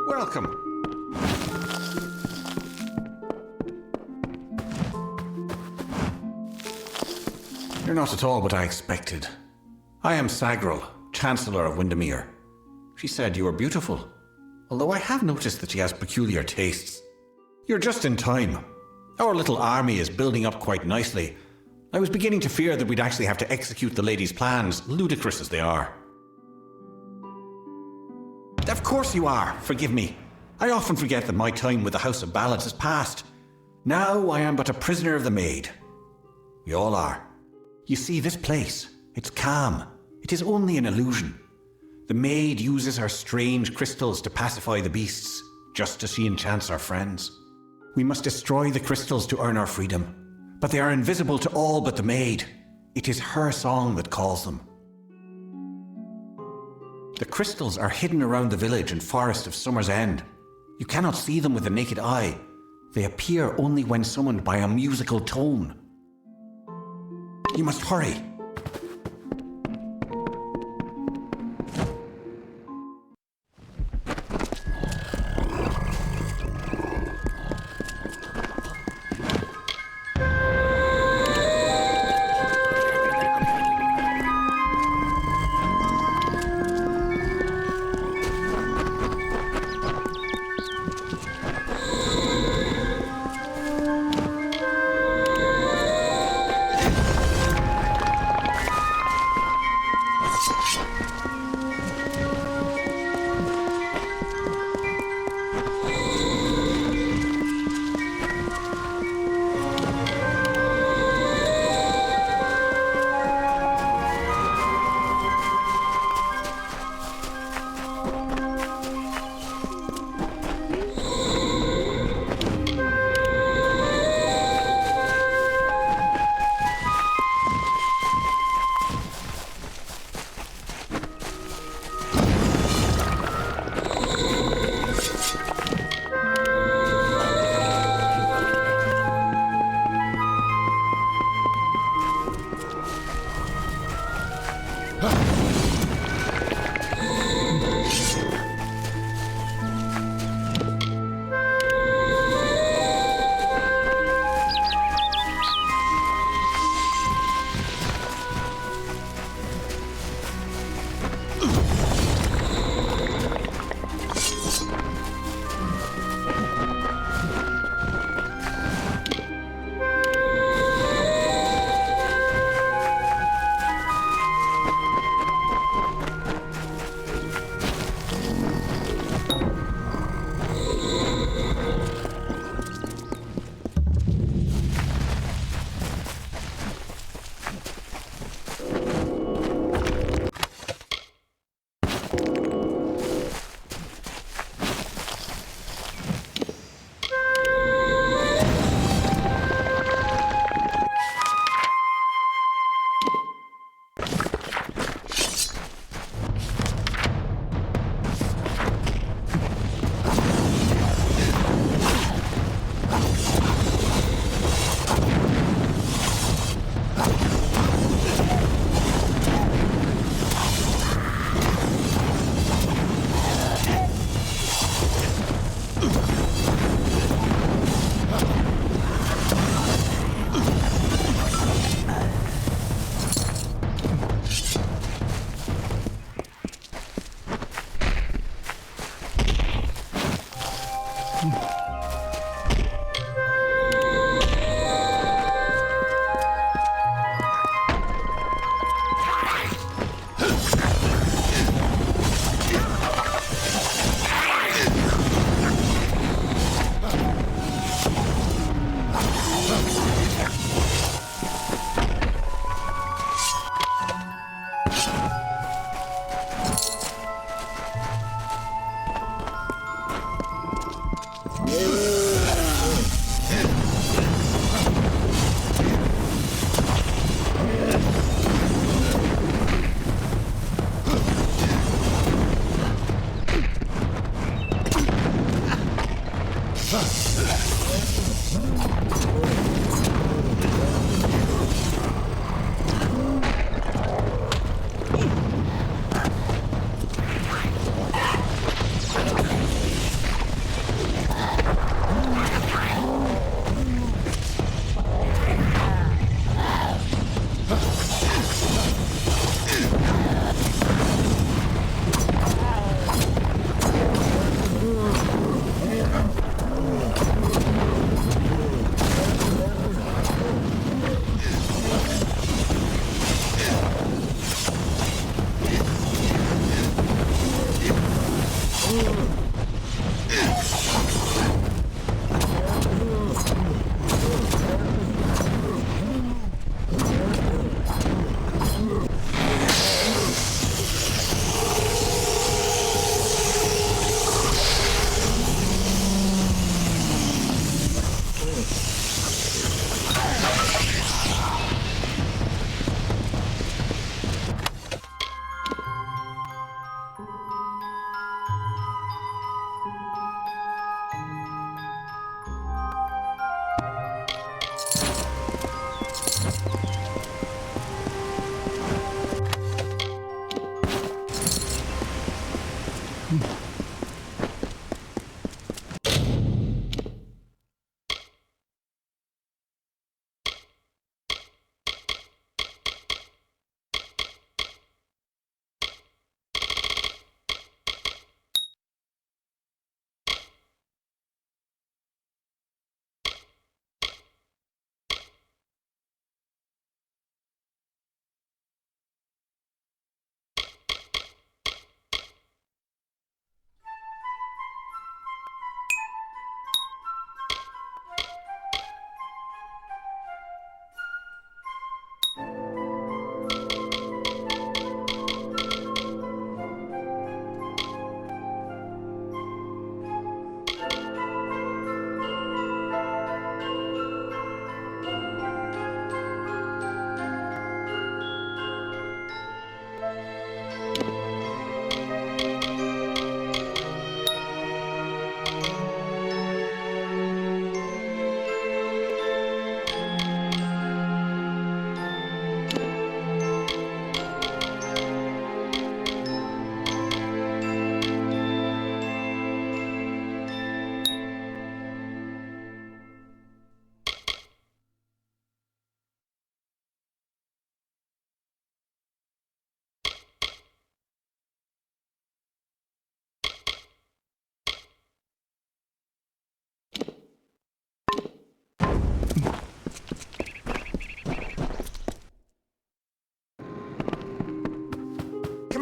Welcome. You're not at all what I expected. I am Sagrel, Chancellor of Windermere. She said you were beautiful, although I have noticed that she has peculiar tastes. You're just in time. Our little army is building up quite nicely. I was beginning to fear that we'd actually have to execute the lady's plans, ludicrous as they are. Of course you are, forgive me. I often forget that my time with the House of Ballads is past. Now I am but a prisoner of the maid. We all are. You see, this place, it's calm. It is only an illusion. The maid uses her strange crystals to pacify the beasts, just as she enchants our friends. We must destroy the crystals to earn our freedom, but they are invisible to all but the maid. It is her song that calls them. The crystals are hidden around the village and forest of Summer's End. You cannot see them with the naked eye. They appear only when summoned by a musical tone. You must hurry.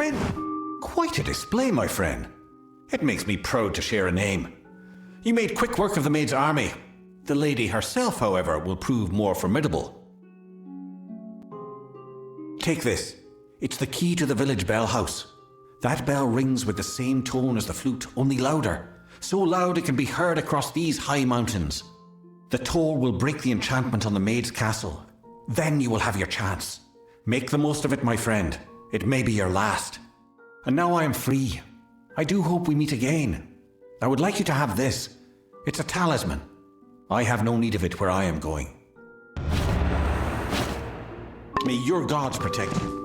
come in. Quite a display, my friend. It makes me proud to share a name. You made quick work of the maid's army. The lady herself, however, will prove more formidable. Take this. It's the key to the village bell house. That bell rings with the same tone as the flute, only louder. So loud it can be heard across these high mountains. The toll will break the enchantment on the maid's castle. Then you will have your chance. Make the most of it, my friend. It may be your last. And now I am free. I do hope we meet again. I would like you to have this. It's a talisman. I have no need of it where I am going. May your gods protect you.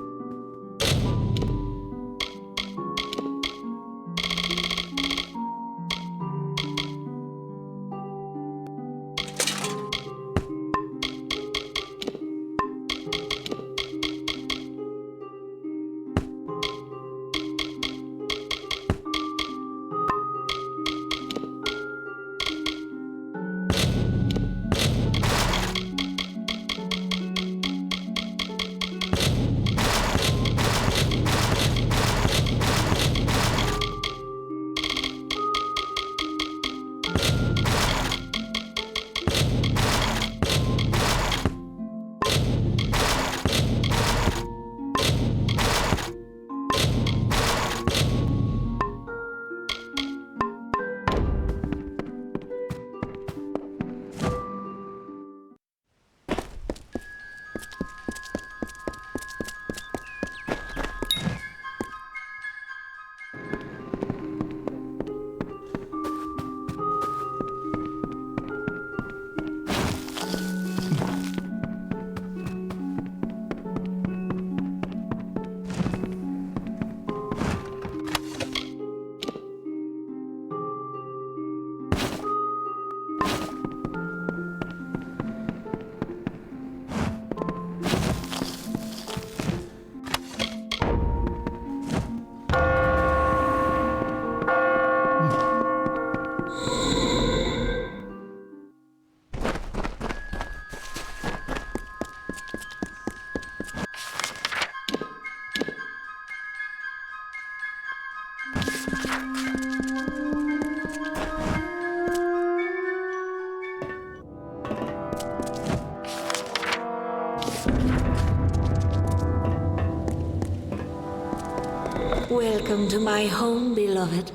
Welcome to my home, beloved.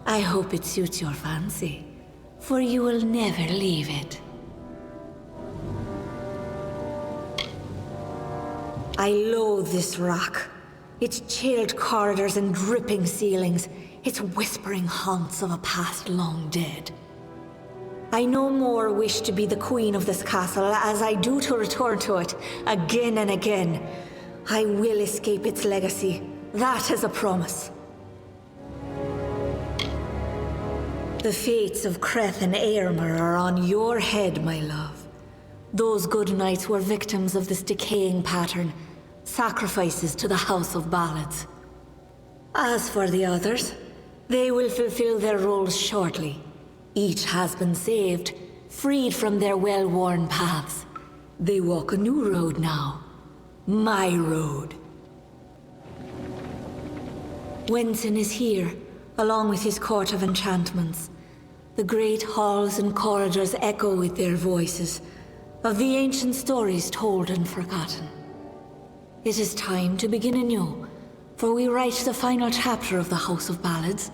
I hope it suits your fancy, for you will never leave it. I loathe this rock. Its chilled corridors and dripping ceilings, its whispering haunts of a past long dead. I no more wish to be the queen of this castle as I do to return to it again and again. I will escape its legacy. That is a promise. The fates of Creth and Aermer are on your head, my love. Those good knights were victims of this decaying pattern, sacrifices to the House of Ballads. As for the others, they will fulfill their roles shortly. Each has been saved, freed from their well-worn paths. They walk a new road now. My road. Wenson is here, along with his court of enchantments. The great halls and corridors echo with their voices, of the ancient stories told and forgotten. It is time to begin anew, for we write the final chapter of the House of Ballads.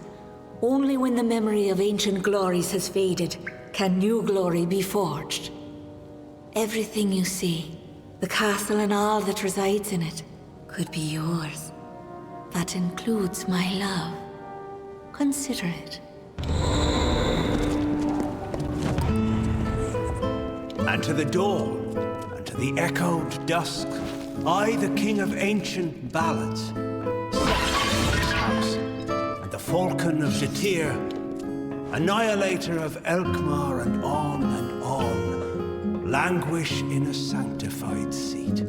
Only when the memory of ancient glories has faded can new glory be forged. Everything you see, the castle and all that resides in it, could be yours. That includes my love. Consider it. And to the dawn, and to the echoed dusk, I, the king of ancient ballads, scepter in this house, and the falcon of Rathir, annihilator of Elkmar, and on, languish in a sanctified seat.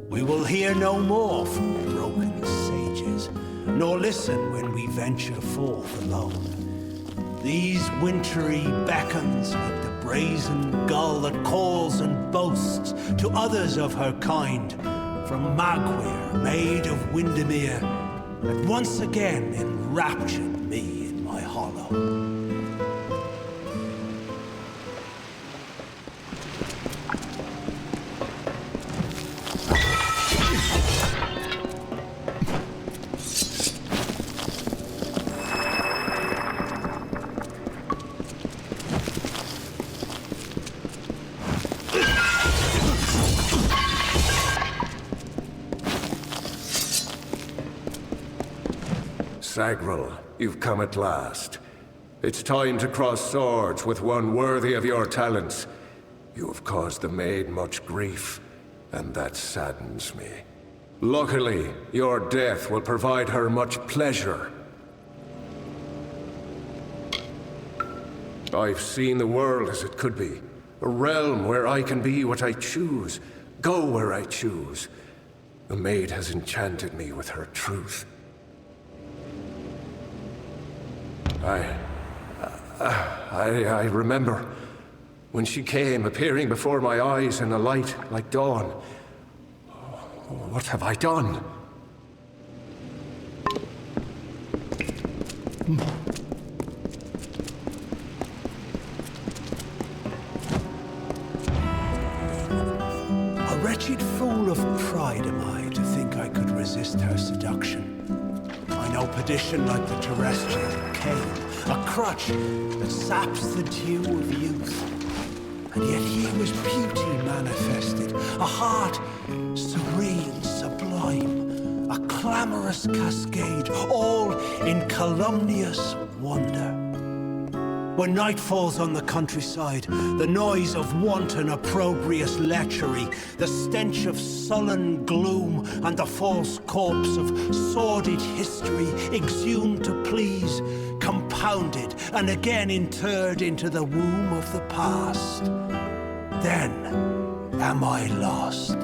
We will hear no more from the broken sages, nor listen when we venture forth alone. These wintry beacons like the brazen gull that calls and boasts to others of her kind, from Magwir, maid of Windermere, that once again enraptured me in my hollow. Sagril, you've come at last. It's time to cross swords with one worthy of your talents. You have caused the maid much grief, and that saddens me. Luckily, your death will provide her much pleasure. I've seen the world as it could be. A realm where I can be what I choose, go where I choose. The maid has enchanted me with her truth. I remember when she came, appearing before my eyes in a light like dawn. What have I done? A wretched fool of pride am I to think I could resist her seduction. I know perdition like the terrestrial cane, a crutch that saps the dew of youth. And yet here was beauty manifested, a heart serene, sublime, a clamorous cascade, all in calumnious wonder. When night falls on the countryside, the noise of wanton opprobrious lechery, the stench of sullen gloom, and the false corpse of sordid history exhumed to please, compounded and again interred into the womb of the past. Then am I lost.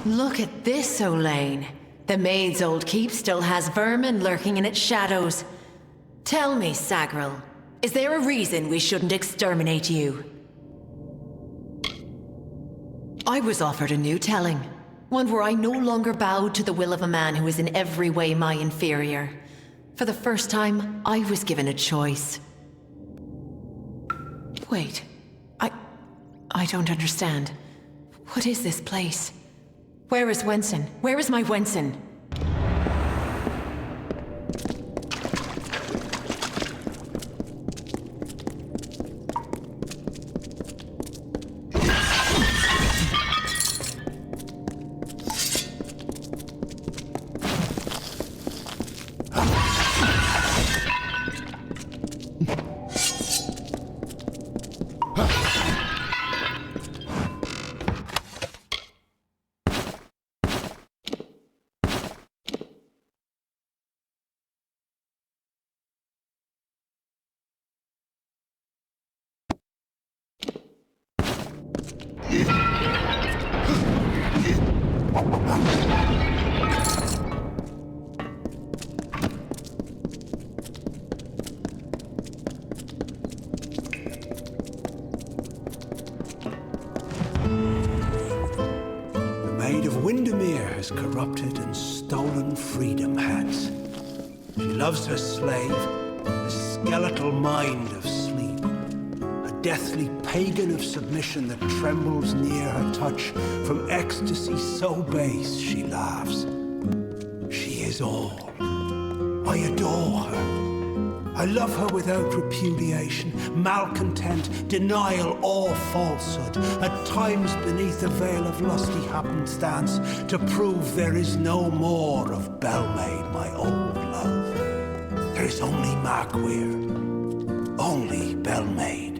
Look at this, Olaine. The maid's old keep still has vermin lurking in its shadows. Tell me, Sagril, is there a reason we shouldn't exterminate you? I was offered a new telling. One where I no longer bowed to the will of a man who is in every way my inferior. For the first time, I was given a choice. Wait, I don't understand. What is this place? Where is Wenson? Where is my Wenson? has corrupted and stolen freedom has. She loves her slave, the skeletal mind of sleep, a deathly pagan of submission that trembles near her touch. From ecstasy so base she laughs. She is all. I adore her. I love her without repudiation, malcontent, denial, or falsehood. At times beneath a veil of lusty happenstance, to prove there is no more of Belmaid, my old love. There is only Markweir, only Belmaid.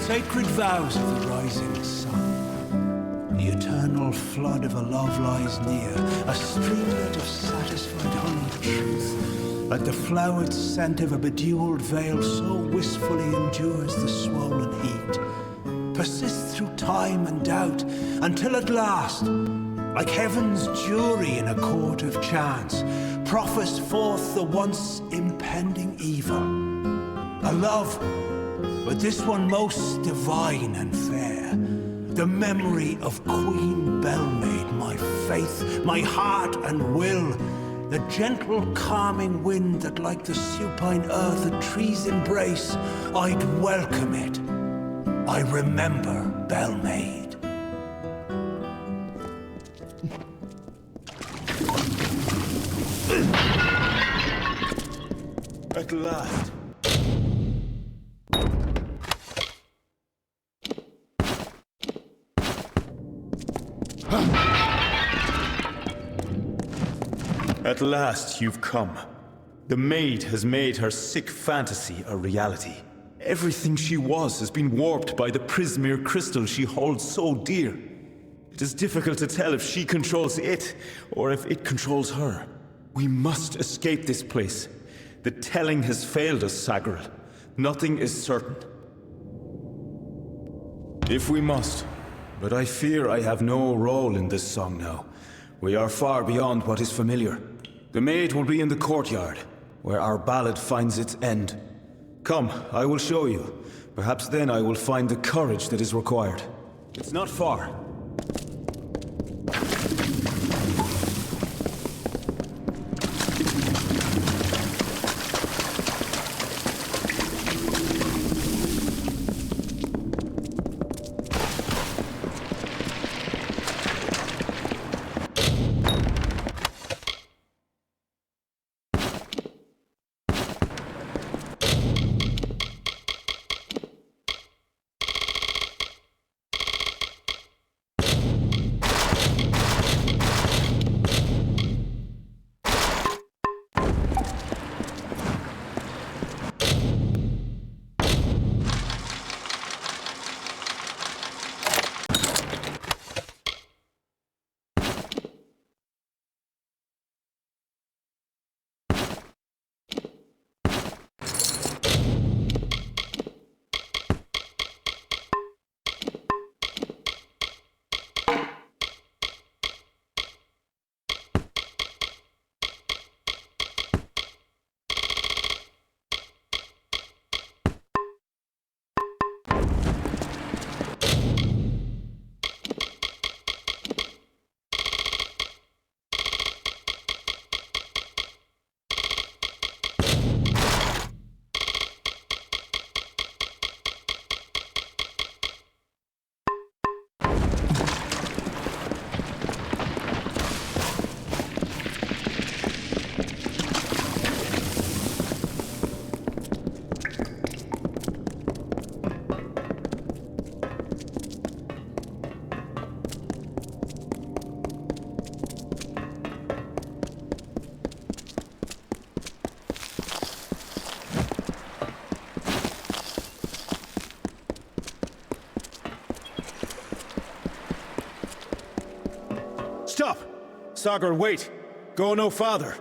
Sacred vows of the rising sun. The eternal flood of a love lies near, a streamlet of satisfied honeyed truth. Like the flowered scent of a bedewed veil, so wistfully endures the swollen heat. Persists through time and doubt, until at last, like heaven's jury in a court of chance, proffers forth the once impending evil. A love, but this one most divine and fair, the memory of Queen Belmaid, my faith, my heart and will, the gentle calming wind that like the supine earth a tree's embrace, I'd welcome it. I remember Belmaid. At last. At last you've come. The maid has made her sick fantasy a reality. Everything she was has been warped by the Prismere crystal she holds so dear. It is difficult to tell if she controls it, or if it controls her. We must escape this place. The telling has failed us, Sagril. Nothing is certain. If we must. But I fear I have no role in this song now. We are far beyond what is familiar. The maid will be in the courtyard, where our ballad finds its end. Come, I will show you. Perhaps then I will find the courage that is required. It's not far. Sagar, wait! Go no farther!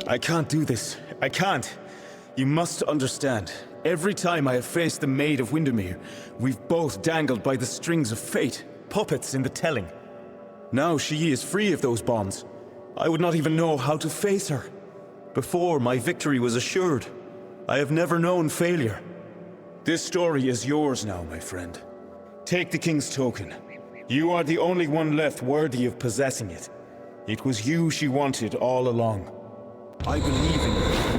I can't do this. I can't. You must understand. Every time I have faced the Maid of Windermere, we've both dangled by the strings of fate, puppets in the telling. Now she is free of those bonds. I would not even know how to face her. Before, my victory was assured. I have never known failure. This story is yours now, my friend. Take the King's token. You are the only one left worthy of possessing it. It was you she wanted all along. I believe in you.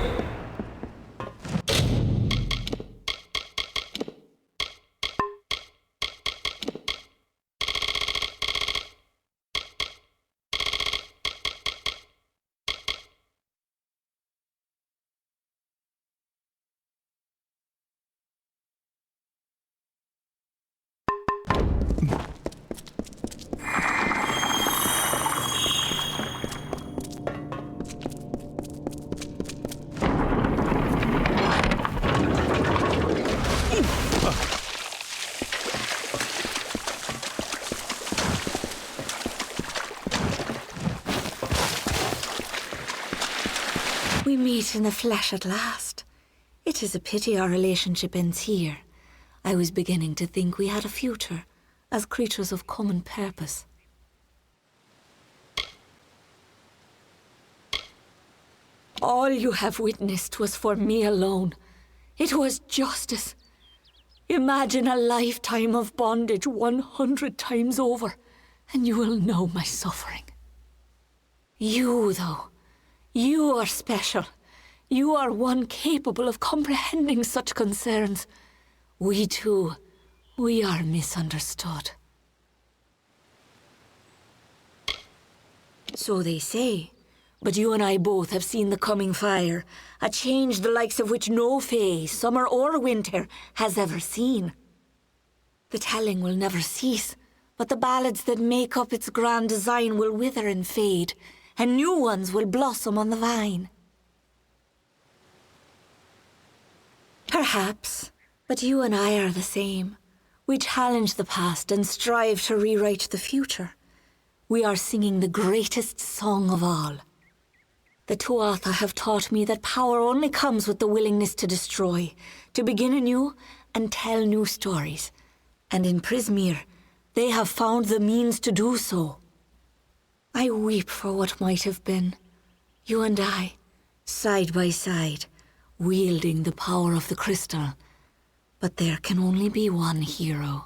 We meet in the flesh at last. It is a pity our relationship ends here. I was beginning to think we had a future, as creatures of common purpose. All you have witnessed was for me alone. It was justice. Imagine a lifetime of bondage 100 times over, and you will know my suffering. You, though, you are special. You are one capable of comprehending such concerns. We too, we are misunderstood. So they say, but you and I both have seen the coming fire, a change the likes of which no fae, summer or winter, has ever seen. The telling will never cease, but the ballads that make up its grand design will wither and fade, and new ones will blossom on the vine. Perhaps, but you and I are the same. We challenge the past and strive to rewrite the future. We are singing the greatest song of all. The Tuatha have taught me that power only comes with the willingness to destroy, to begin anew and tell new stories. And in Prismeer, they have found the means to do so. I weep for what might have been. You and I, side by side, wielding the power of the crystal. But there can only be one hero.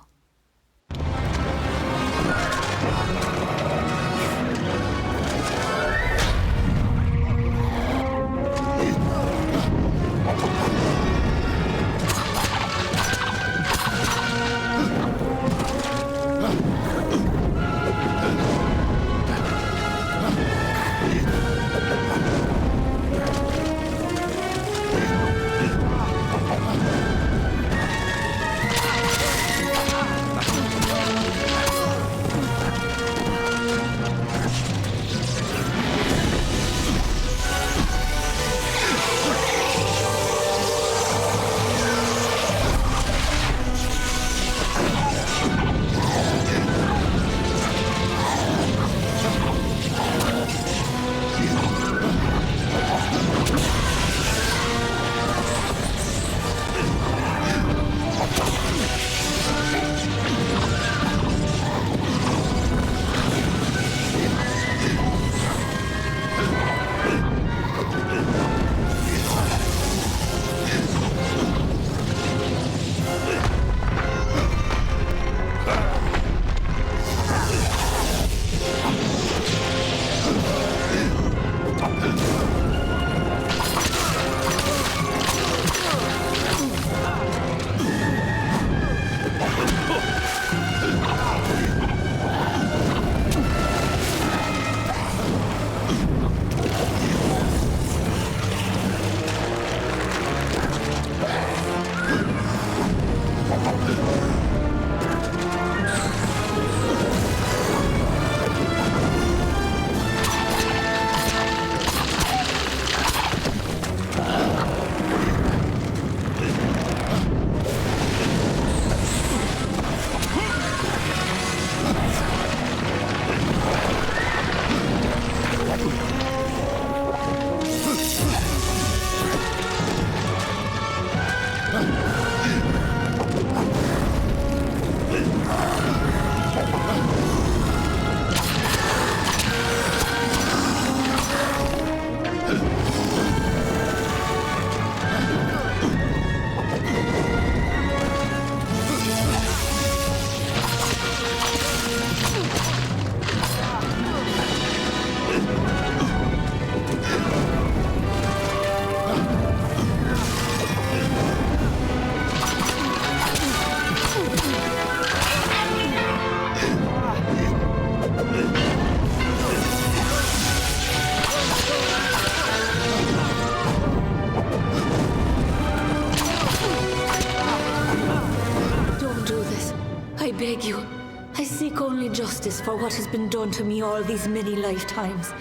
justice for what has been done to me all these many lifetimes.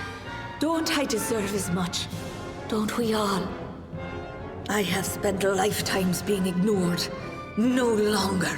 Don't I deserve as much? Don't we all? I have spent lifetimes being ignored. No longer.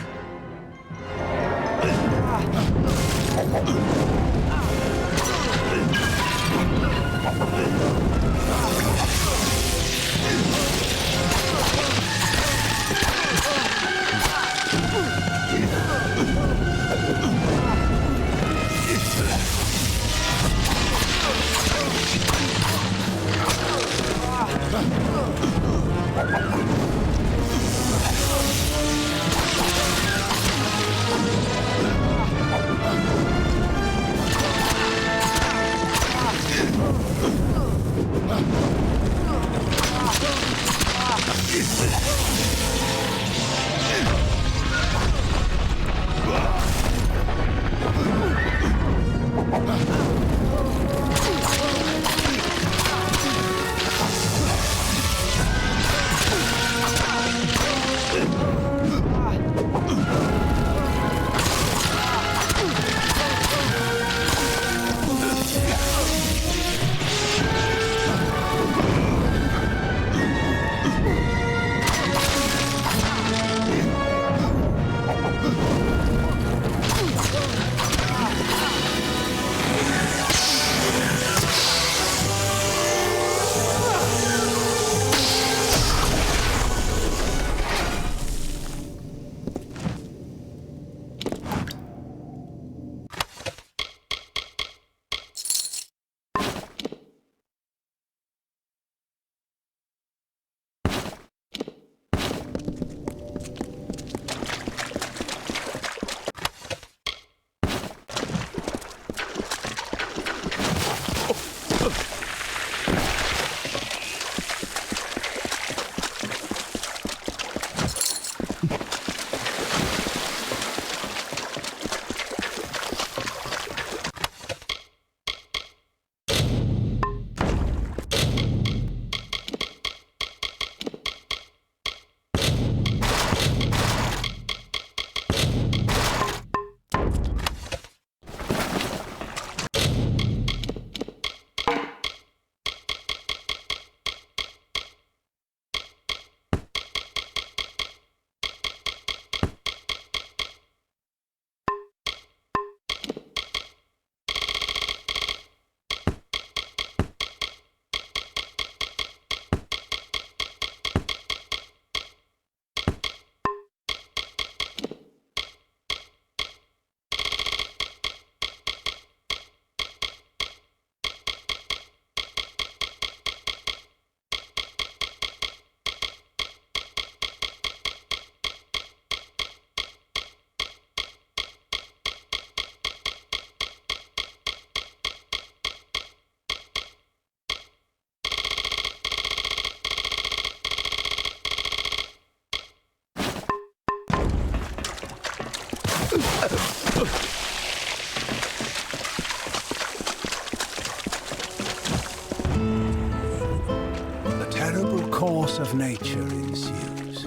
The terrible course of nature ensues.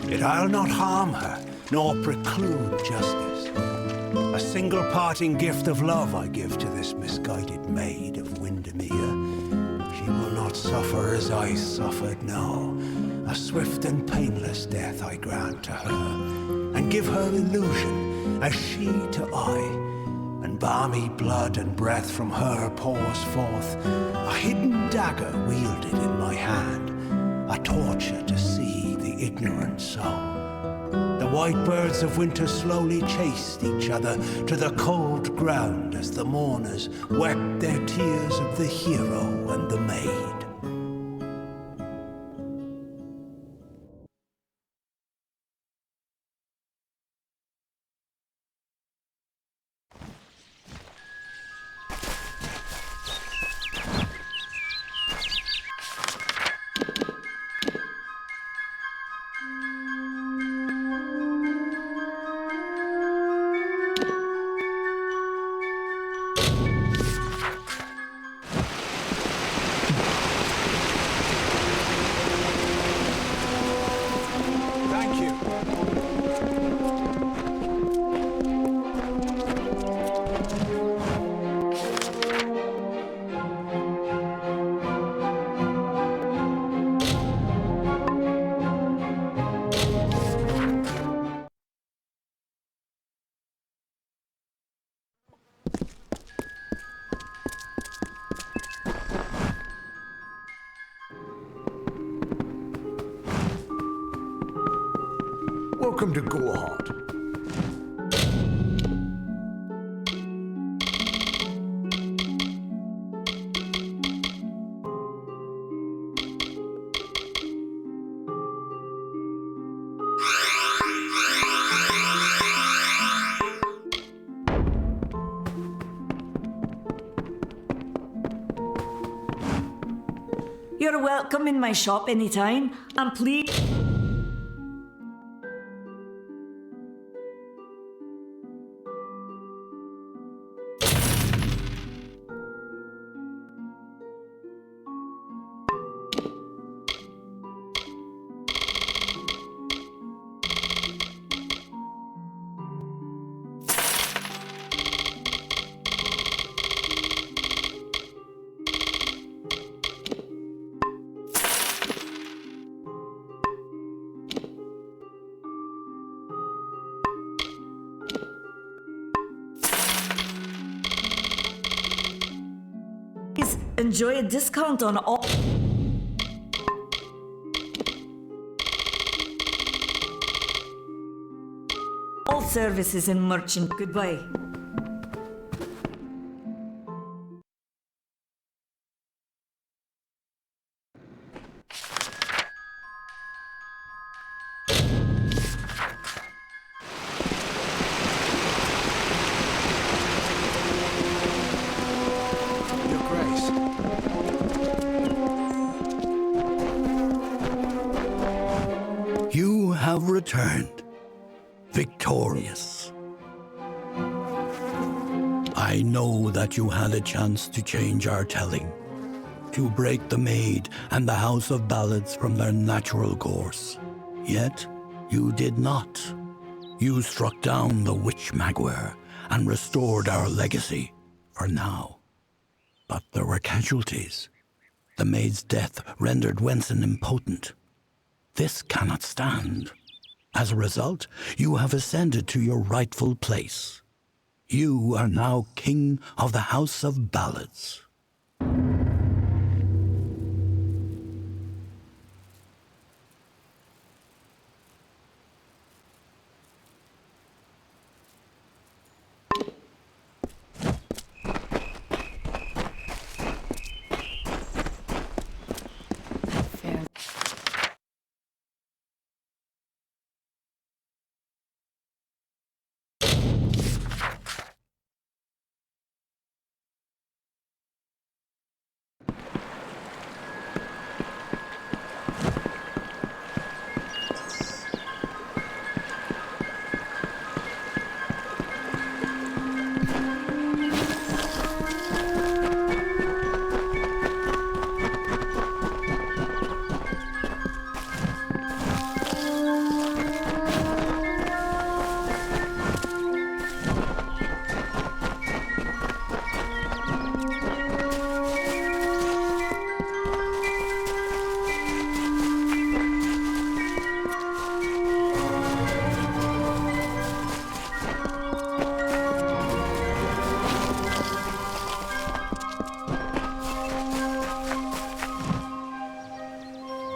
Yet I'll not harm her, nor preclude justice. A single parting gift of love I give to this misguided maid of Windermere. She will not suffer as I suffered, no. A swift and painless death I grant to her, and give her illusion as she to I. And balmy blood and breath from her pours forth, a hidden dagger wielded in my hand, a torture to see the ignorant soul. The white birds of winter slowly chased each other to the cold ground as the mourners wept their tears of the hero and the maid. Welcome to Gorehart. You're welcome in my shop anytime, and please... Enjoy a discount on all services and merchant. Goodbye. You have returned, victorious. I know that you had a chance to change our telling, to break the Maid and the House of Ballads from their natural course. Yet, you did not. You struck down the Witch Magware and restored our legacy, for now. But there were casualties. The Maid's death rendered Wenson impotent. This cannot stand. As a result, you have ascended to your rightful place. You are now King of the House of Ballads.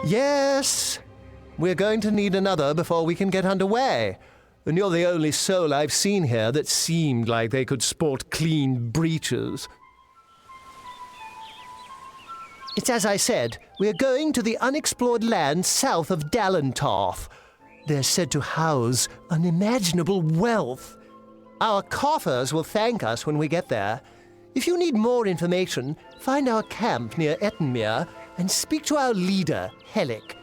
Yes! We're going to need another before we can get underway. And you're the only soul I've seen here that seemed like they could sport clean breeches. It's as I said, we're going to the unexplored land south of Dalentarth. They're said to house unimaginable wealth. Our coffers will thank us when we get there. If you need more information, find our camp near Ettenmere and speak to our leader, Helic.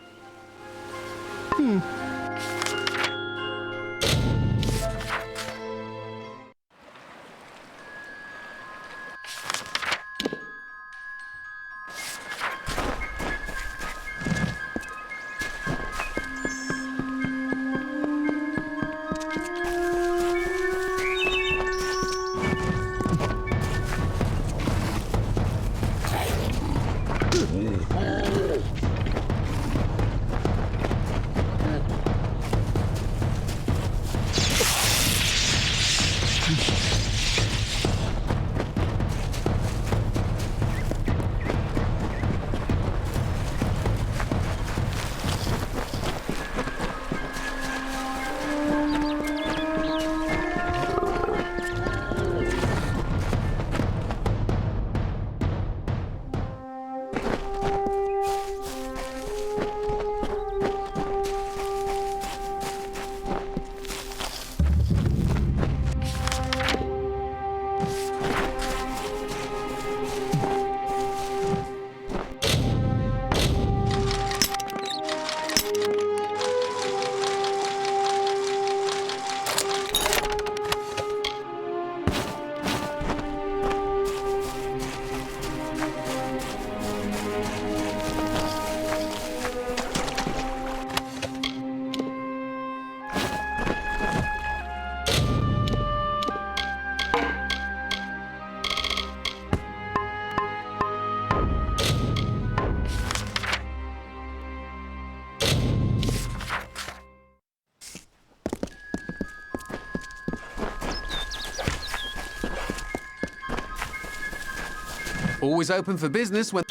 Always open for business when...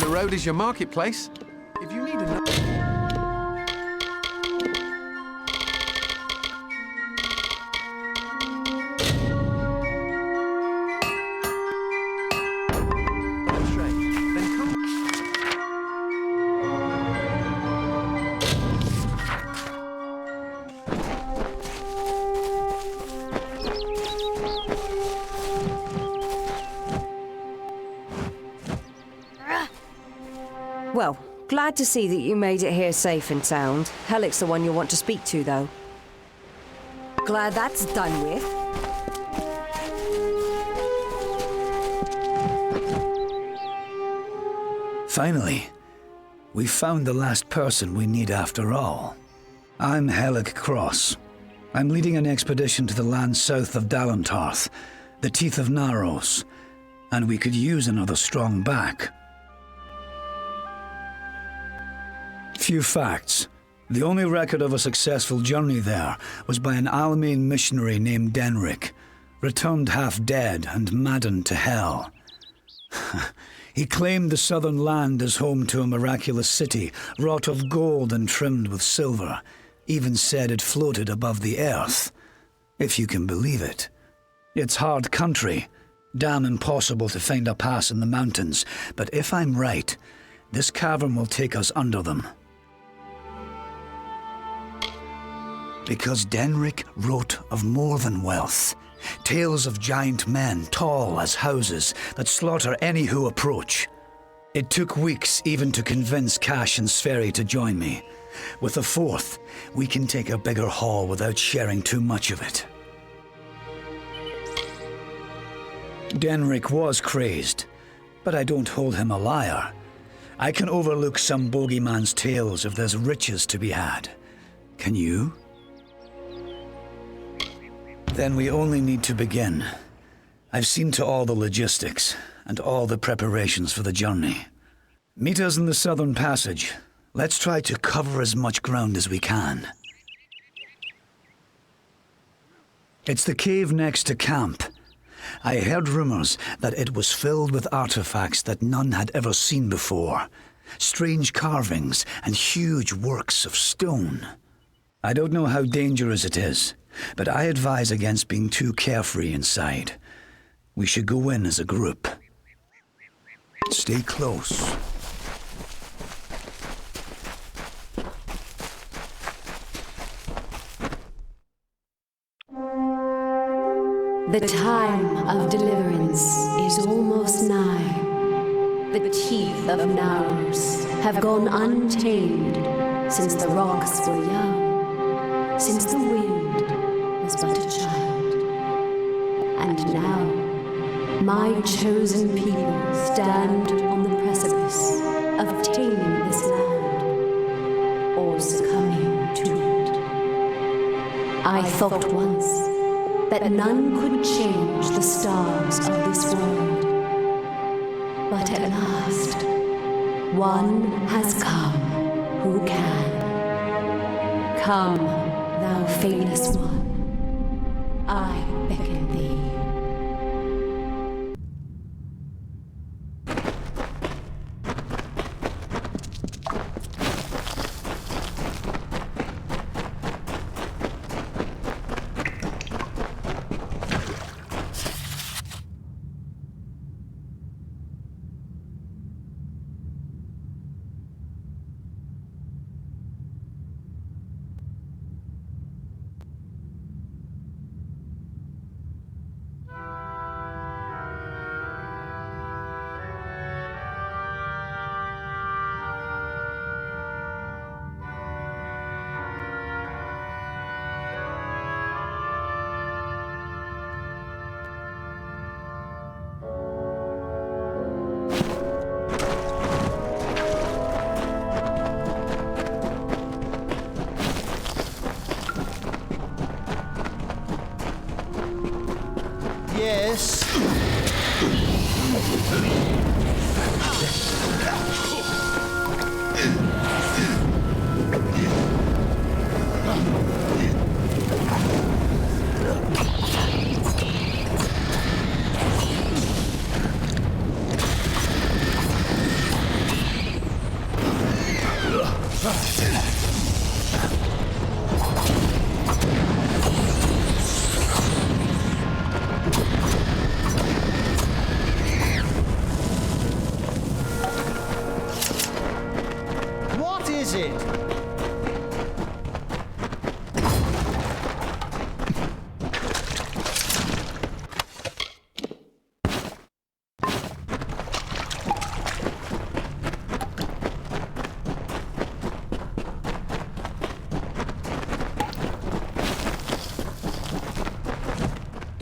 The road is your marketplace. If you need a... Well, glad to see that you made it here safe and sound. Helic's the one you'll want to speak to, though. Glad that's done with. Finally, we found the last person we need after all. I'm Helic Cross. I'm leading an expedition to the land south of Dalentarth, the Teeth of Naros, and we could use another strong back. Few facts. The only record of a successful journey there was by an Almain missionary named Denric, returned half dead and maddened to hell. He claimed the southern land as home to a miraculous city, wrought of gold and trimmed with silver, even said it floated above the earth, if you can believe it. It's hard country, damn impossible to find a pass in the mountains, but if I'm right, this cavern will take us under them. Because Denric wrote of more than wealth. Tales of giant men, tall as houses, that slaughter any who approach. It took weeks even to convince Cash and Sverri to join me. With a fourth, we can take a bigger haul without sharing too much of it. Denric was crazed, but I don't hold him a liar. I can overlook some bogeyman's tales if there's riches to be had. Can you? Then we only need to begin. I've seen to all the logistics and all the preparations for the journey. Meet us in the southern passage. Let's try to cover as much ground as we can. It's the cave next to camp. I heard rumors that it was filled with artifacts that none had ever seen before. Strange carvings and huge works of stone. I don't know how dangerous it is, but I advise against being too carefree inside. We should go in as a group. Stay close. The time of deliverance is almost nigh. The teeth of Naros have gone untamed since the rocks were young, since the wind was but a child. And now, my chosen people stand on the precipice of taming this land, or succumbing to it. I thought once that none could change the stars of this world. But at last, one has come who can. Come, thou faithless one, I beckon thee. Yes.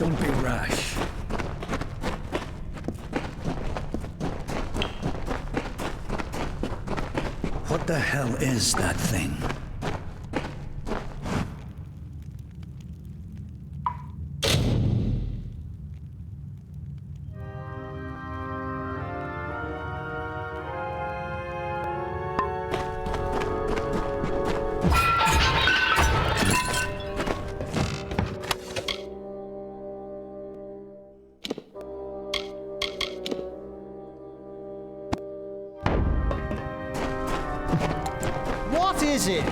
Don't be rash. What the hell is that thing? What is it?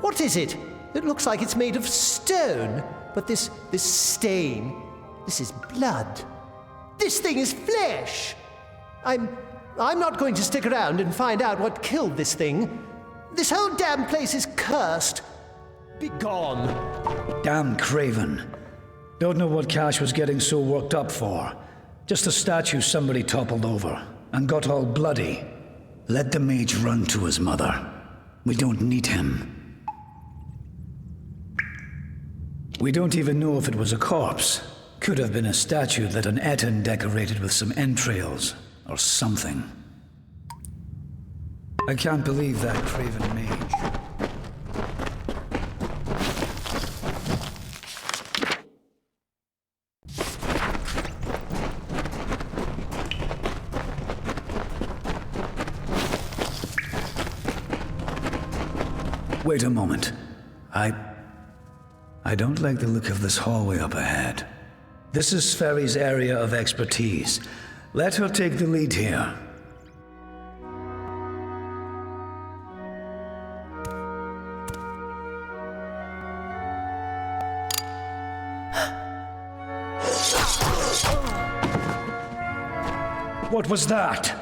What is it? It looks like it's made of stone, but this stain, this is blood. This thing is flesh. I'm not going to stick around and find out what killed this thing. This whole damn place is cursed. Be gone. Damn craven. Don't know what Cash was getting so worked up for. Just a statue somebody toppled over and got all bloody. Let the mage run to his mother. We don't need him. We don't even know if it was a corpse. Could have been a statue that an Etin decorated with some entrails or something. I can't believe that craven mage. Wait a moment. I don't like the look of this hallway up ahead. This is Sferry's area of expertise. Let her take the lead here. What was that?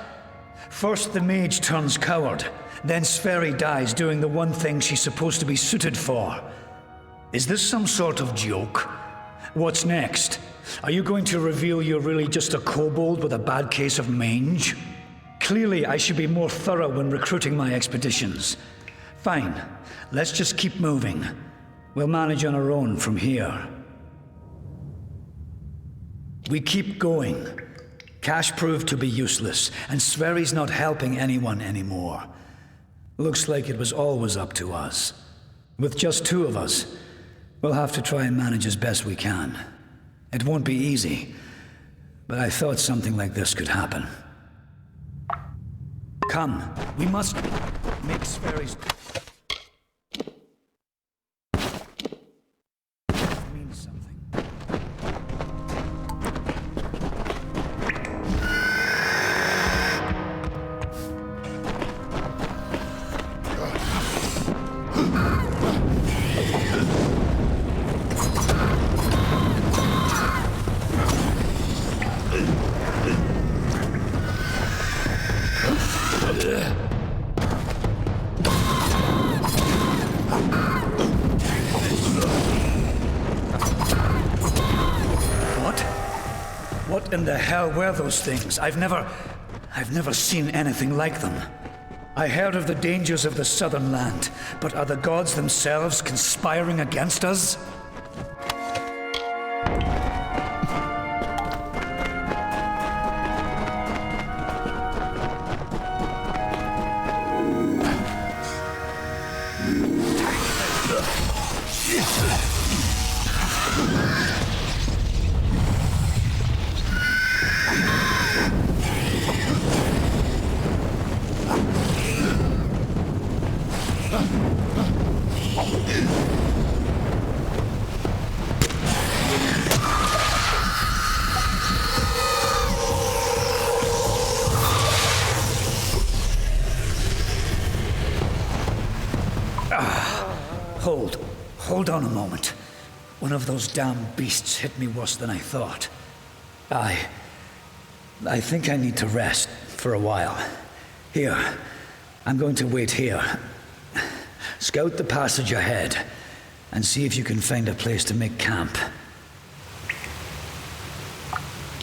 First the mage turns coward, then Sferry dies doing the one thing she's supposed to be suited for. Is this some sort of joke? What's next? Are you going to reveal you're really just a kobold with a bad case of mange? Clearly, I should be more thorough when recruiting my expeditions. Fine, let's just keep moving. We'll manage on our own from here. We keep going. Cash proved to be useless, and Sverry's not helping anyone anymore. Looks like it was always up to us. With just two of us, we'll have to try and manage as best we can. It won't be easy, but I thought something like this could happen. Come, we must make Sverry's... means something. What in the hell were those things? I've never seen anything like them. I heard of the dangers of the southern land, but are the gods themselves conspiring against us? Hold on a moment. One of those damn beasts hit me worse than I thought. I think I need to rest for a while. Here, I'm going to wait here. Scout the passage ahead and see if you can find a place to make camp.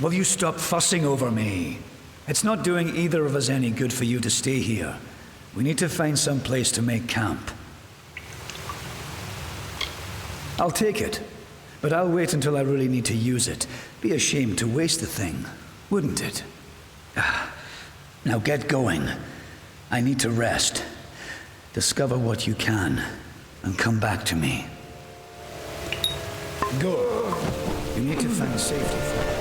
Will you stop fussing over me? It's not doing either of us any good for you to stay here. We need to find some place to make camp. I'll take it. But I'll wait until I really need to use it. Be a shame to waste the thing, wouldn't it? Now get going. I need to rest. Discover what you can, and come back to me. Go. You need to find safety for us.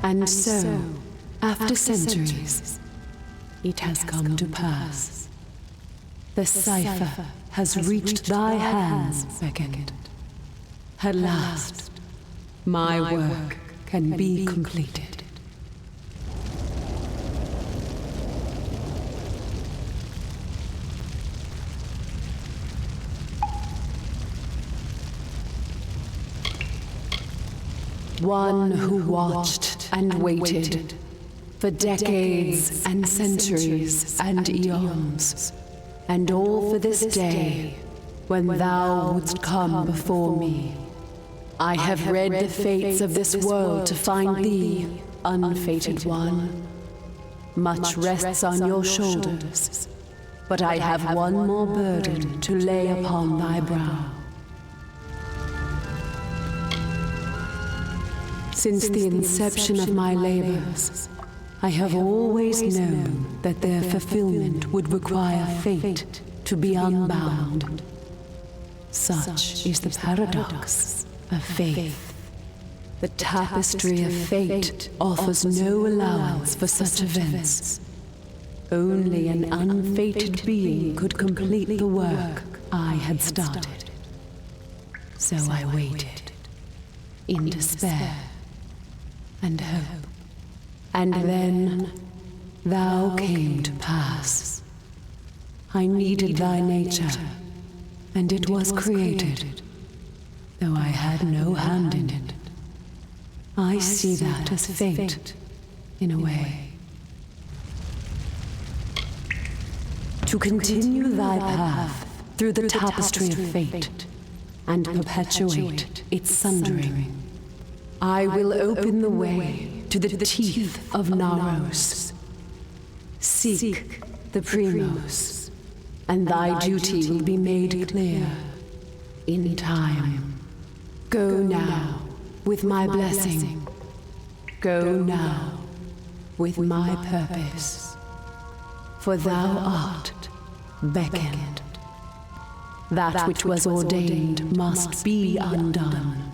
And so, after centuries, it has come to pass. The cipher has reached thy hands, Brigand. At last, my work can be completed. One who watched and waited for decades and centuries and eons, and all for this day when thou wouldst come before me. I have read the fates of this world to find thee, unfated one. Much rests on your shoulders, but I have one more burden to lay upon thy brow. Since the inception of my labors, I have always known that their fulfillment would require fate to be unbound. Such is the paradox of faith. The tapestry of fate offers no allowance for such events. Only an unfated being could complete the work I had started. So I waited, in despair and hope. And then thou came to pass. I needed thy nature, and it was created, though I had no hand in it. I see that as fate, in a way. To continue thy path through the tapestry of fate, and perpetuate its sundering, I will open the way to the teeth of Naros. Seek the Primos, and thy duty will be made clear in time. Go now with my blessing. Go now with my purpose. For thou art beckoned. That which was ordained must be undone.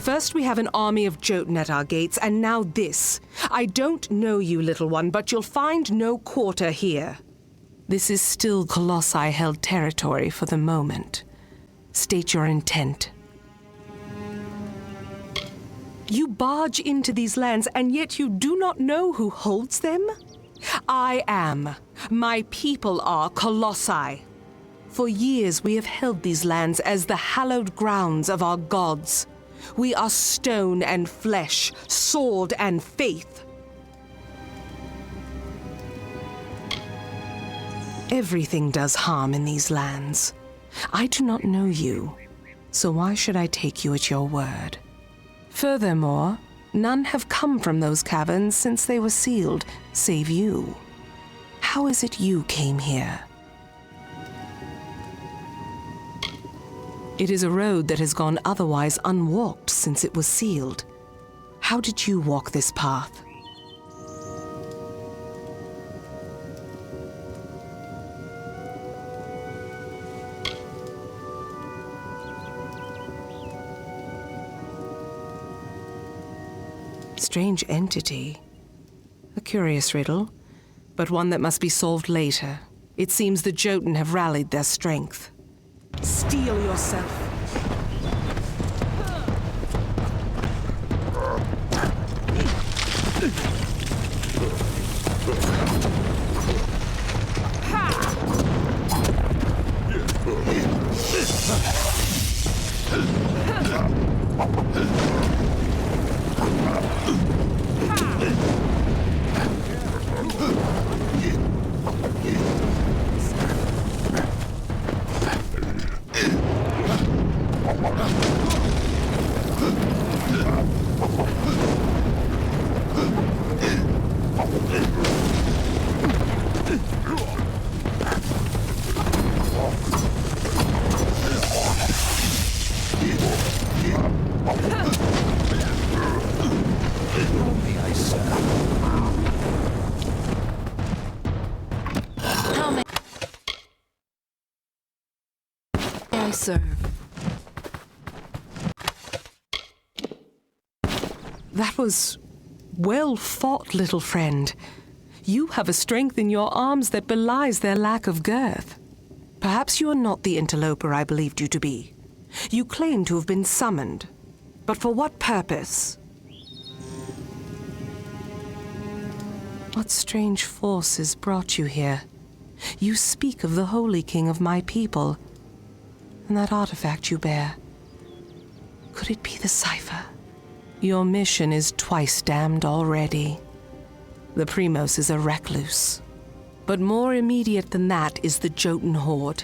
First we have an army of Jotun at our gates, and now this. I don't know you, little one, but you'll find no quarter here. This is still Colossi-held territory for the moment. State your intent. You barge into these lands, and yet you do not know who holds them? I am. My people are Colossi. For years we have held these lands as the hallowed grounds of our gods. We are stone and flesh, sword and faith. Everything does harm in these lands. I do not know you, so why should I take you at your word? Furthermore, none have come from those caverns since they were sealed, save you. How is it you came here? It is a road that has gone otherwise unwalked since it was sealed. How did you walk this path? Strange entity. A curious riddle, but one that must be solved later. It seems the Jotun have rallied their strength. Steel yourself. Serve. That was well fought, little friend. You have a strength in your arms that belies their lack of girth. Perhaps you are not the interloper I believed you to be. You claim to have been summoned, but for what purpose? What strange forces brought you here? You speak of the Holy King of my people, and that artifact you bear. Could it be the cipher? Your mission is twice damned already. The Primos is a recluse. But more immediate than that is the Jotun horde.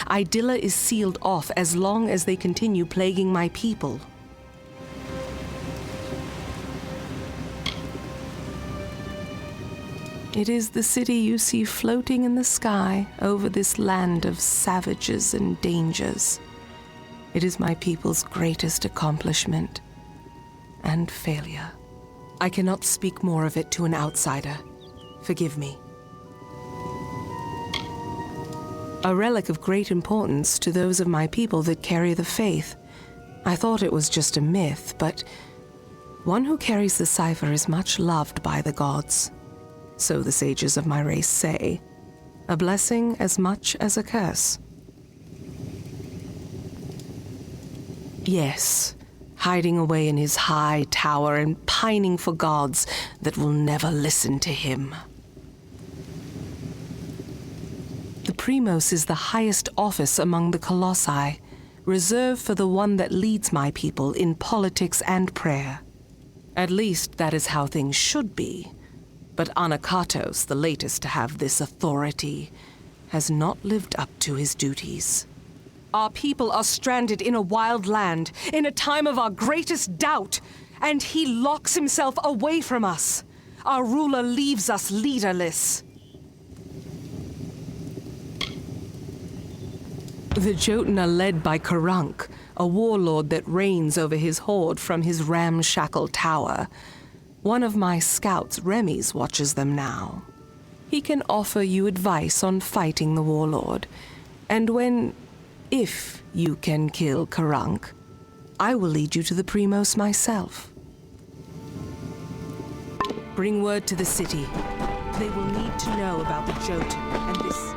Idylla is sealed off as long as they continue plaguing my people. It is the city you see floating in the sky over this land of savages and dangers. It is my people's greatest accomplishment and failure. I cannot speak more of it to an outsider. Forgive me. A relic of great importance to those of my people that carry the faith. I thought it was just a myth, but one who carries the cipher is much loved by the gods. So the sages of my race say. A blessing as much as a curse. Yes, hiding away in his high tower and pining for gods that will never listen to him. The Primos is the highest office among the Colossi, reserved for the one that leads my people in politics and prayer. At least that is how things should be. But Anakatos, the latest to have this authority, has not lived up to his duties. Our people are stranded in a wild land, in a time of our greatest doubt, and he locks himself away from us. Our ruler leaves us leaderless. The Jotun are led by Karunk, a warlord that reigns over his horde from his ramshackle tower. One of my scouts, Remy's, watches them now. He can offer you advice on fighting the warlord. And if you can kill Karunk, I will lead you to the Primos myself. Bring word to the city. They will need to know about the Jotun and this...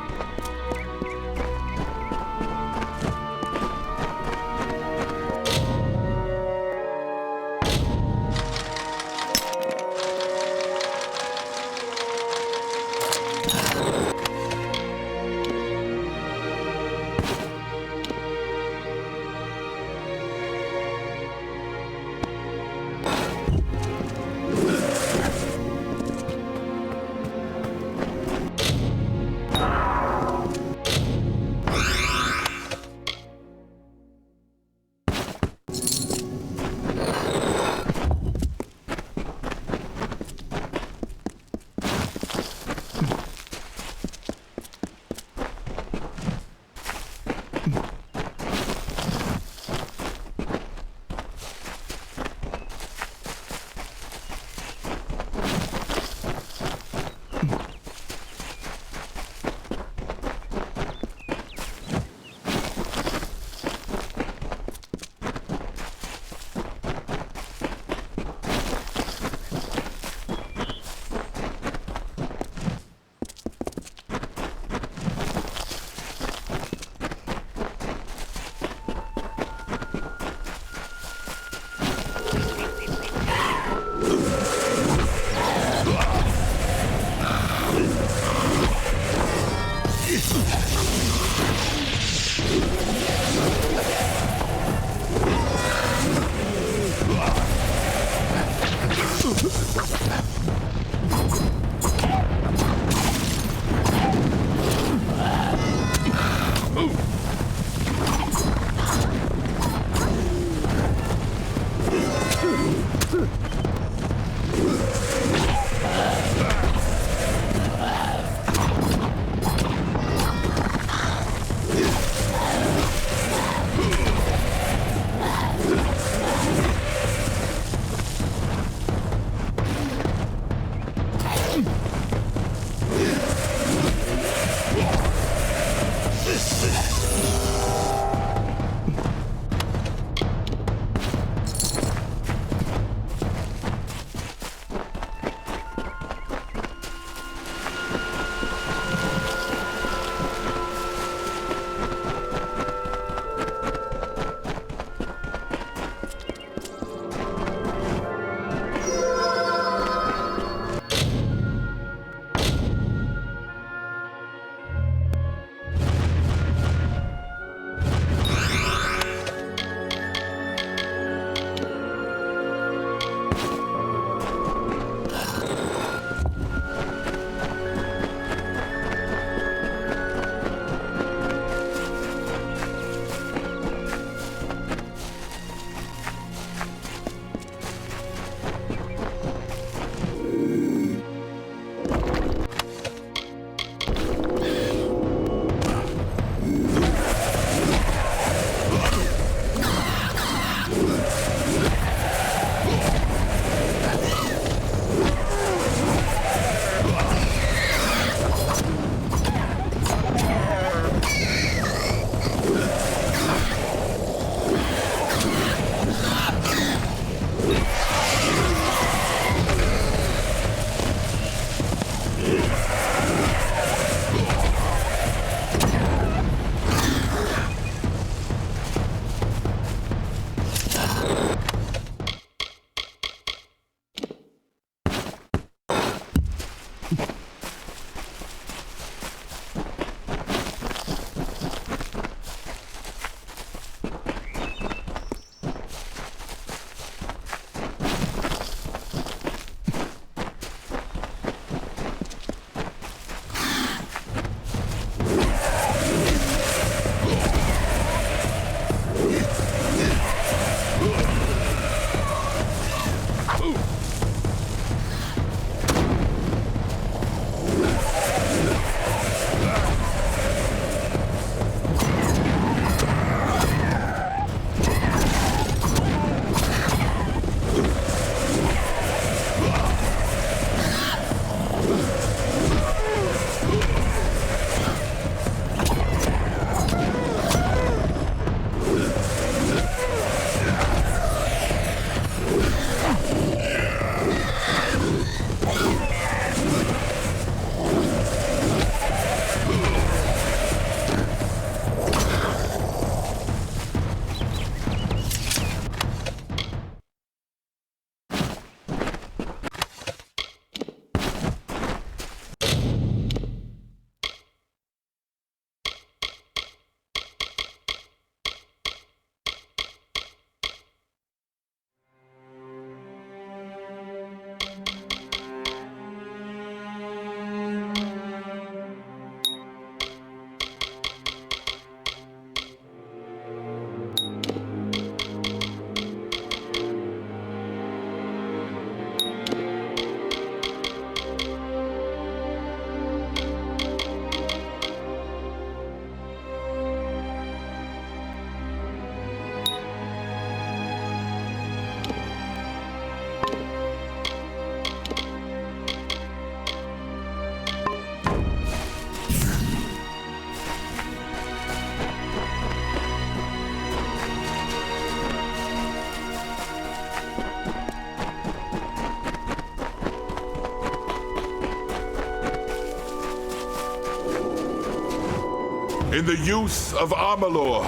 In the youth of Amalur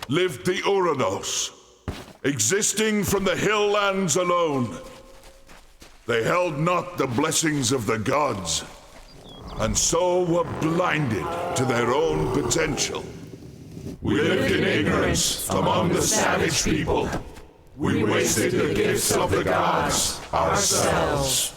lived the Uranos, existing from the hill lands alone. They held not the blessings of the gods, and so were blinded to their own potential. We lived in ignorance among the savage people, We wasted the gifts of the gods ourselves.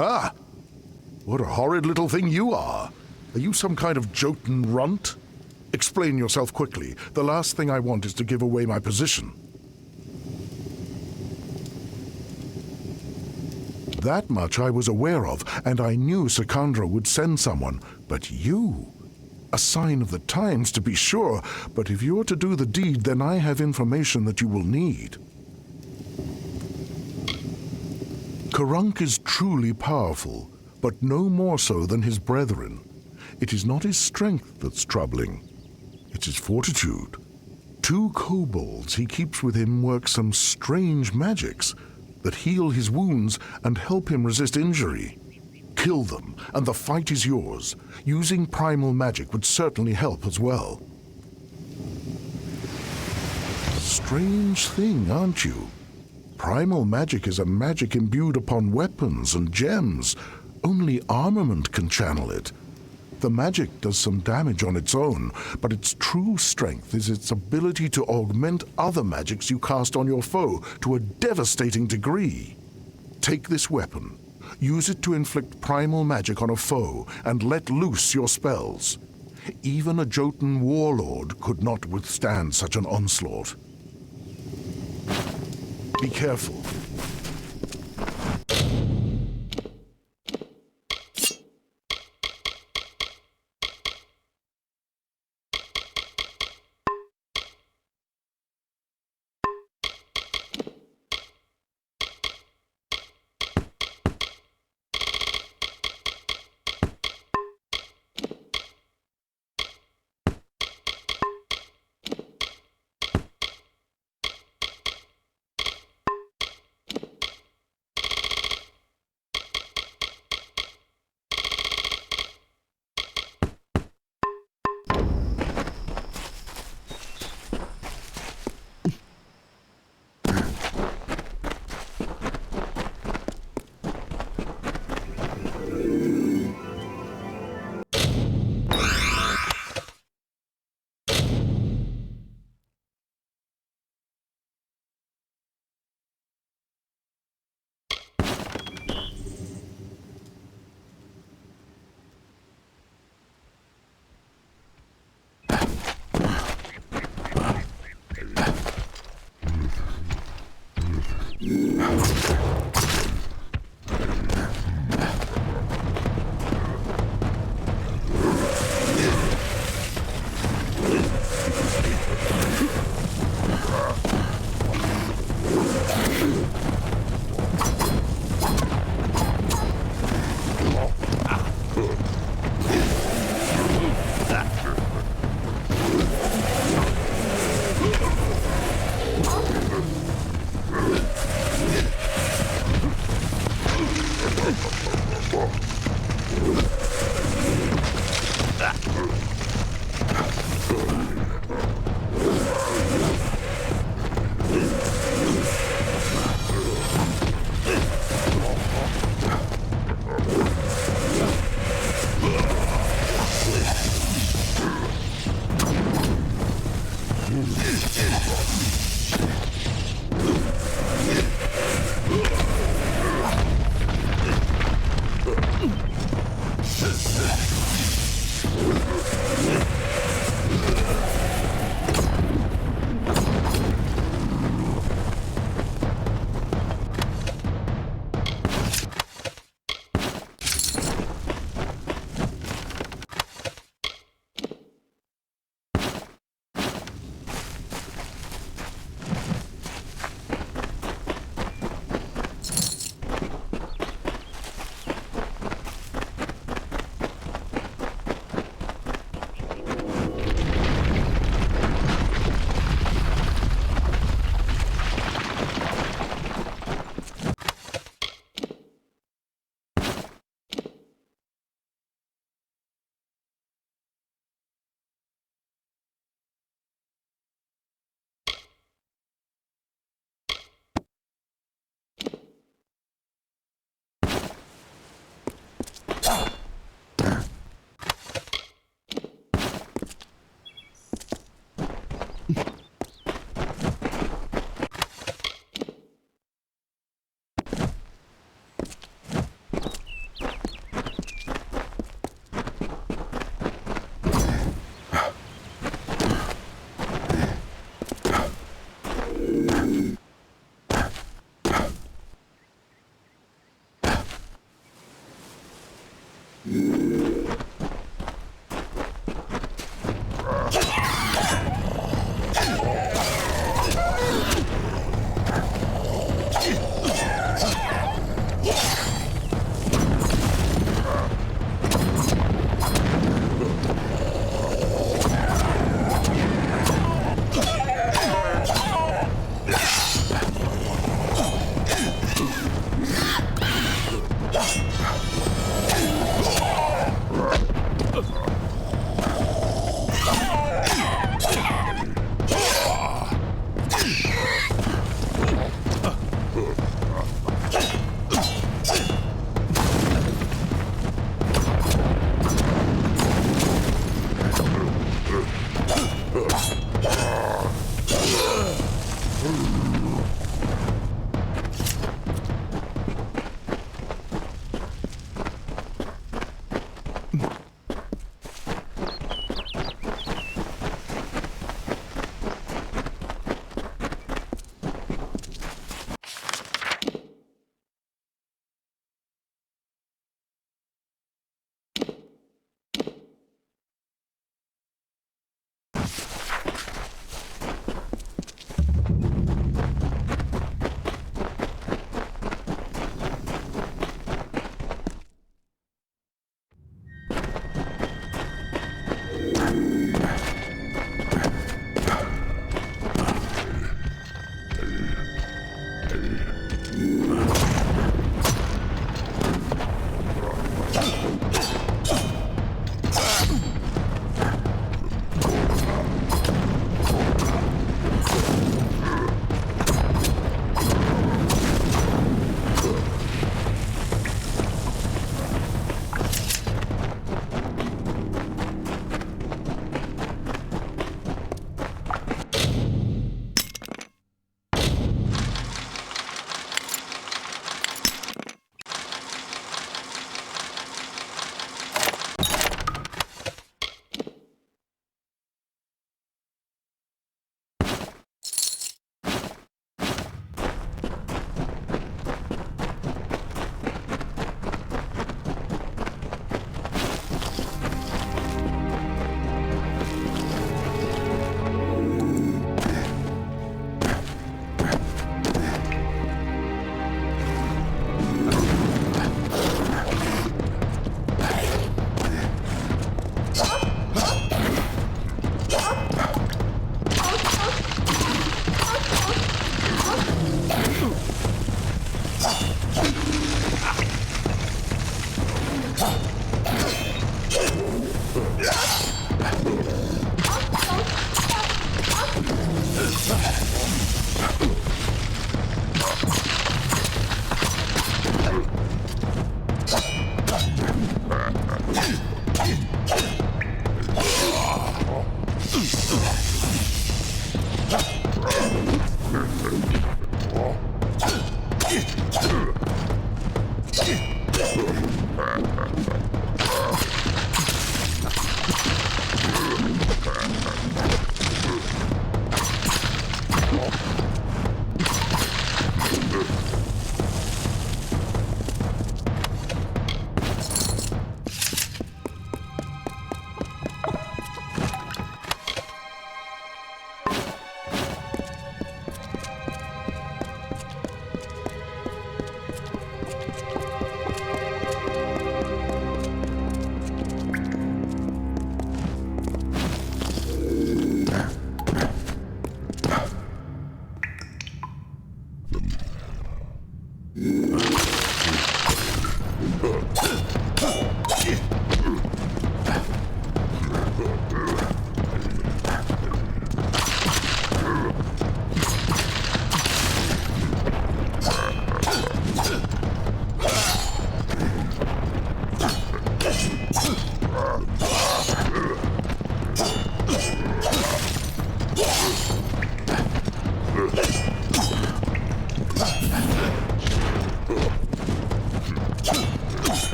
Ah! What a horrid little thing you are. Are you some kind of Jotun runt? Explain yourself quickly. The last thing I want is to give away my position. That much I was aware of, and I knew Sikandra would send someone. But you? A sign of the times, to be sure, but if you're to do the deed, then I have information that you will need. Karunk is truly powerful, but no more so than his brethren. It is not his strength that's troubling. It's his fortitude. 2 kobolds he keeps with him work some strange magics that heal his wounds and help him resist injury. Kill them, and the fight is yours. Using primal magic would certainly help as well. Strange thing, aren't you? Primal magic is a magic imbued upon weapons and gems. Only armament can channel it. The magic does some damage on its own, but its true strength is its ability to augment other magics you cast on your foe to a devastating degree. Take this weapon, use it to inflict primal magic on a foe, and let loose your spells. Even a Jotun warlord could not withstand such an onslaught. Be careful.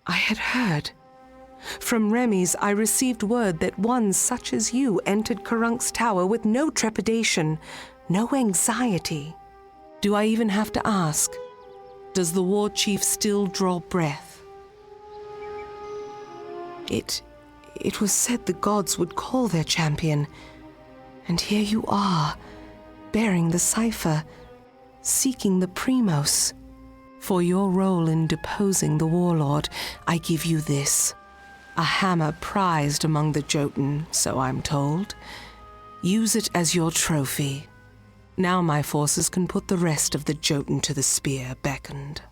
I had heard. From Remy's, I received word that one such as you entered Karunk's tower with no trepidation, no anxiety. Do I even have to ask? Does the war chief still draw breath? It was said the gods would call their champion, and here you are, bearing the cipher, seeking the Primos. For your role in deposing the warlord, I give you this. A hammer prized among the Jotun, so I'm told. Use it as your trophy. Now my forces can put the rest of the Jotun to the spear beckoned.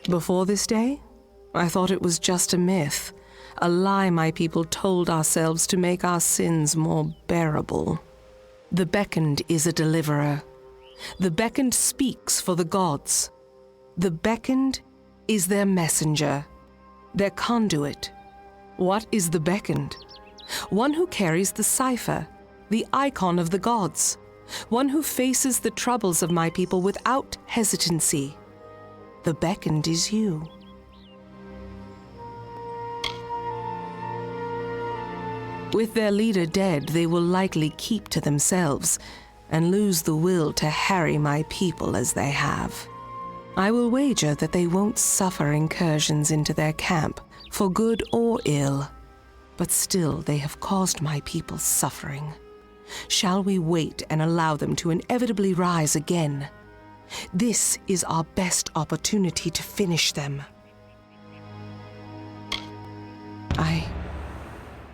Before this day, I thought it was just a myth, a lie my people told ourselves to make our sins more bearable. The beckoned is a deliverer. The beckoned speaks for the gods. The beckoned is their messenger, their conduit. What is the beckoned? One who carries the cipher, the icon of the gods. one who faces the troubles of my people without hesitancy. The beckoned is you. With their leader dead, they will likely keep to themselves and lose the will to harry my people as they have. I will wager that they won't suffer incursions into their camp, for good or ill, but still they have caused my people suffering. Shall we wait and allow them to inevitably rise again? This is our best opportunity to finish them.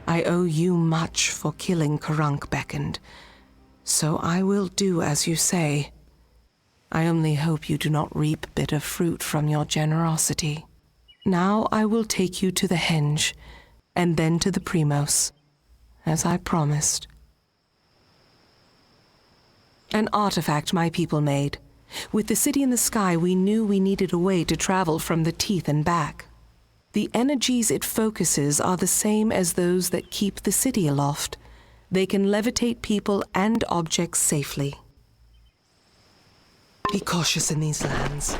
I owe you much for killing Karunk Beckoned, so I will do as you say. I only hope you do not reap bitter fruit from your generosity. Now I will take you to the Henge, and then to the Primos, as I promised. An artifact my people made. With the city in the sky, we knew we needed a way to travel from the Teeth and back. The energies it focuses are the same as those that keep the city aloft. They can levitate people and objects safely. Be cautious in these lands.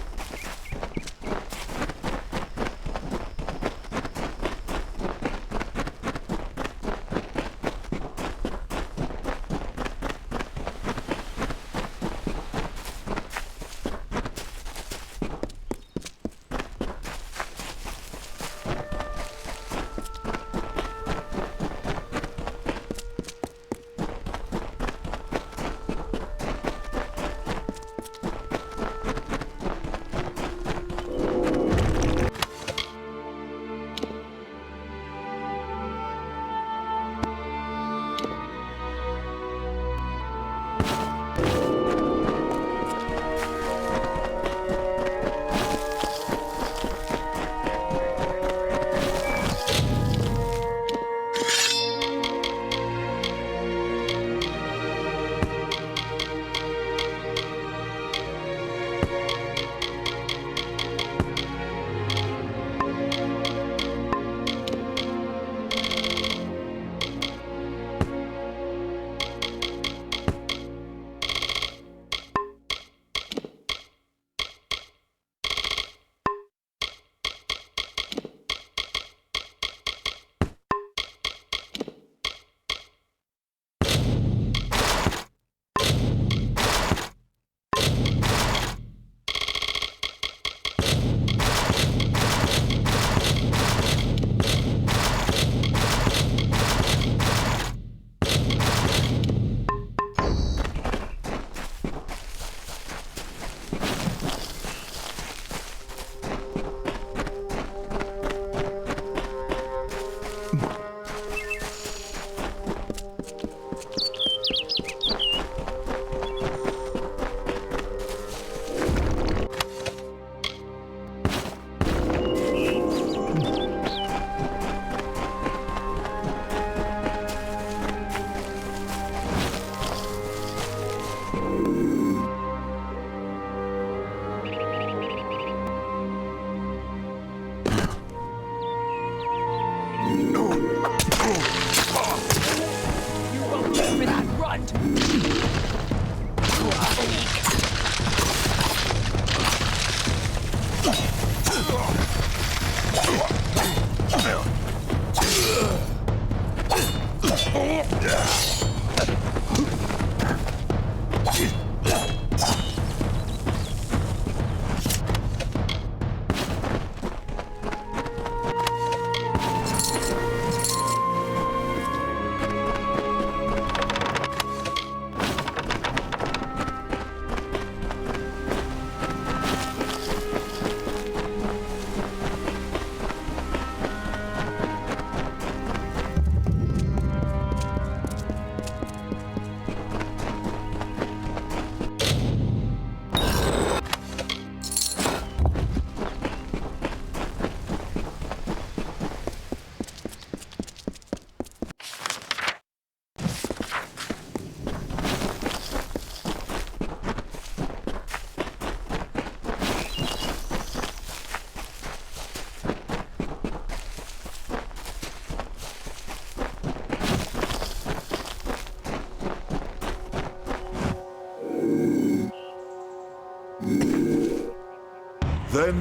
Then,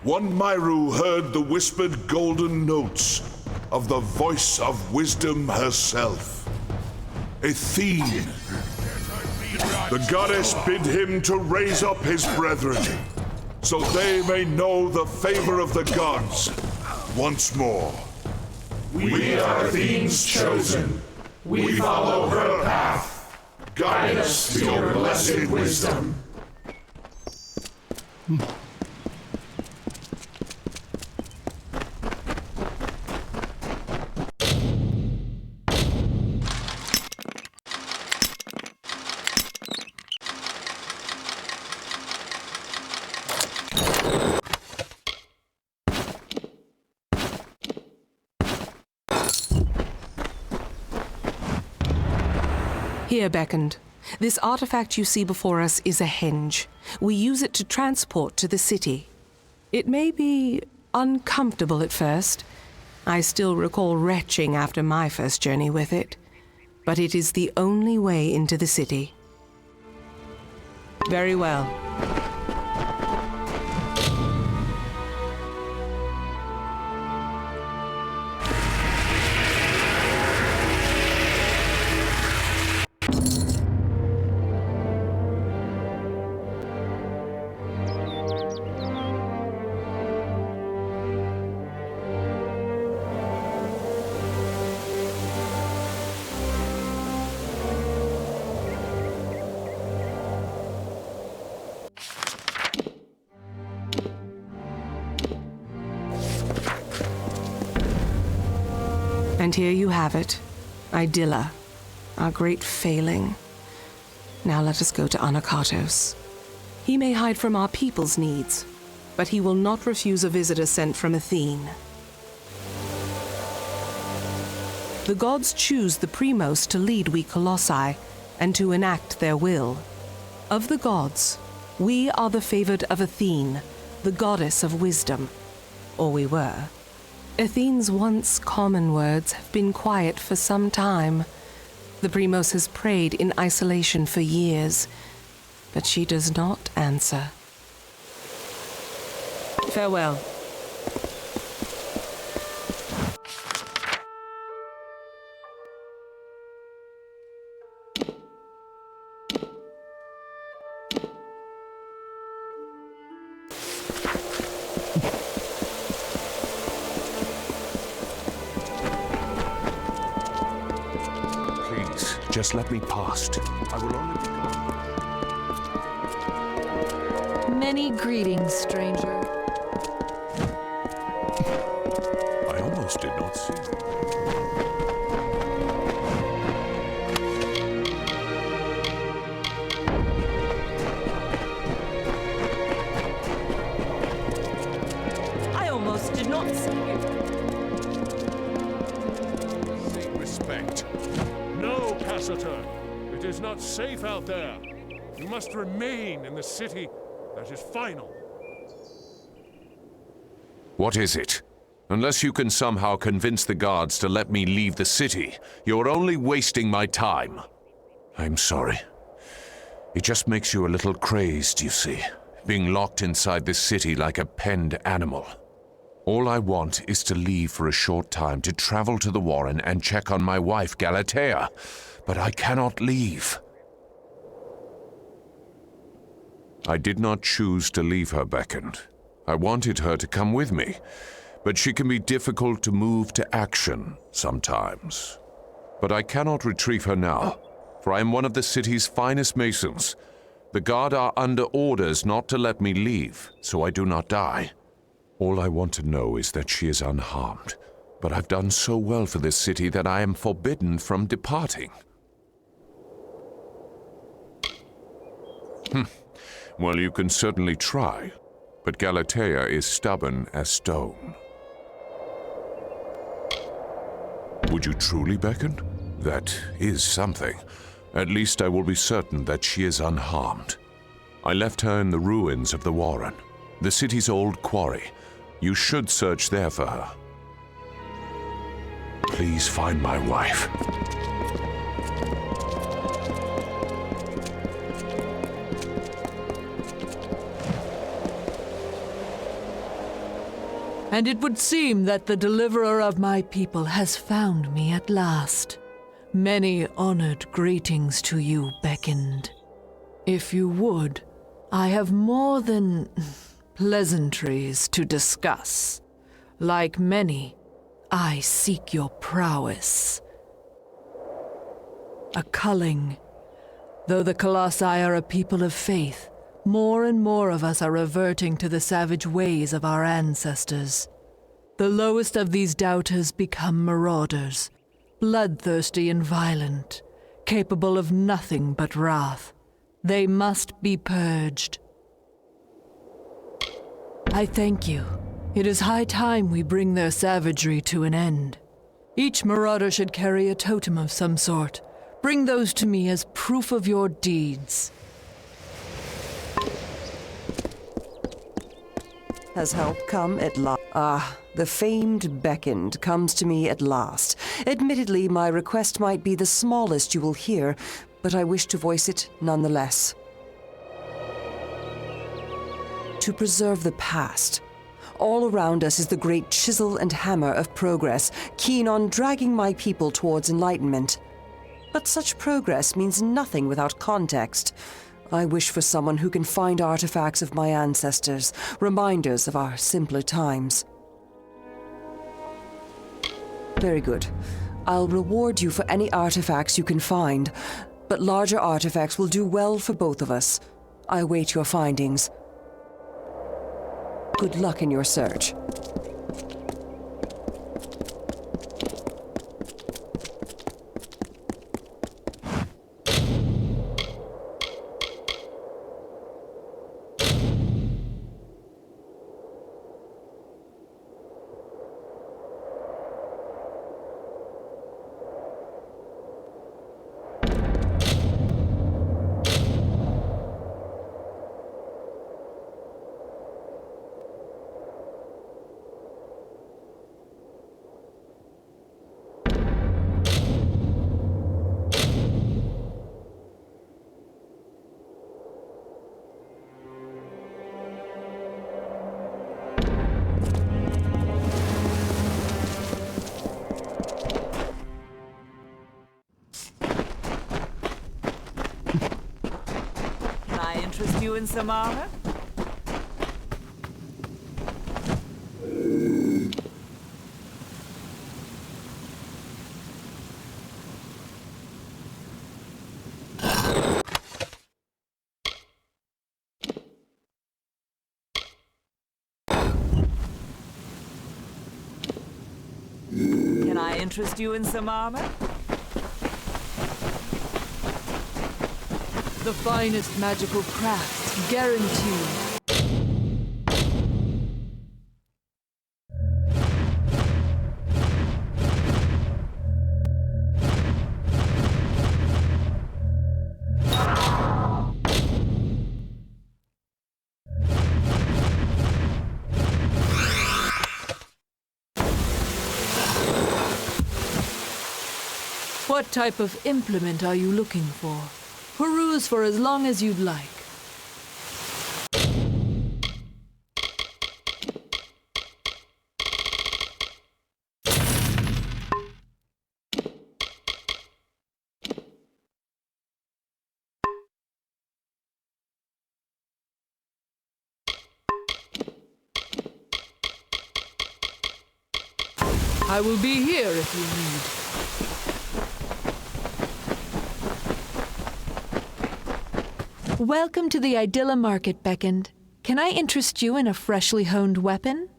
one Myru heard the whispered golden notes of the voice of wisdom herself. Athene. The goddess bid him to raise up his brethren, so they may know the favor of the gods once more. We are Athene's chosen. We follow her path. Guide us to your blessed wisdom. Here, Beckoned. This artifact you see before us is a henge. We use it to transport to the city. It may be uncomfortable at first. I still recall retching after my first journey with it. But it is the only way into the city. Very well. And here you have it, Idylla, our great failing. Now let us go to Anakatos. He may hide from our people's needs, but he will not refuse a visitor sent from Athene. The gods choose the Primos to lead we Colossi and to enact their will. Of the gods, we are the favored of Athene, the goddess of wisdom, or we were. Athene's once common words have been quiet for some time. The Primos has prayed in isolation for years, but she does not answer. Farewell. Just let me past. I will only be gone. Many greetings, stranger. I almost did not see you. I almost did not see you. Respect. No, Passator. It is not safe out there. You must remain in the city. That is final. What is it? Unless you can somehow convince the guards to let me leave the city, you're only wasting my time. I'm sorry. It just makes you a little crazed, you see, being locked inside this city like a penned animal. All I want is to leave for a short time to travel to the Warren and check on my wife, Galatea, but I cannot leave. I did not choose to leave her, Beckoned. I wanted her to come with me, but she can be difficult to move to action sometimes. But I cannot retrieve her now, for I am one of the city's finest masons. The guard are under orders not to let me leave, so I do not die. All I want to know is that she is unharmed, but I've done so well for this city that I am forbidden from departing. Well, you can certainly try, but Galatea is stubborn as stone. Would you truly beckon? That is something. At least I will be certain that she is unharmed. I left her in the ruins of the Warren, the city's old quarry. You should search there for her. Please find my wife. And it would seem that the deliverer of my people has found me at last. Many honored greetings to you, Beckoned. If you would, I have more than pleasantries to discuss. Like many, I seek your prowess. A culling. Though the Colossi are a people of faith, more and more of us are reverting to the savage ways of our ancestors. The lowest of these doubters become marauders, bloodthirsty and violent, capable of nothing but wrath. They must be purged. I thank you. It is high time we bring their savagery to an end. Each marauder should carry a totem of some sort. Bring those to me as proof of your deeds. Has help come at last? Ah, the famed Beckoned comes to me at last. Admittedly, my request might be the smallest you will hear, but I wish to voice it nonetheless. To preserve the past. All around us is the great chisel and hammer of progress, keen on dragging my people towards enlightenment. But such progress means nothing without context. I wish for someone who can find artifacts of my ancestors, reminders of our simpler times. Very good. I'll reward you for any artifacts you can find, but larger artifacts will do well for both of us. I await your findings. Good luck in your search. You in some armor? Can I interest you in some armor? The finest magical crafts, guaranteed. What type of implement are you looking for? Peruse for as long as you'd like. I will be here if you need. Welcome to the Idylla Market, Beckoned. Can I interest you in a freshly honed weapon?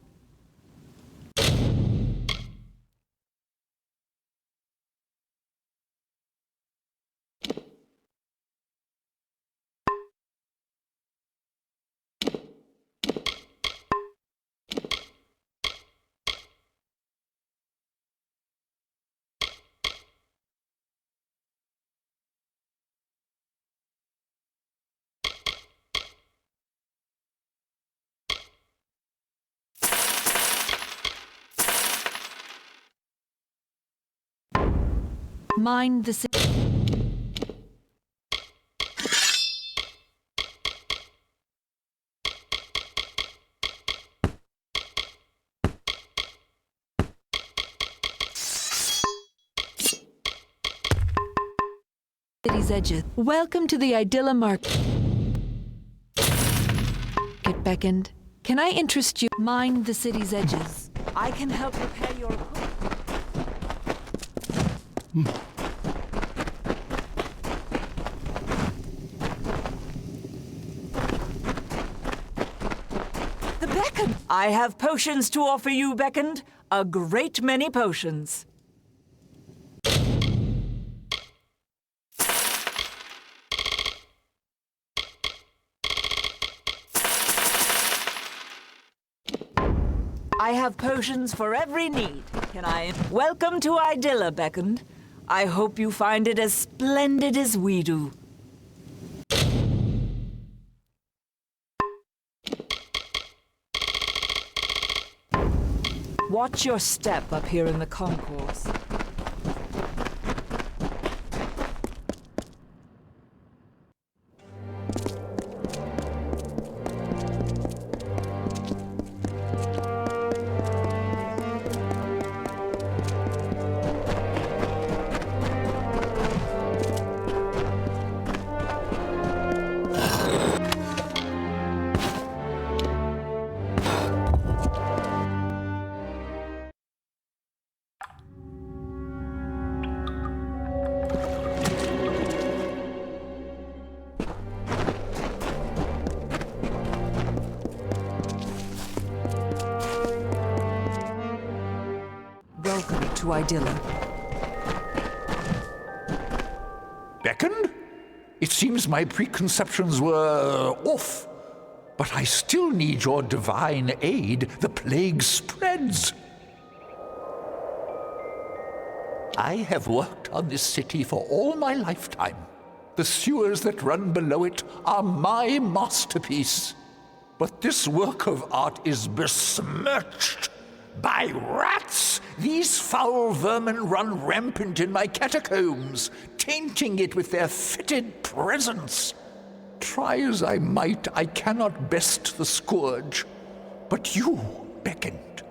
Mind the city's edges. Welcome to the Idylla Market. Get beckoned. Can I interest you? Mind the city's edges. I can help repair your equipment. The Beckoned! I have potions to offer you, Beckoned. A great many potions. I have potions for every need. Can I? Welcome to Idylla, Beckoned. I hope you find it as splendid as we do. Watch your step up here in the concourse. Welcome to Idylla. Beckoned? It seems my preconceptions were off, but I still need your divine aid. The plague spreads. I have worked on this city for all my lifetime. The sewers that run below it are my masterpiece. But this work of art is besmirched by rats. These foul vermin run rampant in my catacombs, tainting it with their fetid presence. Try as I might, I cannot best the scourge. But you, Beckoned,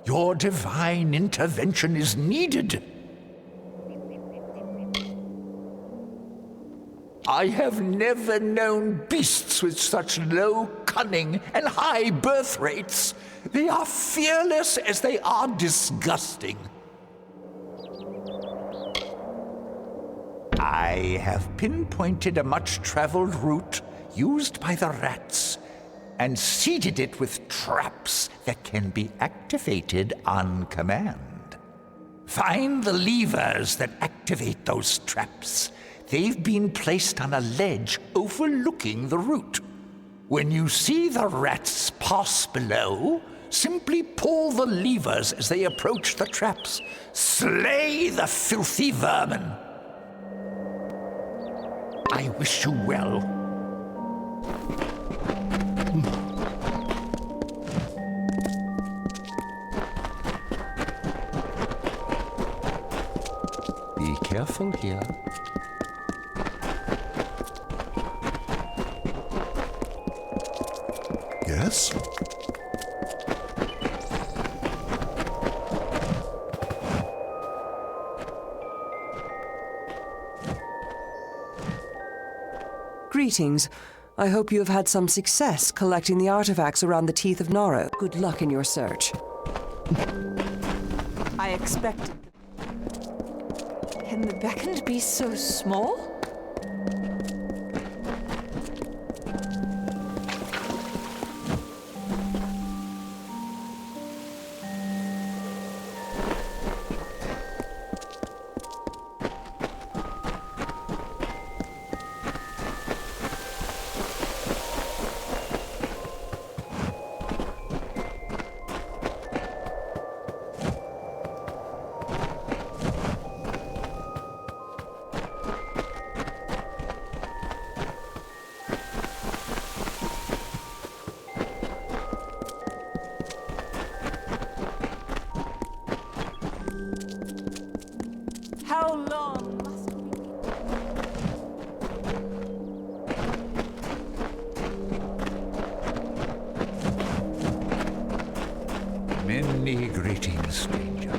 your divine intervention is needed. I have never known beasts with such low cunning and high birth rates. They are fearless as they are disgusting. I have pinpointed a much-traveled route used by the rats and seeded it with traps that can be activated on command. Find the levers that activate those traps. They've been placed on a ledge overlooking the route. When you see the rats pass below, simply pull the levers as they approach the traps. Slay the filthy vermin. I wish you well. Be careful here. Yes? Greetings. I hope you have had some success collecting the artifacts around the Teeth of Naro. Good luck in your search. I expected. Can the Beckoned be so small? How long must we... Many greetings, stranger.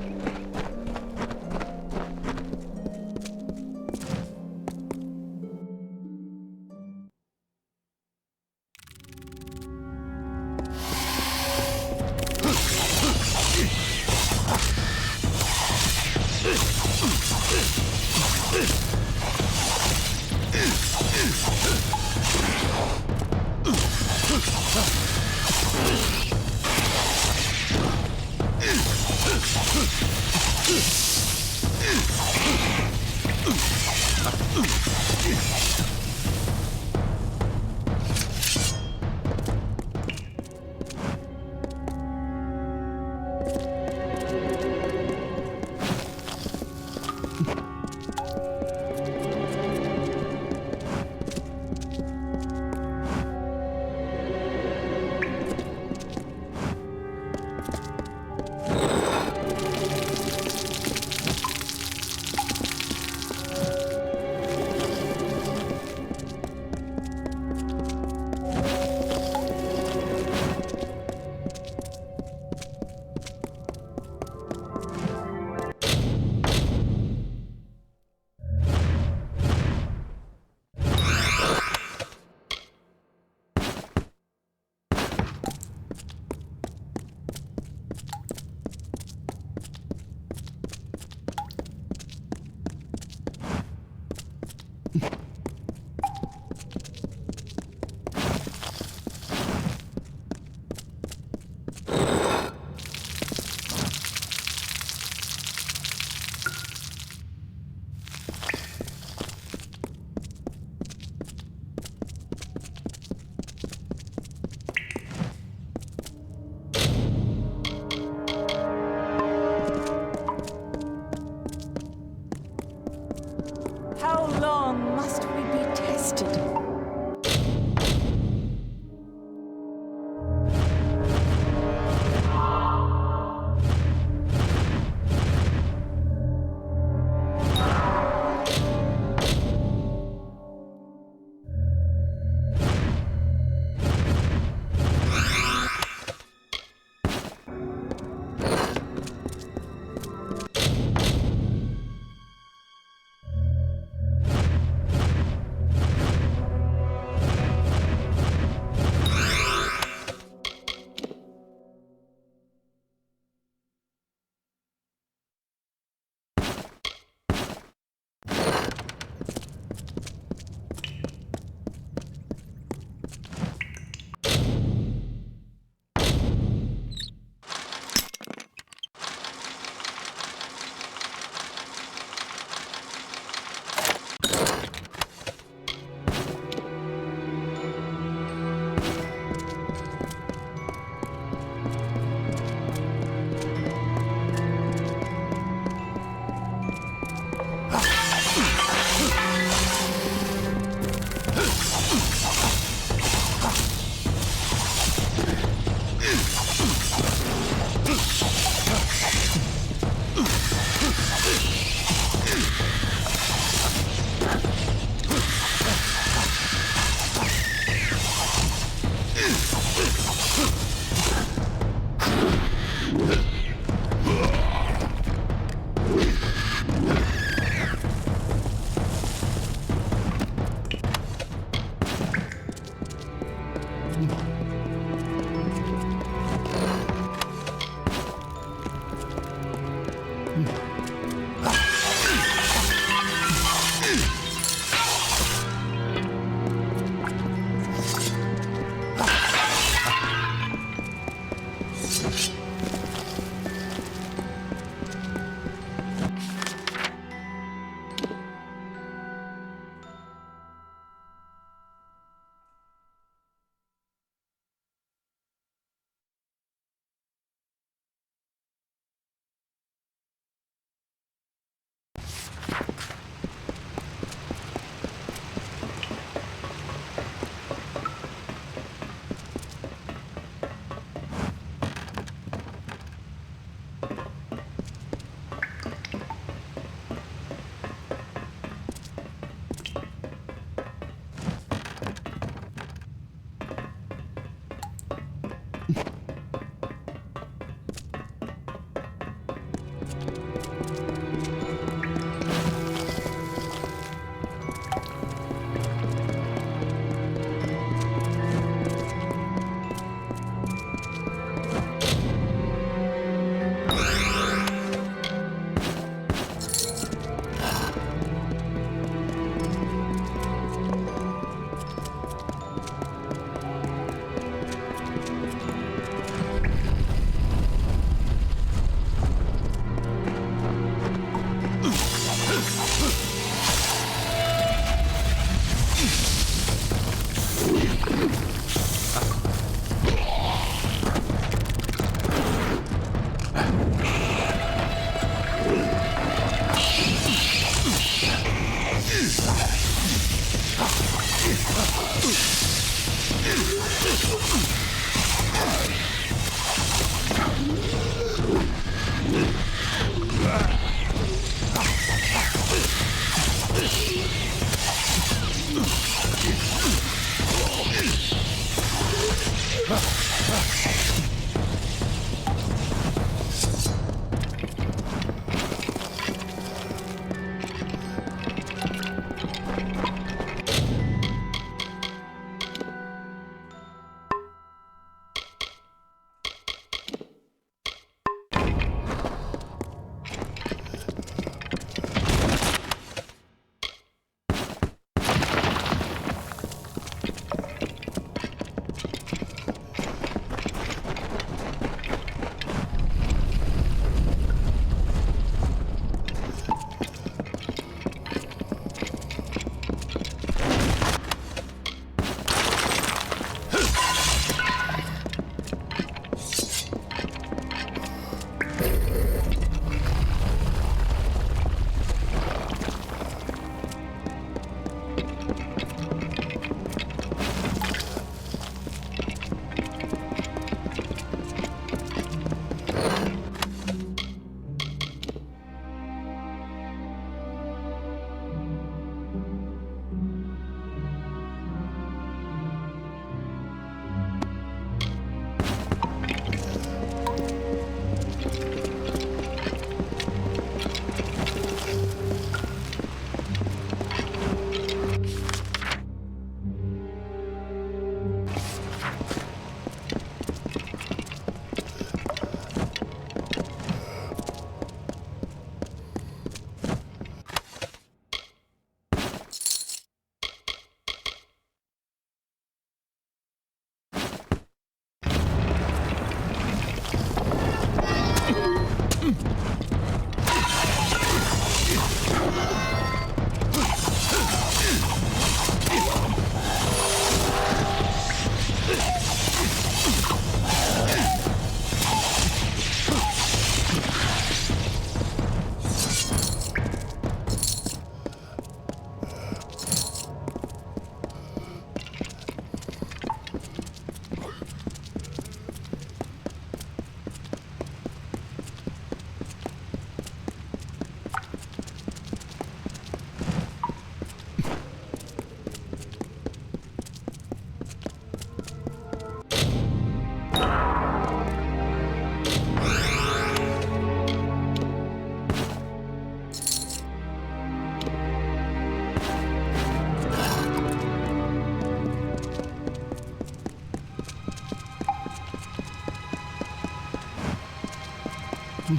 Be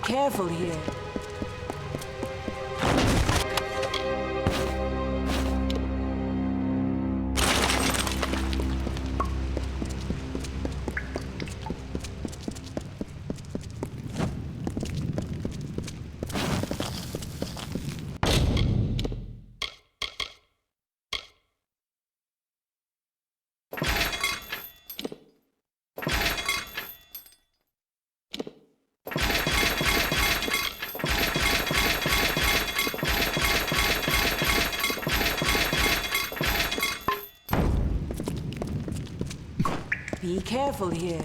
careful here. Be careful here.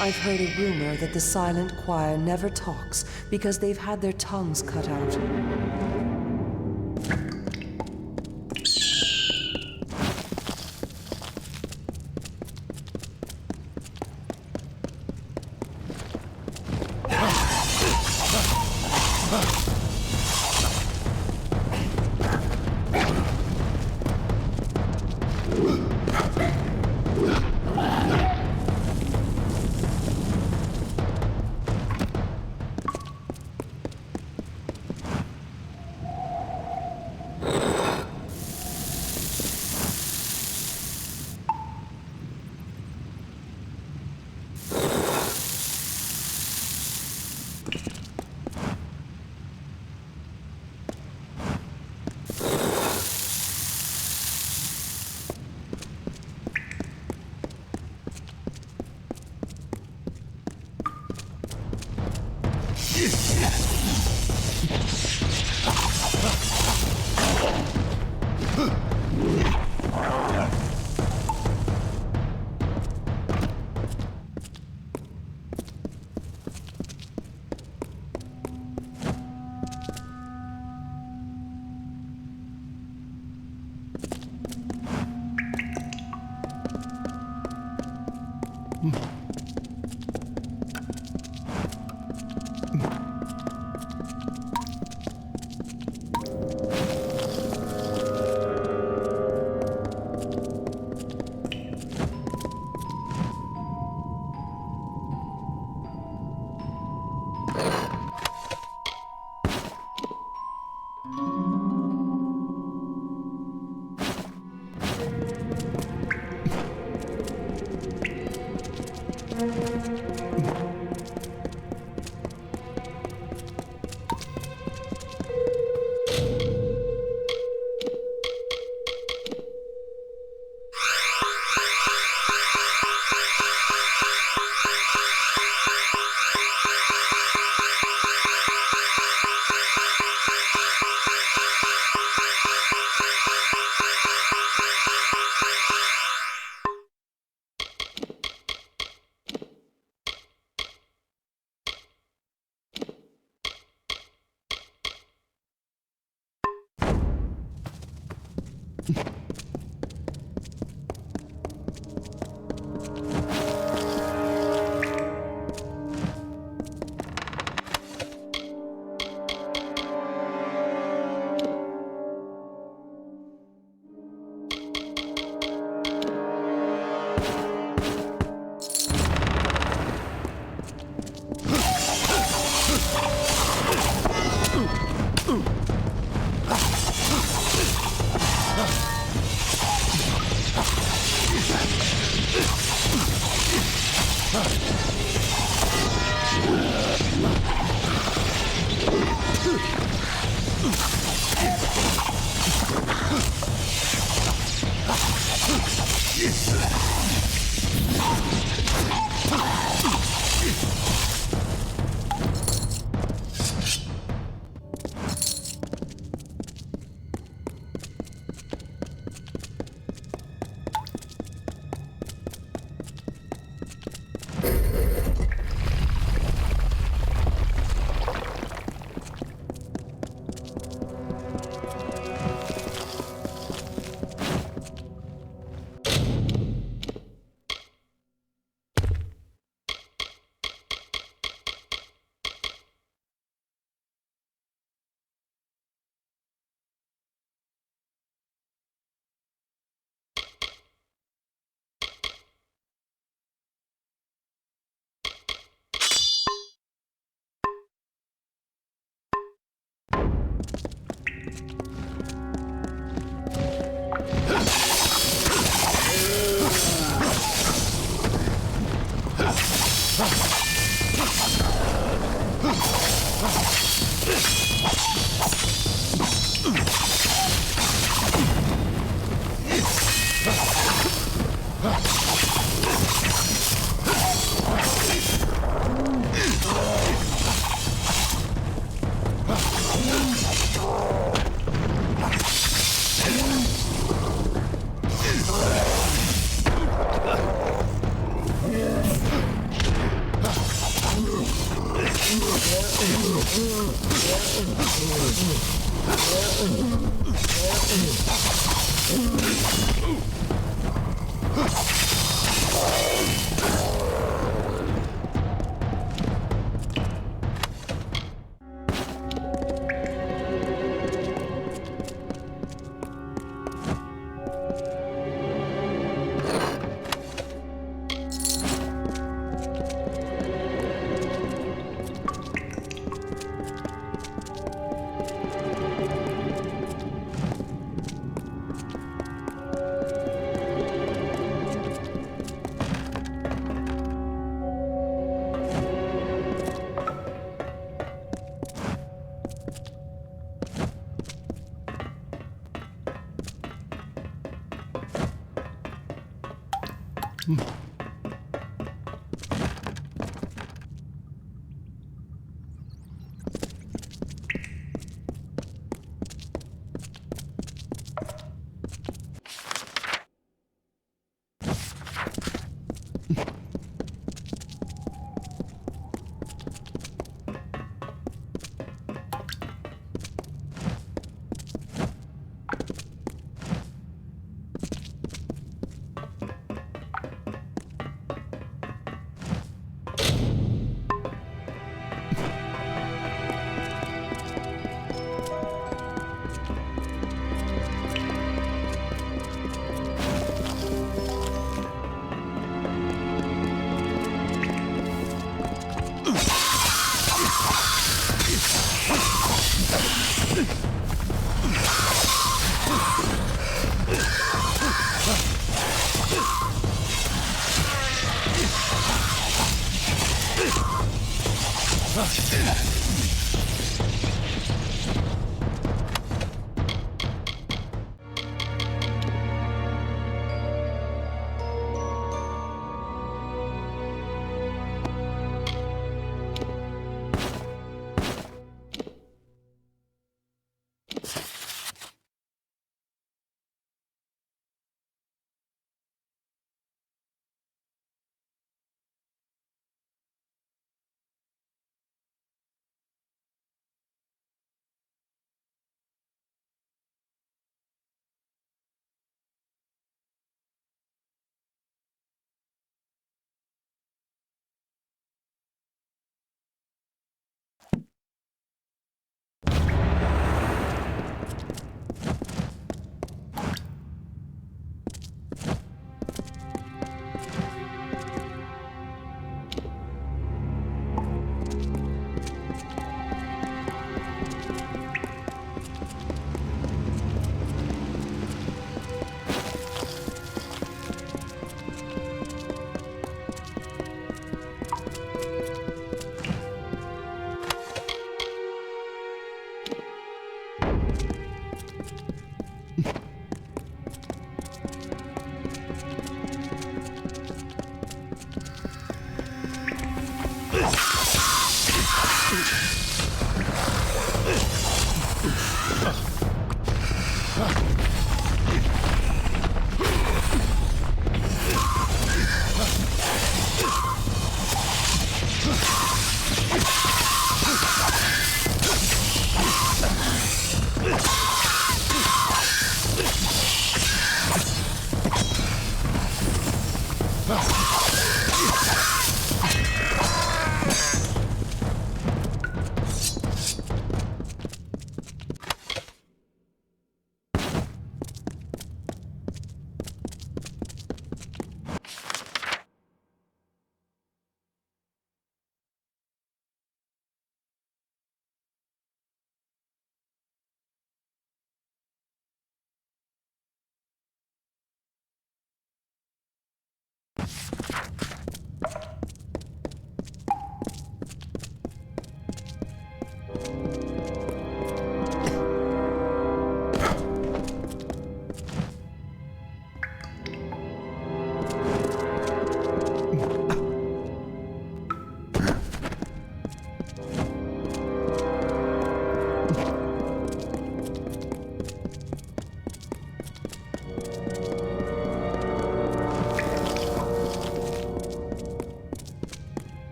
I've heard a rumor that the silent choir never talks because they've had their tongues cut out.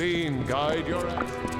Fiend, guide your actions.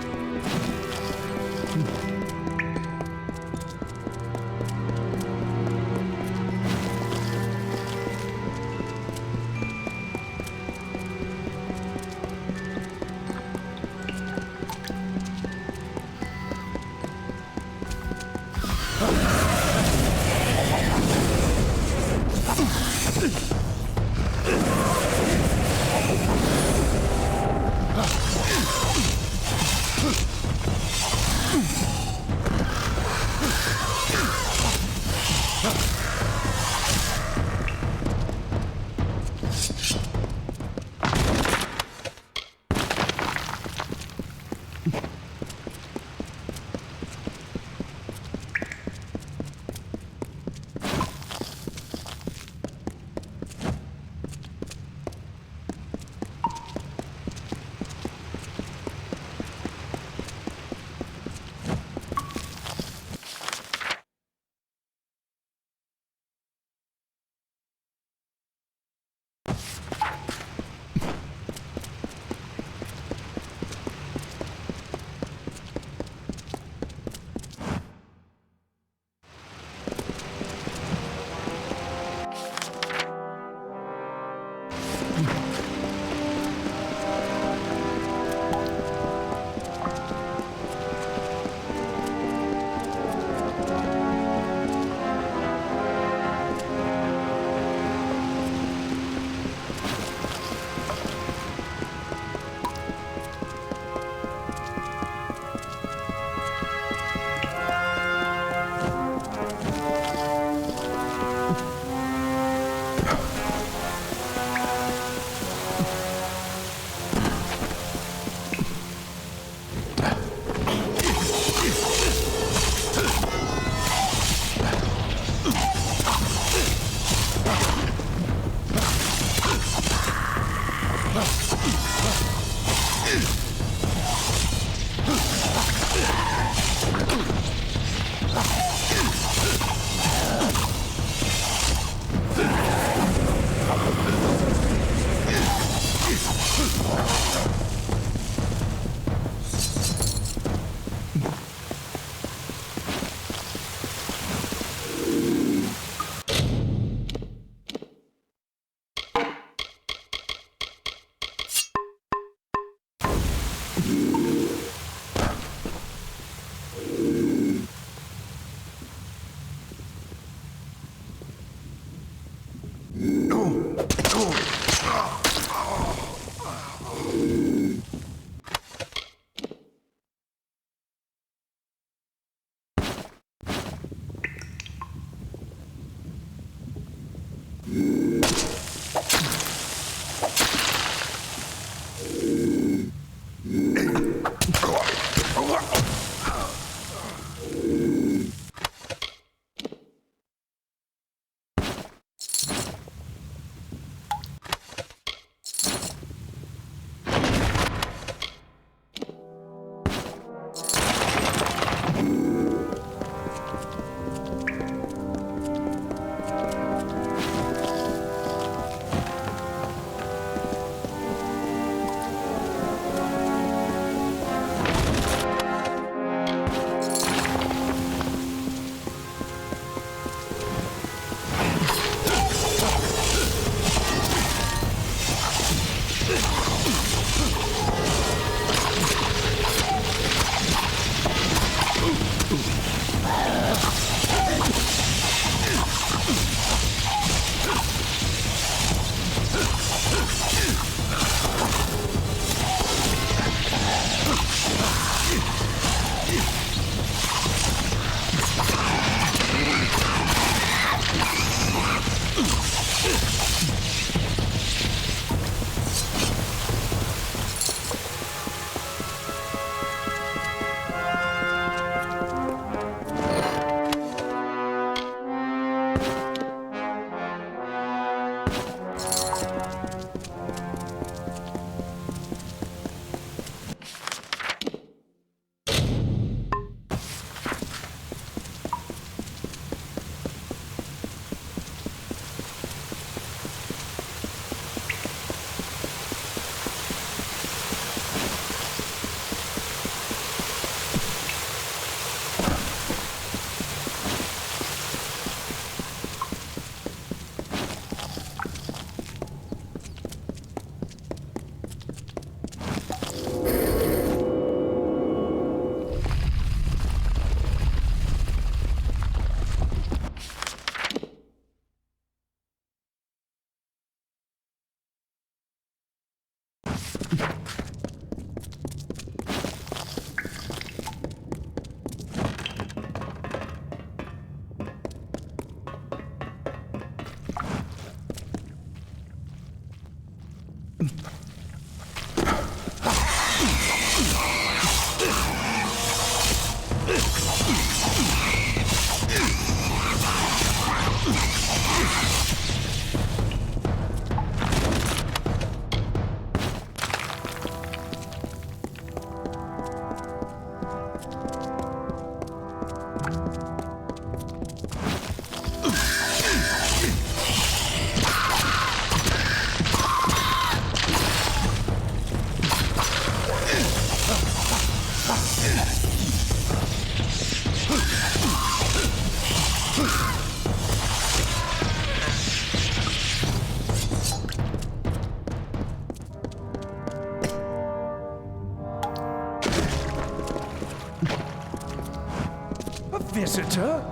Visitor?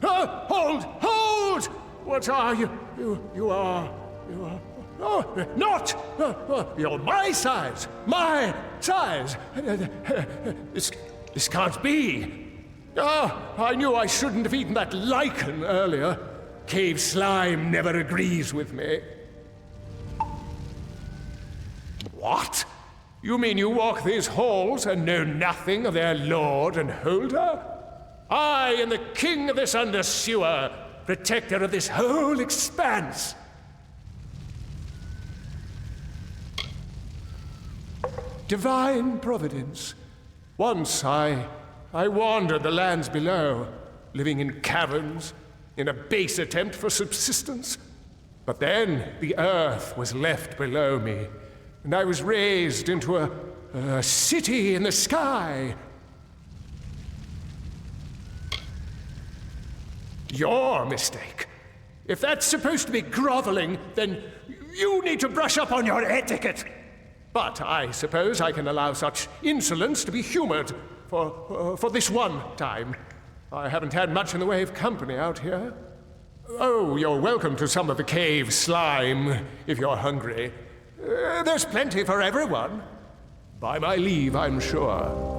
Hold! Hold! What are you? You are... Oh, not! You're my size! My size! This can't be! I knew I shouldn't have eaten that lichen earlier. cave slime never agrees with me. What? You mean you walk these halls and know nothing of their lord and holder? I am the king of this undersewer, protector of this whole expanse. Divine providence. Once I wandered the lands below, living in caverns, in a base attempt for subsistence. But then the earth was left below me, and I was raised into a city in the sky. Your mistake. If that's supposed to be groveling, then you need to brush up on your etiquette. But I suppose I can allow such insolence to be humored for this one time. I haven't had much in the way of company out here. Oh, you're welcome to some of the cave slime, if you're hungry. There's plenty for everyone. By my leave, I'm sure.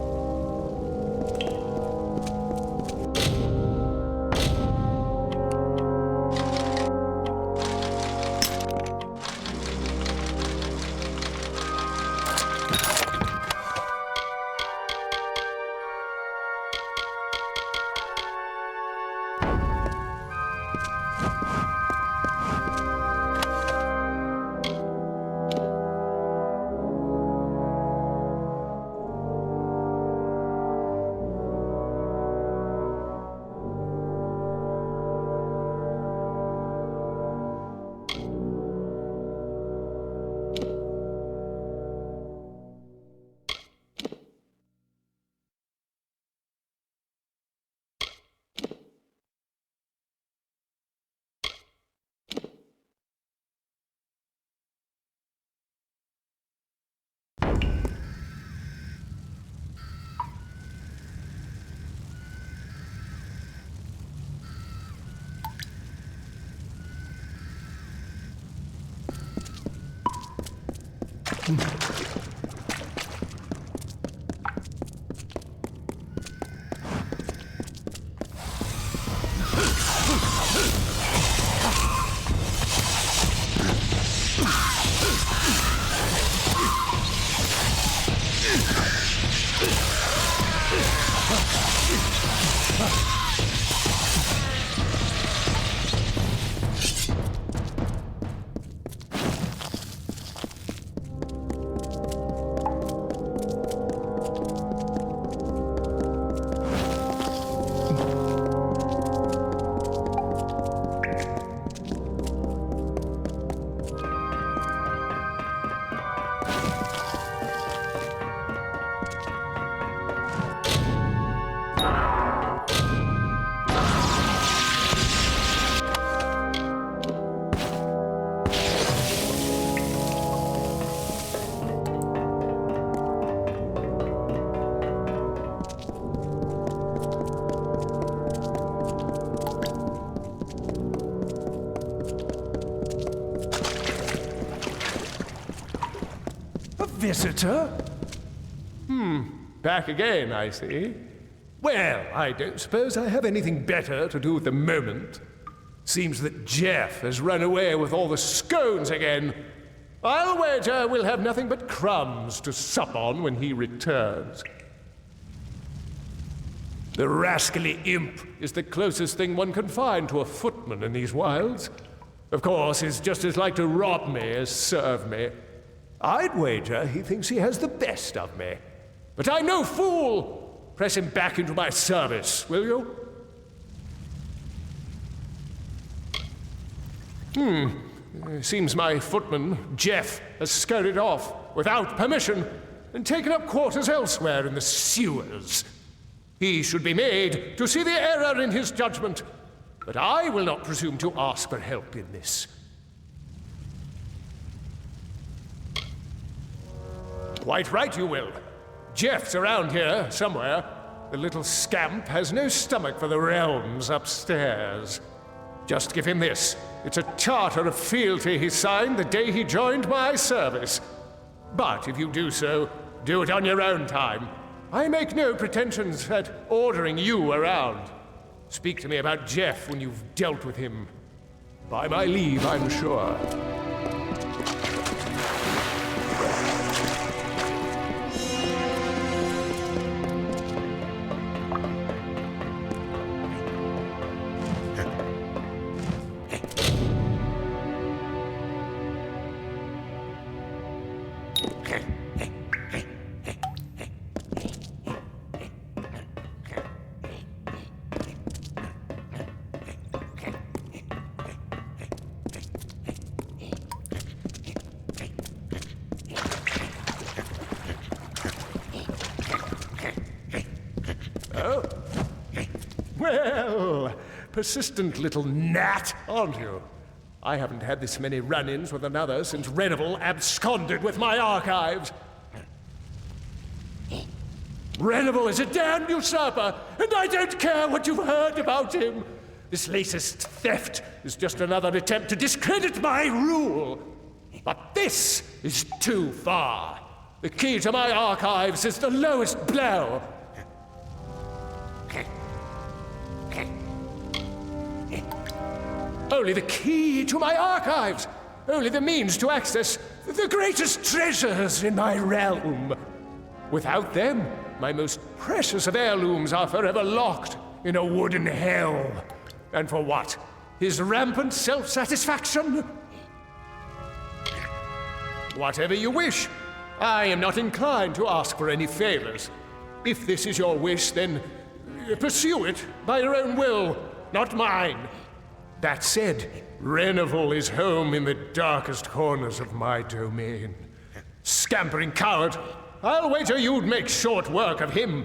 Visitor? Back again, I see. Well, I don't suppose I have anything better to do at the moment. Seems that Jeff has run away with all the scones again. I'll wager we'll have nothing but crumbs to sup on when he returns. The rascally imp is the closest thing one can find to a footman in these wilds. Of course, he's just as like to rob me as serve me. I'd wager he thinks he has the best of me. But I'm no fool! Press him back into my service, will you? Seems my footman, Jeff, has scurried off without permission and taken up quarters elsewhere in the sewers. He should be made to see the error in his judgment, but I will not presume to ask for help in this. Quite right you will. Jeff's around here, somewhere. The little scamp has no stomach for the realms upstairs. Just give him this. It's a charter of fealty he signed the day he joined my service. But if you do so, do it on your own time. I make no pretensions at ordering you around. Speak to me about Jeff when you've dealt with him. By my leave, I'm sure. Oh? Well, persistent little gnat, aren't you? I haven't had this many run-ins with another since Renival absconded with my archives. Renival is a damned usurper, and I don't care what you've heard about him. This latest theft is just another attempt to discredit my rule. But this is too far. The key to my archives is the lowest blow. Only the key to my archives. Only the means to access the greatest treasures in my realm. Without them, my most precious of heirlooms are forever locked in a wooden hell. And for what? His rampant self-satisfaction? Whatever you wish. I am not inclined to ask for any favors. If this is your wish, then pursue it by your own will, not mine. That said, Renival is home in the darkest corners of my domain. Scampering coward! I'll wager you'd make short work of him.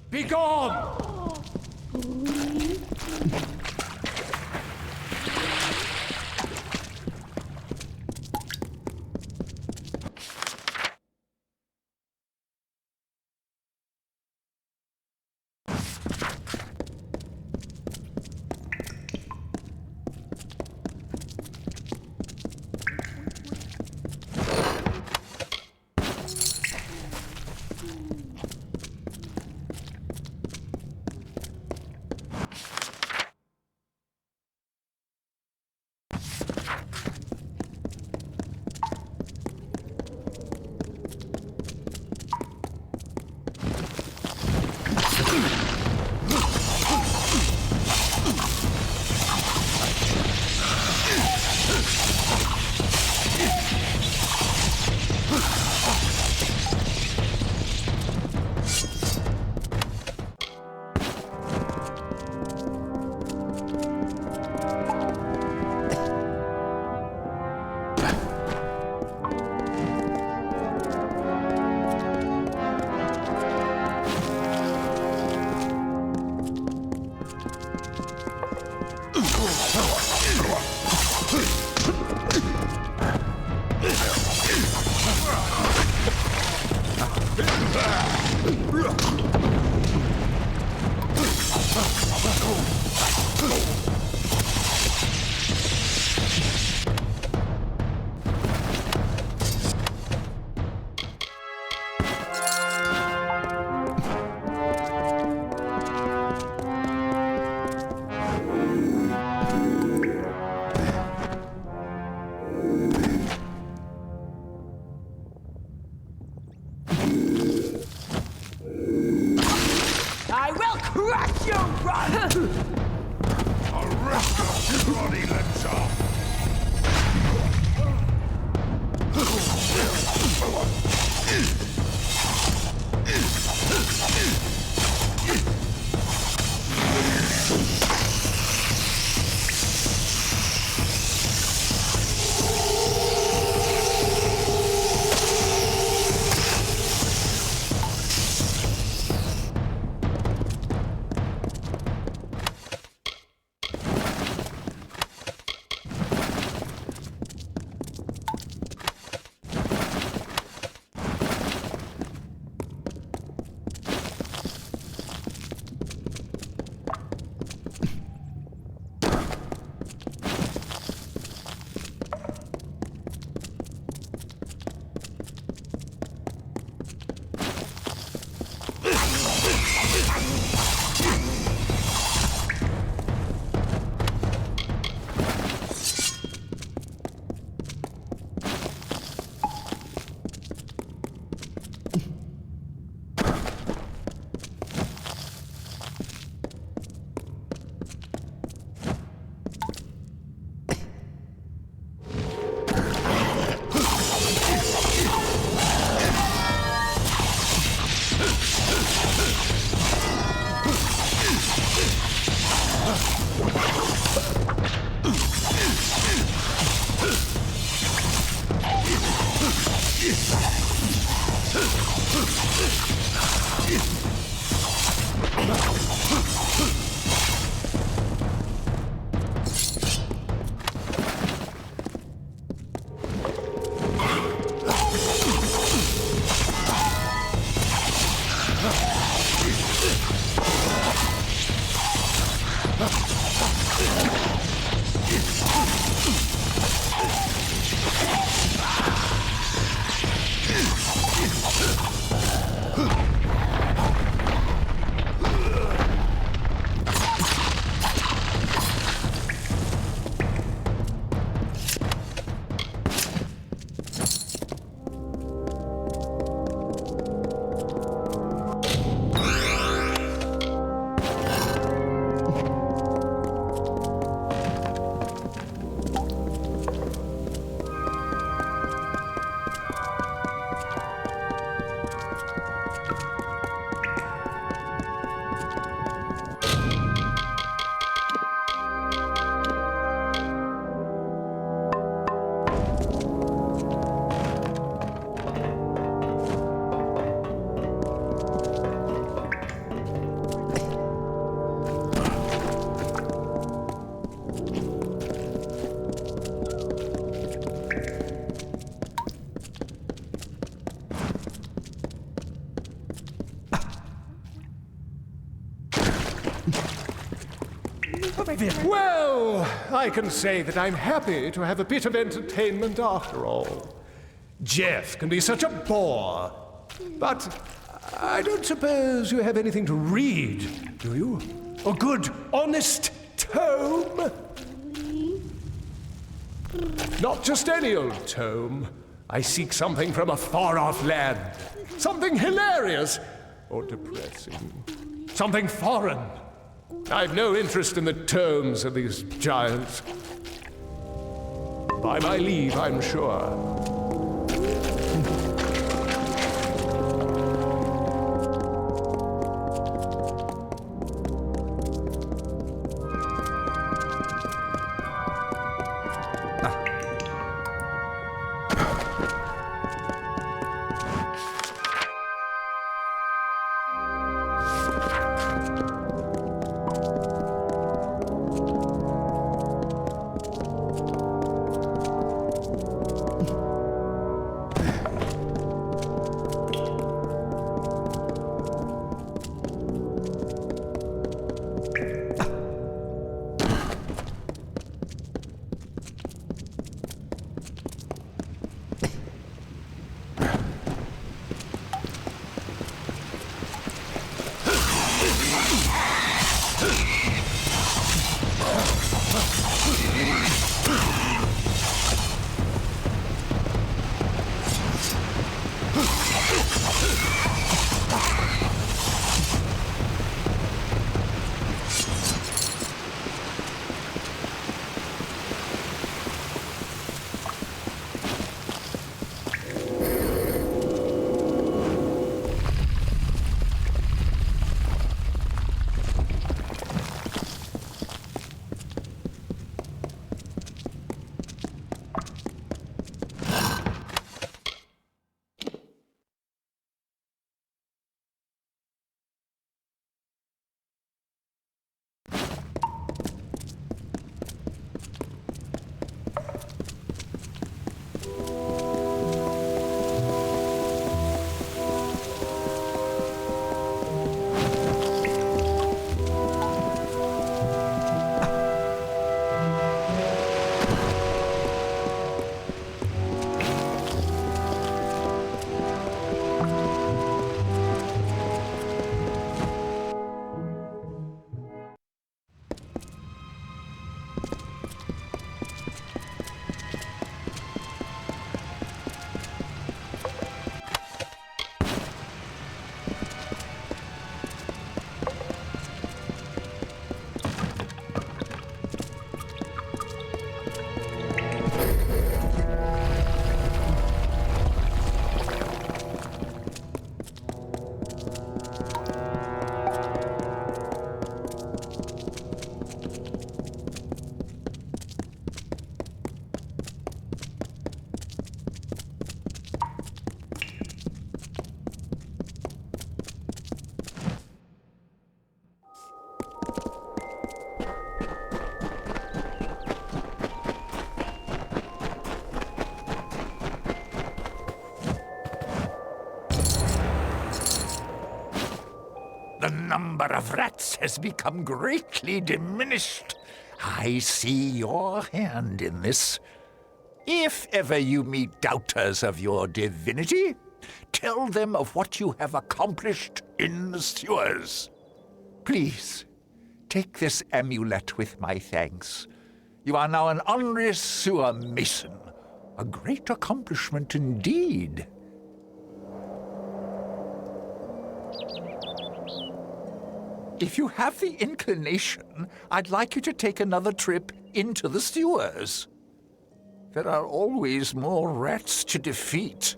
Begone! private. Well, I can say that I'm happy to have a bit of entertainment after all. Jeff can be such a bore. But I don't suppose you have anything to read, do you? A good, honest tome? Not just any old tome. I seek something from a far-off land. Something hilarious or depressing. Something foreign. I've no interest in the tomes of these giants. By my leave, I'm sure. The number of rats has become greatly diminished. I see your hand in this. If ever you meet doubters of your divinity, tell them of what you have accomplished in the sewers. Please, take this amulet with my thanks. You are now an honorary sewer mason. A great accomplishment indeed. If you have the inclination, I'd like you to take another trip into the sewers. There are always more rats to defeat.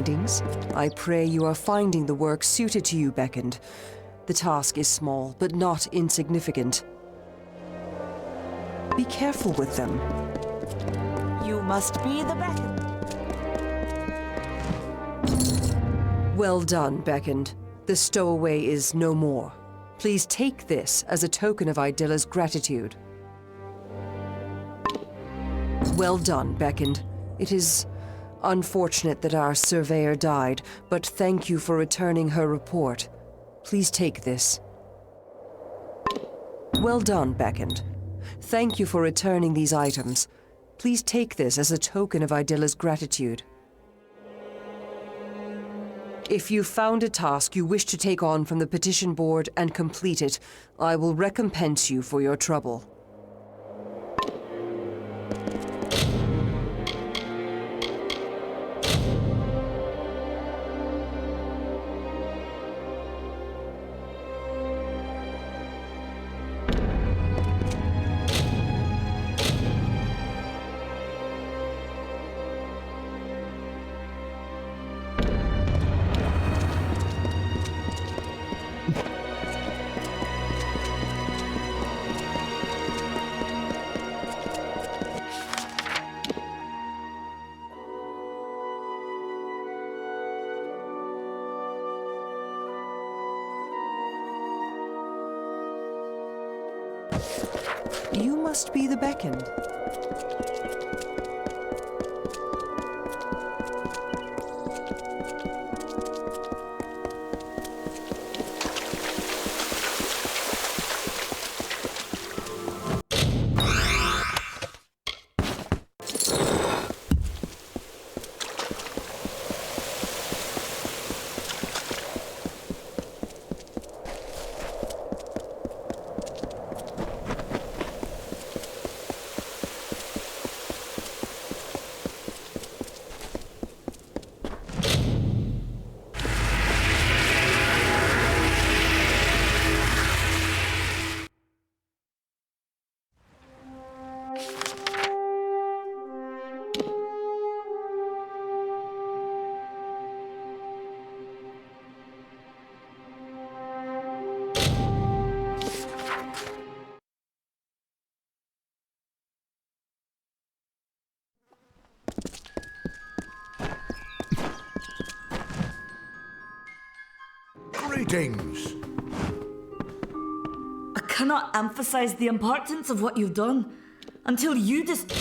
findings. I pray you are finding the work suited to you, Beckoned. The task is small, but not insignificant. Be careful with them. You must be the Beckoned. Well done, Beckoned. The stowaway is no more. Please take this as a token of Idilla's gratitude. Well done, Beckoned. It is unfortunate that our surveyor died, but thank you for returning her report. Please take this. Well done, Beckoned. Thank you for returning these items. Please take this as a token of Idilla's gratitude. If you found a task you wish to take on from the petition board and complete it, I will recompense you for your trouble. You must be the Beckoned. Greetings. I cannot emphasize the importance of what you've done until you just...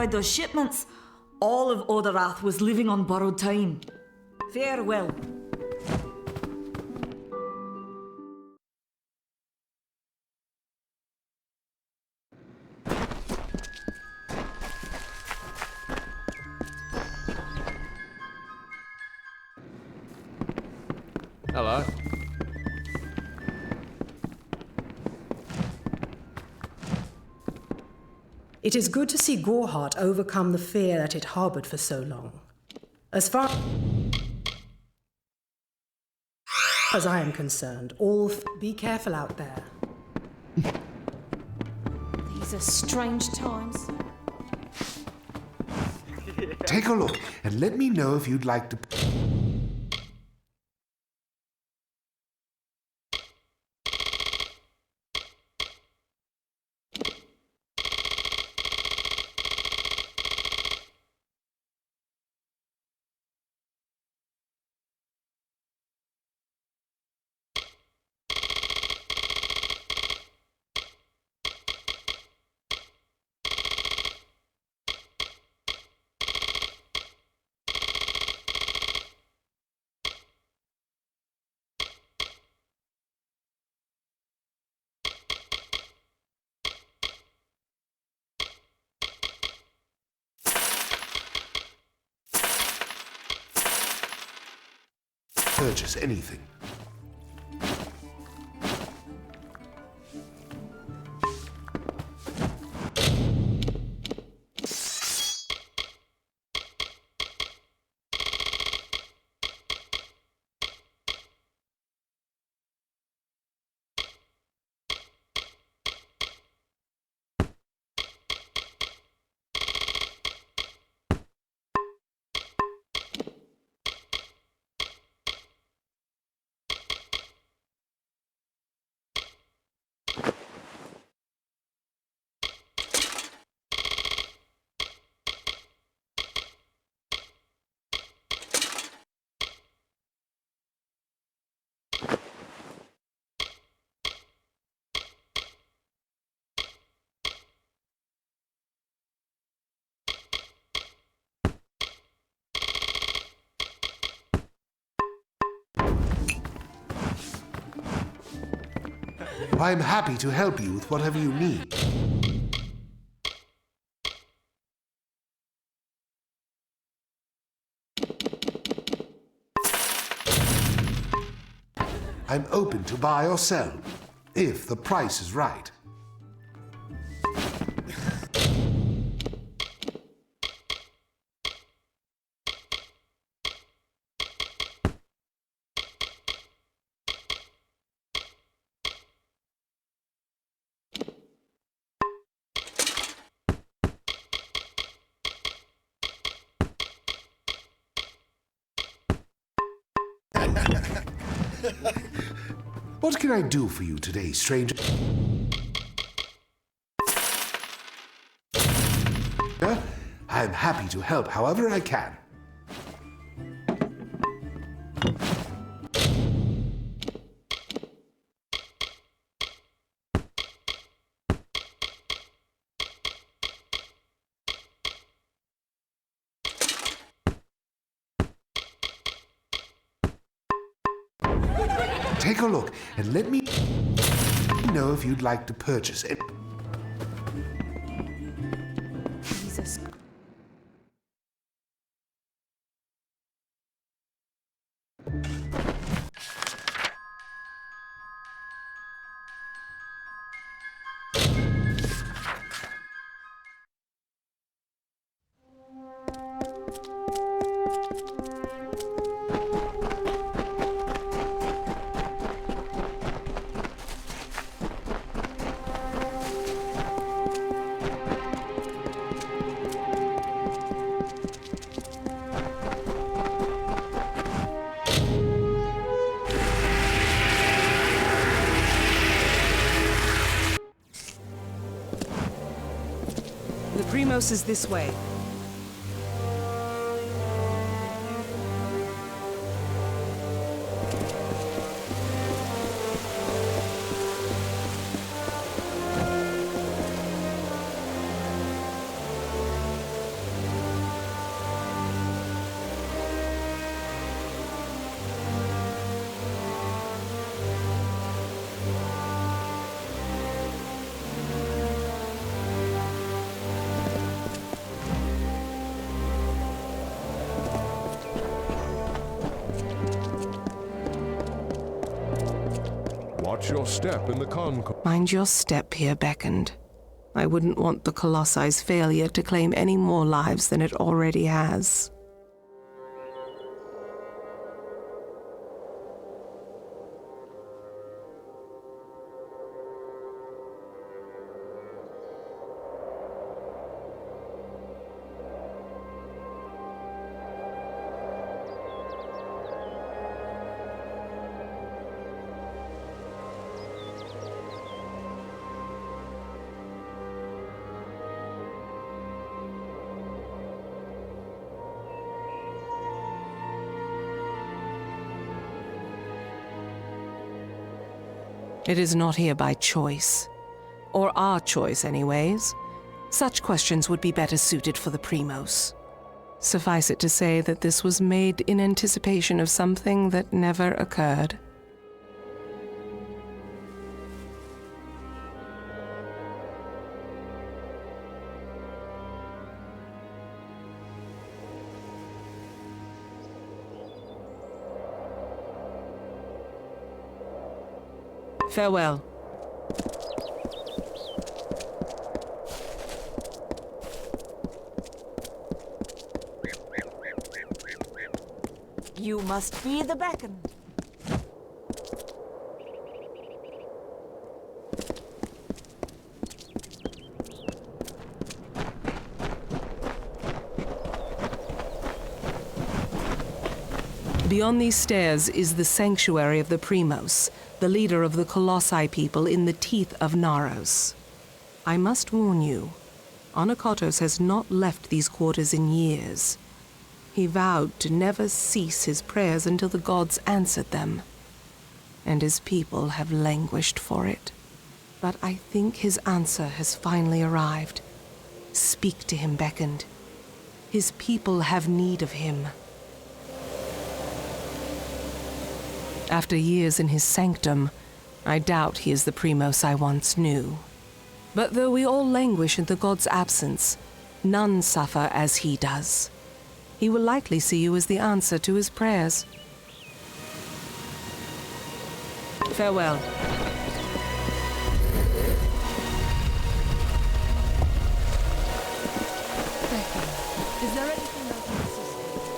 destroyed those shipments, all of Odarath was living on borrowed time. Farewell. Hello. It is good to see Gorehart overcome the fear that it harbored for so long. As far as I am concerned, be careful out there. These are strange times. Take a look and let me know if you'd like to... Purchase anything. I'm happy to help you with whatever you need. I'm open to buy or sell, if the price is right. What can I do for you today, stranger? I'm happy to help however I can. Take a look and let me know if you'd like to purchase it. Jesus. The Primos is this way. Watch your step in the concourse. Mind your step here, Beckoned. I wouldn't want the Colosse's failure to claim any more lives than it already has. It is not here by choice. Or our choice, anyways. Such questions would be better suited for the Primos. Suffice it to say that this was made in anticipation of something that never occurred. Farewell. You must be the Beckoned. Beyond these stairs is the sanctuary of the Primos, the leader of the Colossi people in the teeth of Naros. I must warn you, Anakotos has not left these quarters in years. He vowed to never cease his prayers until the gods answered them, and his people have languished for it. But I think his answer has finally arrived. Speak to him, Beckoned. His people have need of him. After years in his sanctum, I doubt he is the Primos I once knew. But though we all languish in the god's absence, none suffer as he does. He will likely see you as the answer to his prayers. Farewell. Is there anything I can assist with?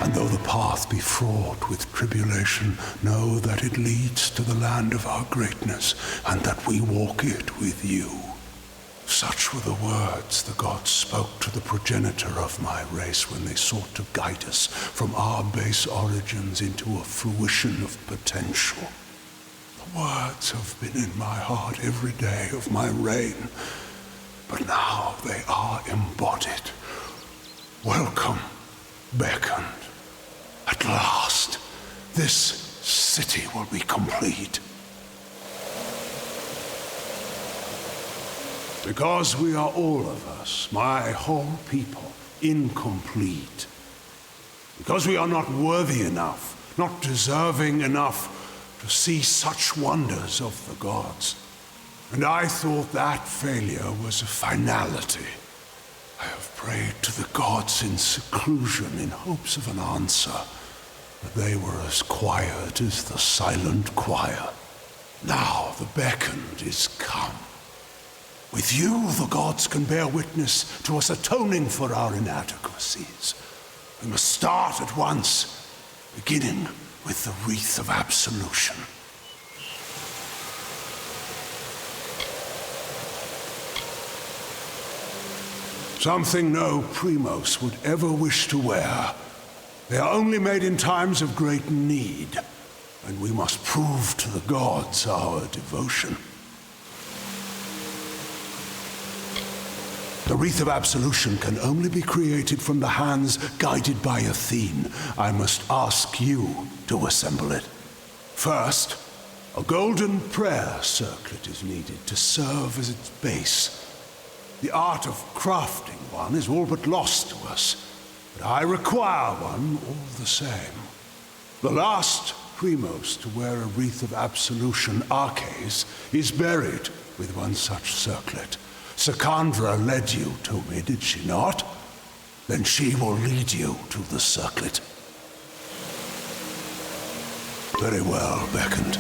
And though the path be fraught with tribulation, know that it leads to the land of our greatness, and that we walk it with you. Such were the words the gods spoke to the progenitor of my race when they sought to guide us from our base origins into a fruition of potential. The words have been in my heart every day of my reign, but now they are embodied. Welcome, beckoned. At last, this city will be complete. Because we are all of us, my whole people, incomplete. Because we are not worthy enough, not deserving enough to see such wonders of the gods. And I thought that failure was a finality. I have prayed to the gods in seclusion in hopes of an answer, but they were as quiet as the silent choir. Now the beckoned is come. With you, the gods can bear witness to us atoning for our inadequacies. We must start at once, beginning with the wreath of absolution. Something no Primos would ever wish to wear. They are only made in times of great need, and we must prove to the gods our devotion. The wreath of absolution can only be created from the hands guided by Athene. I must ask you to assemble it. First, a golden prayer circlet is needed to serve as its base. The art of crafting one is all but lost to us, but I require one all the same. The last Primos to wear a wreath of absolution, Arcades, is buried with one such circlet. Secandra led you to me, did she not? Then she will lead you to the circlet. Very well, beckoned.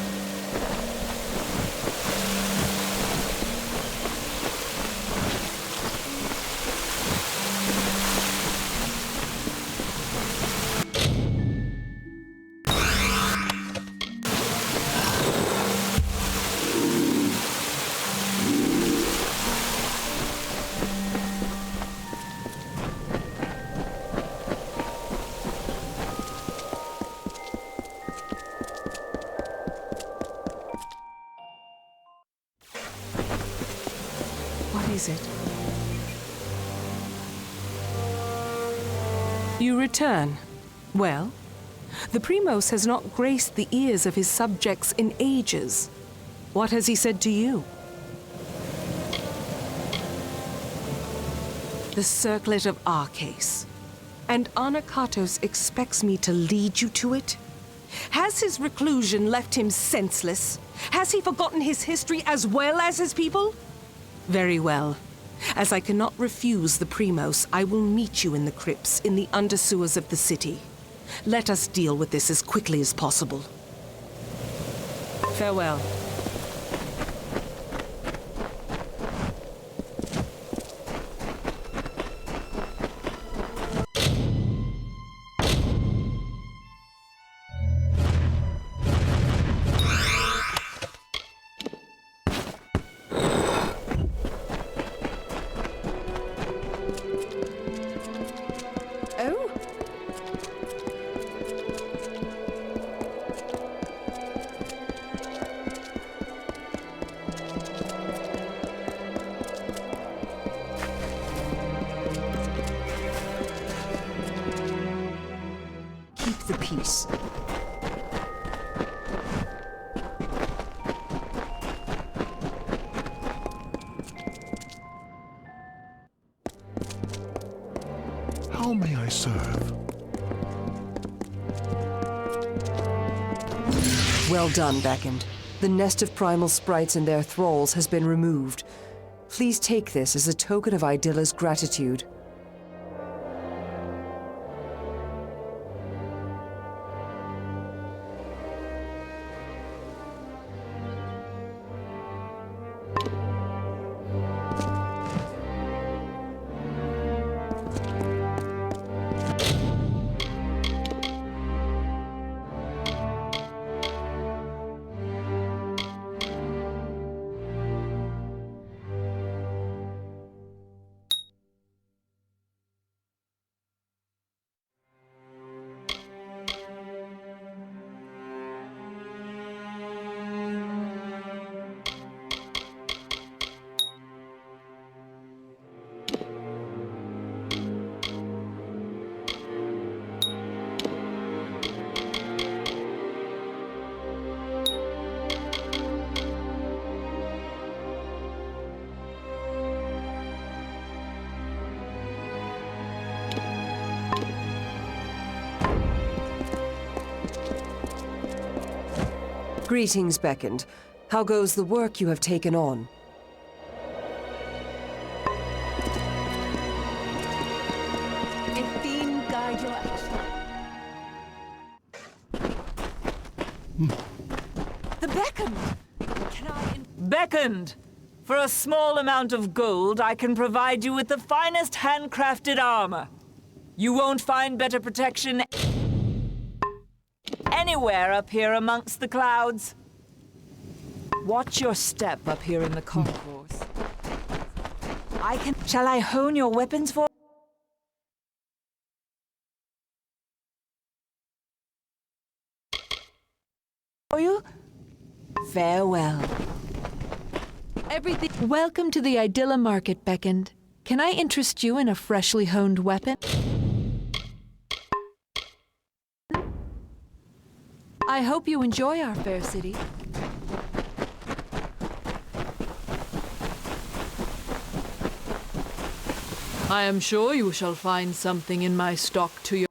You return. Well, the Primos has not graced the ears of his subjects in ages. What has he said to you? The circlet of Arcades. And Anakatos expects me to lead you to it? Has his reclusion left him senseless? Has he forgotten his history as well as his people? Very well. As I cannot refuse the Primos, I will meet you in the crypts in the undersewers of the city. Let us deal with this as quickly as possible. Farewell. The peace. How may I serve? Well done, Beckoned. The nest of primal sprites and their thralls has been removed. Please take this as a token of Idila's gratitude. Greetings, Beckoned. How goes the work you have taken on? Guide your action. The Beckoned! Beckoned! For a small amount of gold, I can provide you with the finest handcrafted armor. You won't find better protection anywhere up here amongst the clouds. Watch your step up here in the concourse. Shall I hone your weapons for you? Farewell. Everything. Welcome to the Idilla Market, Beckoned. Can I interest you in a freshly honed weapon? I hope you enjoy our fair city. I am sure you shall find something in my stock to your...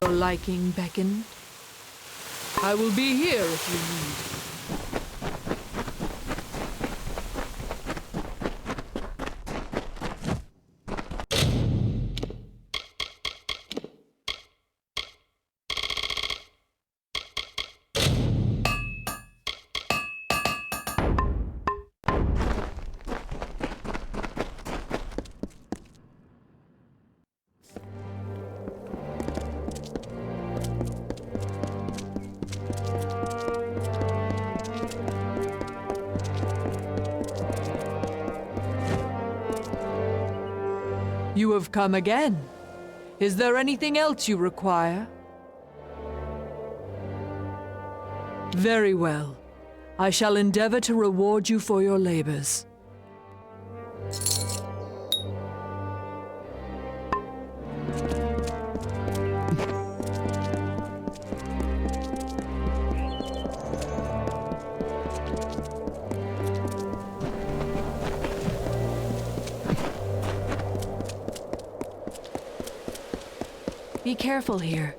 Your liking, Beckoned. I will be here if you need. You have come again. Is there anything else you require? Very well. I shall endeavor to reward you for your labors. Be careful here.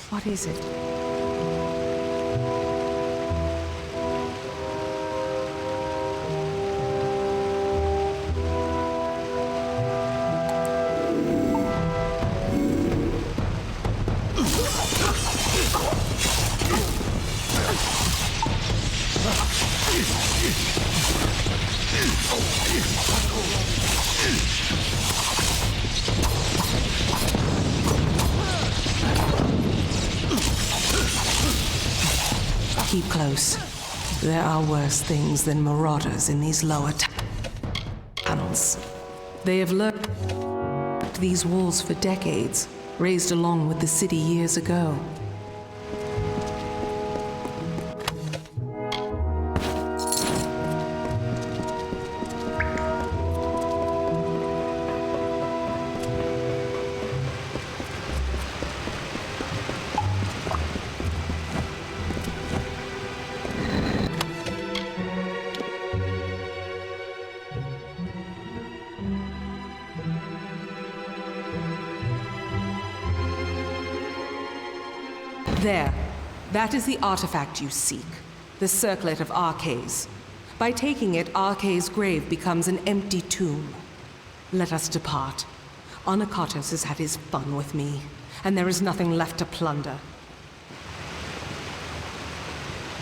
What is it? Keep close. There are worse things than marauders in these lower tunnels. They have lurked these walls for decades, raised along with the city years ago. There. That is the artifact you seek. The Circlet of Arcades. By taking it, Arcades' grave becomes an empty tomb. Let us depart. Onakatos has had his fun with me, and there is nothing left to plunder.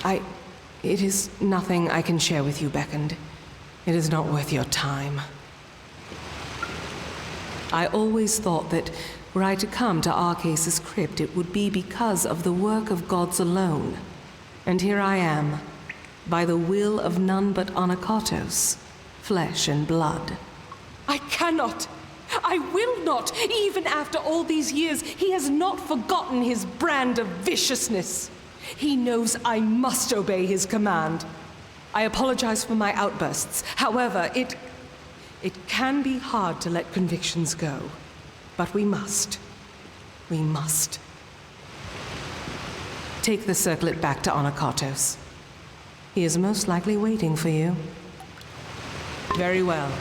It is nothing I can share with you, Beckoned. It is not worth your time. I always thought that were I to come to Arcades' crypt, it would be because of the work of gods alone. And here I am, by the will of none but Onakatos, flesh and blood. I cannot! I will not! Even after all these years, he has not forgotten his brand of viciousness. He knows I must obey his command. I apologize for my outbursts. However, it can be hard to let convictions go. But we must. We must. Take the circlet back to Onakatos. He is most likely waiting for you. Very well.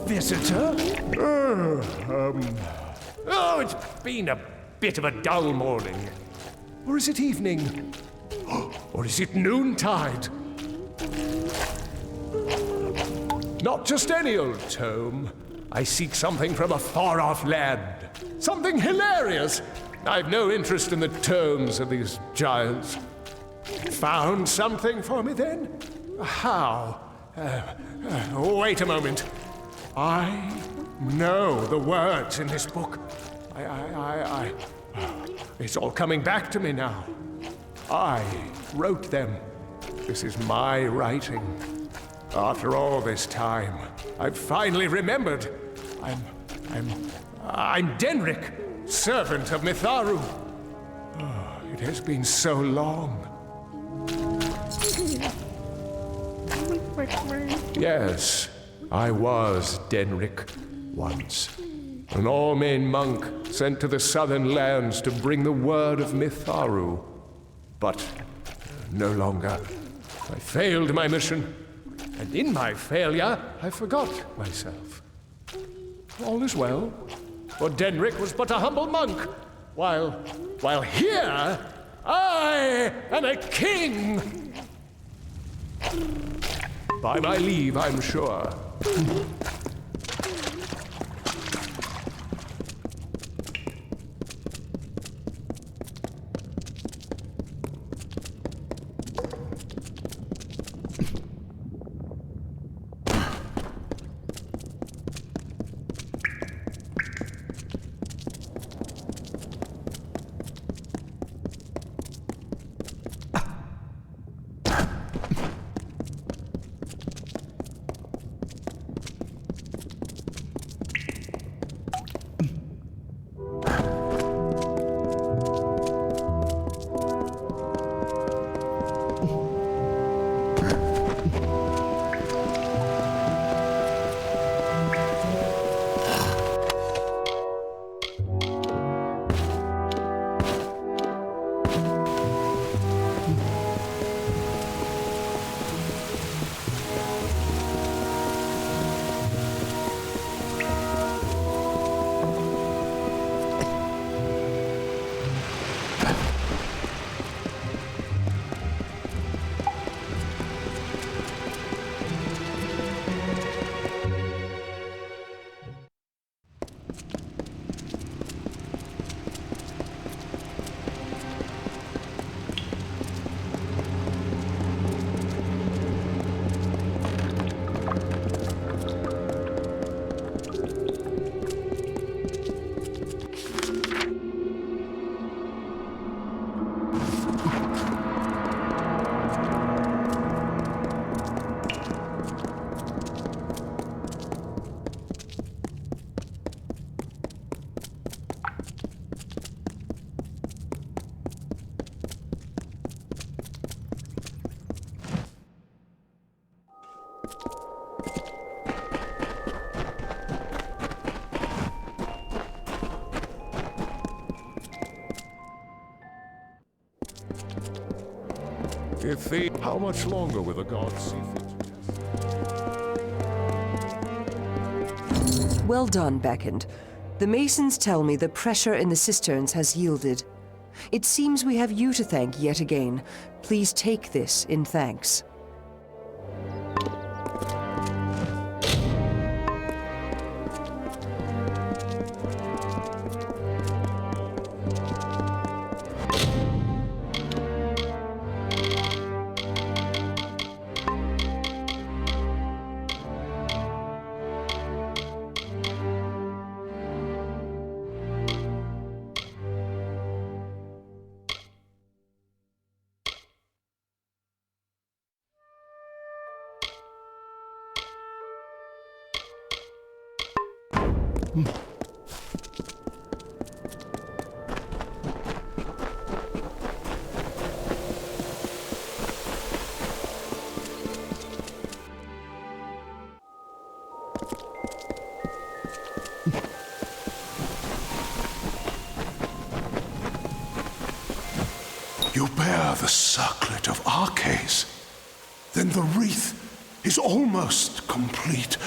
Visitor? Oh, it's been a bit of a dull morning. Or is it evening? Or is it noontide? Not just any old tome. I seek something from a far-off land. Something hilarious. I've no interest in the tomes of these giants. Found something for me then? How? Wait a moment. I know the words in this book. It's all coming back to me now. I wrote them. This is my writing. After all this time, I've finally remembered. I'm Denric, servant of Mitharu. Oh, it has been so long. Yes, I was Denric once. An all-main monk sent to the southern lands to bring the word of Mitharu. But no longer. I failed my mission, and in my failure, I forgot myself. All is well, for Denric was but a humble monk, while here, I am a king! By my leave, I'm sure. How much longer will the gods see fit? Well done, Beckoned. The masons tell me the pressure in the cisterns has yielded. It seems we have you to thank yet again. Please take this in thanks. bear the circlet of Arcades, then the wreath is almost complete.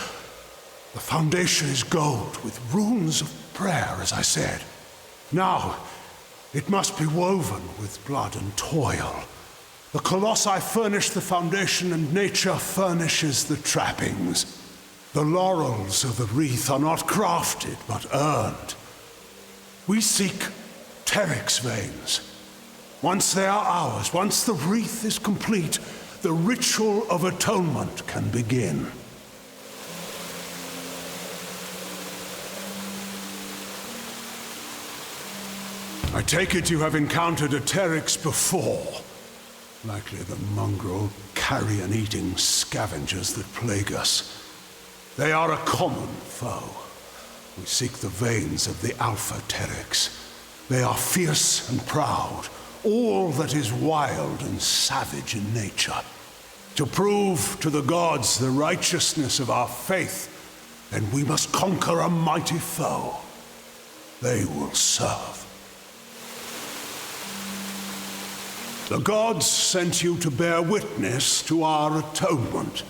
The foundation is gold with runes of prayer, as I said. Now, it must be woven with blood and toil. The colossi furnish the foundation and nature furnishes the trappings. The laurels of the wreath are not crafted, but earned. We seek Teryx veins. Once they are ours, once the wreath is complete, the ritual of atonement can begin. I take it you have encountered a Teryx before. Likely the mongrel, carrion-eating scavengers that plague us. They are a common foe. We seek the veins of the Alpha Teryx. They are fierce and proud, all that is wild and savage in nature. To prove to the gods the righteousness of our faith, then we must conquer a mighty foe. They will serve. The gods sent you to bear witness to our atonement.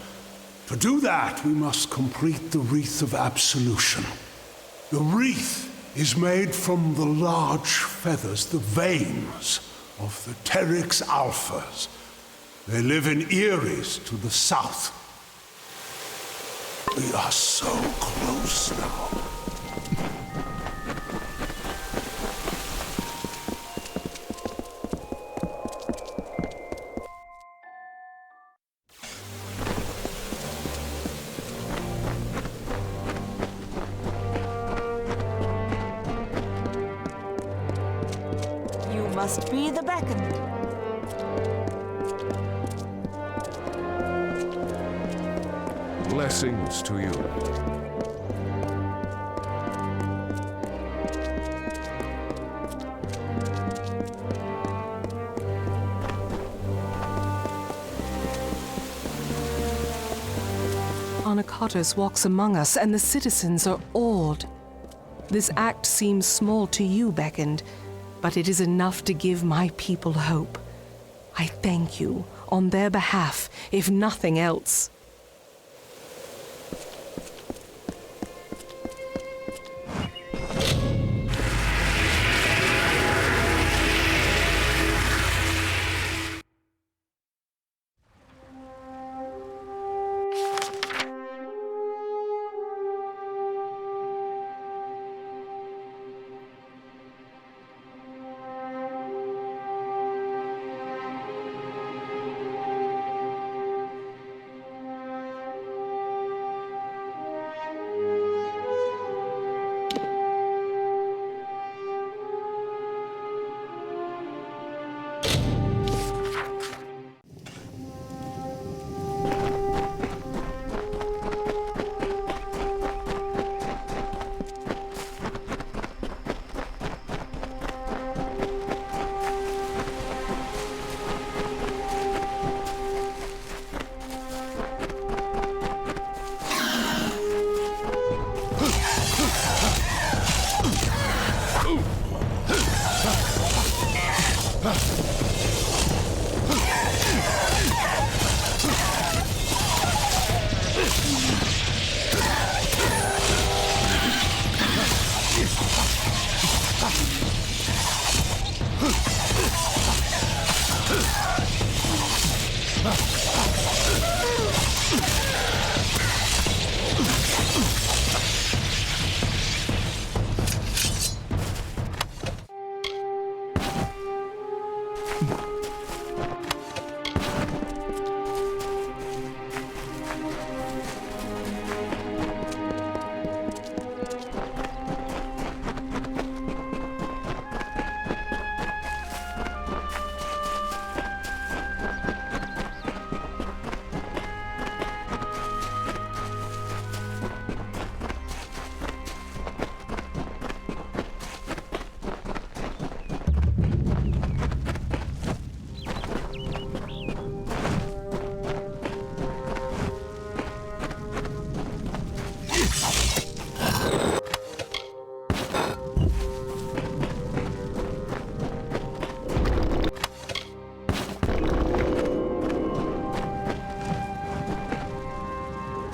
To do that, we must complete the Wreath of Absolution. The wreath is made from the large feathers, the veins of the Teryx Alphas. They live in Eries to the south. We are so close now. Must be the beckoned. Blessings to you. Anakatos walks among us, and the citizens are awed. This act seems small to you, Beckoned, but it is enough to give my people hope. I thank you on their behalf, if nothing else.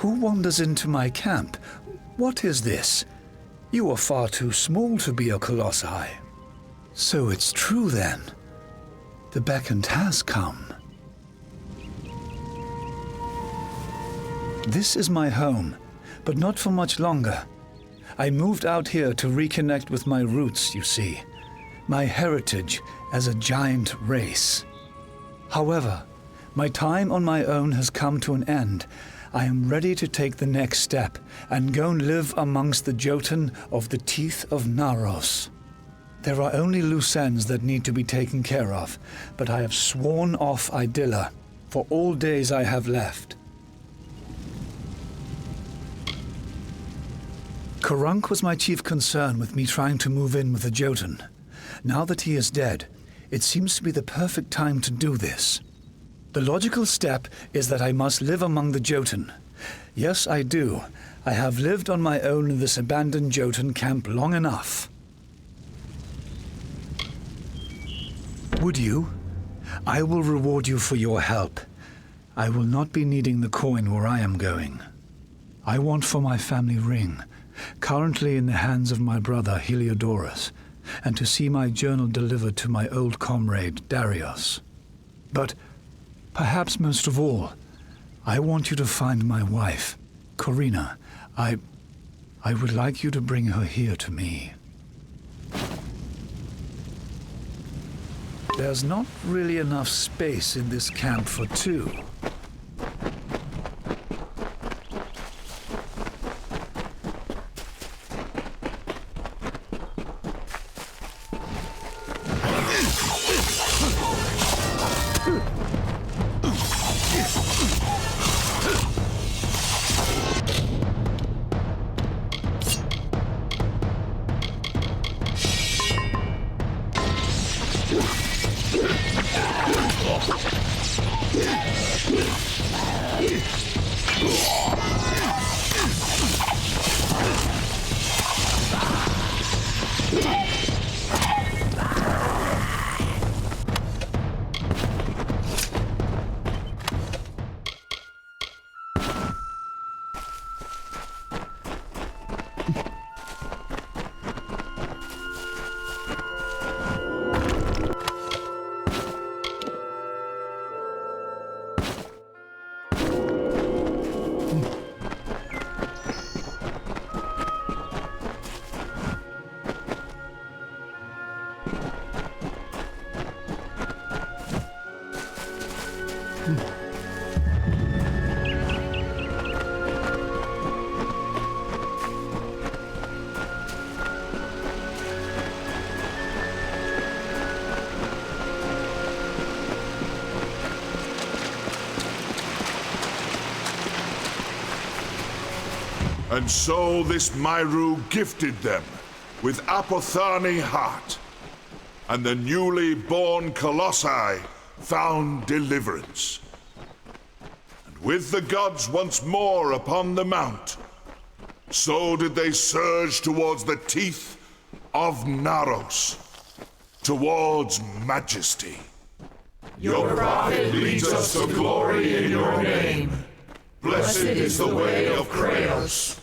Who wanders into my camp? What is this? You are far too small to be a colossi. So it's true then. The beckoned has come. This is my home, but not for much longer. I moved out here to reconnect with my roots, you see. My heritage as a giant race. However, my time on my own has come to an end. I am ready to take the next step and go and live amongst the Jotun of the Teeth of Naros. There are only loose ends that need to be taken care of, but I have sworn off Idylla for all days I have left. Karunk was my chief concern with me trying to move in with the Jotun. Now that he is dead, it seems to be the perfect time to do this. The logical step is that I must live among the Jotun. Yes, I do. I have lived on my own in this abandoned Jotun camp long enough. Would you? I will reward you for your help. I will not be needing the coin where I am going. I want for my family ring, currently in the hands of my brother Heliodorus, and to see my journal delivered to my old comrade Darius. But perhaps most of all, I want you to find my wife, Corina. I would like you to bring her here to me. There's not really enough space in this camp for two. And so this Myru gifted them with Apothani heart, and the newly born Colossi found deliverance. And with the gods once more upon the mount, so did they surge towards the teeth of Naros, towards majesty. Your prophet leads us to glory in your name. Blessed is the way of Kraos.